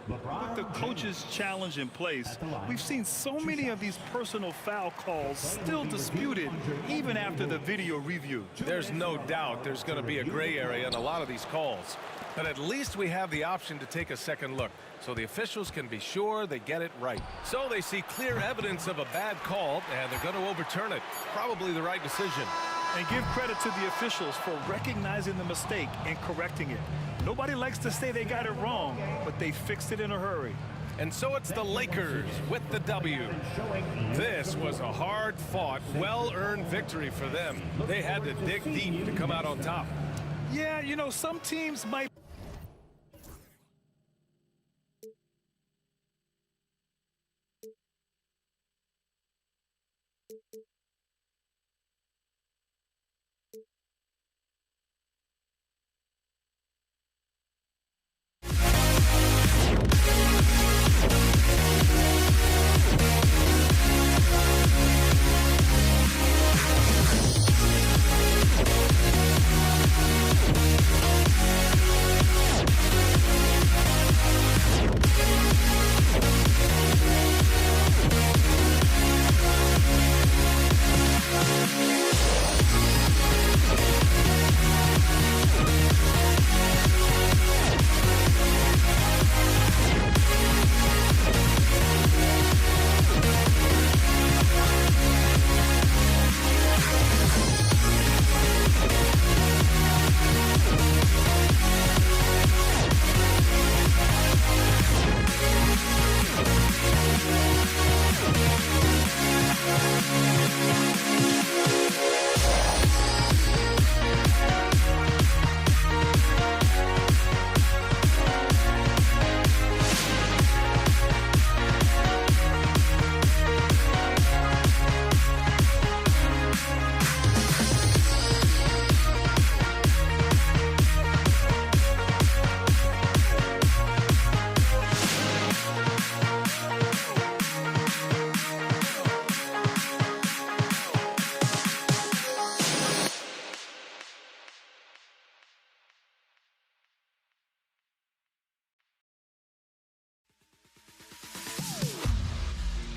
With the coach's challenge in place, we've seen so many of these personal foul calls still disputed even after the video review. There's no doubt there's going to be a gray area in a lot of these calls. But at least we have the option to take a second look so the officials can be sure they get it right. So they see clear evidence of a bad call and they're going to overturn it. Probably the right decision. And give credit to the officials for recognizing the mistake and correcting it. Nobody likes to say they got it wrong, but they fixed it in a hurry. And so it's the Lakers with the W. This was a hard-fought, well-earned victory for them. They had to dig deep to come out on top. Yeah, you know, some teams might...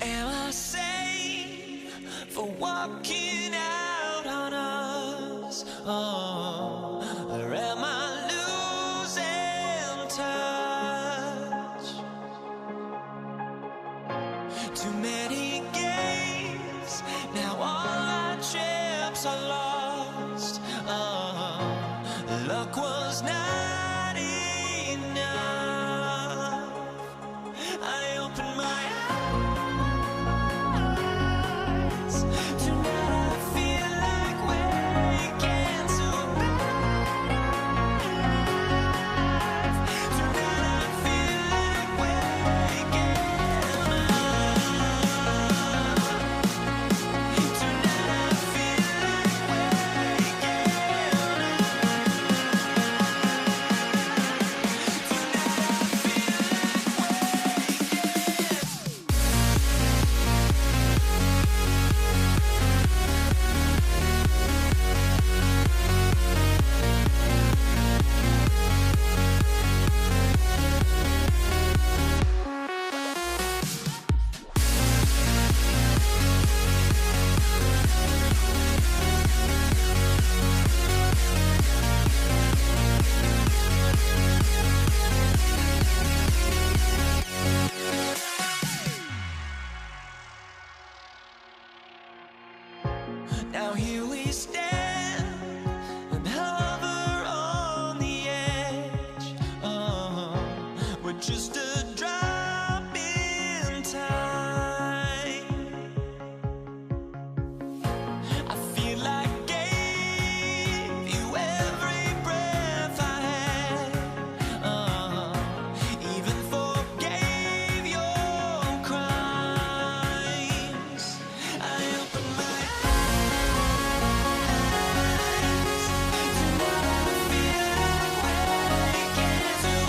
Am I safe for walking out on us? Oh, or am I losing touch? Too many games, now all our chips are lost. Oh, luck was not enough. I opened my just a drop in time. I feel like I gave you every breath I had, even forgave your crimes. I opened my eyes, tonight I feel awake into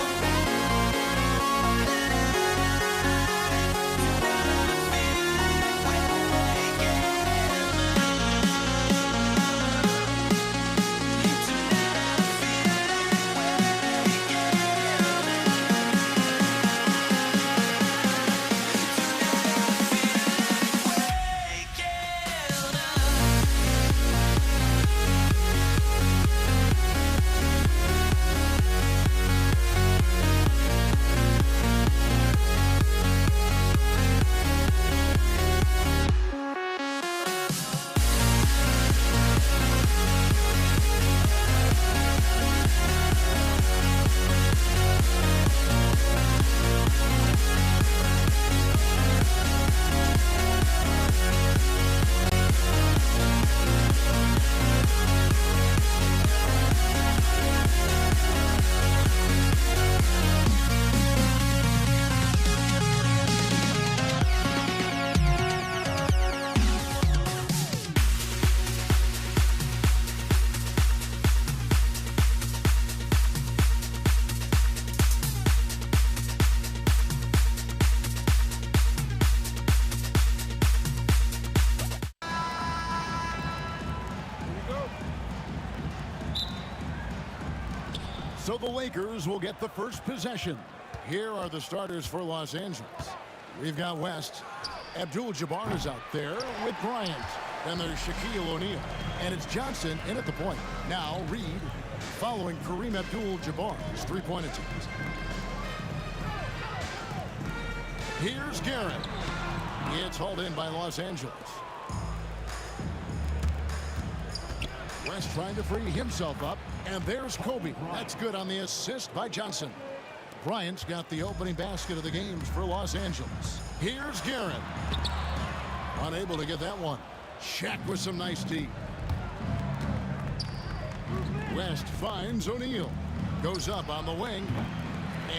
So the Lakers will get the first possession. Here are the starters for Los Angeles. We've got West. Abdul-Jabbar is out there with Bryant. Then there's Shaquille O'Neal. And it's Johnson in at the point. Now Reed following Kareem Abdul-Jabbar's three-point attempt. Here's Garrett. It's hauled in by Los Angeles. West trying to free himself up. And there's Kobe. That's good on the assist by Johnson. Bryant's got the opening basket of the games for Los Angeles. Here's Garrett. Unable to get that one. Shaq with some nice D. West finds O'Neal. Goes up on the wing.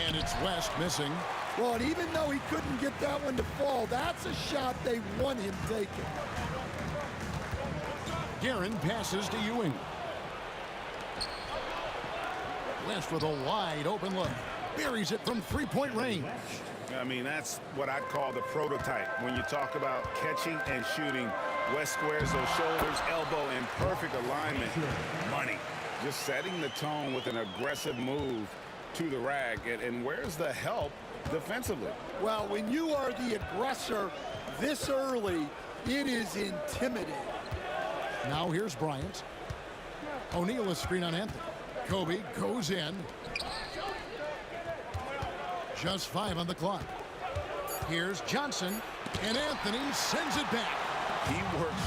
And it's West missing. Well, and even though he couldn't get that one to fall, that's a shot they want him taking. Guerin passes to Ewing. West with a wide open look. Buries it from three-point range. I mean, that's what I'd call the prototype. When you talk about catching and shooting, West squares those shoulders, elbow in perfect alignment. Money. Just setting the tone with an aggressive move to the rag. And where's the help defensively? Well, when you are the aggressor this early, it is intimidating. Now here's Bryant. O'Neal is screen on Anthony. Kobe goes in. Just 5 on the clock. Here's Johnson, and Anthony sends it back. He works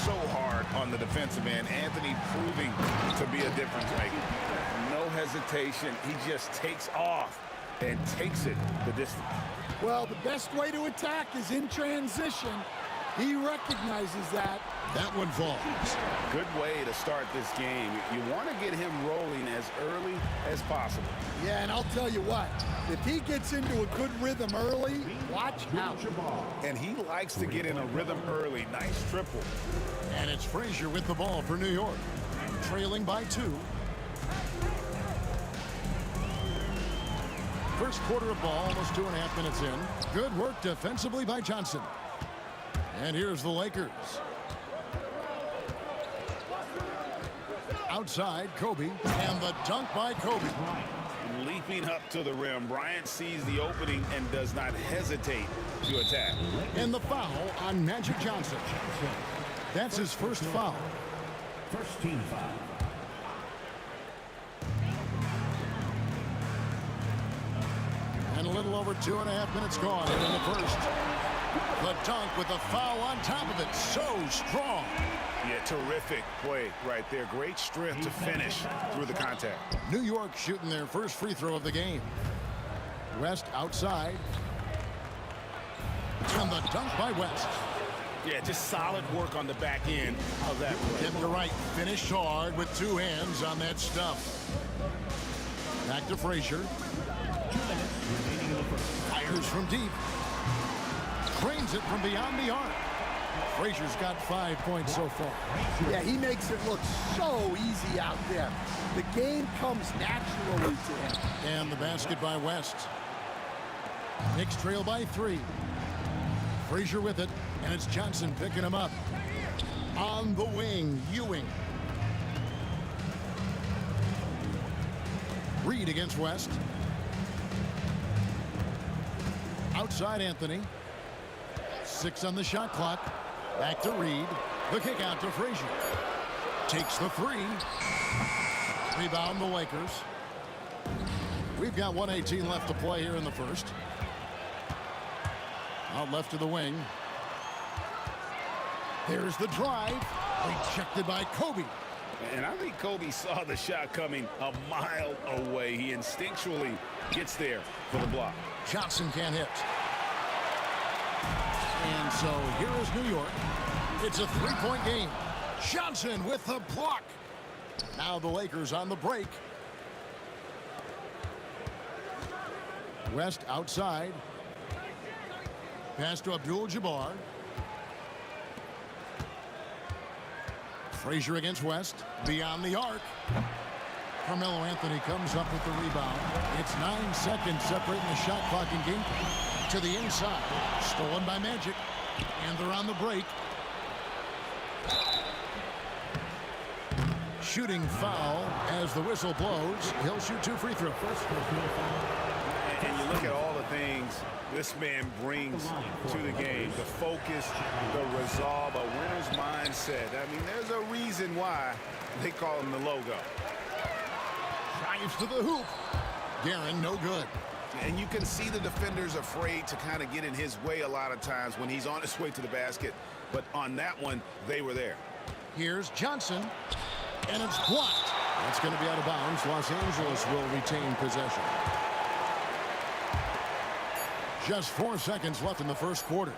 so hard on the defensive end. Anthony proving to be a difference maker. No hesitation. He just takes off and takes it the distance. Well, the best way to attack is in transition. He recognizes that. That one falls. Good way to start this game. You want to get him rolling as early as possible. Yeah, and I'll tell you what, if he gets into a good rhythm early, watch out. And he likes to get in a rhythm early. Nice triple. And it's Frazier with the ball for New York. Trailing by 2. First quarter of ball, almost 2.5 minutes in. Good work defensively by Johnson. And here's the Lakers. Outside, Kobe, and the dunk by Kobe. Leaping up to the rim, Bryant sees the opening and does not hesitate to attack. And the foul on Magic Johnson. That's his first foul. First team foul. And a little over 2.5 minutes gone in the first. The dunk with the foul on top of it. So strong. Yeah, terrific play right there. Great strength to finish through the contact. New York shooting their first free throw of the game. West outside. And the dunk by West. Yeah, just solid work on the back end of that play. Getting to right. Finished hard with two hands on that stuff. Back to Frazier. 2 minutes remaining in the first. Fires from deep. Drains it from beyond the arc. Frazier's got 5 points so far. Yeah, he makes it look so easy out there. The game comes naturally to him. And the basket by West. Knicks trail by 3. Frazier with it, and it's Johnson picking him up. On the wing, Ewing. Reed against West. Outside Anthony. 6 on the shot clock. Back to Reed. The kick out to Frazier. Takes the 3. Rebound the Lakers. We've got 1:18 left to play here in the first. Out left to the wing. There's the drive. Rejected by Kobe. And I think Kobe saw the shot coming a mile away. He instinctually gets there for the block. Johnson can't hit. And so here is New York. It's a 3-point game. Johnson with the block. Now the Lakers on the break. West outside. Pass to Abdul-Jabbar. Frazier against West. Beyond the arc. Carmelo Anthony comes up with the rebound. It's 9 seconds separating the shot clock and game. To the inside. Stolen by Magic. And they're on the break. Shooting foul as the whistle blows. He'll shoot 2 free throws. And you look at all the things this man brings to the game. The focus, the resolve, a winner's mindset. I mean, there's a reason why they call him the logo. Drives to the hoop. Guerin, no good. And you can see the defenders afraid to kind of get in his way a lot of times when he's on his way to the basket. But on that one, they were there. Here's Johnson. And it's blocked. That's going to be out of bounds. Los Angeles will retain possession. Just 4 seconds left in the first quarter.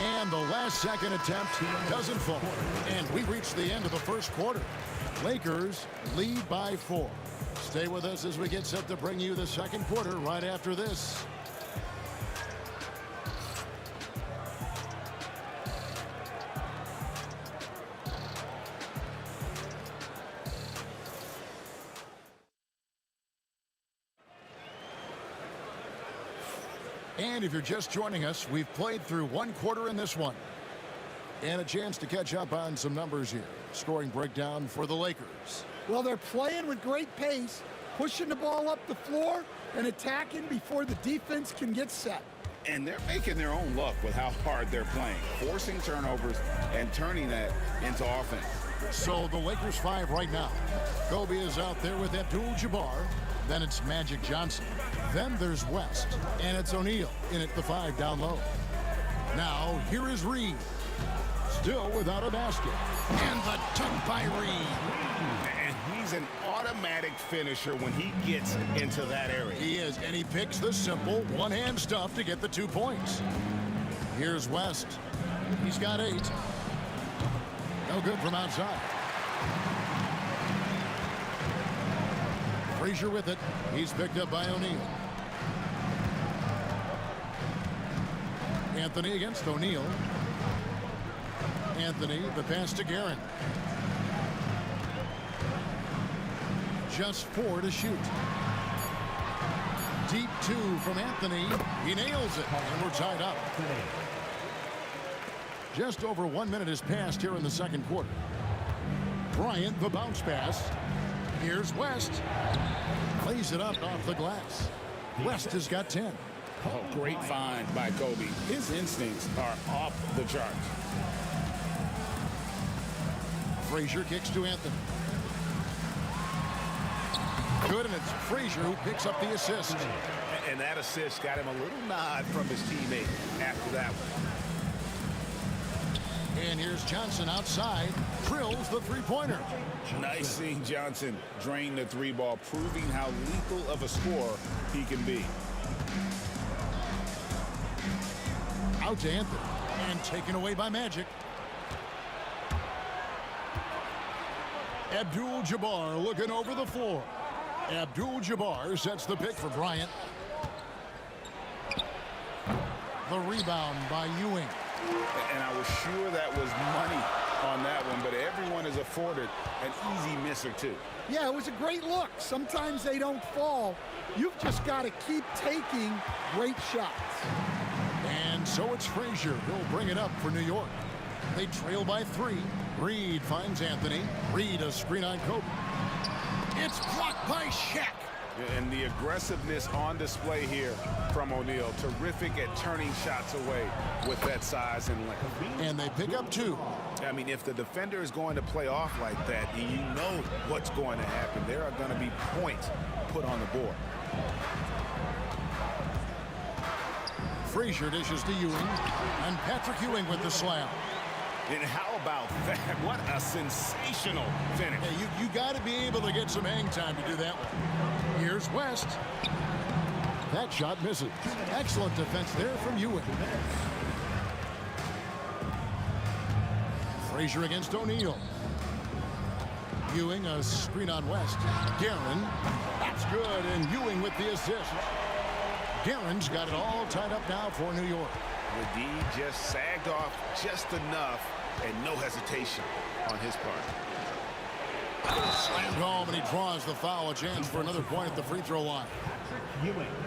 And the last second attempt doesn't fall. And we reach the end of the first quarter. Lakers lead by 4. Stay with us as we get set to bring you the second quarter right after this. And if you're just joining us, we've played through 1 quarter in this one. And a chance to catch up on some numbers here. Scoring breakdown for the Lakers. Well, they're playing with great pace, pushing the ball up the floor and attacking before the defense can get set. And they're making their own luck with how hard they're playing, forcing turnovers and turning that into offense. So the Lakers 5 right now. Kobe is out there with Abdul-Jabbar. Then it's Magic Johnson. Then there's West. And it's O'Neal in at the 5 down low. Now here is Reed. Still without a basket. And the dunk by Reed. And he's an automatic finisher when he gets into that area. He is, and he picks the simple one-hand stuff to get the 2 points. Here's West. He's got 8. No good from outside. Frazier with it. He's picked up by O'Neal. Anthony against O'Neal. Anthony, the pass to Guerin. Just 4 to shoot. Deep 2 from Anthony. He nails it, and we're tied up. Just over 1 minute has passed here in the second quarter. Bryant, the bounce pass. Here's West. Lays it up off the glass. West has got 10. Oh, great find by Kobe. His instincts are off the charts. Frazier kicks to Anthony. Good, and it's Frazier who picks up the assist. And that assist got him a little nod from his teammate after that one. And here's Johnson outside, drills the three-pointer. Nice seeing Johnson drain the three ball, proving how lethal of a scorer he can be. Out to Anthony, and taken away by Magic. Abdul-Jabbar looking over the floor. Abdul-Jabbar sets the pick for Bryant. The rebound by Ewing. And I was sure that was money on that one, but everyone is afforded an easy miss or two. Yeah, it was a great look. Sometimes they don't fall. You've just got to keep taking great shots. And so it's Frazier. He'll bring it up for New York. They trail by 3. Reed finds Anthony. Reed a screen on Kobe. It's blocked by Shaq. And the aggressiveness on display here from O'Neal. Terrific at turning shots away with that size and length. And they pick up 2. I mean, if the defender is going to play off like that, and you know what's going to happen. There are going to be points put on the board. Frazier dishes to Ewing, and Patrick Ewing with the slam. And how about that? What a sensational finish. Hey, you got to be able to get some hang time to do that one. Here's West. That shot misses. Excellent defense there from Ewing. Frazier against O'Neal. Ewing a screen on West. Guerin. That's good, and Ewing with the assist. Guerin's got it all tied up now for New York. The D just sagged off just enough, and no hesitation on his part. Slammed home, and he draws the foul. A chance for another point at the free throw line.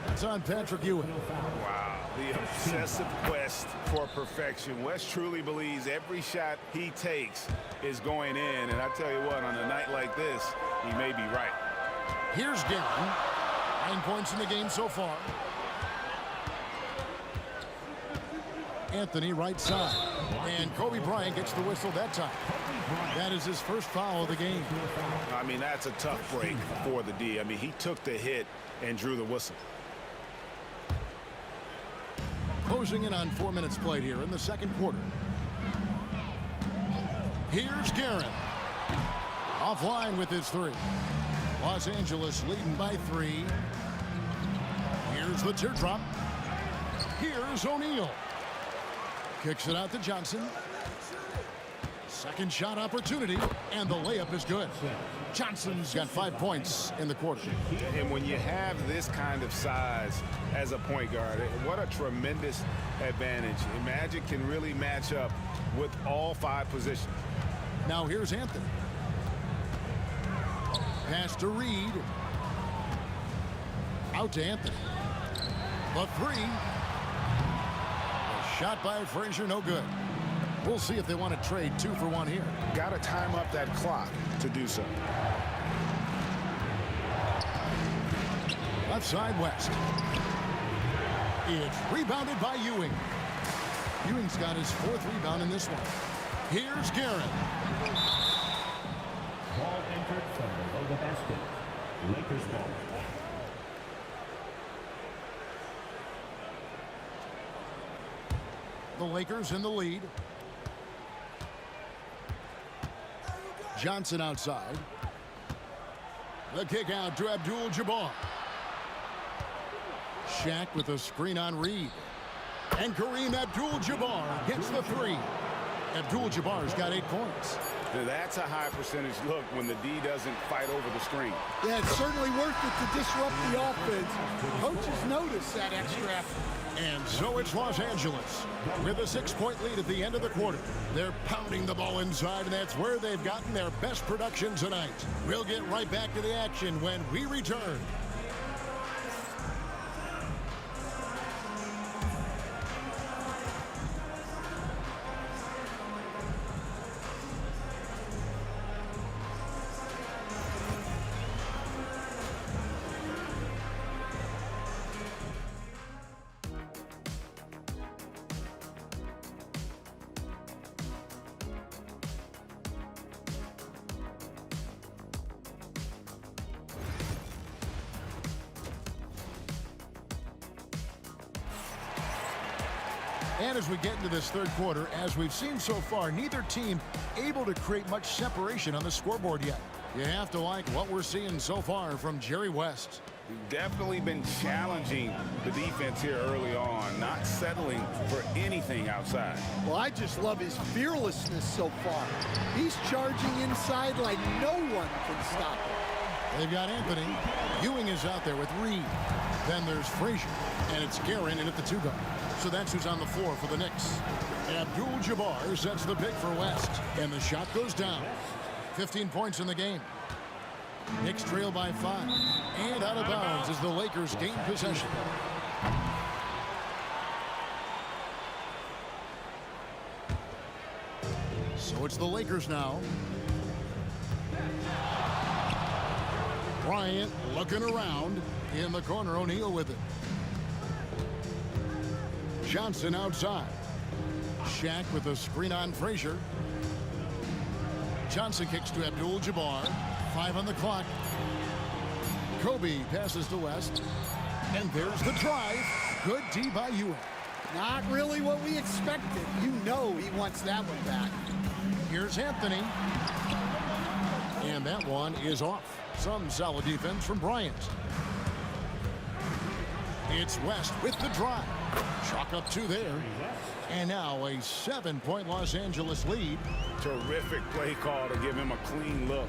It's on Patrick Ewing. Wow, the obsessive quest for perfection. West truly believes every shot he takes is going in, and I tell you what, on a night like this, he may be right. Here's Guerin. 9 points in the game so far. Anthony right side. And Kobe Bryant gets the whistle that time. That is his first foul of the game. I mean, that's a tough break for the D. I mean, he took the hit and drew the whistle. Closing in on 4 minutes played here in the second quarter. Here's Guerin. Offline with his 3. Los Angeles leading by 3. Here's the teardrop. Here's O'Neal. Kicks it out to Johnson. Second shot opportunity, and the layup is good. Johnson's got 5 points in the quarter. And when you have this kind of size as a point guard, what a tremendous advantage. And Magic can really match up with all 5 positions. Now here's Anthony. Pass to Reed. Out to Anthony. The 3. A shot by Frazier, no good. We'll see if they want to trade 2 for 1 here. Got to time up that clock to do so. Left side West. It's rebounded by Ewing. Ewing's got his 4th rebound in this one. Here's Guerin. Ball entered from below the basket. Lakers ball. The Lakers in the lead. Johnson outside. The kick out to Abdul-Jabbar. Shaq with a screen on Reed. And Kareem Abdul-Jabbar gets the 3. Abdul-Jabbar's got 8 points. That's a high percentage look when the D doesn't fight over the screen. Yeah, it's certainly worth it to disrupt the offense. Coaches notice that extra effort. And so it's Los Angeles with a 6-point lead at the end of the quarter. They're pounding the ball inside, and that's where they've gotten their best production tonight. We'll get right back to the action when we return. And as we get into this third quarter, as we've seen so far, neither team able to create much separation on the scoreboard yet. You have to like what we're seeing so far from Jerry West. Definitely been challenging the defense here early on, not settling for anything outside. Well, I just love his fearlessness so far. He's charging inside like no one can stop him. They've got Anthony. Ewing is out there with Reed. Then there's Frazier. And it's Guerin in at the 2-guard. So that's who's on the floor for the Knicks. Abdul-Jabbar sets the pick for West. And the shot goes down. 15 points in the game. Knicks trail by 5. And out of bounds as the Lakers gain possession. So it's the Lakers now. Bryant looking around. In the corner, O'Neal with it. Johnson outside. Shaq with a screen on Frazier. Johnson kicks to Abdul-Jabbar. 5 on the clock. Kobe passes to West. And there's the drive. Good D by Ewing. Not really what we expected. You know he wants that one back. Here's Anthony. And that one is off. Some solid defense from Bryant. It's West with the drive. Chalk up 2 there. And now a 7-point Los Angeles lead. Terrific play call to give him a clean look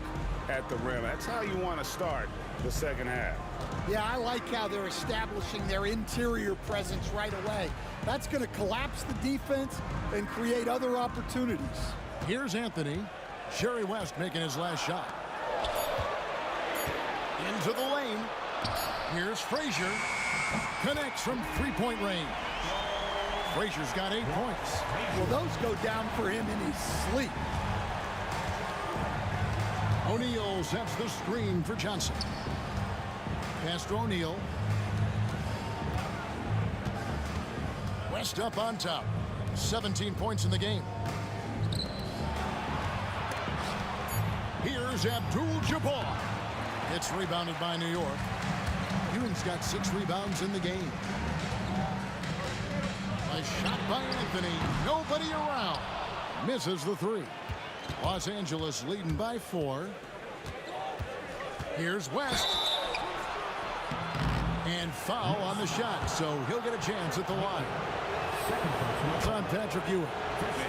at the rim. That's how you want to start the second half. Yeah, I like how they're establishing their interior presence right away. That's going to collapse the defense and create other opportunities. Here's Anthony. Jerry West making his last shot. Into the lane. Here's Frazier. Connects from 3-point range. Frazier's got 8 points. Well, those go down for him in his sleep. O'Neal sets the screen for Johnson. Pass to O'Neal. West up on top. 17 points in the game. Here's Abdul-Jabbar. It's rebounded by New York. Ewing's got 6 rebounds in the game. A shot by Anthony. Nobody around. Misses the 3. Los Angeles leading by 4. Here's West. And foul on the shot, so he'll get a chance at the line. It's on Patrick Ewing.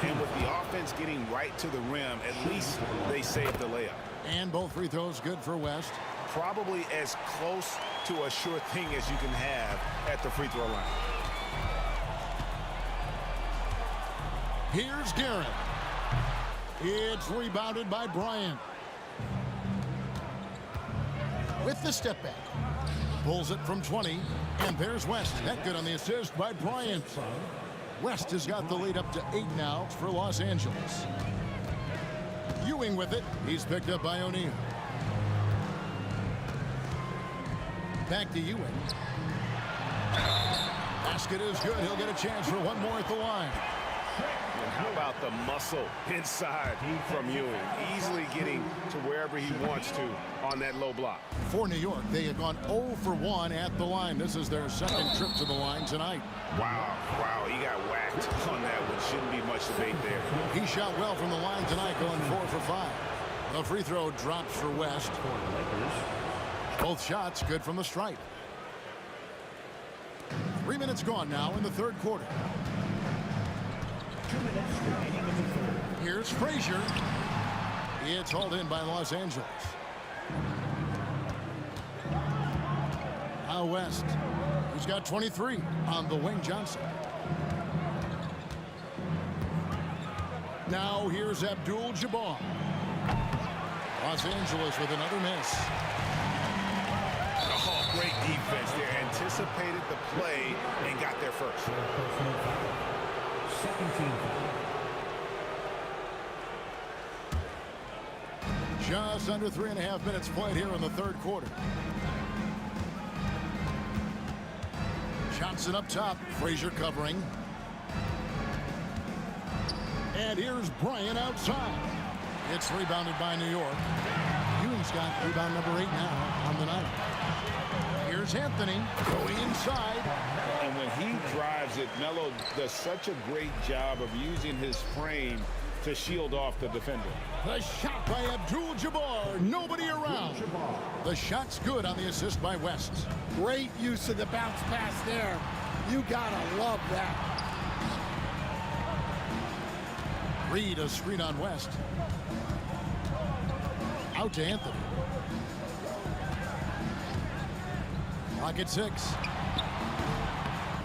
And with the offense getting right to the rim, at least they saved the layup. And both free throws good for West. Probably as close to a sure thing as you can have at the free throw line. Here's Guerin. It's rebounded by Bryant. With the step back. Pulls it from 20. And there's West. That good on the assist by Bryant. West has got the lead up to 8 now for Los Angeles. Ewing with it. He's picked up by O'Neal. Back to Ewing. Basket is good. He'll get a chance for one more at the line. And how about the muscle inside from Ewing? Easily getting to wherever he wants to on that low block. For New York, they have gone 0 for 1 at the line. This is their second trip to the line tonight. Wow, he got whacked on that one. Shouldn't be much debate there. He shot well from the line tonight, going 4 for 5. The free throw drops for West. Both shots good from the stripe. 3 minutes gone now in the third quarter. Here's Frazier. It's hauled in by Los Angeles. Now West. He's got 23 on the wing. Johnson. Now here's Abdul-Jabbar. Los Angeles with another miss. Oh, great defense there. Anticipated the play and got there first. Second team. Just under 3.5 minutes played here in the third quarter. Johnson up top. Frazier covering. And here's Bryant outside. It's rebounded by New York. Ewing's got rebound number 8 now on the night. Here's Here's Anthony going inside. And when he drives it, Melo does such a great job of using his frame to shield off the defender. The shot by Abdul-Jabbar. Nobody around. The shot's good on the assist by West. Great use of the bounce pass there. You gotta love that. Reed, a screen on West. Out to Anthony. Clock at 6.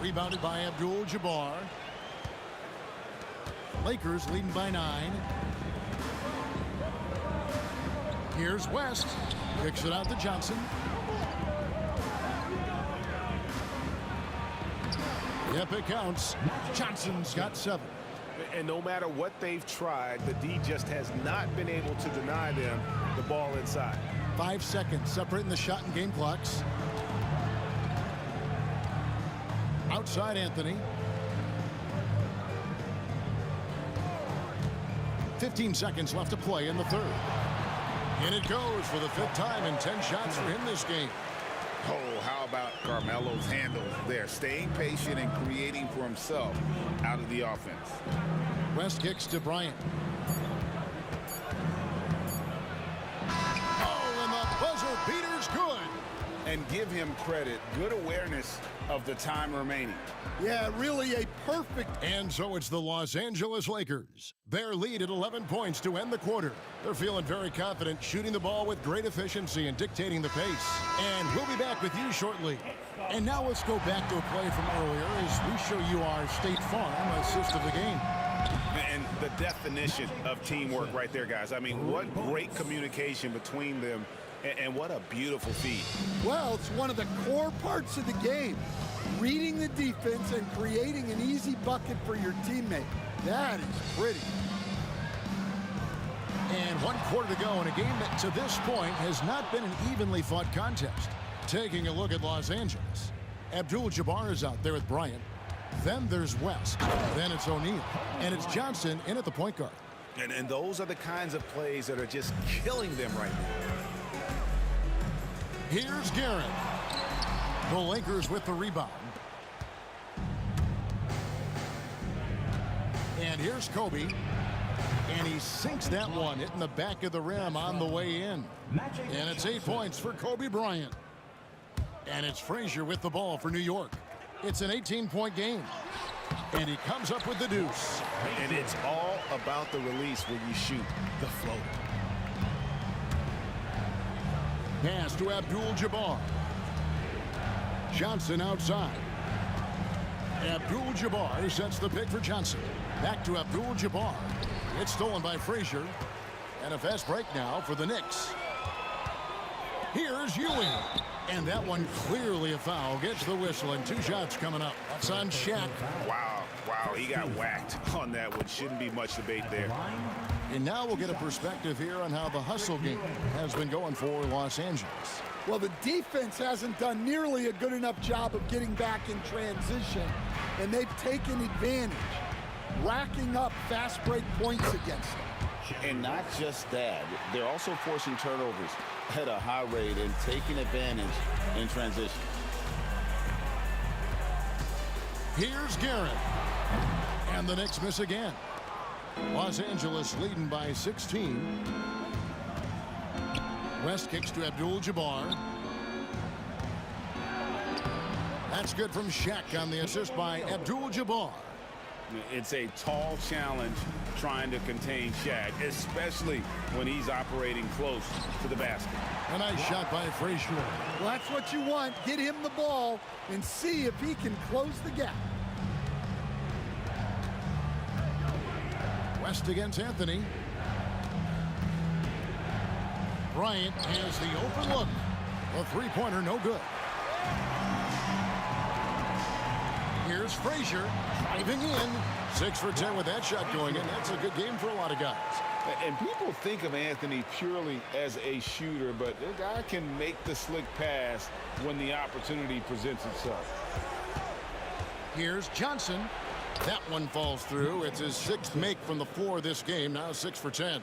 Rebounded by Abdul-Jabbar. Lakers leading by 9. Here's West. Kicks it out to Johnson. Yep, it counts. Johnson's got 7. And no matter what they've tried, the D just has not been able to deny them the ball inside. 5 seconds separating the shot and game clocks. Outside Anthony. 15 seconds left to play in the third. And it goes for the 5th time in 10 shots for him this game. Oh, how about Carmelo's handle there, staying patient and creating for himself out of the offense. West kicks to Bryant. Oh, and the buzzer beater's good. And give him credit, good awareness of the time remaining. Yeah, really a perfect. And so it's the Los Angeles Lakers. Their lead at 11 points to end the quarter. They're feeling very confident, shooting the ball with great efficiency and dictating the pace. And we'll be back with you shortly. And now let's go back to a play from earlier as we show you our State Farm assist of the game. And the definition of teamwork right there, guys. I mean, what great communication between them, and what a beautiful feed. Well, it's one of the core parts of the game. Reading the defense and creating an easy bucket for your teammate. That is pretty. And 1 quarter to go in a game that to this point has not been an evenly fought contest. Taking a look at Los Angeles. Abdul-Jabbar is out there with Bryant. Then there's West. Then it's O'Neal. And it's Johnson in at the point guard. And those are the kinds of plays that are just killing them right now. Here's Garrett. The Lakers with the rebound. And here's Kobe. And he sinks that one, hitting the back of the rim on the way in. And it's 8 points for Kobe Bryant. And it's Frazier with the ball for New York. It's an 18-point game. And he comes up with the deuce. And it's all about the release when you shoot the floater. Pass to Abdul-Jabbar. Johnson outside. Abdul-Jabbar sets the pick for Johnson. Back to Abdul-Jabbar. It's stolen by Frazier. And a fast break now for the Knicks. Here's Ewing. And that one clearly a foul. Gets the whistle and 2 shots coming up. It's on Shaq. Wow, he got whacked on that one. Shouldn't be much debate there. And now we'll get a perspective here on how the hustle game has been going for Los Angeles. Well, the defense hasn't done nearly a good enough job of getting back in transition, and they've taken advantage, racking up fast break points against them. And not just that, they're also forcing turnovers at a high rate and taking advantage in transition. Here's Garrett. And the Knicks miss again. Los Angeles leading by 16. West kicks to Abdul-Jabbar. That's good from Shaq on the assist by Abdul-Jabbar. It's a tall challenge trying to contain Shaq, especially when he's operating close to the basket. A nice shot by Frazier. Well, that's what you want. Get him the ball and see if he can close the gap. West against Anthony. Bryant has the open look. A three-pointer, no good. Here's Frazier driving in. 6 for 10 with that shot going in. That's a good game for a lot of guys. And people think of Anthony purely as a shooter, but the guy can make the slick pass when the opportunity presents itself. Here's Johnson. That one falls through. It's his 6th make from the floor this game. Now 6 for 10.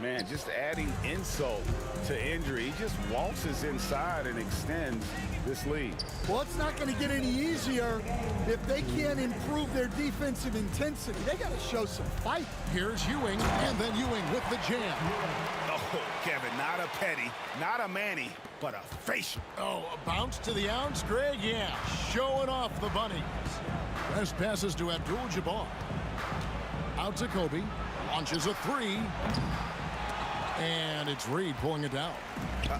Man, just adding insult to injury. He just waltzes inside and extends this lead. Well, it's not going to get any easier if they can't improve their defensive intensity. They got to show some fight. Here's Ewing, and then Ewing with the jam. Oh, Kevin, not a petty, not a Manny, but a facial. Oh, a bounce to the ounce, Greg? Yeah, showing off the bunnies. West passes to Abdul-Jabbar. Out to Kobe. Launches a three. And it's Reed pulling it down.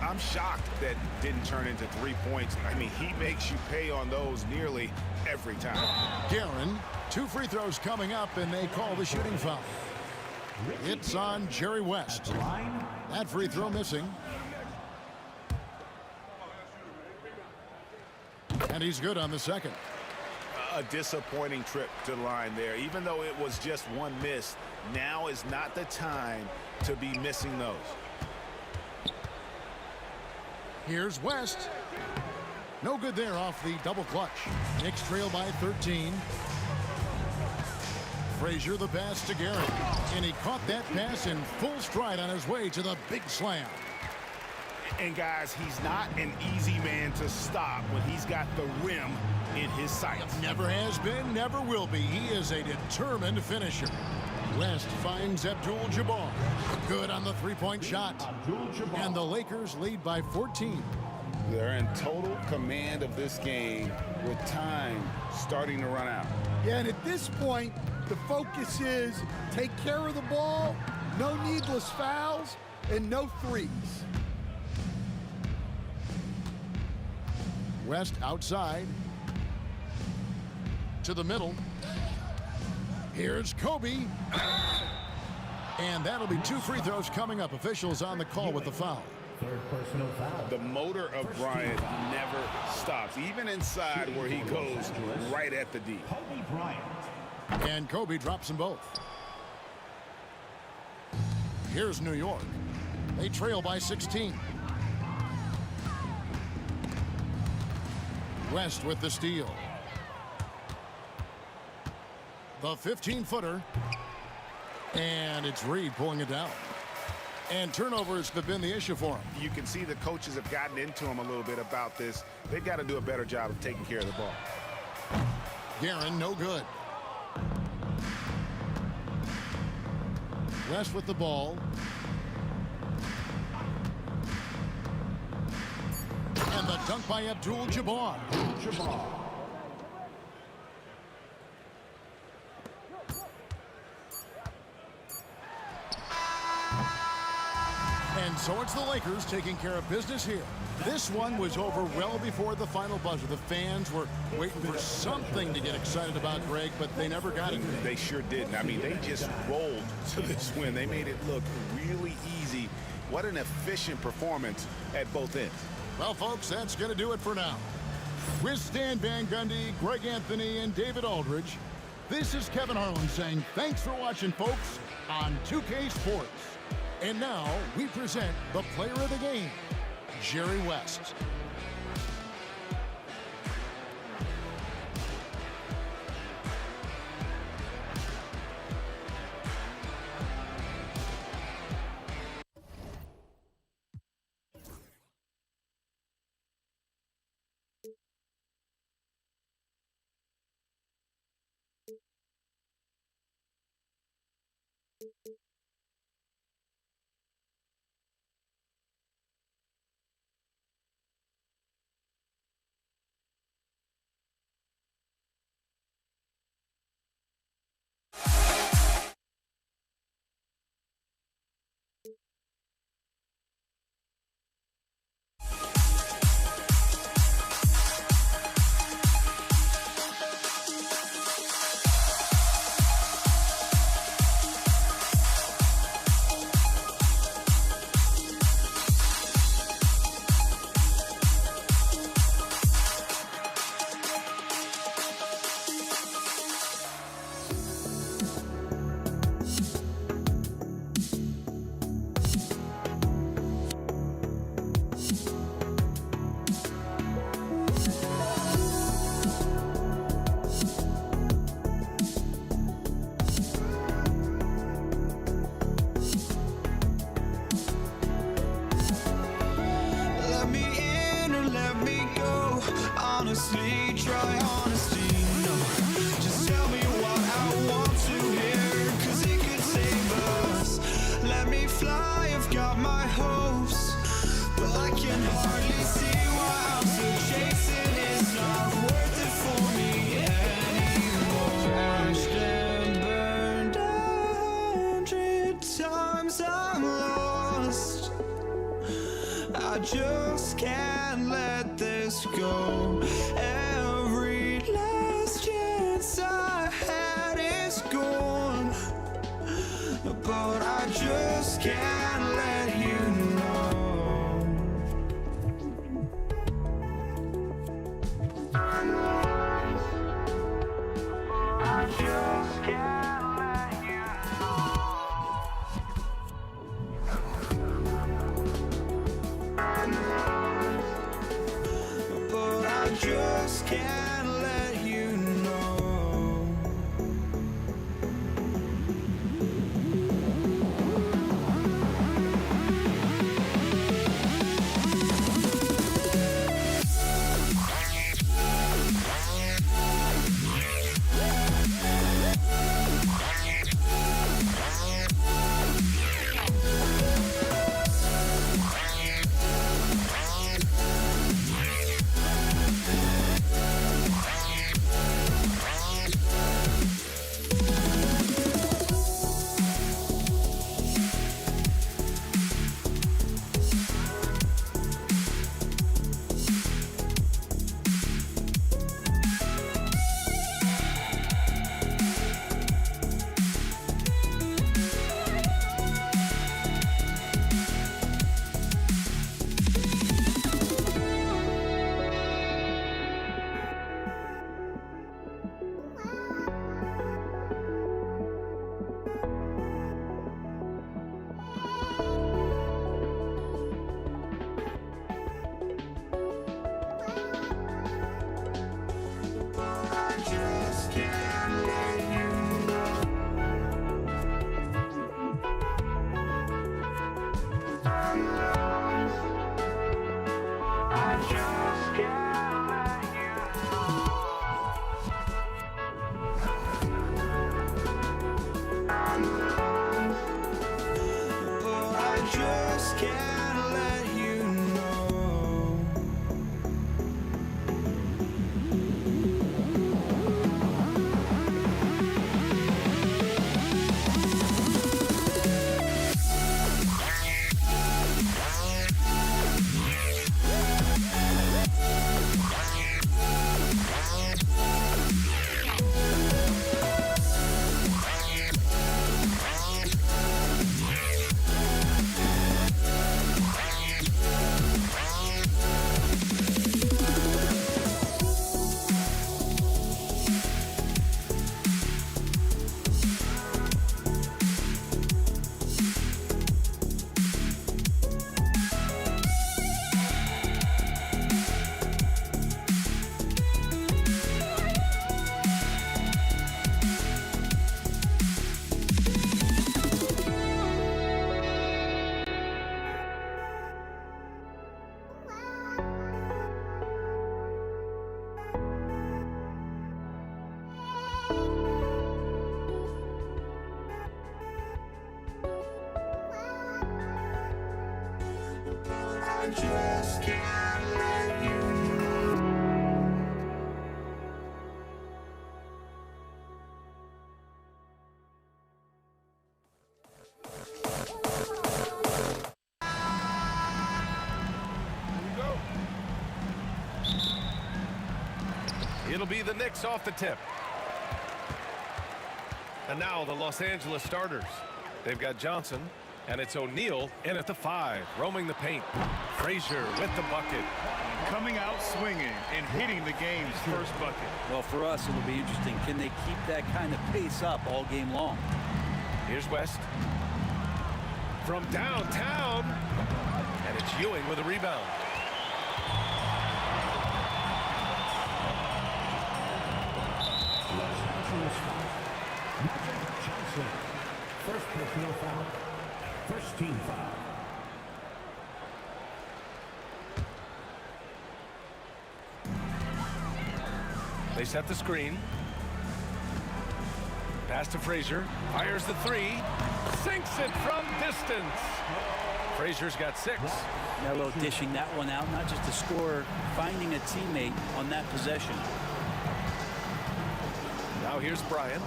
I'm shocked that didn't turn into 3 points. I mean, he makes you pay on those nearly every time. Guerin, 2 free throws coming up, and they call the shooting foul. It's on Jerry West. That free throw missing. And he's good on the second. A disappointing trip to the line there. Even though it was just one miss, now is not the time to be missing those. Here's West. No good there off the double clutch. Knicks trail by 13. Frazier the pass to Guerin. And he caught that pass in full stride on his way to the big slam. And guys, he's not an easy man to stop when he's got the rim in his sights. Never has been, never will be. He is a determined finisher. West finds Abdul-Jabbar. Good on the three-point shot. And the Lakers lead by 14. They're in total command of this game with time starting to run out. Yeah, and at this point, the focus is take care of the ball, no needless fouls, and no threes. West outside. To the middle. Here's Kobe. And that'll be 2 free throws coming up. Officials on the call with the foul. Third personal foul. The motor of Bryant never stops, even inside where he goes right at the D. Kobe Bryant. And Kobe drops them both. Here's New York. They trail by 16. West with the steal. The 15-footer. And it's Reed pulling it down. And turnovers have been the issue for him. You can see the coaches have gotten into him a little bit about this. They've got to do a better job of taking care of the ball. Guerin, no good. West with the ball. And the dunk by Abdul-Jabbar. And so it's the Lakers taking care of business here. This one was over well before the final buzzer. The fans were waiting for something to get excited about, Greg, but they never got it. They sure didn't. I mean, they just rolled to this win. They made it look really easy. What an efficient performance at both ends. Well, folks, that's going to do it for now. With Stan Van Gundy, Greg Anthony, and David Aldridge, this is Kevin Harlan saying thanks for watching, folks, on 2K Sports. And now we present the player of the game, Jerry West. my honesty, no. Just tell me what I want to hear, 'cause it could save us. Let me fly, I've got my hopes, but I can hardly see why I'm still chasing. It's not worth it for me anymore. Crashed and burned 100 times, I'm lost. I just can't let this go. Every last chance I had is gone, but I just can't let you know. I just can't let you know. But I just can't let you know. I just can't let you know. It'll be the Knicks off the tip. And now the Los Angeles starters. They've got Johnson, and it's O'Neal in at the 5, roaming the paint. Frazier with the bucket. Coming out swinging and hitting the game's first bucket. Well, for us, it'll be interesting. Can they keep that kind of pace up all game long? Here's West. From downtown. And it's Ewing with a rebound. First personal foul. First team foul. They set the screen. Pass to Frazier. Fires the three. Sinks it from distance. Frazier's got 6. Melo dishing that one out, not just a scorer, finding a teammate on that possession. Now here's Bryant.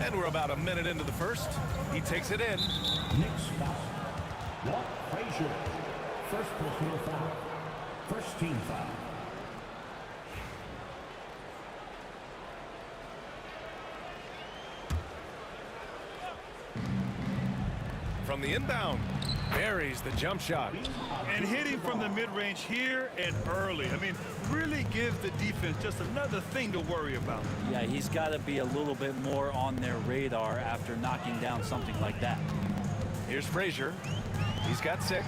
And we're about a minute into the first. He takes it in. Next foul. Walt Frazier. First personal foul. First team foul. From the inbound, buries the jump shot. And hitting from the mid-range here and early. I mean, really gives the defense just another thing to worry about. Yeah, he's got to be a little bit more on their radar after knocking down something like that. Here's Frazier. He's got 6.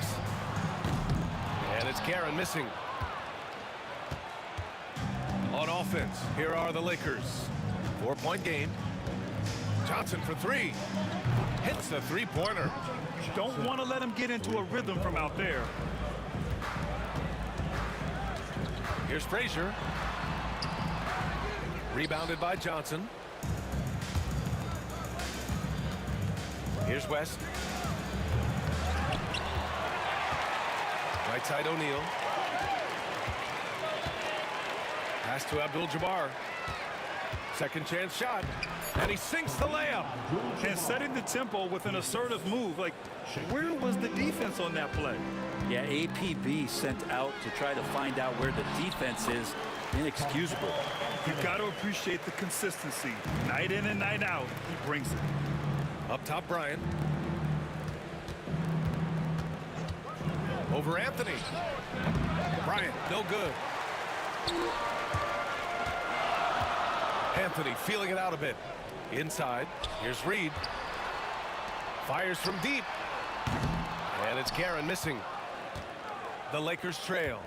And it's Karen missing. On offense, here are the Lakers. 4-point game. Johnson for 3. Hits the three-pointer. Don't want to let him get into a rhythm from out there. Here's Frazier. Rebounded by Johnson. Here's West. Right side O'Neal. Pass to Abdul-Jabbar. Second chance shot. And he sinks the layup. And setting the tempo with an assertive move. Like, where was the defense on that play? Yeah, APB sent out to try to find out where the defense is. Inexcusable. You've got to appreciate the consistency. Night in and night out, he brings it. Up top, Bryant. Over Anthony. Bryant, no good. Anthony feeling it out a bit. Inside, here's Reed. Fires from deep. And it's Karen missing. The Lakers trail.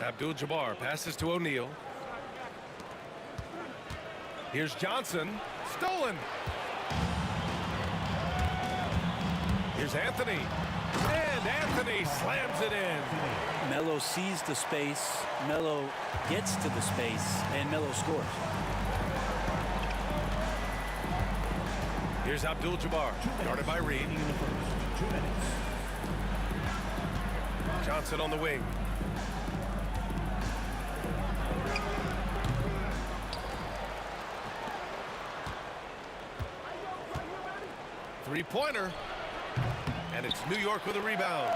Abdul-Jabbar passes to O'Neal. Here's Johnson. Stolen. Here's Anthony. And Anthony slams it in. Melo sees the space. Melo gets to the space. And Melo scores. Here's Abdul-Jabbar. Guarded by Reed. 2 minutes. Johnson on the wing. Three-pointer. And it's New York with a rebound.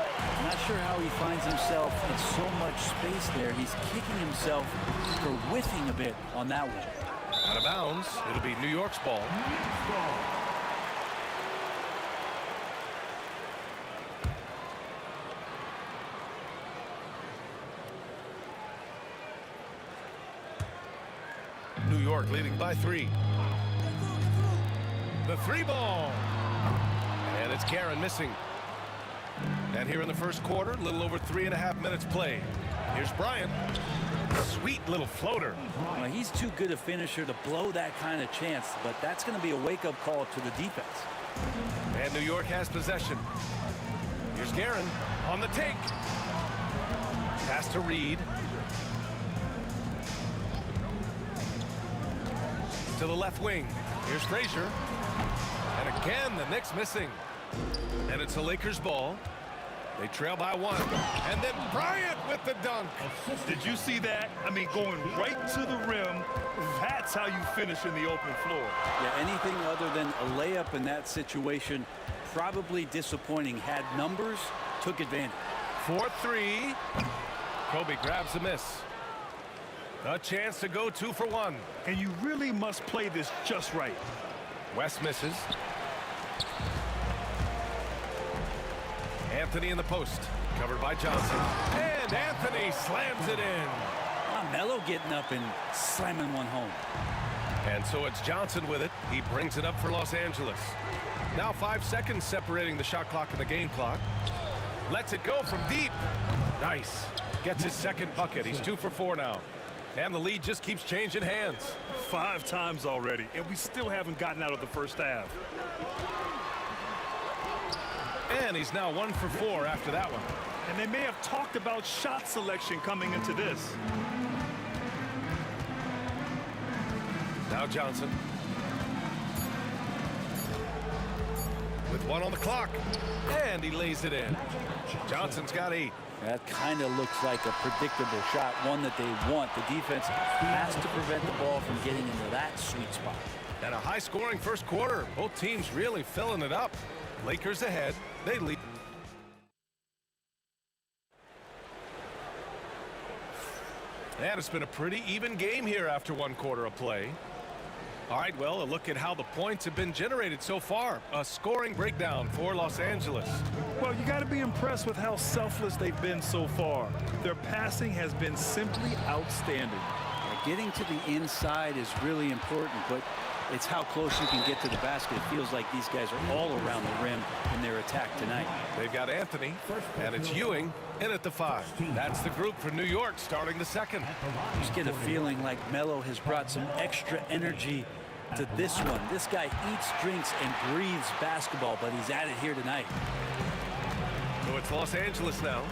Not sure how he finds himself in so much space there. He's kicking himself for whiffing a bit on that one. Out of bounds. It'll be New York's ball. New York leading by 3. The 3 ball. And it's Karen missing. And here in the first quarter, a little over 3.5 minutes played. Here's Bryant. Sweet little floater. Well, he's too good a finisher to blow that kind of chance, but that's going to be a wake-up call to the defense. And New York has possession. Here's Guerin on the take. Pass to Reed. To the left wing. Here's Frazier. And again, the Knicks missing. And it's the Lakers ball. They trail by 1. And then Bryant with the dunk. Did you see that? I mean, going right to the rim. That's how you finish in the open floor. Yeah, anything other than a layup in that situation, probably disappointing. Had numbers, took advantage. 4-3. Kobe grabs the miss. A chance to go 2 for 1. And you really must play this just right. West misses. Anthony in the post. Covered by Johnson. And Anthony slams it in. Melo getting up and slamming one home. And so it's Johnson with it. He brings it up for Los Angeles. Now 5 seconds separating the shot clock and the game clock. Lets it go from deep. Nice. Gets his second bucket. He's 2 for 4 now. And the lead just keeps changing hands. 5 times already, and we still haven't gotten out of the first half. And he's now 1 for 4 after that one. And they may have talked about shot selection coming into this. Now Johnson. With 1 on the clock. And he lays it in. Johnson's got 8. That kind of looks like a predictable shot, one that they want. The defense has to prevent the ball from getting into that sweet spot. And a high-scoring first quarter. Both teams really filling it up. Lakers ahead. They lead. And it's been a pretty even game here after 1 quarter of play. All right, well, a look at how the points have been generated so far. A scoring breakdown for Los Angeles. Well, you got to be impressed with how selfless they've been so far. Their passing has been simply outstanding. Getting to the inside is really important, but it's how close you can get to the basket. It feels like these guys are all around the rim in their attack tonight. They've got Anthony, and it's Ewing in at the 5. That's the group for New York starting the second. You just get a feeling like Melo has brought some extra energy to this one. This guy eats, drinks, and breathes basketball, but he's at it here tonight. So it's Los Angeles now.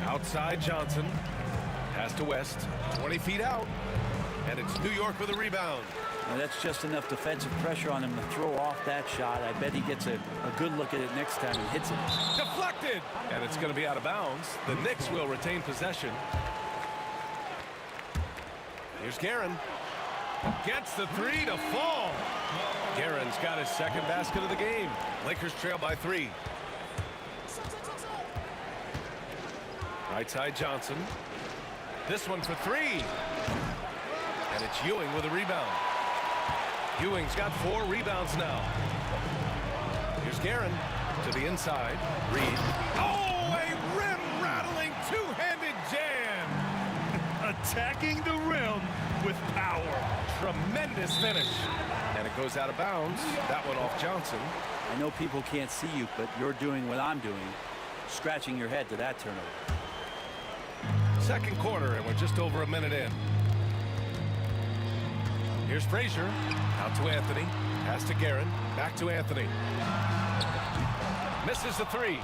Outside Johnson. Pass to West. 20 feet out. And it's New York with a rebound. Now that's just enough defensive pressure on him to throw off that shot. I bet he gets a good look at it next time and hits it. Deflected! And it's going to be out of bounds. The Knicks will retain possession. Here's Guerin. Gets the 3 to fall. Guerin's got his second basket of the game. Lakers trail by 3. Right side Johnson. This one for 3. And it's Ewing with a rebound. Ewing's got 4 rebounds now. Here's Guerin to the inside. Reed. Oh, a rim-rattling two-handed jam. Attacking the rim with power. Tremendous finish. And it goes out of bounds. That one off Johnson. I know people can't see you, but you're doing what I'm doing. Scratching your head to that turnover. Second quarter, and we're just over a minute in. Here's Frazier. Out to Anthony. Pass to Guerin. Back to Anthony. Misses the 3.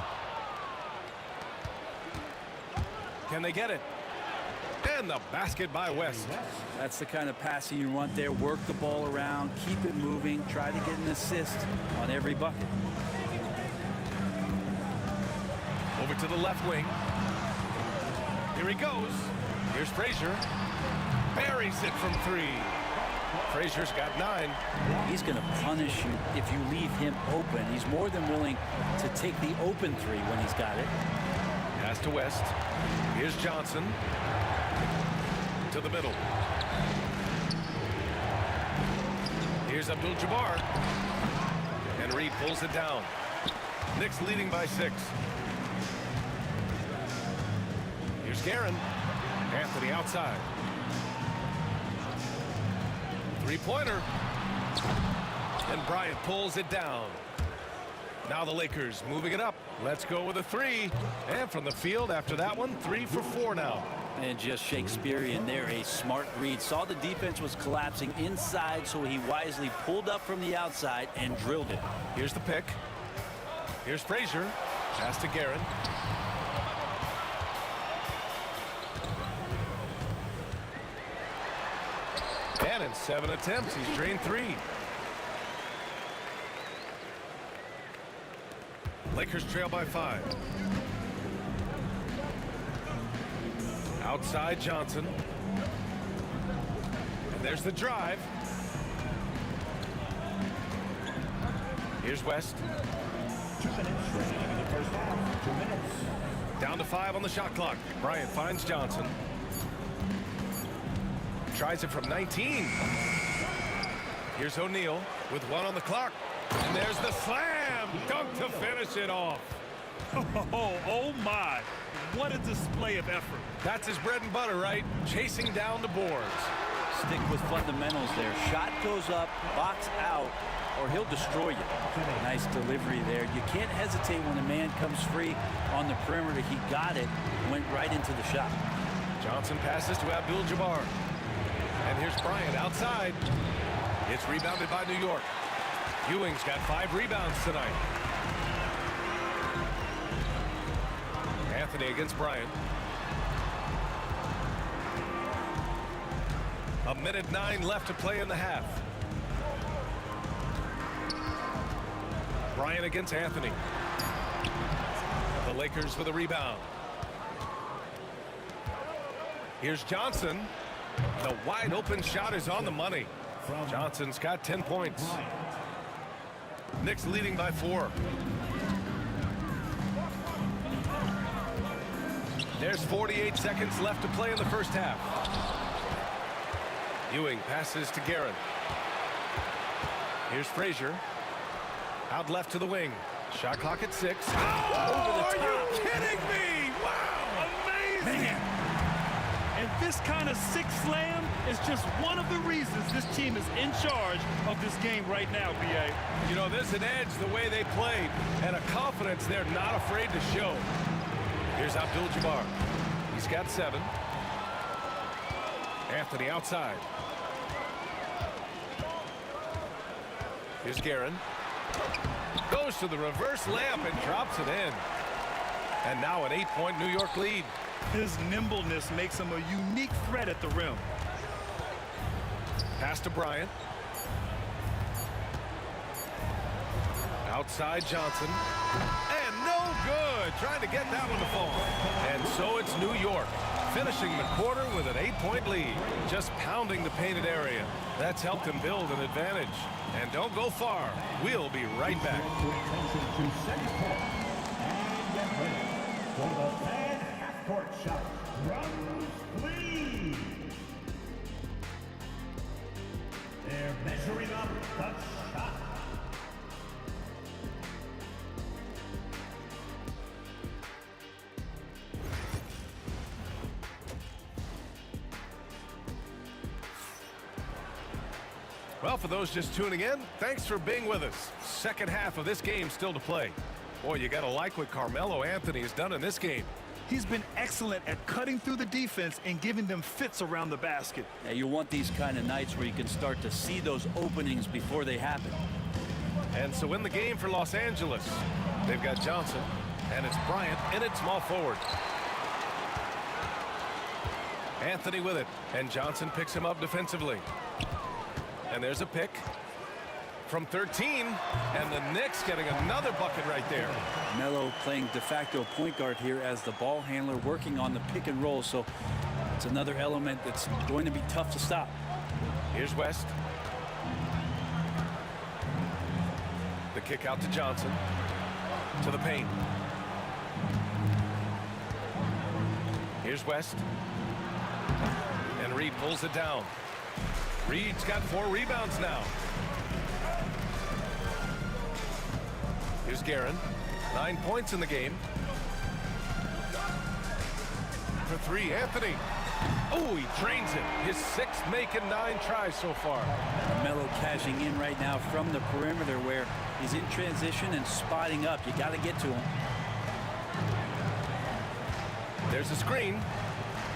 Can they get it? And the basket by West. That's the kind of passing you want there. Work the ball around, keep it moving, try to get an assist on every bucket. Over to the left wing. Here he goes. Here's Frazier. Buries it from 3. Frazier's got 9. He's going to punish you if you leave him open. He's more than willing to take the open 3 when he's got it. Pass to West. Here's Johnson. To the middle. Here's Abdul-Jabbar. And Reed pulls it down. Knicks leading by 6. Here's Guerin. Anthony outside. 3-pointer. And Bryant pulls it down. Now the Lakers moving it up. Let's go with a 3. And from the field after that one, 3 for 4 now. And just Shakespearean there, a smart read. Saw the defense was collapsing inside, so he wisely pulled up from the outside and drilled it. Here's the pick. Here's Frazier. Pass to Guerin. And in 7 attempts, he's drained 3. Lakers trail by 5. Outside Johnson. And there's the drive. Here's West. 2 minutes remaining in the first half. 2 minutes. Down to 5 on the shot clock. Bryant finds Johnson. Tries it from 19. Here's O'Neal with 1 on the clock. And there's the slam dunk to finish it off. Oh my. What a display of effort. That's his bread and butter, right? Chasing down the boards. Stick with fundamentals there. Shot goes up, box out, or he'll destroy you. Nice delivery there. You can't hesitate when a man comes free on the perimeter. He got it, went right into the shot. Johnson passes to Abdul-Jabbar. And here's Bryant outside. It's rebounded by New York. Ewing's got 5 rebounds tonight. Anthony against Bryant. 1:09 left to play in the half. Bryant against Anthony. The Lakers for the rebound. Here's Johnson. The wide open shot is on the money. Johnson's got 10 points. Knicks leading by 4. There's 48 seconds left to play in the first half. Ewing passes to Guerin. Here's Frazier. Out left to the wing. Shot clock at 6. Oh, are you kidding me? Wow, amazing. Man. And this kind of six slam is just one of the reasons this team is in charge of this game right now, B.A. You know, there's an edge the way they played and a confidence they're not afraid to show. Here's Abdul-Jabbar. He's got 7. Anthony outside. Here's Guerin. Goes to the reverse layup and drops it in. And now an 8-point New York lead. His nimbleness makes him a unique threat at the rim. Pass to Bryant. Outside Johnson. And no good. Trying to get that one to fall. And so it's New York finishing the quarter with an 8-point lead. Just pounding the painted area. That's helped him build an advantage. And don't go far. We'll be right back. For the fan half-court shot, runs, please. They're measuring up the shot. Well, for those just tuning in, thanks for being with us. Second half of this game still to play. Boy, you got to like what Carmelo Anthony has done in this game. He's been excellent at cutting through the defense and giving them fits around the basket. Yeah, you want these kind of nights where you can start to see those openings before they happen. And so in the game for Los Angeles, they've got Johnson, and it's Bryant in at small forward. Anthony with it, and Johnson picks him up defensively. And there's a pick from 13, and the Knicks getting another bucket right there. Melo playing de facto point guard here as the ball handler, working on the pick and roll, so it's another element that's going to be tough to stop. Here's West. The kick out to Johnson. To the paint. Here's West. And Reed pulls it down. Reed's got 4 rebounds now. Here's Guerin. 9 points in the game. For 3, Anthony. Oh, he drains it. His 6th make and 9 tries so far. Melo cashing in right now from the perimeter where he's in transition and spotting up. You got to get to him. There's a screen.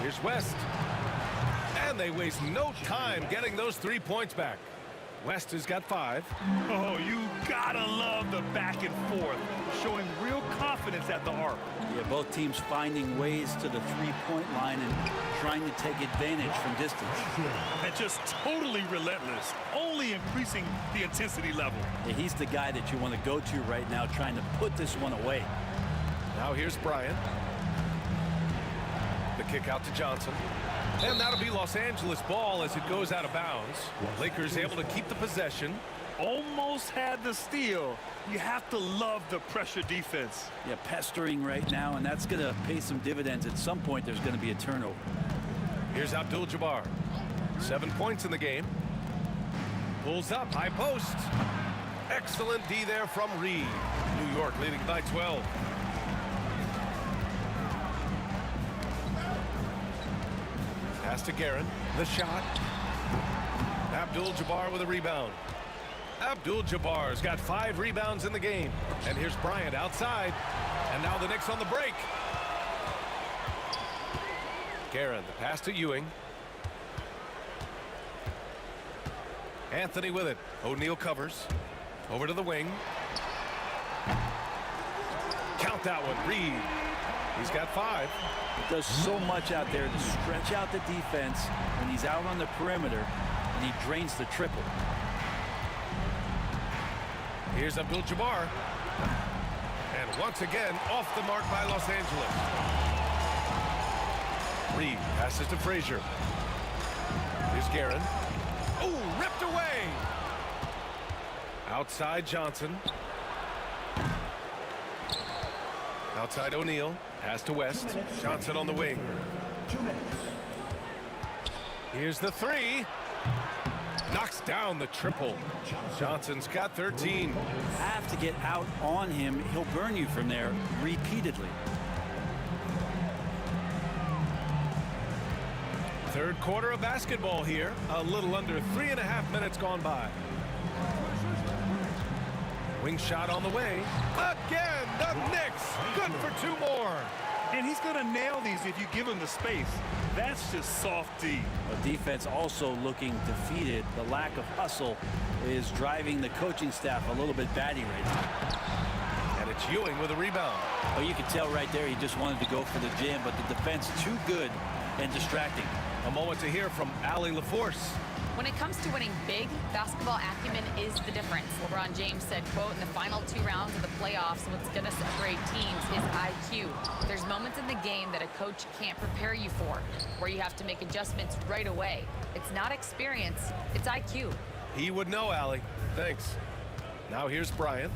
Here's West. And they waste no time getting those 3 points back. West has got 5. Oh, you gotta love the back and forth, showing real confidence at the arc. Yeah, both teams finding ways to the three-point line and trying to take advantage from distance. And just totally relentless, only increasing the intensity level. Yeah, he's the guy that you want to go to right now, trying to put this one away. Now here's Bryant. The kick out to Johnson. And that'll be Los Angeles ball as it goes out of bounds. Lakers able to keep the possession. Almost had the steal. You have to love the pressure defense. Yeah, pestering right now, and that's going to pay some dividends. At some point, there's going to be a turnover. Here's Abdul-Jabbar. 7 points in the game. Pulls up, high post. Excellent D there from Reed. New York leading by 12. Pass to Guerin. The shot. Abdul-Jabbar with a rebound. Abdul-Jabbar's got 5 rebounds in the game. And here's Bryant outside. And now the Knicks on the break. Guerin, the pass to Ewing. Anthony with it. O'Neal covers. Over to the wing. Count that one. Reed. He's got 5. He does so much out there to stretch out the defense when he's out on the perimeter, and he drains the triple. Here's Abdul-Jabbar. And once again, off the mark by Los Angeles. Reed passes to Frazier. Here's Guerin. Oh, ripped away. Outside Johnson. Outside O'Neal. Pass to West. Johnson on the wing. Here's the 3. Knocks down the triple. Johnson's got 13. Have to get out on him. He'll burn you from there repeatedly. Third quarter of basketball here. A little under 3.5 minutes gone by. Wing shot on the way. Again, the Knicks. Good for 2 more. And he's going to nail these if you give him the space. That's just soft D. The defense also looking defeated. The lack of hustle is driving the coaching staff a little bit batty right now. And it's Ewing with a rebound. Well, you can tell right there he just wanted to go for the jam, but the defense too good and distracting. A moment to hear from Allie LaForce. When it comes to winning big, basketball acumen is the difference. LeBron James said, quote, in the final 2 rounds of the playoffs, what's going to separate teams is IQ. There's moments in the game that a coach can't prepare you for, where you have to make adjustments right away. It's not experience, it's IQ. He would know, Allie. Thanks. Now here's Bryant.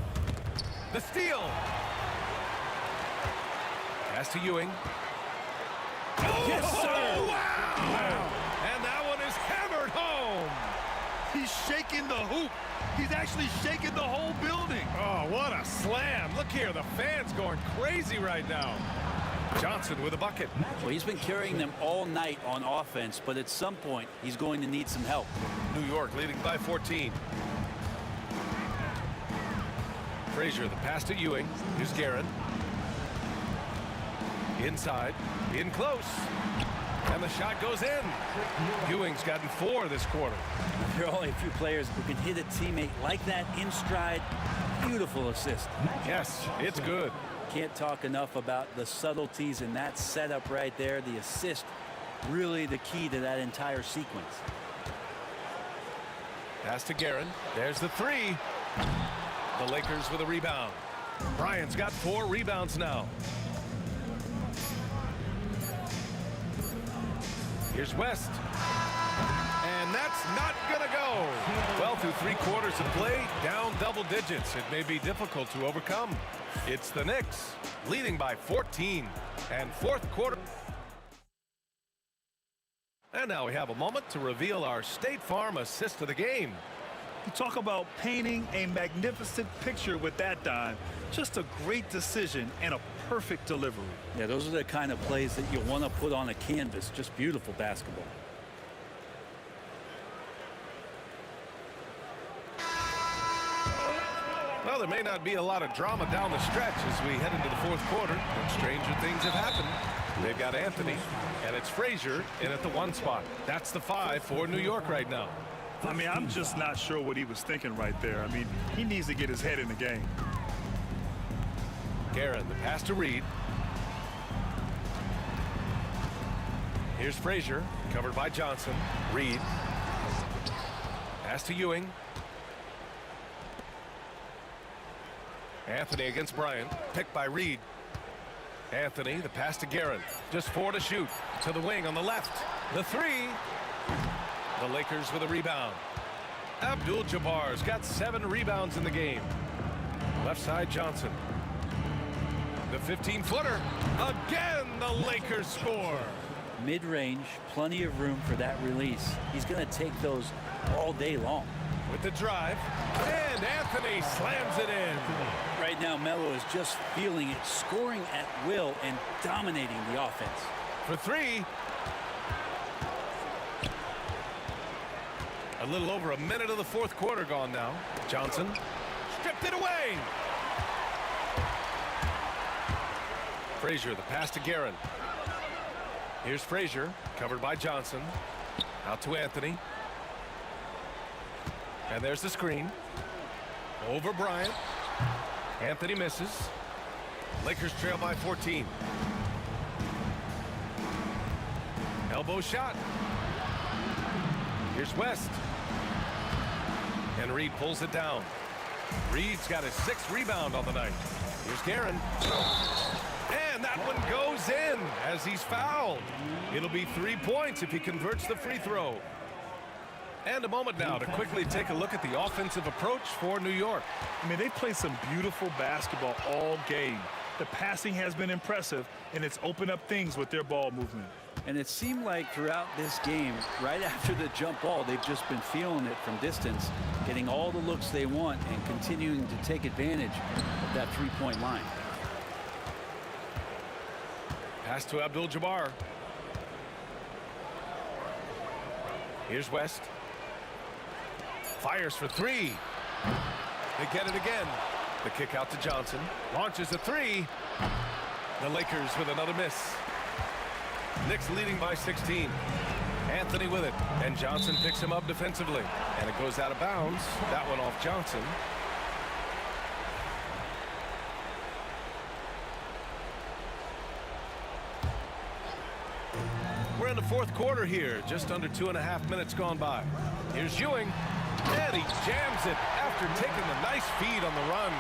The steal. Pass to Ewing. Oh, yes, sir. Wow. And that one is hammered home. He's shaking the hoop. He's actually shaking the whole building. Oh, what a slam. Look here, the fans going crazy right now. Johnson with a bucket. Well, he's been carrying them all night on offense, but at some point, he's going to need some help. New York leading by 14. Frazier, the pass to Ewing. Here's Guerin. Inside, in close. And the shot goes in. Ewing's gotten 4 this quarter. There are only a few players who can hit a teammate like that in stride. Beautiful assist. Yes, it's good. Can't talk enough about the subtleties in that setup right there. The assist, really the key to that entire sequence. Pass to Guerin. There's the 3. The Lakers with a rebound. Bryant's got 4 rebounds now. Here's West. And that's not going to go. Well, through 3 quarters of play, down double digits. It may be difficult to overcome. It's the Knicks leading by 14. And 4th quarter. And now we have a moment to reveal our State Farm assist of the game. You talk about painting a magnificent picture with that dime. Just a great decision and a perfect delivery. Yeah, those are the kind of plays that you want to put on a canvas. Just beautiful basketball. Well, there may not be a lot of drama down the stretch as we head into the 4th quarter, but stranger things have happened. They've got Anthony, and it's Frazier in at the 1 spot. That's the 5 for New York right now. I mean, I'm just not sure what he was thinking right there. I mean, he needs to get his head in the game. Guerin, the pass to Reed. Here's Frazier, covered by Johnson. Reed. Pass to Ewing. Anthony against Bryant, picked by Reed. Anthony, the pass to Guerin. Just 4 to shoot. To the wing on the left. The 3. The Lakers with a rebound. Abdul-Jabbar's got 7 rebounds in the game. Left side, Johnson. The 15-footer. Again, the Lakers score. Mid-range, plenty of room for that release. He's going to take those all day long. With the drive, and Anthony slams it in. Right now, Melo is just feeling it, scoring at will and dominating the offense. For 3. A little over a minute of the 4th quarter gone now. Johnson stripped it away. Frazier, the pass to Guerin. Here's Frazier, covered by Johnson. Out to Anthony. And there's the screen. Over Bryant. Anthony misses. Lakers trail by 14. Elbow shot. Here's West. And Reed pulls it down. Reed's got his 6th rebound on the night. Here's Guerin. And that one goes in as he's fouled. It'll be 3 points if he converts the free throw. And a moment now to quickly take a look at the offensive approach for New York. I mean, they play some beautiful basketball all game. The passing has been impressive, and it's opened up things with their ball movement. And it seemed like throughout this game, right after the jump ball, they've just been feeling it from distance, getting all the looks they want and continuing to take advantage of that three-point line. Pass to Abdul-Jabbar. Here's West. Fires for 3. They get it again. The kick out to Johnson. Launches a 3. The Lakers with another miss. Knicks leading by 16. Anthony with it. And Johnson picks him up defensively. And it goes out of bounds. That one off Johnson. We're in the 4th quarter here. Just under 2.5 minutes gone by. Here's Ewing. And he jams it after taking the nice feed on the run.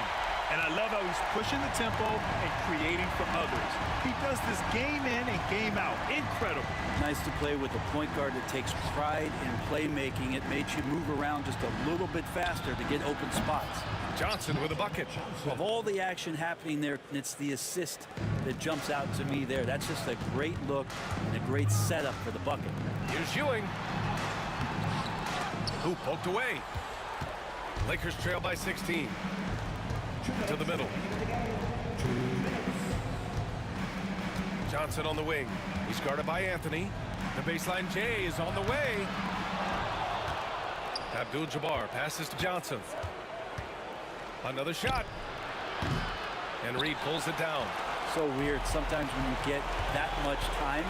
And I love how he's pushing the tempo and creating for others. He does this game in and game out. Incredible. Nice to play with a point guard that takes pride in playmaking. It makes you move around just a little bit faster to get open spots. Johnson with a bucket. Of all the action happening there, it's the assist that jumps out to me there. That's just a great look and a great setup for the bucket. Here's Ewing. Who poked away. Lakers trail by 16. To the middle. Johnson on the wing. He's guarded by Anthony. The baseline J is on the way. Abdul-Jabbar passes to Johnson. Another shot. And Reed pulls it down. So weird. Sometimes when you get that much time,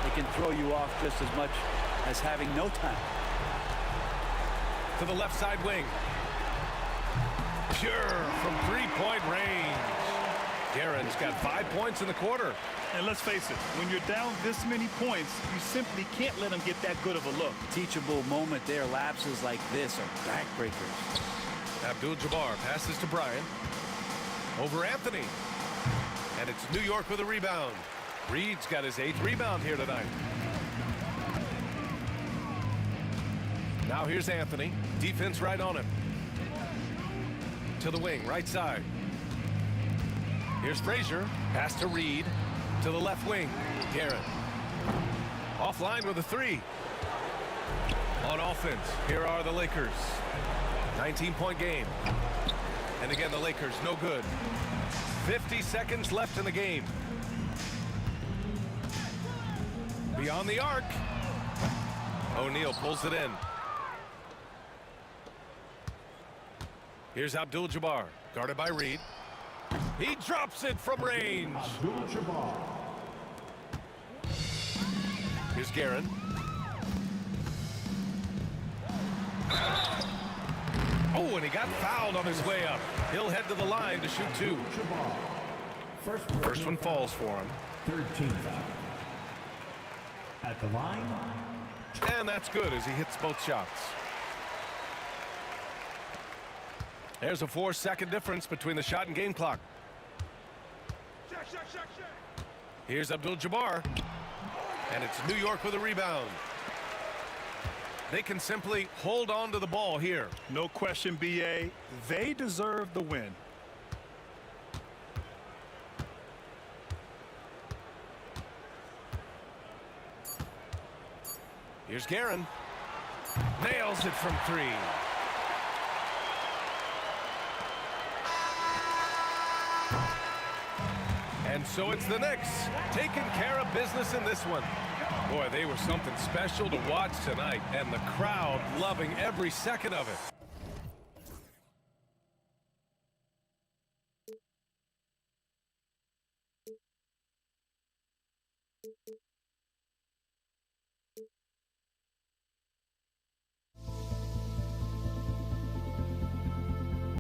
it can throw you off just as much as having no time. To the left side wing. Pure from 3-point range. Guerin's got 5 points in the quarter. And let's face it, when you're down this many points, you simply can't let them get that good of a look. Teachable moment there. Lapses like this are backbreakers. Abdul-Jabbar passes to Bryant. Over Anthony. And it's New York with a rebound. Reed's got his 8th rebound here tonight. Now here's Anthony. Defense right on him. To the wing, right side. Here's Frazier. Pass to Reed. To the left wing. Guerin. Offline with a 3. On offense, here are the Lakers. 19-point game. And again, the Lakers no good. 50 seconds left in the game. Beyond the arc. O'Neal pulls it in. Here's Abdul-Jabbar, guarded by Reed. He drops it from range. Here's Guerin. Oh, and he got fouled on his way up. He'll head to the line to shoot 2. First one falls for him. 13 foul. At the line. And that's good as he hits both shots. There's a 4-second difference between the shot and game clock. Here's Abdul-Jabbar. And it's New York with a rebound. They can simply hold on to the ball here. No question, B.A. They deserve the win. Here's Guerin. Nails it from 3. And so it's the Knicks taking care of business in this one. Boy, they were something special to watch tonight, and the crowd loving every second of it.